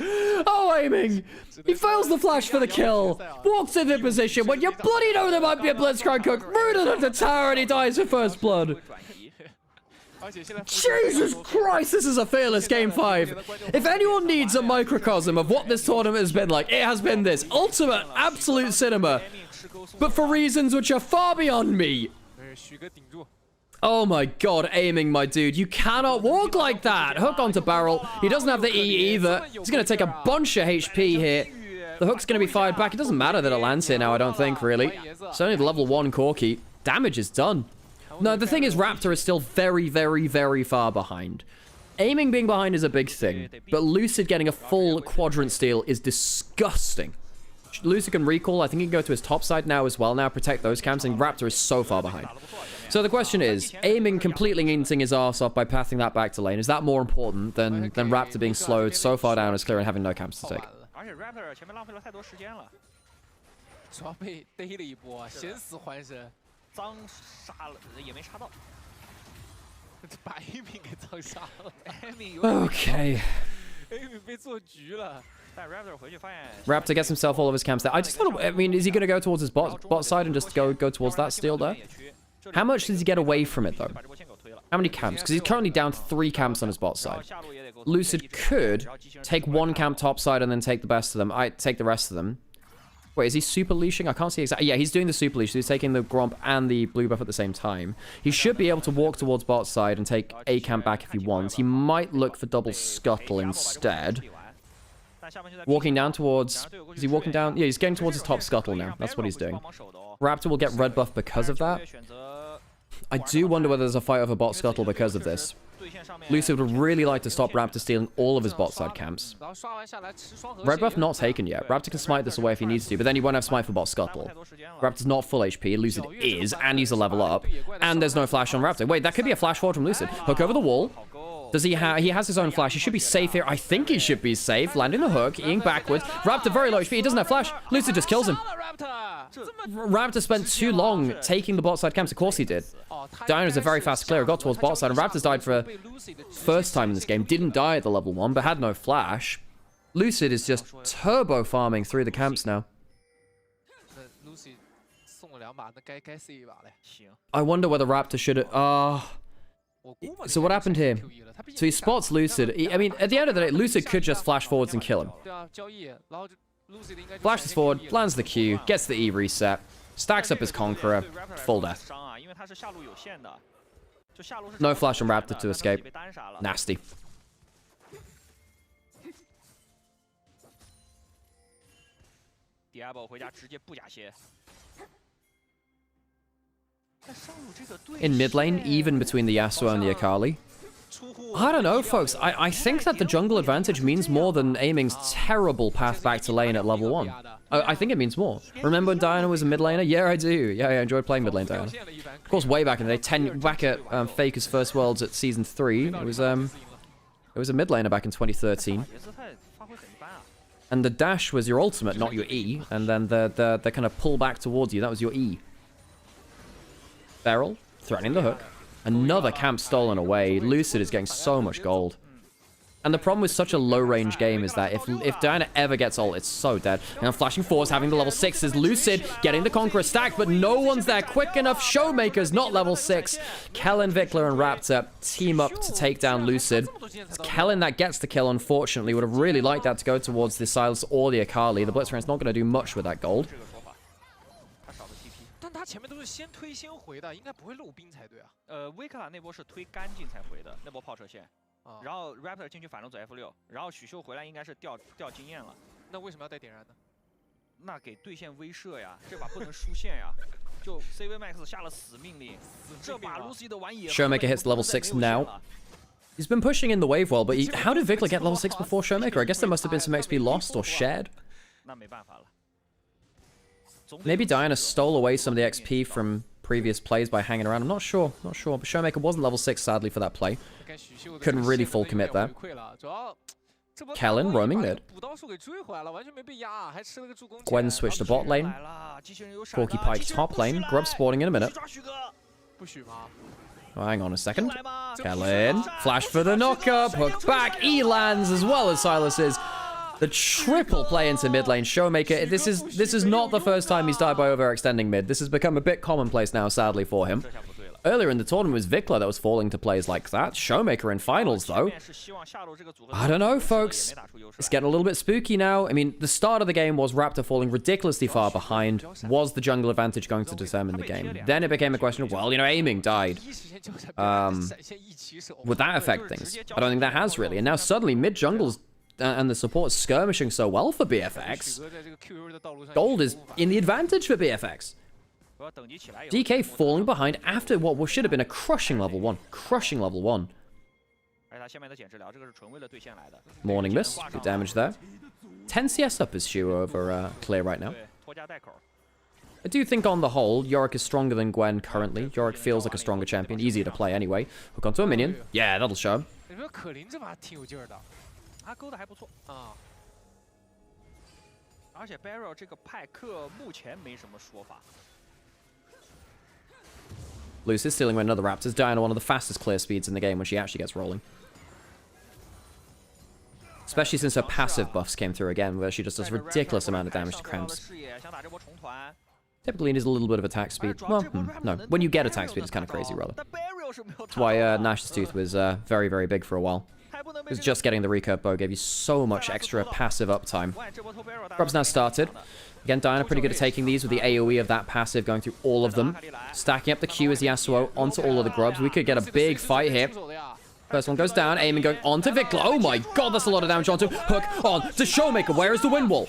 Oh, aiming! He fails the flash for the kill. Walks in the position when you bloody know there might be a Blitzcrank hook. Rooted at the tower and he dies for first blood. Jesus Christ, this is a fearless Game 5. If anyone needs a microcosm of what this tournament has been like, it has been this. Ultimate, absolute cinema. But for reasons which are far beyond me. Oh my god, aiming, my dude. You cannot walk like that. Hook onto barrel. He doesn't have the E either. He's going to take a bunch of HP here. The hook's going to be fired back. It doesn't matter that it lands here now, I don't think, really. It's only the level 1 Corki. Damage is done. No, the thing is, Raptor is still very, very, very far behind. Aiming being behind is a big thing, but Lucid getting a full quadrant steal is disgusting. Lucid can recall. I think he can go to his top side now as well. Now protect those camps, and Raptor is so far behind. So the question is, aiming completely eating his arse off by pathing that back to lane, is that more important than Raptor being slowed so far down as clear and having no camps to take? Okay. Raptor gets himself all of his camps there. I just thought, I mean, is he going to go towards his bot side and just go towards that steal there? How much does he get away from it, though? How many camps? Because he's currently down 3 camps on his bot side. Lucid could take 1 camp top side and then take the best of them. I take the rest of them. Wait, is he super leashing? I can't see exactly. Yeah, he's doing the super leash. So he's taking the Gromp and the blue buff at the same time. He should be able to walk towards bot side and take a camp back if he wants. He might look for double scuttle instead. Walking down towards... Is he walking down? Yeah, he's getting towards his top scuttle now. That's what he's doing. Raptor will get red buff because of that. I do wonder whether there's a fight over bot scuttle because of this. Lucid would really like to stop Raptor stealing all of his bot side camps. Red buff not taken yet. Raptor can smite this away if he needs to, but then he won't have smite for bot scuttle. Raptor's not full HP. Lucid is, and he's a level up. And there's no flash on Raptor. Wait, that could be a flash forward from Lucid. Hook over the wall. Does he have... He has his own flash. He should be safe here. I think he should be safe. Landing the hook. Eating backwards. Raptor very low HP. He doesn't have flash. Lucid just kills him. Raptor spent too long taking the bot side camps. Of course he did. Diana's a very fast clear. Got towards bot side, and Raptors died for first time in this game. Didn't die at the level 1, but had no flash. Lucid is just turbo farming through the camps now. I wonder whether Raptor should... so what happened here? So he spots Lucid. I mean, at the end of the day, Lucid could just flash forwards and kill him. Flashes forward, lands the Q, gets the E reset, stacks up his Conqueror, full death. No flash on Raptor to escape. Nasty. In mid lane, even between the Yasuo and the Akali. I don't know, folks. I think that the jungle advantage means more than aiming's terrible path back to lane at level 1. I think it means more. Remember when Diana was a mid laner? Yeah, I do. Yeah, I enjoyed playing mid lane Diana. Of course, way back in the day, back at Faker's First Worlds at Season 3, it was a mid laner back in 2013. And the dash was your ultimate, not your E. And then the kind of pull back towards you, that was your E. Beryl, threatening the hook. Another camp stolen away. Lucid is getting so much gold. And the problem with such a low-range game is that if Diana ever gets ult, it's so dead. Now flashing force, having the level 6s. Lucid getting the Conqueror stack, but no one's there quick enough. Showmaker's not level 6. Kellen, Vikla, and Raptor team up to take down Lucid. It's Kellen that gets the kill, unfortunately. Would have really liked that to go towards the Silas or the Akali. The Blitzcrank's not going to do much with that gold. 他前面都是先推先回的，应该不会漏兵才对啊。威克拉那波是推干净才回的，那波炮车线。然后 Raptor 进去反动走 F6，然后许秀回来应该是掉经验了。那为什么要带点燃呢？那给对线威慑呀，这把不能输线呀。就 CV Max 下了死命令，这把 Lucy 的玩野。Showmaker hits level 6 now. He's been pushing in the wave well, but how did Vikla get level 6 before Showmaker? I guess there must have been some XP lost or shared. 那没办法了。 Maybe Diana stole away some of the XP from previous plays by hanging around. I'm not sure. But Showmaker wasn't level 6, sadly, for that play. Couldn't really full commit there. Kellen roaming mid. Gwen switched to bot lane. Corky Pike top lane. Grub spawning in a minute. Oh, hang on a second. Kellen. Flash for the knockup. Hook back. E lands as well as Silas's. The triple play into mid lane. Showmaker, this is not the first time he's died by overextending mid. This has become a bit commonplace now, sadly, for him. Earlier in the tournament was Vikla that was falling to plays like that. Showmaker in finals, though. I don't know, folks. It's getting a little bit spooky now. I mean, the start of the game was Raptor falling ridiculously far behind. Was the jungle advantage going to determine the game? Then it became a question of, well, you know, aiming died. Would that affect things? I don't think that has, really. And now suddenly, mid-jungle's and the support skirmishing so well for BFX. Gold is in the advantage for BFX. DK falling behind after what should have been a crushing level 1. Crushing level 1. Morning Mist. Good damage there. 10 CS up is Shu over Clear right now. I do think on the whole, Yorick is stronger than Gwen currently. Yorick feels like a stronger champion. Easier to play anyway. Hook onto a minion. Yeah, that'll show. 他勾的还不错啊，而且 Barrel 这个派克目前没什么说法。Luce is stealing with another Raptors. Diana, one of the fastest clear speeds in the game when she actually gets rolling. Especially since her passive buffs came through again, where she just does a ridiculous amount of damage to Cramps. Typically needs a little bit of attack speed. Well, no. When you get attack speed, it's kind of crazy, rather. That's why Nash's Tooth was very, very big for a while. Because just getting the recurve bow gave you so much extra passive uptime. Grub's now started. Again, Diana pretty good at taking these with the AoE of that passive, going through all of them. Stacking up the Q as Yasuo onto all of the Grubs. We could get a big fight here. First one goes down, aiming going onto Vikla. Oh my god, that's a lot of damage onto Hook on to Showmaker. Where is the wind wall?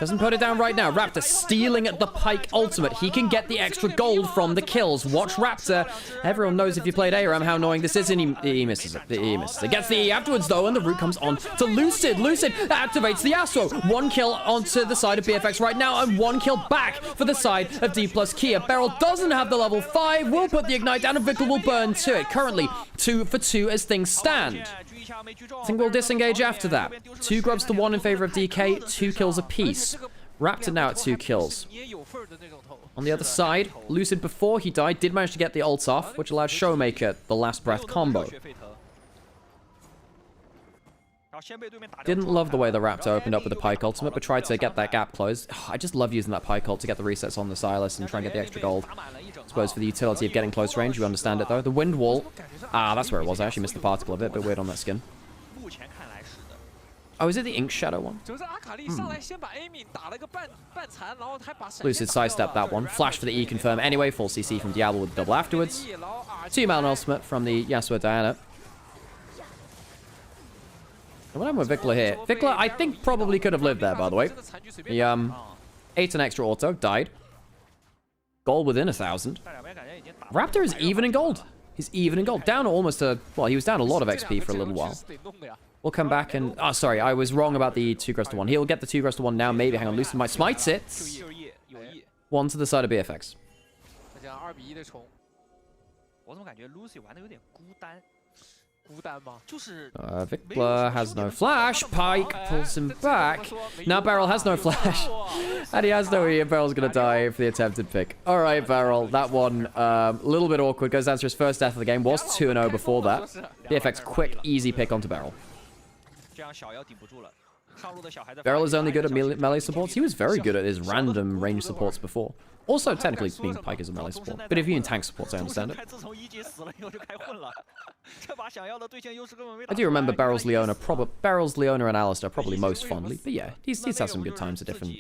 Doesn't put it down right now. Raptor stealing at the Pike ultimate. He can get the extra gold from the kills. Watch Raptor. Everyone knows if you played ARAM how annoying this is, and he misses it. He misses it. Gets the E afterwards, though, and the root comes on to Lucid. Lucid activates the Yasuo. One kill onto the side of BFX right now, and one kill back for the side of D plus Kia. Beryl doesn't have the level 5. Will put the Ignite down, and Vikla will burn to it. Currently, 2 for 2 as things stand. I think we'll disengage after that. 2 grubs to 1 in favor of DK, 2 kills apiece. Raptor now at 2 kills. On the other side, Lucid, before he died, did manage to get the ult off, which allowed Showmaker the last breath combo. Didn't love the way the Raptor opened up with the Pike ultimate, but tried to get that gap closed. I just love using that Pike ult to get the resets on the Silas and try and get the extra gold. I suppose for the utility of getting close range, you understand it though. The Wind Wall. Ah, that's where it was. I actually missed the particle of it. Bit weird on that skin. Oh, is it the Ink Shadow one? Lucid sidestepped that one. Flash for the E confirm anyway. Full CC from Diablo with the double afterwards. 2-man ultimate from the Yasuo Diana. What happened with Vikla here? Vikla, I think, probably could have lived there, by the way. He, ate an extra auto, died. Gold within 1,000. Raptor is even in gold. He's even in gold. Down almost a... Well, he was down a lot of XP for a little while. We'll come back and... Oh, sorry, I was wrong about the 2 Crystal 1. He'll get the 2 Crystal 1 now, maybe. Hang on, Lucid might smite it. 1 to the side of BFX. Vikla has no flash. Pike pulls him back. Now Beryl has no flash. And he has no E, and Beryl's going to die for the attempted pick. Alright, Beryl. That one, a little bit awkward. Goes down to his first death of the game. Was 2-0 before that. BFX, quick, easy pick onto Beryl. Beryl is only good at melee supports. He was very good at his random range supports before. Also, technically, being Pike is a melee support. But if you in tank supports, I understand it. I do remember Beryl's Leona and Alistair probably most fondly. But yeah, he's had some good times at different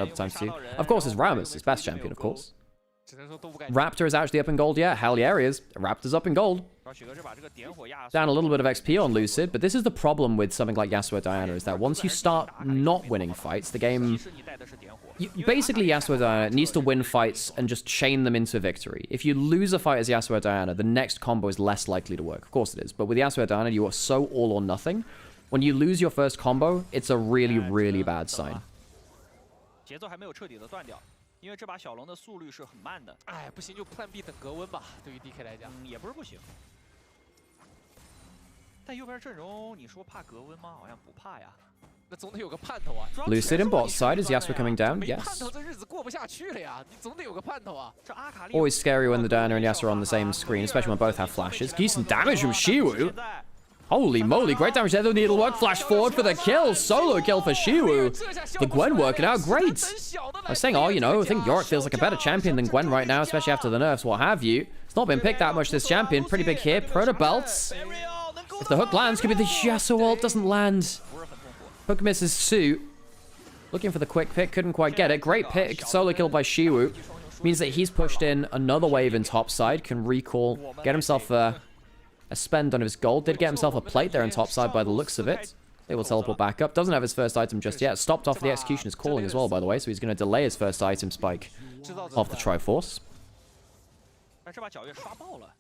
other times too. Of course, it's Rammus, his best champion, of course. Raptor is actually up in gold, yeah. Hell yeah, he is. Raptor's up in gold. Down a little bit of XP on Lucid, but this is the problem with something like Yasuo Diana, is that once you start not winning fights, the game... basically, Yasuo Diana needs to win fights and just chain them into victory. If you lose a fight as Yasuo Diana, the next combo is less likely to work. Of course it is, but with Yasuo Diana, you are so all or nothing. When you lose your first combo, it's a really, really bad sign. 因为这把小龙的速率是很慢的。哎，不行就 Plan B 等格温吧，对于 DK 来讲。也不是不行。但右边阵容，你说怕格温吗？好像不怕呀。那总得有个盼头啊。Lucid in bot side is Yasuo coming down. Yes. 盼头这日子过不下去了呀，你总得有个盼头啊。这阿卡丽 Always scary when the Diana and Yasuo are on the same screen, especially when both have flashes. Decent damage from Shiwu. Holy moly, great damage there. The needlework, flash forward for the kill. Solo kill for Shiwu. The Gwen working out great. I was saying, oh, you know, I think Yorick feels like a better champion than Gwen right now, especially after the nerfs, what have you. It's not been picked that much, this champion. Pretty big here. Proto belts. If the hook lands, could be the Yasuo ult. Doesn't land. Hook misses Sue. Looking for the quick pick, couldn't quite get it. Great pick. Solo kill by Shiwu. Means that he's pushed in another wave in topside. Can recall, get himself a spend on his gold. Did get himself a plate there in topside by the looks of it. They will teleport back up. Doesn't have his first item just yet. Stopped off the executioner's calling as well, by the way. So he's going to delay his first item spike off the Triforce. 这把皎月刷爆了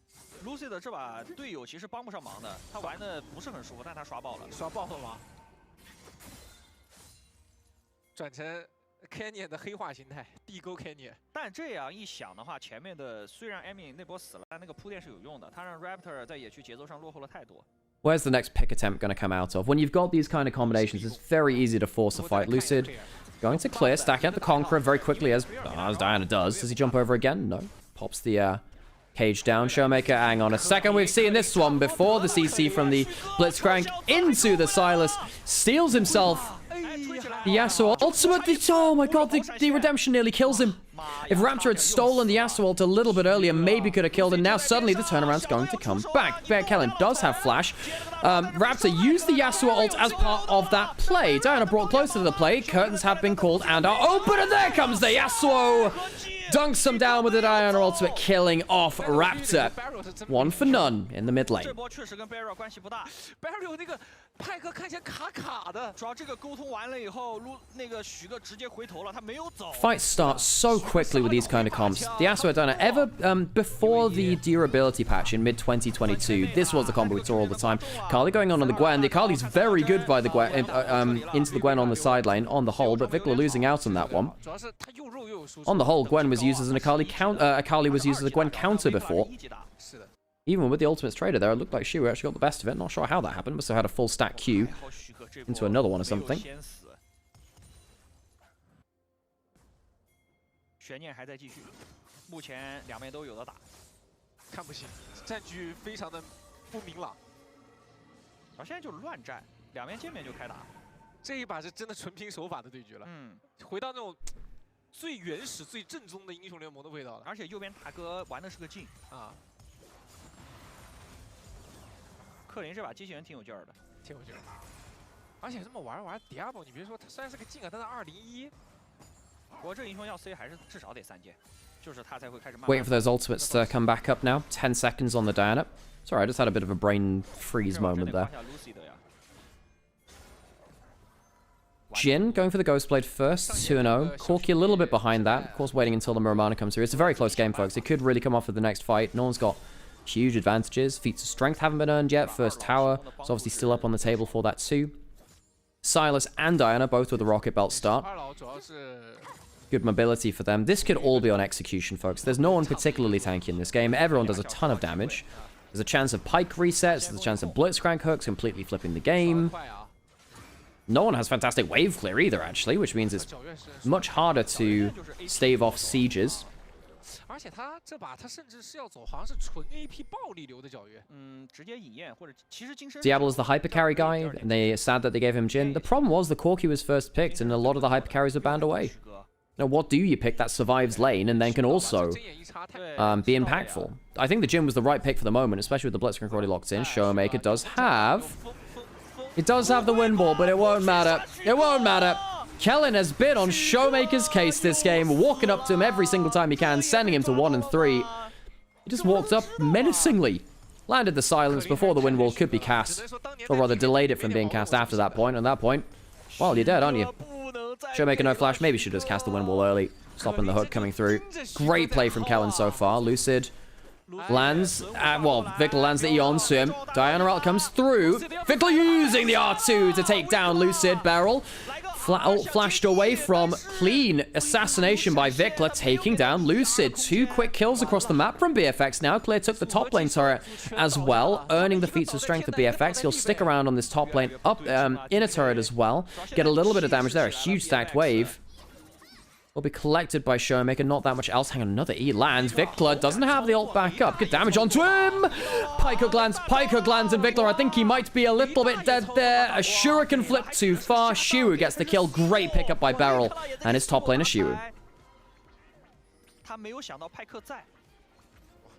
，Lucy 的这把队友其实帮不上忙的，他玩的不是很舒服，但他刷爆了。刷爆了吗？转成 Canyon 的黑化形态，地沟 Canyon。但这样一想的话，前面的虽然 Amy 那波死了，但那个铺垫是有用的，他让 Raptor 在野区节奏上落后了太多。 Where's the next pick attempt going to come out of? When you've got these kind of combinations, it's very easy to force a fight. Lucid going to clear, stacking up the Conqueror very quickly as Diana does. Does he jump over again? No. Pops the cage down. Showmaker, hang on a second. We've seen this one before. The CC from the Blitzcrank into the Silas. Steals himself the Yasuo ultimate. Oh my god, the redemption nearly kills him. If Raptor had stolen the Yasuo ult a little bit earlier, maybe could have killed him. Now suddenly the turnaround's going to come back. Bear Kellen does have flash. Raptor used the Yasuo ult as part of that play. Diana brought closer to the play. Curtains have been called and are open, and there comes the Yasuo. Dunks him down with the Diana ultimate, killing off Raptor. 1 for none in the mid lane. 这波确实跟 Barrel 关系不大。 Barrel 那个派克看起来卡卡的，主要这个沟通完了以后，那个许哥直接回头了，他没有走。 Fights start so quickly with these kind of comps. The Yasuo Diana ever before the durability patch in mid 2022. This was the combo we saw all the time. Akali going on the Gwen. The Akali's very good by the Gwen into the Gwen on the side lane on the whole, but Vikla losing out on that one. On the whole, Gwen was used as an Akali counter. Akali was used as a Gwen counter before. Even with the Ultimates Trader there, it looked like Shiwu actually got the best of it. Not sure how that happened. Must have had a full stack Q into another one or something. 悬念还在继续，目前两边都有的打，看不清，战局非常的不明朗。然后现在就乱战，两边见面就开打。这一把是真的纯拼手法的对决了，回到那种最原始、最正宗的英雄联盟的味道了。而且右边大哥玩的是个劲啊，克林这把机器人挺有劲儿的，挺有劲儿。而且这么玩 Diablo， 你别说，他虽然是个劲啊，但是201。不过这英雄要 C 还是至少得3件，就是他才会开始慢慢。 Waiting for those ultimates to come back up now. 10 seconds on the Diana. Sorry, I just had a bit of a brain freeze moment there. Jin going for the Ghostblade first, 2-0. Corki a little bit behind that. Of course, waiting until the Muramana comes through. It's a very close game, folks. It could really come off with the next fight. No one's got huge advantages. Feats of strength haven't been earned yet. First tower is obviously still up on the table for that too. Silas and Diana both with the rocket belt start. Good mobility for them. This could all be on execution, folks. There's no one particularly tanky in this game. Everyone does a ton of damage. There's a chance of pike resets. There's a chance of blitzcrank hooks completely flipping the game. No one has fantastic wave clear either, actually, which means it's much harder to stave off sieges. 而且他这把他甚至是要走，好像是纯 AP 暴力流的皎月。直接引焰或者其实金身。Diablo's the hyper carry guy, and they're sad that they gave him Jin. The problem was the Corki was first picked, and a lot of the hyper carries were banned away. Now, what do you pick that survives lane and then can also be impactful? I think the Jin was the right pick for the moment, especially with the Blitzcrank already locked in. Showmaker does have... It does have the win ball, but it won't matter. It won't matter. Kellen has been on Showmaker's case this game, walking up to him every single time he can, sending him to 1 and 3. He just walked up menacingly. Landed the silence before the wind wall could be cast. Or rather, delayed it from being cast after that point. At that point, well, you're dead, aren't you? Showmaker no flash. Maybe should have just cast the wind wall early. Stopping the hook coming through. Great play from Kellen so far. Lucid lands. Well, Victor lands the Eon to him. Diana ult comes through. Victor using the R2 to take down Lucid. Barrel. Ult flashed away from. Clean assassination by Vikla, taking down Lucid. 2 quick kills across the map from BFX now. Clear took the top lane turret as well, earning the feats of strength of BFX. He'll stick around on this top lane, up inner turret as well. Get a little bit of damage there. A huge stacked wave. Will be collected by Showmaker, not that much else. Hang on, another E lands. Vikla doesn't have the ult back up. Good damage onto him! Pike hook lands, and Vikla, I think he might be a little bit dead there. A Shuriken flip too far. Shiwu gets the kill. Great pickup by Beryl. And his top laner, Shiwu.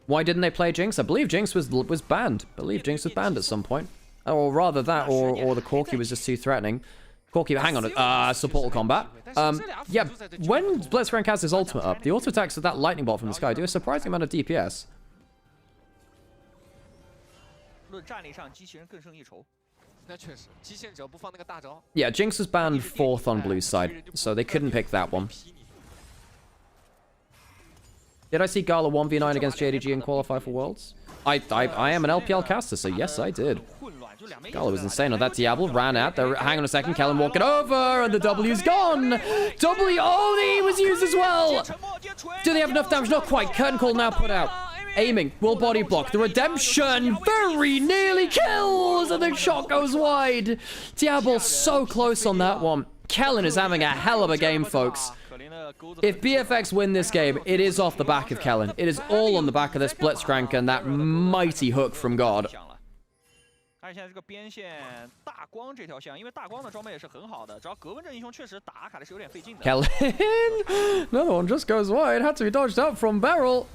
Why didn't they play Jinx? I believe Jinx was banned. I believe Jinx was banned at some point. Or rather that, or the Corki was just too threatening. Corki, hang on, support combat. Yeah, when Blitzcrank has his ultimate up, the auto attacks of that lightning bolt from the sky do a surprising amount of DPS. Yeah, Jinx was banned 4th on blue side, so they couldn't pick that one. Did I see Gala 1v9 against JDG and qualify for Worlds? I am an LPL caster, so yes, I did. Gala was insane on that. Diablo ran out there. Hang on a second. Kellen walking over, and the W's gone. W. Oh, the E was used as well. Do they have enough damage? Not quite. Curtain call now put out. Aiming. Will body block. The redemption very nearly kills, and the shot goes wide. Diablo so close on that one. Kellen is having a hell of a game, folks. If BFX win this game, it is off the back of Kellen. It is all on the back of this Blitzcrank and that mighty hook from God. 而且现在这个边线大光这条线，因为大光的装备也是很好的，只要格温这英雄确实打卡的是有点费劲的。Kellen, another one just goes wide. Had to be dodged out from Beryl.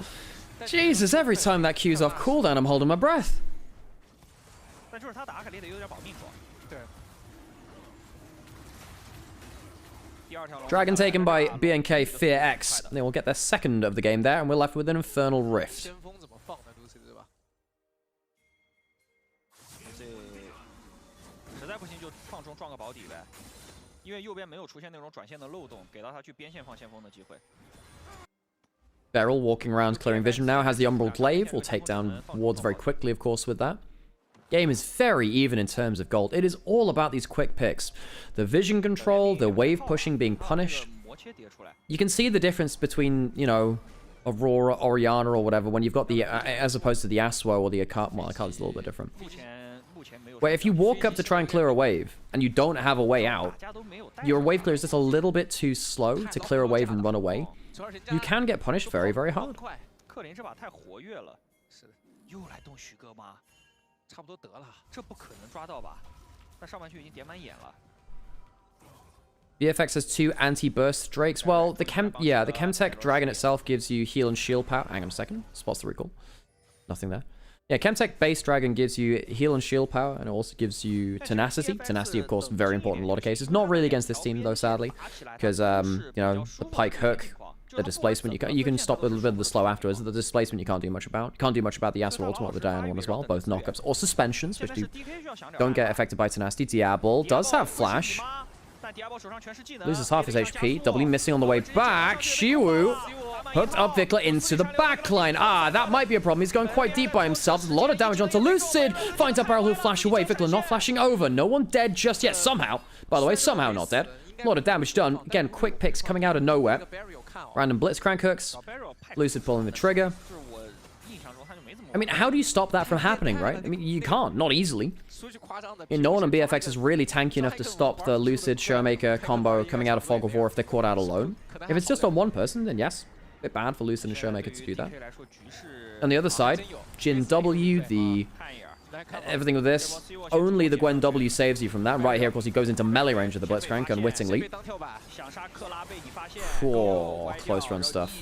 Jesus, every time that Q's off cooldown, I'm holding my breath. 但就是他打卡也得有点保命装。对。 Dragon taken by BNK Fear X. They will get their second of the game there, and we're left with an Infernal Rift. 实在不行就放中撞个保底呗，因为右边没有出现那种转线的漏洞，给到他去边线放先锋的机会。 Beryl walking around clearing vision now, has the Umbral Glaive. Will take down wards very quickly, of course, with that. Game is very even in terms of gold. It is all about these quick picks. The vision control, the wave pushing being punished. You can see the difference between, you know, Aurora, Oriana, or whatever, when you've got the, as opposed to the Aswo or the Akali. Well, Akali's a little bit different. Where if you walk up to try and clear a wave, and you don't have a way out, your wave clear is just a little bit too slow to clear a wave and run away. you can get punished very, very hard. 克林这把太活跃了，是的，又来动许哥吗？差不多得了。这不可能抓到吧？但上半区已经点满眼了。 BFX has 2 anti-burst Drakes. Well, the Chemtech Dragon itself gives you heal and shield power. Hang on a second. Spots the recall. Nothing there. Yeah, Chemtech base Dragon gives you heal and shield power, and it also gives you tenacity. Tenacity, of course, very important in a lot of cases. Not really against this team, though, sadly. Because, you know, the Pike Hook, the displacement, you can stop a little bit of the slow afterwards. The displacement you can't do much about. You can't do much about the Yasuo ultimate or the Diana one as well. Both knockups or suspensions, which don't get affected by tenacity. Diablo does have flash. Loses half his HP. Doubly missing on the way back. Shiwu hooked up Vikla into the backline. Ah, that might be a problem. He's going quite deep by himself. A lot of damage onto Lucid. Finds up Barrel who flash away. Vikla not flashing over. No one dead just yet. Somehow. By the way, somehow not dead. A lot of damage done. Again, quick picks coming out of nowhere. Random Blitzcrank hooks. Lucid pulling the trigger. I mean, how do you stop that from happening, right? I mean, you can't. Not easily. No one on BFX is really tanky enough to stop the Lucid Showmaker combo coming out of Fog of War if they're caught out alone. If it's just on one person, then yes. A bit bad for Lucid and Showmaker to do that. On the other side, Jin W, everything with this, only the Gwen W saves you from that. Right here, of course, he goes into melee range of the Blitzcrank unwittingly. Whoa, close run stuff.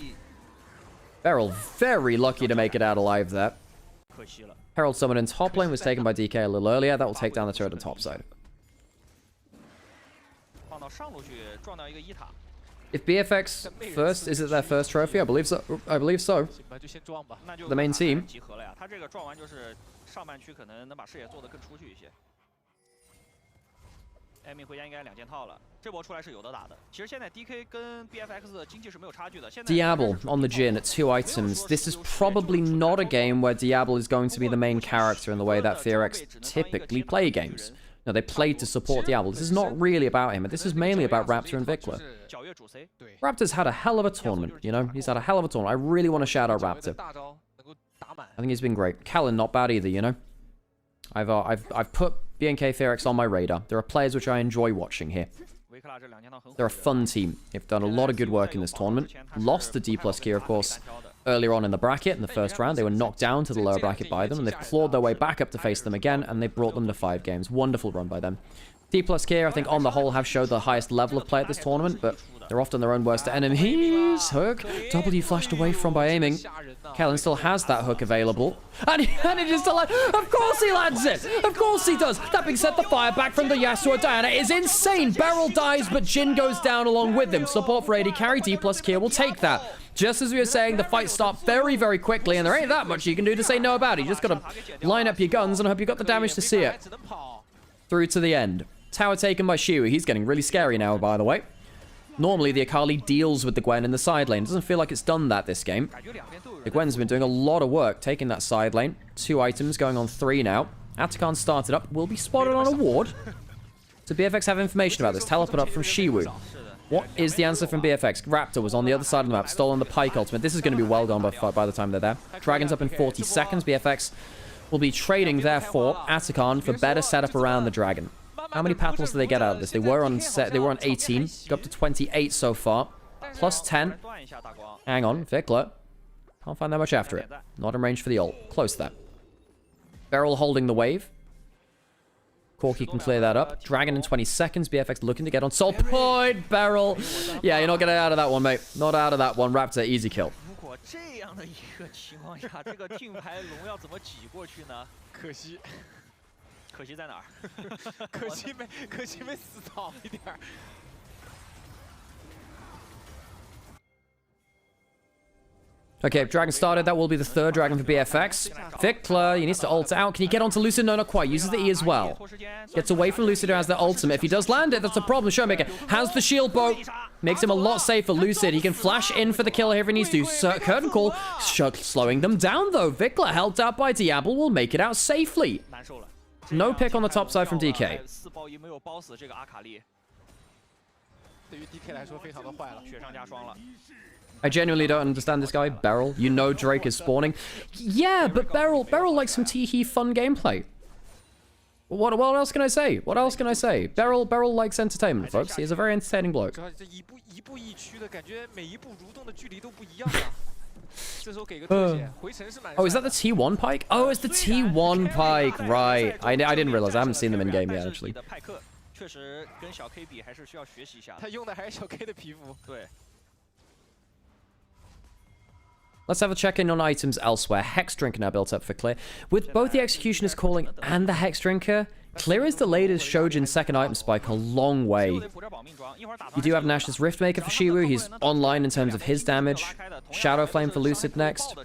Beryl very lucky to make it out alive there. Herald Summon in top lane was taken by DK a little earlier. That will take down the turret on top side. If BFX first, is it their first trophy? I believe so. I believe so. The main team. Diablo on the Jin at 2 items. This is probably not a game where Diablo is going to be the main character in the way that Fearx typically play games. No, they play to support Diablo. This is not really about him. This is mainly about Raptor and Vikla. Raptor's had a hell of a tournament, you know? He's had a hell of a tournament. I really want to shout out Raptor. I think he's been great. Callan, not bad either, you know? I've put BNK Fearx on my radar. There are players which I enjoy watching here. They're a fun team. They've done a lot of good work in this tournament. Lost to D+ Kia, of course, earlier on in the bracket, in the first round. They were knocked down to the lower bracket by them, and they've clawed their way back up to face them again, and they brought them to 5 games. Wonderful run by them. D+ Kia, I think, on the whole, have showed the highest level of play at this tournament, but they're often their own worst enemies. Hook. W flashed away from by aiming. Kellen still has that hook available. And it is still... Of course he lands it! Of course he does! That being said, the fire back from the Yasuo Diana is insane! Beryl dies, but Jin goes down along with him. Support for AD carry. D+ Kia will take that. Just as we were saying, the fight stopped very, very quickly, and there ain't that much you can do to say no about it. You just gotta line up your guns and hope you got the damage to see it. Through to the end. Tower taken by Shiwu. He's getting really scary now, by the way. Normally, the Akali deals with the Gwen in the side lane. It doesn't feel like it's done that this game. The Gwen's been doing a lot of work taking that side lane. 2 items, going on 3 now. Atakan started up. Will be spotted on a ward. So BFX have information about this. Teleport up from Shiwu. What is the answer from BFX? Raptor was on the other side of the map, stolen the Pike ultimate. This is going to be well done by the time they're there. Dragon's up in 40 seconds. BFX will be trading, therefore, Atakan for better setup around the Dragon. How many paddles did they get out of this? They were on 18. Got up to 28 so far. Plus 10. Hang on, Vikla. Can't find that much after it. Not in range for the ult. Close to that. Beryl holding the wave. Corki can clear that up. Dragon in 20 seconds. BFX looking to get on soul point. Beryl. Yeah, you're not getting out of that one, mate. Not out of that one. Raptor, easy kill. 可惜在哪儿？可惜没死早一点。Okay, Dragon started. That will be the 3rd Dragon for BFX. Vikla, he needs to ult out. Can he get onto Lucid? No, not quite. Uses the E as well. Gets away from Lucid, who has the ultimate. If he does land it, that's a problem. Showmaker has the shield boat. Makes him a lot safer. Lucid, he can flash in for the kill here if he needs to. Curtain call, slowing them down, though. Vikla, helped out by Diablo, will make it out safely. No pick on the top side from DK. I genuinely don't understand this guy. Beryl, you know Drake is spawning. Yeah, but Beryl likes some tee-hee fun gameplay. What else can I say? What else can I say? Beryl likes entertainment, folks. He's a very entertaining bloke. 主要这一步一趋的感觉，每一步蠕动的距离都不一样啊。这时候给个特写，回程是蛮。Oh, is that the T1 pike? Oh, it's the T1 pike, right? I didn't realize. I haven't seen them in game yet, actually. 确实跟小 K 比还是需要学习一下。他用的还是小 K 的皮肤。对。 Let's have a check-in on items elsewhere. Hex Drinker now built up for Clear. With both the Executioner's Calling and the Hex Drinker, Clear is delayed his Shojin's second item spike a long way. You do have Nash's Riftmaker for Shiwu. He's online in terms of his damage. Shadow Flame for Lucid next.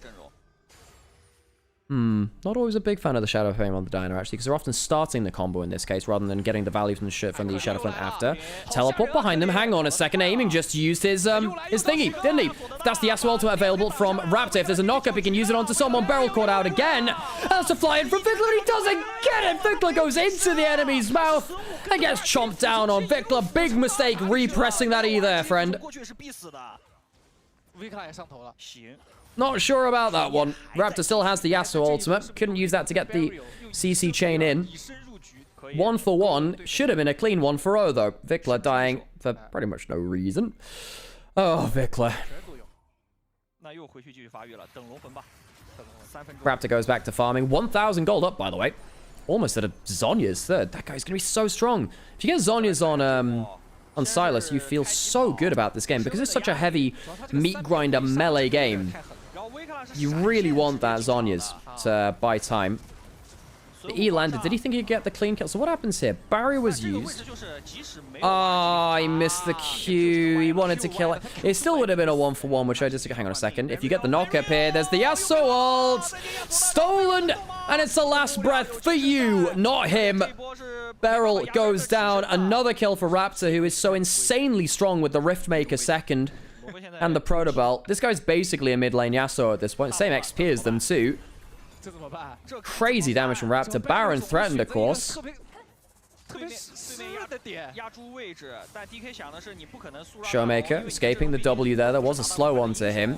Not always a big fan of the Shadow Flame on the Diner, actually, because they're often starting the combo in this case, rather than getting the value from the Shadow Flame after. Teleport behind them, hang on a second, Aiming just used his thingy, didn't he? That's the Yasuo ultimate available from Raptor. If there's a knock-up, he can use it onto someone. Beryl caught out again. That's a fly in from Vikla, he doesn't get it! Vikla goes into the enemy's mouth and gets chomped down on. Vikla, big mistake repressing that E there, friend. Not sure about that one. Raptor still has the Yasuo ultimate. Couldn't use that to get the CC chain in. 1 for 1. Should have been a clean 1 for 0, though. Vikla dying for pretty much no reason. Oh, Vikla. Raptor goes back to farming. 1,000 gold up, by the way. Almost at a Zhonya's third. That guy's going to be so strong. If you get Zhonya's on Silas, you feel so good about this game because it's such a heavy meat grinder melee game. You really want that Zhonya's to buy time. The E landed. Did he think he'd get the clean kill? So what happens here? Barrier was used. Oh, he missed the Q. He wanted to kill it. It still would have been a 1 for 1, which I just... Hang on a second. If you get the knock-up here, there's the Yasuo ult. Stolen, and it's the last breath for you, not him. Beryl goes down. Another kill for Raptor, who is so insanely strong with the Riftmaker second and the Proto Belt. This guy's basically a mid-lane Yasuo at this point. Same XP as them, too. Crazy damage from Raptor. Baron threatened, of course. Showmaker escaping the W there. There was a slow one to him.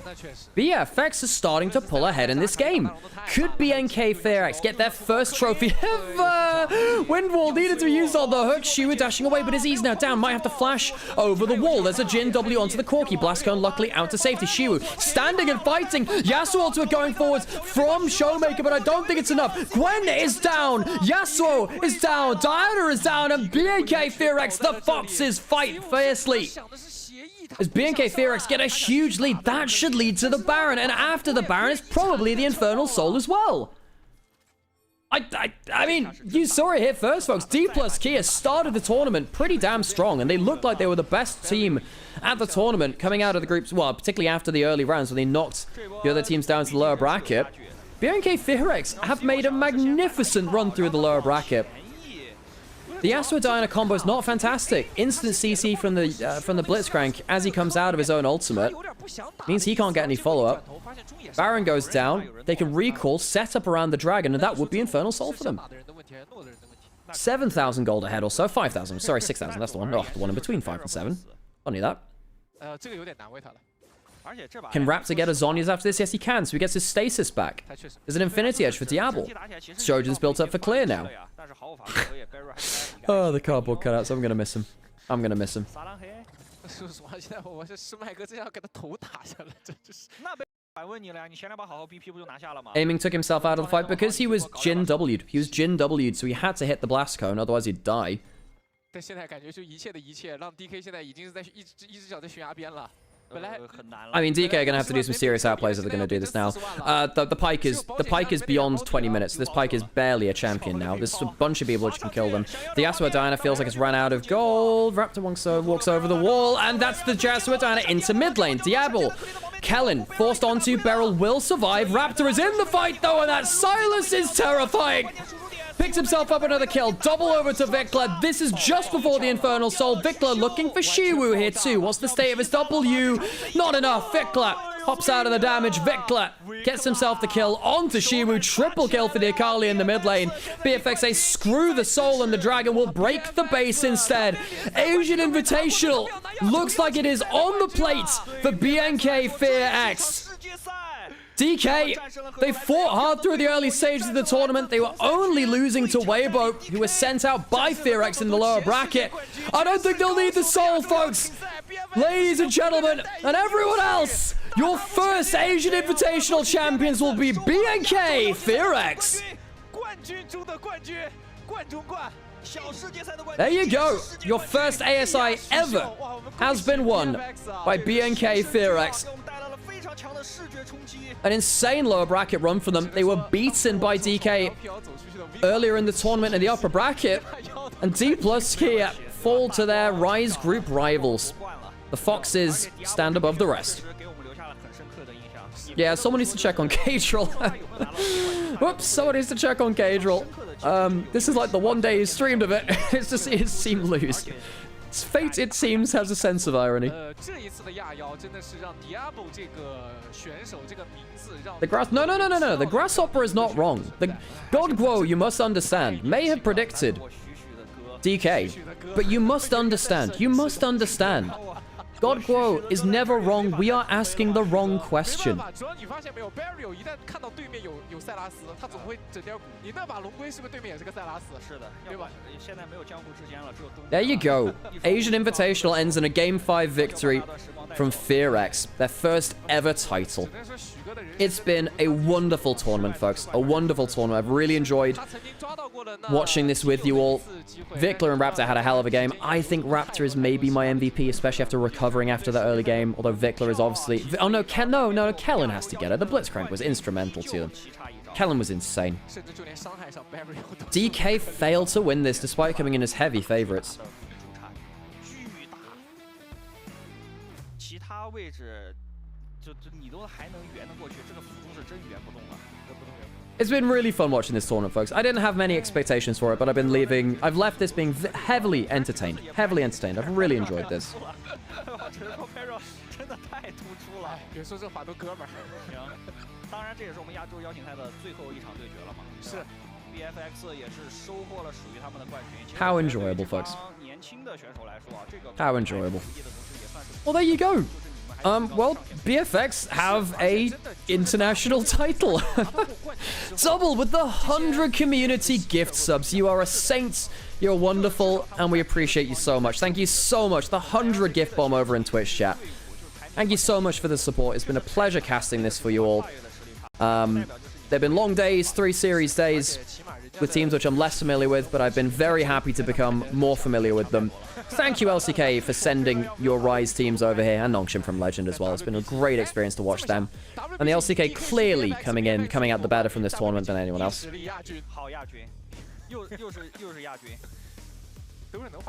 BFX is starting to pull ahead in this game. Could BNK Fearax get their first trophy ever? Windwall needed to be used on the hook. Shiwu dashing away, but his E's now down. Might have to flash over the wall. There's a Jin W onto the Corki. Blast Cone luckily out to safety. Shiwu standing and fighting. Yasuo ultimate going forwards from Showmaker, but I don't think it's enough. Gwen is down. Yasuo is down. Diana is down, and BNK Fearax, the Foxes, fight fiercely. As BNK Fearax get a huge lead, that should lead to the Baron, and after the Baron is probably the Infernal Soul as well. I mean, you saw it here first, folks. D plus Kia started the tournament pretty damn strong, and they looked like they were the best team at the tournament coming out of the groups, well, particularly after the early rounds when they knocked the other teams down to the lower bracket. BNK Fearax have made a magnificent run through the lower bracket. The Yasuo Diana combo is not fantastic. Instant CC from the Blitzcrank as he comes out of his own ultimate. Means he can't get any follow-up. Baron goes down. They can recall, set up around the dragon, and that would be Infernal Soul for them. 7,000 gold ahead or so. 5,000. Sorry, 6,000. That's the one. Oh, the one in between 5 and 7. Funny that. Can Raptor get a Zhonya's after this? Yes, he can. So he gets his stasis back. There's an Infinity Edge for Diablo. Shojin's built up for Clear now. Oh, the cardboard cutouts. I'm going to miss him. I'm going to miss him. Aiming took himself out of the fight because he was Jin W'd. He was Jin W'd, so he had to hit the Blast Cone, otherwise he'd die. I mean, DK are going to have to do some serious outplays if they're going to do this now. The Pike is beyond 20 minutes. This Pike is barely a champion now. There's a bunch of people which can kill them. The Yasuo Diana feels like it's run out of gold. Raptor walks over the wall, and that's the Yasuo Diana into mid lane. Diablo, Kellen forced onto. Beryl will survive. Raptor is in the fight though, and that Silas is terrifying. Picks himself up another kill. Double over to Vikla. This is just before the Infernal Soul. Vikla looking for Shiwu here too. What's the state of his W? Not enough. Vikla hops out of the damage. Vikla gets himself the kill onto Shiwu. Triple kill for the Akali in the mid lane. BFX say screw the Soul, and the Dragon will break the base instead. Asian Invitational looks like it is on the plate for BNK Fearax. DK, they fought hard through the early stages of the tournament. They were only losing to Weibo, who was sent out by FearX in the lower bracket. I don't think they'll need the soul, folks. Ladies and gentlemen, and everyone else, your first Asian Invitational champions will be BNK FearX. There you go. Your first ASI ever has been won by BNK FearX. An insane lower bracket run for them. They were beaten by DK earlier in the tournament in the upper bracket. And D+ here fall to their Rise group rivals. The Foxes stand above the rest. Yeah, someone needs to check on Cadril. Whoops, someone needs to check on Cadril. This is like the one day he streamed of it. It's just his team lose. It's fate, it seems, has a sense of irony. The grass... No. The Grasshopper is not wrong. The God Guo, you must understand, may have predicted DK. But you must understand. You must understand. God Guo is never wrong. We are asking the wrong question. There you go. Asian Invitational ends in a Game 5 victory from FearX, their first ever title. It's been a wonderful tournament, folks. A wonderful tournament. I've really enjoyed watching this with you all. Vikler and Raptor had a hell of a game. I think Raptor is maybe my MVP, especially after recovering after that early game. Although Vikler is obviously... Oh, no, Kellen has to get it. The Blitzcrank was instrumental to them. Kellen was insane. DK failed to win this despite coming in as heavy favorites. It's been really fun watching this tournament, folks. I didn't have many expectations for it, but I've left this being heavily entertained. Heavily entertained. I've really enjoyed this. How enjoyable, folks. How enjoyable. Well, there you go. Well, BFX have a international title. Double with the 100 community gift subs. You are a saint. You're wonderful, and we appreciate you so much. Thank you so much. The 100 gift bomb over in Twitch chat. Thank you so much for the support. It's been a pleasure casting this for you all. They've been long days, 3 series days, with teams which I'm less familiar with, but I've been very happy to become more familiar with them. Thank you, LCK, for sending your Rise teams over here, and Nongshim from Legend as well. It's been a great experience to watch them. And the LCK clearly coming out the better from this tournament than anyone else.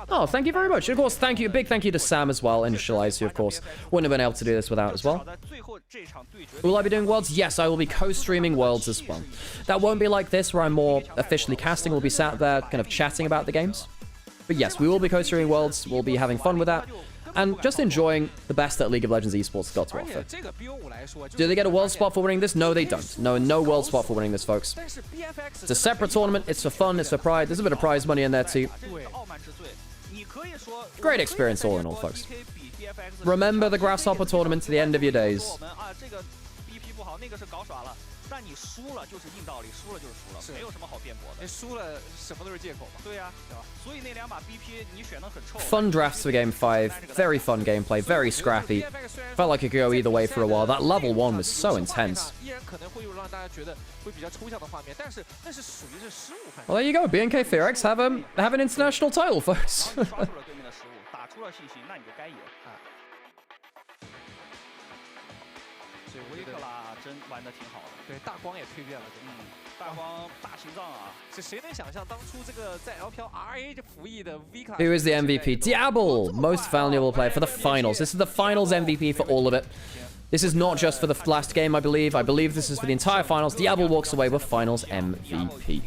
Oh, thank you very much. Of course, thank you. A big thank you to Sam as well, Initialise, who, of course, wouldn't have been able to do this without as well. Will I be doing Worlds? Yes, I will be co-streaming Worlds as well. That won't be like this, where I'm more officially casting. We'll be sat there kind of chatting about the games. But yes, we will be co-streaming Worlds. We'll be having fun with that. And just enjoying the best that League of Legends esports got to offer. Do they get a world spot for winning this? No, they don't. No world spot for winning this, folks. It's a separate tournament. It's for fun. It's for pride. There's a bit of prize money in there, too. Great experience all in all, folks. Remember the Grasshopper tournament to the end of your days. Fun drafts for Game 5. Very fun gameplay. Very scrappy. Felt like it could go either way for a while. That level 1 was so intense. Well, there you go. BNK FearX have an international title, folks. Who is the MVP? Diablo, most valuable player for the finals. This is the finals MVP for all of it. This is not just for the last game, I believe. I believe this is for the entire finals. Diablo walks away with finals MVP.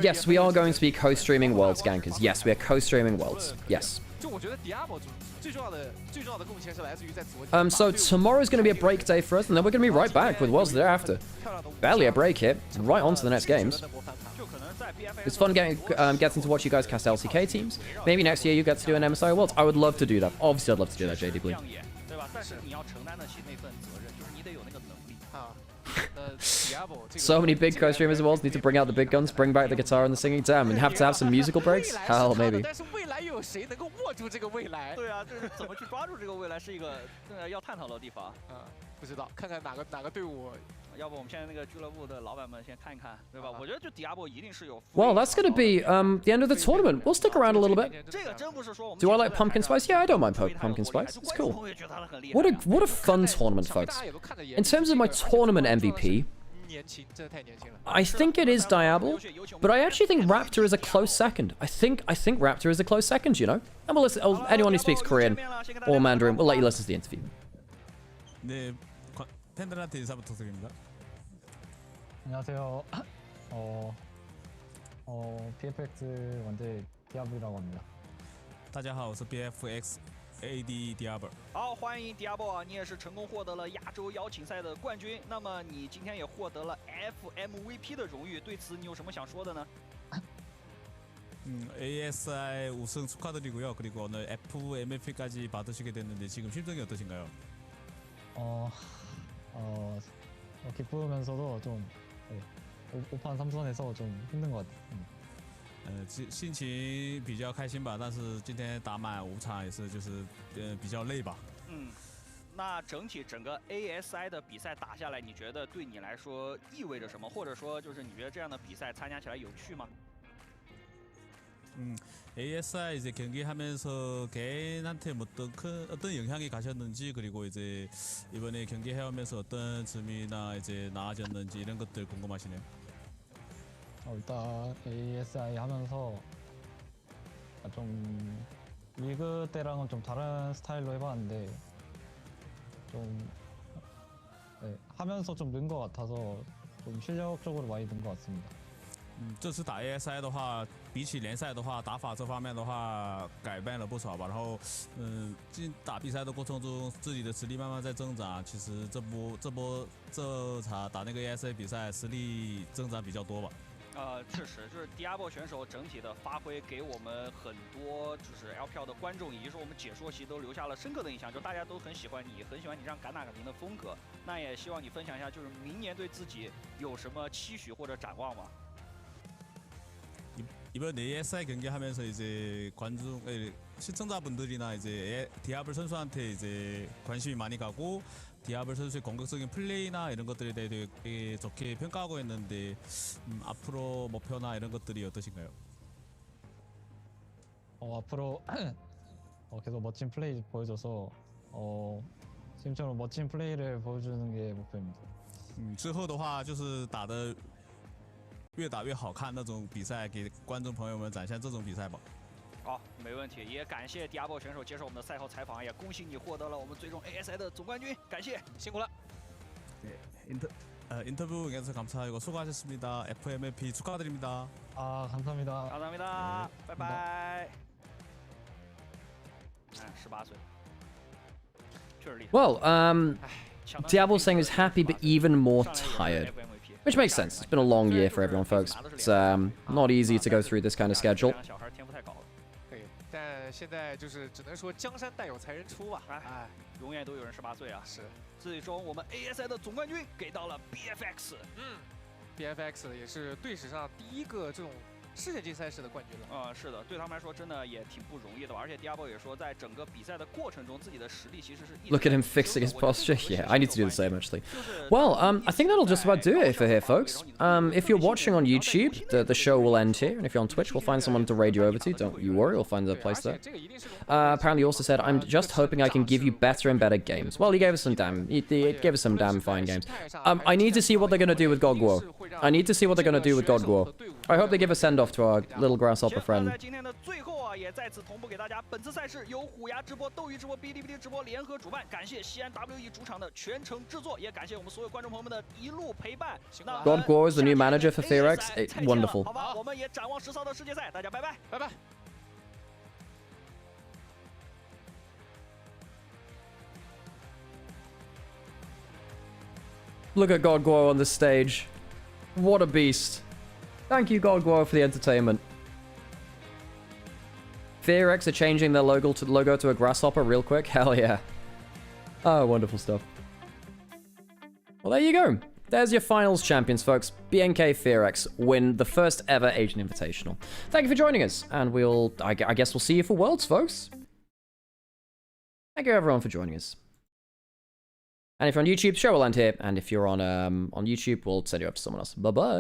Yes, we are going to be co-streaming Worlds, Gankers. Yes, we are co-streaming Worlds. Yes. 就我觉得 Diablo 最重要的贡献是来自于在昨天。So tomorrow's going to be a break day for us, and then we're going to be right back with Worlds thereafter. Barely a break here, right on to the next games. It's fun getting to watch you guys cast LCK teams. Maybe next year you get to do an MSI Worlds. I would love to do that. Obviously, I'd love to do that, JD Blue. So many big co-streamers Worlds need to bring out the big guns, bring back the guitar and the singing. Damn, and have to have some musical breaks? Hell, maybe. 对啊，这是怎么去抓住这个未来，是一个要探讨的地方。不知道，看看哪个队伍。要不我们现在那个俱乐部的老板们先看一看，对吧？我觉得就 Diablo 一定是有。Well, that's going to be the end of the tournament. We'll stick around a little bit. 这个真不是说我们。Do I like pumpkin spice? Yeah, I don't mind pumpkin spice. It's cool. What a fun tournament, folks. In terms of my tournament MVP, I think it is Diablo, but I actually think Raptor is a close second. I think Raptor is a close second, you know? And we'll listen, anyone who speaks Korean or Mandarin, we'll let you listen to the interview. 네, 팬들한테 인사 부탁드립니다. 안녕하세요. BFX 원딜 디아블이라고 합니다. 大家好，我是 BFX AD Diablo。好，欢迎 Diablo 啊！你也是成功获得了亚洲邀请赛的冠军，那么你今天也获得了 FMVP 的荣誉，对此你有什么想说的呢？ ASI 우승 축하드리고요. 그리고 오늘 FMVP까지 받으시게 됐는데 지금 심정이 어떠신가요? 기쁘면서도 좀5판 3선에서 좀 힘든 것 같아요. 心情比较开心吧，但是今天打满5场也是就是比较累吧。那整个 ASI 的比赛打下来，你觉得对你来说意味着什么？或者说就是你觉得这样的比赛参加起来有趣吗？ ASI 이제 경기하면서 개인한테 어떤 영향이 가셨는지 그리고 이제 이번에 경기 해오면서 어떤 점이나 이제 나아졌는지 이런 것들 궁금하시네요. 일단 ASI 하면서 좀 리그 때랑은 좀 다른 스타일로 해봤는데 좀 하면서 좀 는 것 같아서 좀 실력적으로 많이 는 것 같습니다. 这次打 ASI 的话，比起联赛的话，打法这方面的话改变了不少吧。然后，打比赛的过程中，自己的实力慢慢在增长。其实这场打那个 ASI 比赛，实力增长比较多吧。确实，就是 Diablo 选手整体的发挥给我们很多就是 LPL 的观众以及说我们解说席都留下了深刻的印象，就大家都很喜欢你，很喜欢你这样敢打敢拼的风格。那也希望你分享一下，就是明年对自己有什么期许或者展望吗？ 이번 ASI 경기하면서 이제 시청자분들이나 이제 디아블 선수한테 이제 관심이 많이 가고 디아블 선수의 공격적인 플레이나 이런 것들에 대해 되게 좋게 평가하고 있는데 앞으로 목표나 이런 것들이 어떠신가요? 앞으로 계속 멋진 플레이 보여줘서 지금처럼 멋진 플레이를 보여주는 게 목표입니다. 之后的话就是打得 越打越好看那种比赛，给观众朋友们展现这种比赛吧。好，没问题。也感谢 Diablo 选手接受我们的赛后采访，也恭喜你获得了我们最终 ASI 的总冠军，感谢，辛苦了。네, 인터뷰 응해주셔서 감사하고 수고하셨습니다. FMVP 축하드립니다. 감사합니다. 감사합니다. 네, 바이바이. 18岁，确实厉害。 Well, Diablo's saying he's happy but even more tired. Which makes sense. It's been a long year for everyone, folks. It's not easy to go through this kind of schedule. 可以，但现在就是只能说江山代有才人出吧。永远都有人18岁啊。是。最终我们 ASI 的总冠军给到了 BFX。BFX 也是队史上第一个这种 世界级赛事的冠军了。是的，对他们来说真的也挺不容易的，而且 Diablo 也说，在整个比赛的过程中，自己的实力其实是。Look at him fixing his posture. Yeah, I need to do the same actually. Well, I think that'll just about do it for here, folks. If you're watching on YouTube, the show will end here, and if you're on Twitch, we'll find someone to raid you over to. Don't you worry, we'll find a place there. Apparently, he also said, "I'm just hoping I can give you better and better games." Well, he gave us some damn fine games. I need to see what they're gonna do with God Guo. I need to see what they're gonna do with God Guo. I hope they give a send-off to our little grasshopper friend. 在今天的最后啊，也再次同步给大家，本次赛事由虎牙直播、斗鱼直播、哔哩哔哩直播联合主办，感谢西安 WE 主场的全程制作，也感谢我们所有观众朋友们的一路陪伴。God Guo is the new manager for Theorex. Wonderful. 好吧，我们也展望10号的世界赛，大家拜拜，拜拜。Look at God Guo on the stage. What a beast. Thank you, God Guo, for the entertainment. FearX are changing their logo to a grasshopper real quick. Hell yeah. Oh, wonderful stuff. Well, there you go. There's your finals champions, folks. BNK FearX win the first ever Asian Invitational. Thank you for joining us, and I guess we'll see you for Worlds, folks. Thank you, everyone, for joining us. And if you're on YouTube, show will end here. And if you're on YouTube, we'll send you up to someone else. Bye-bye.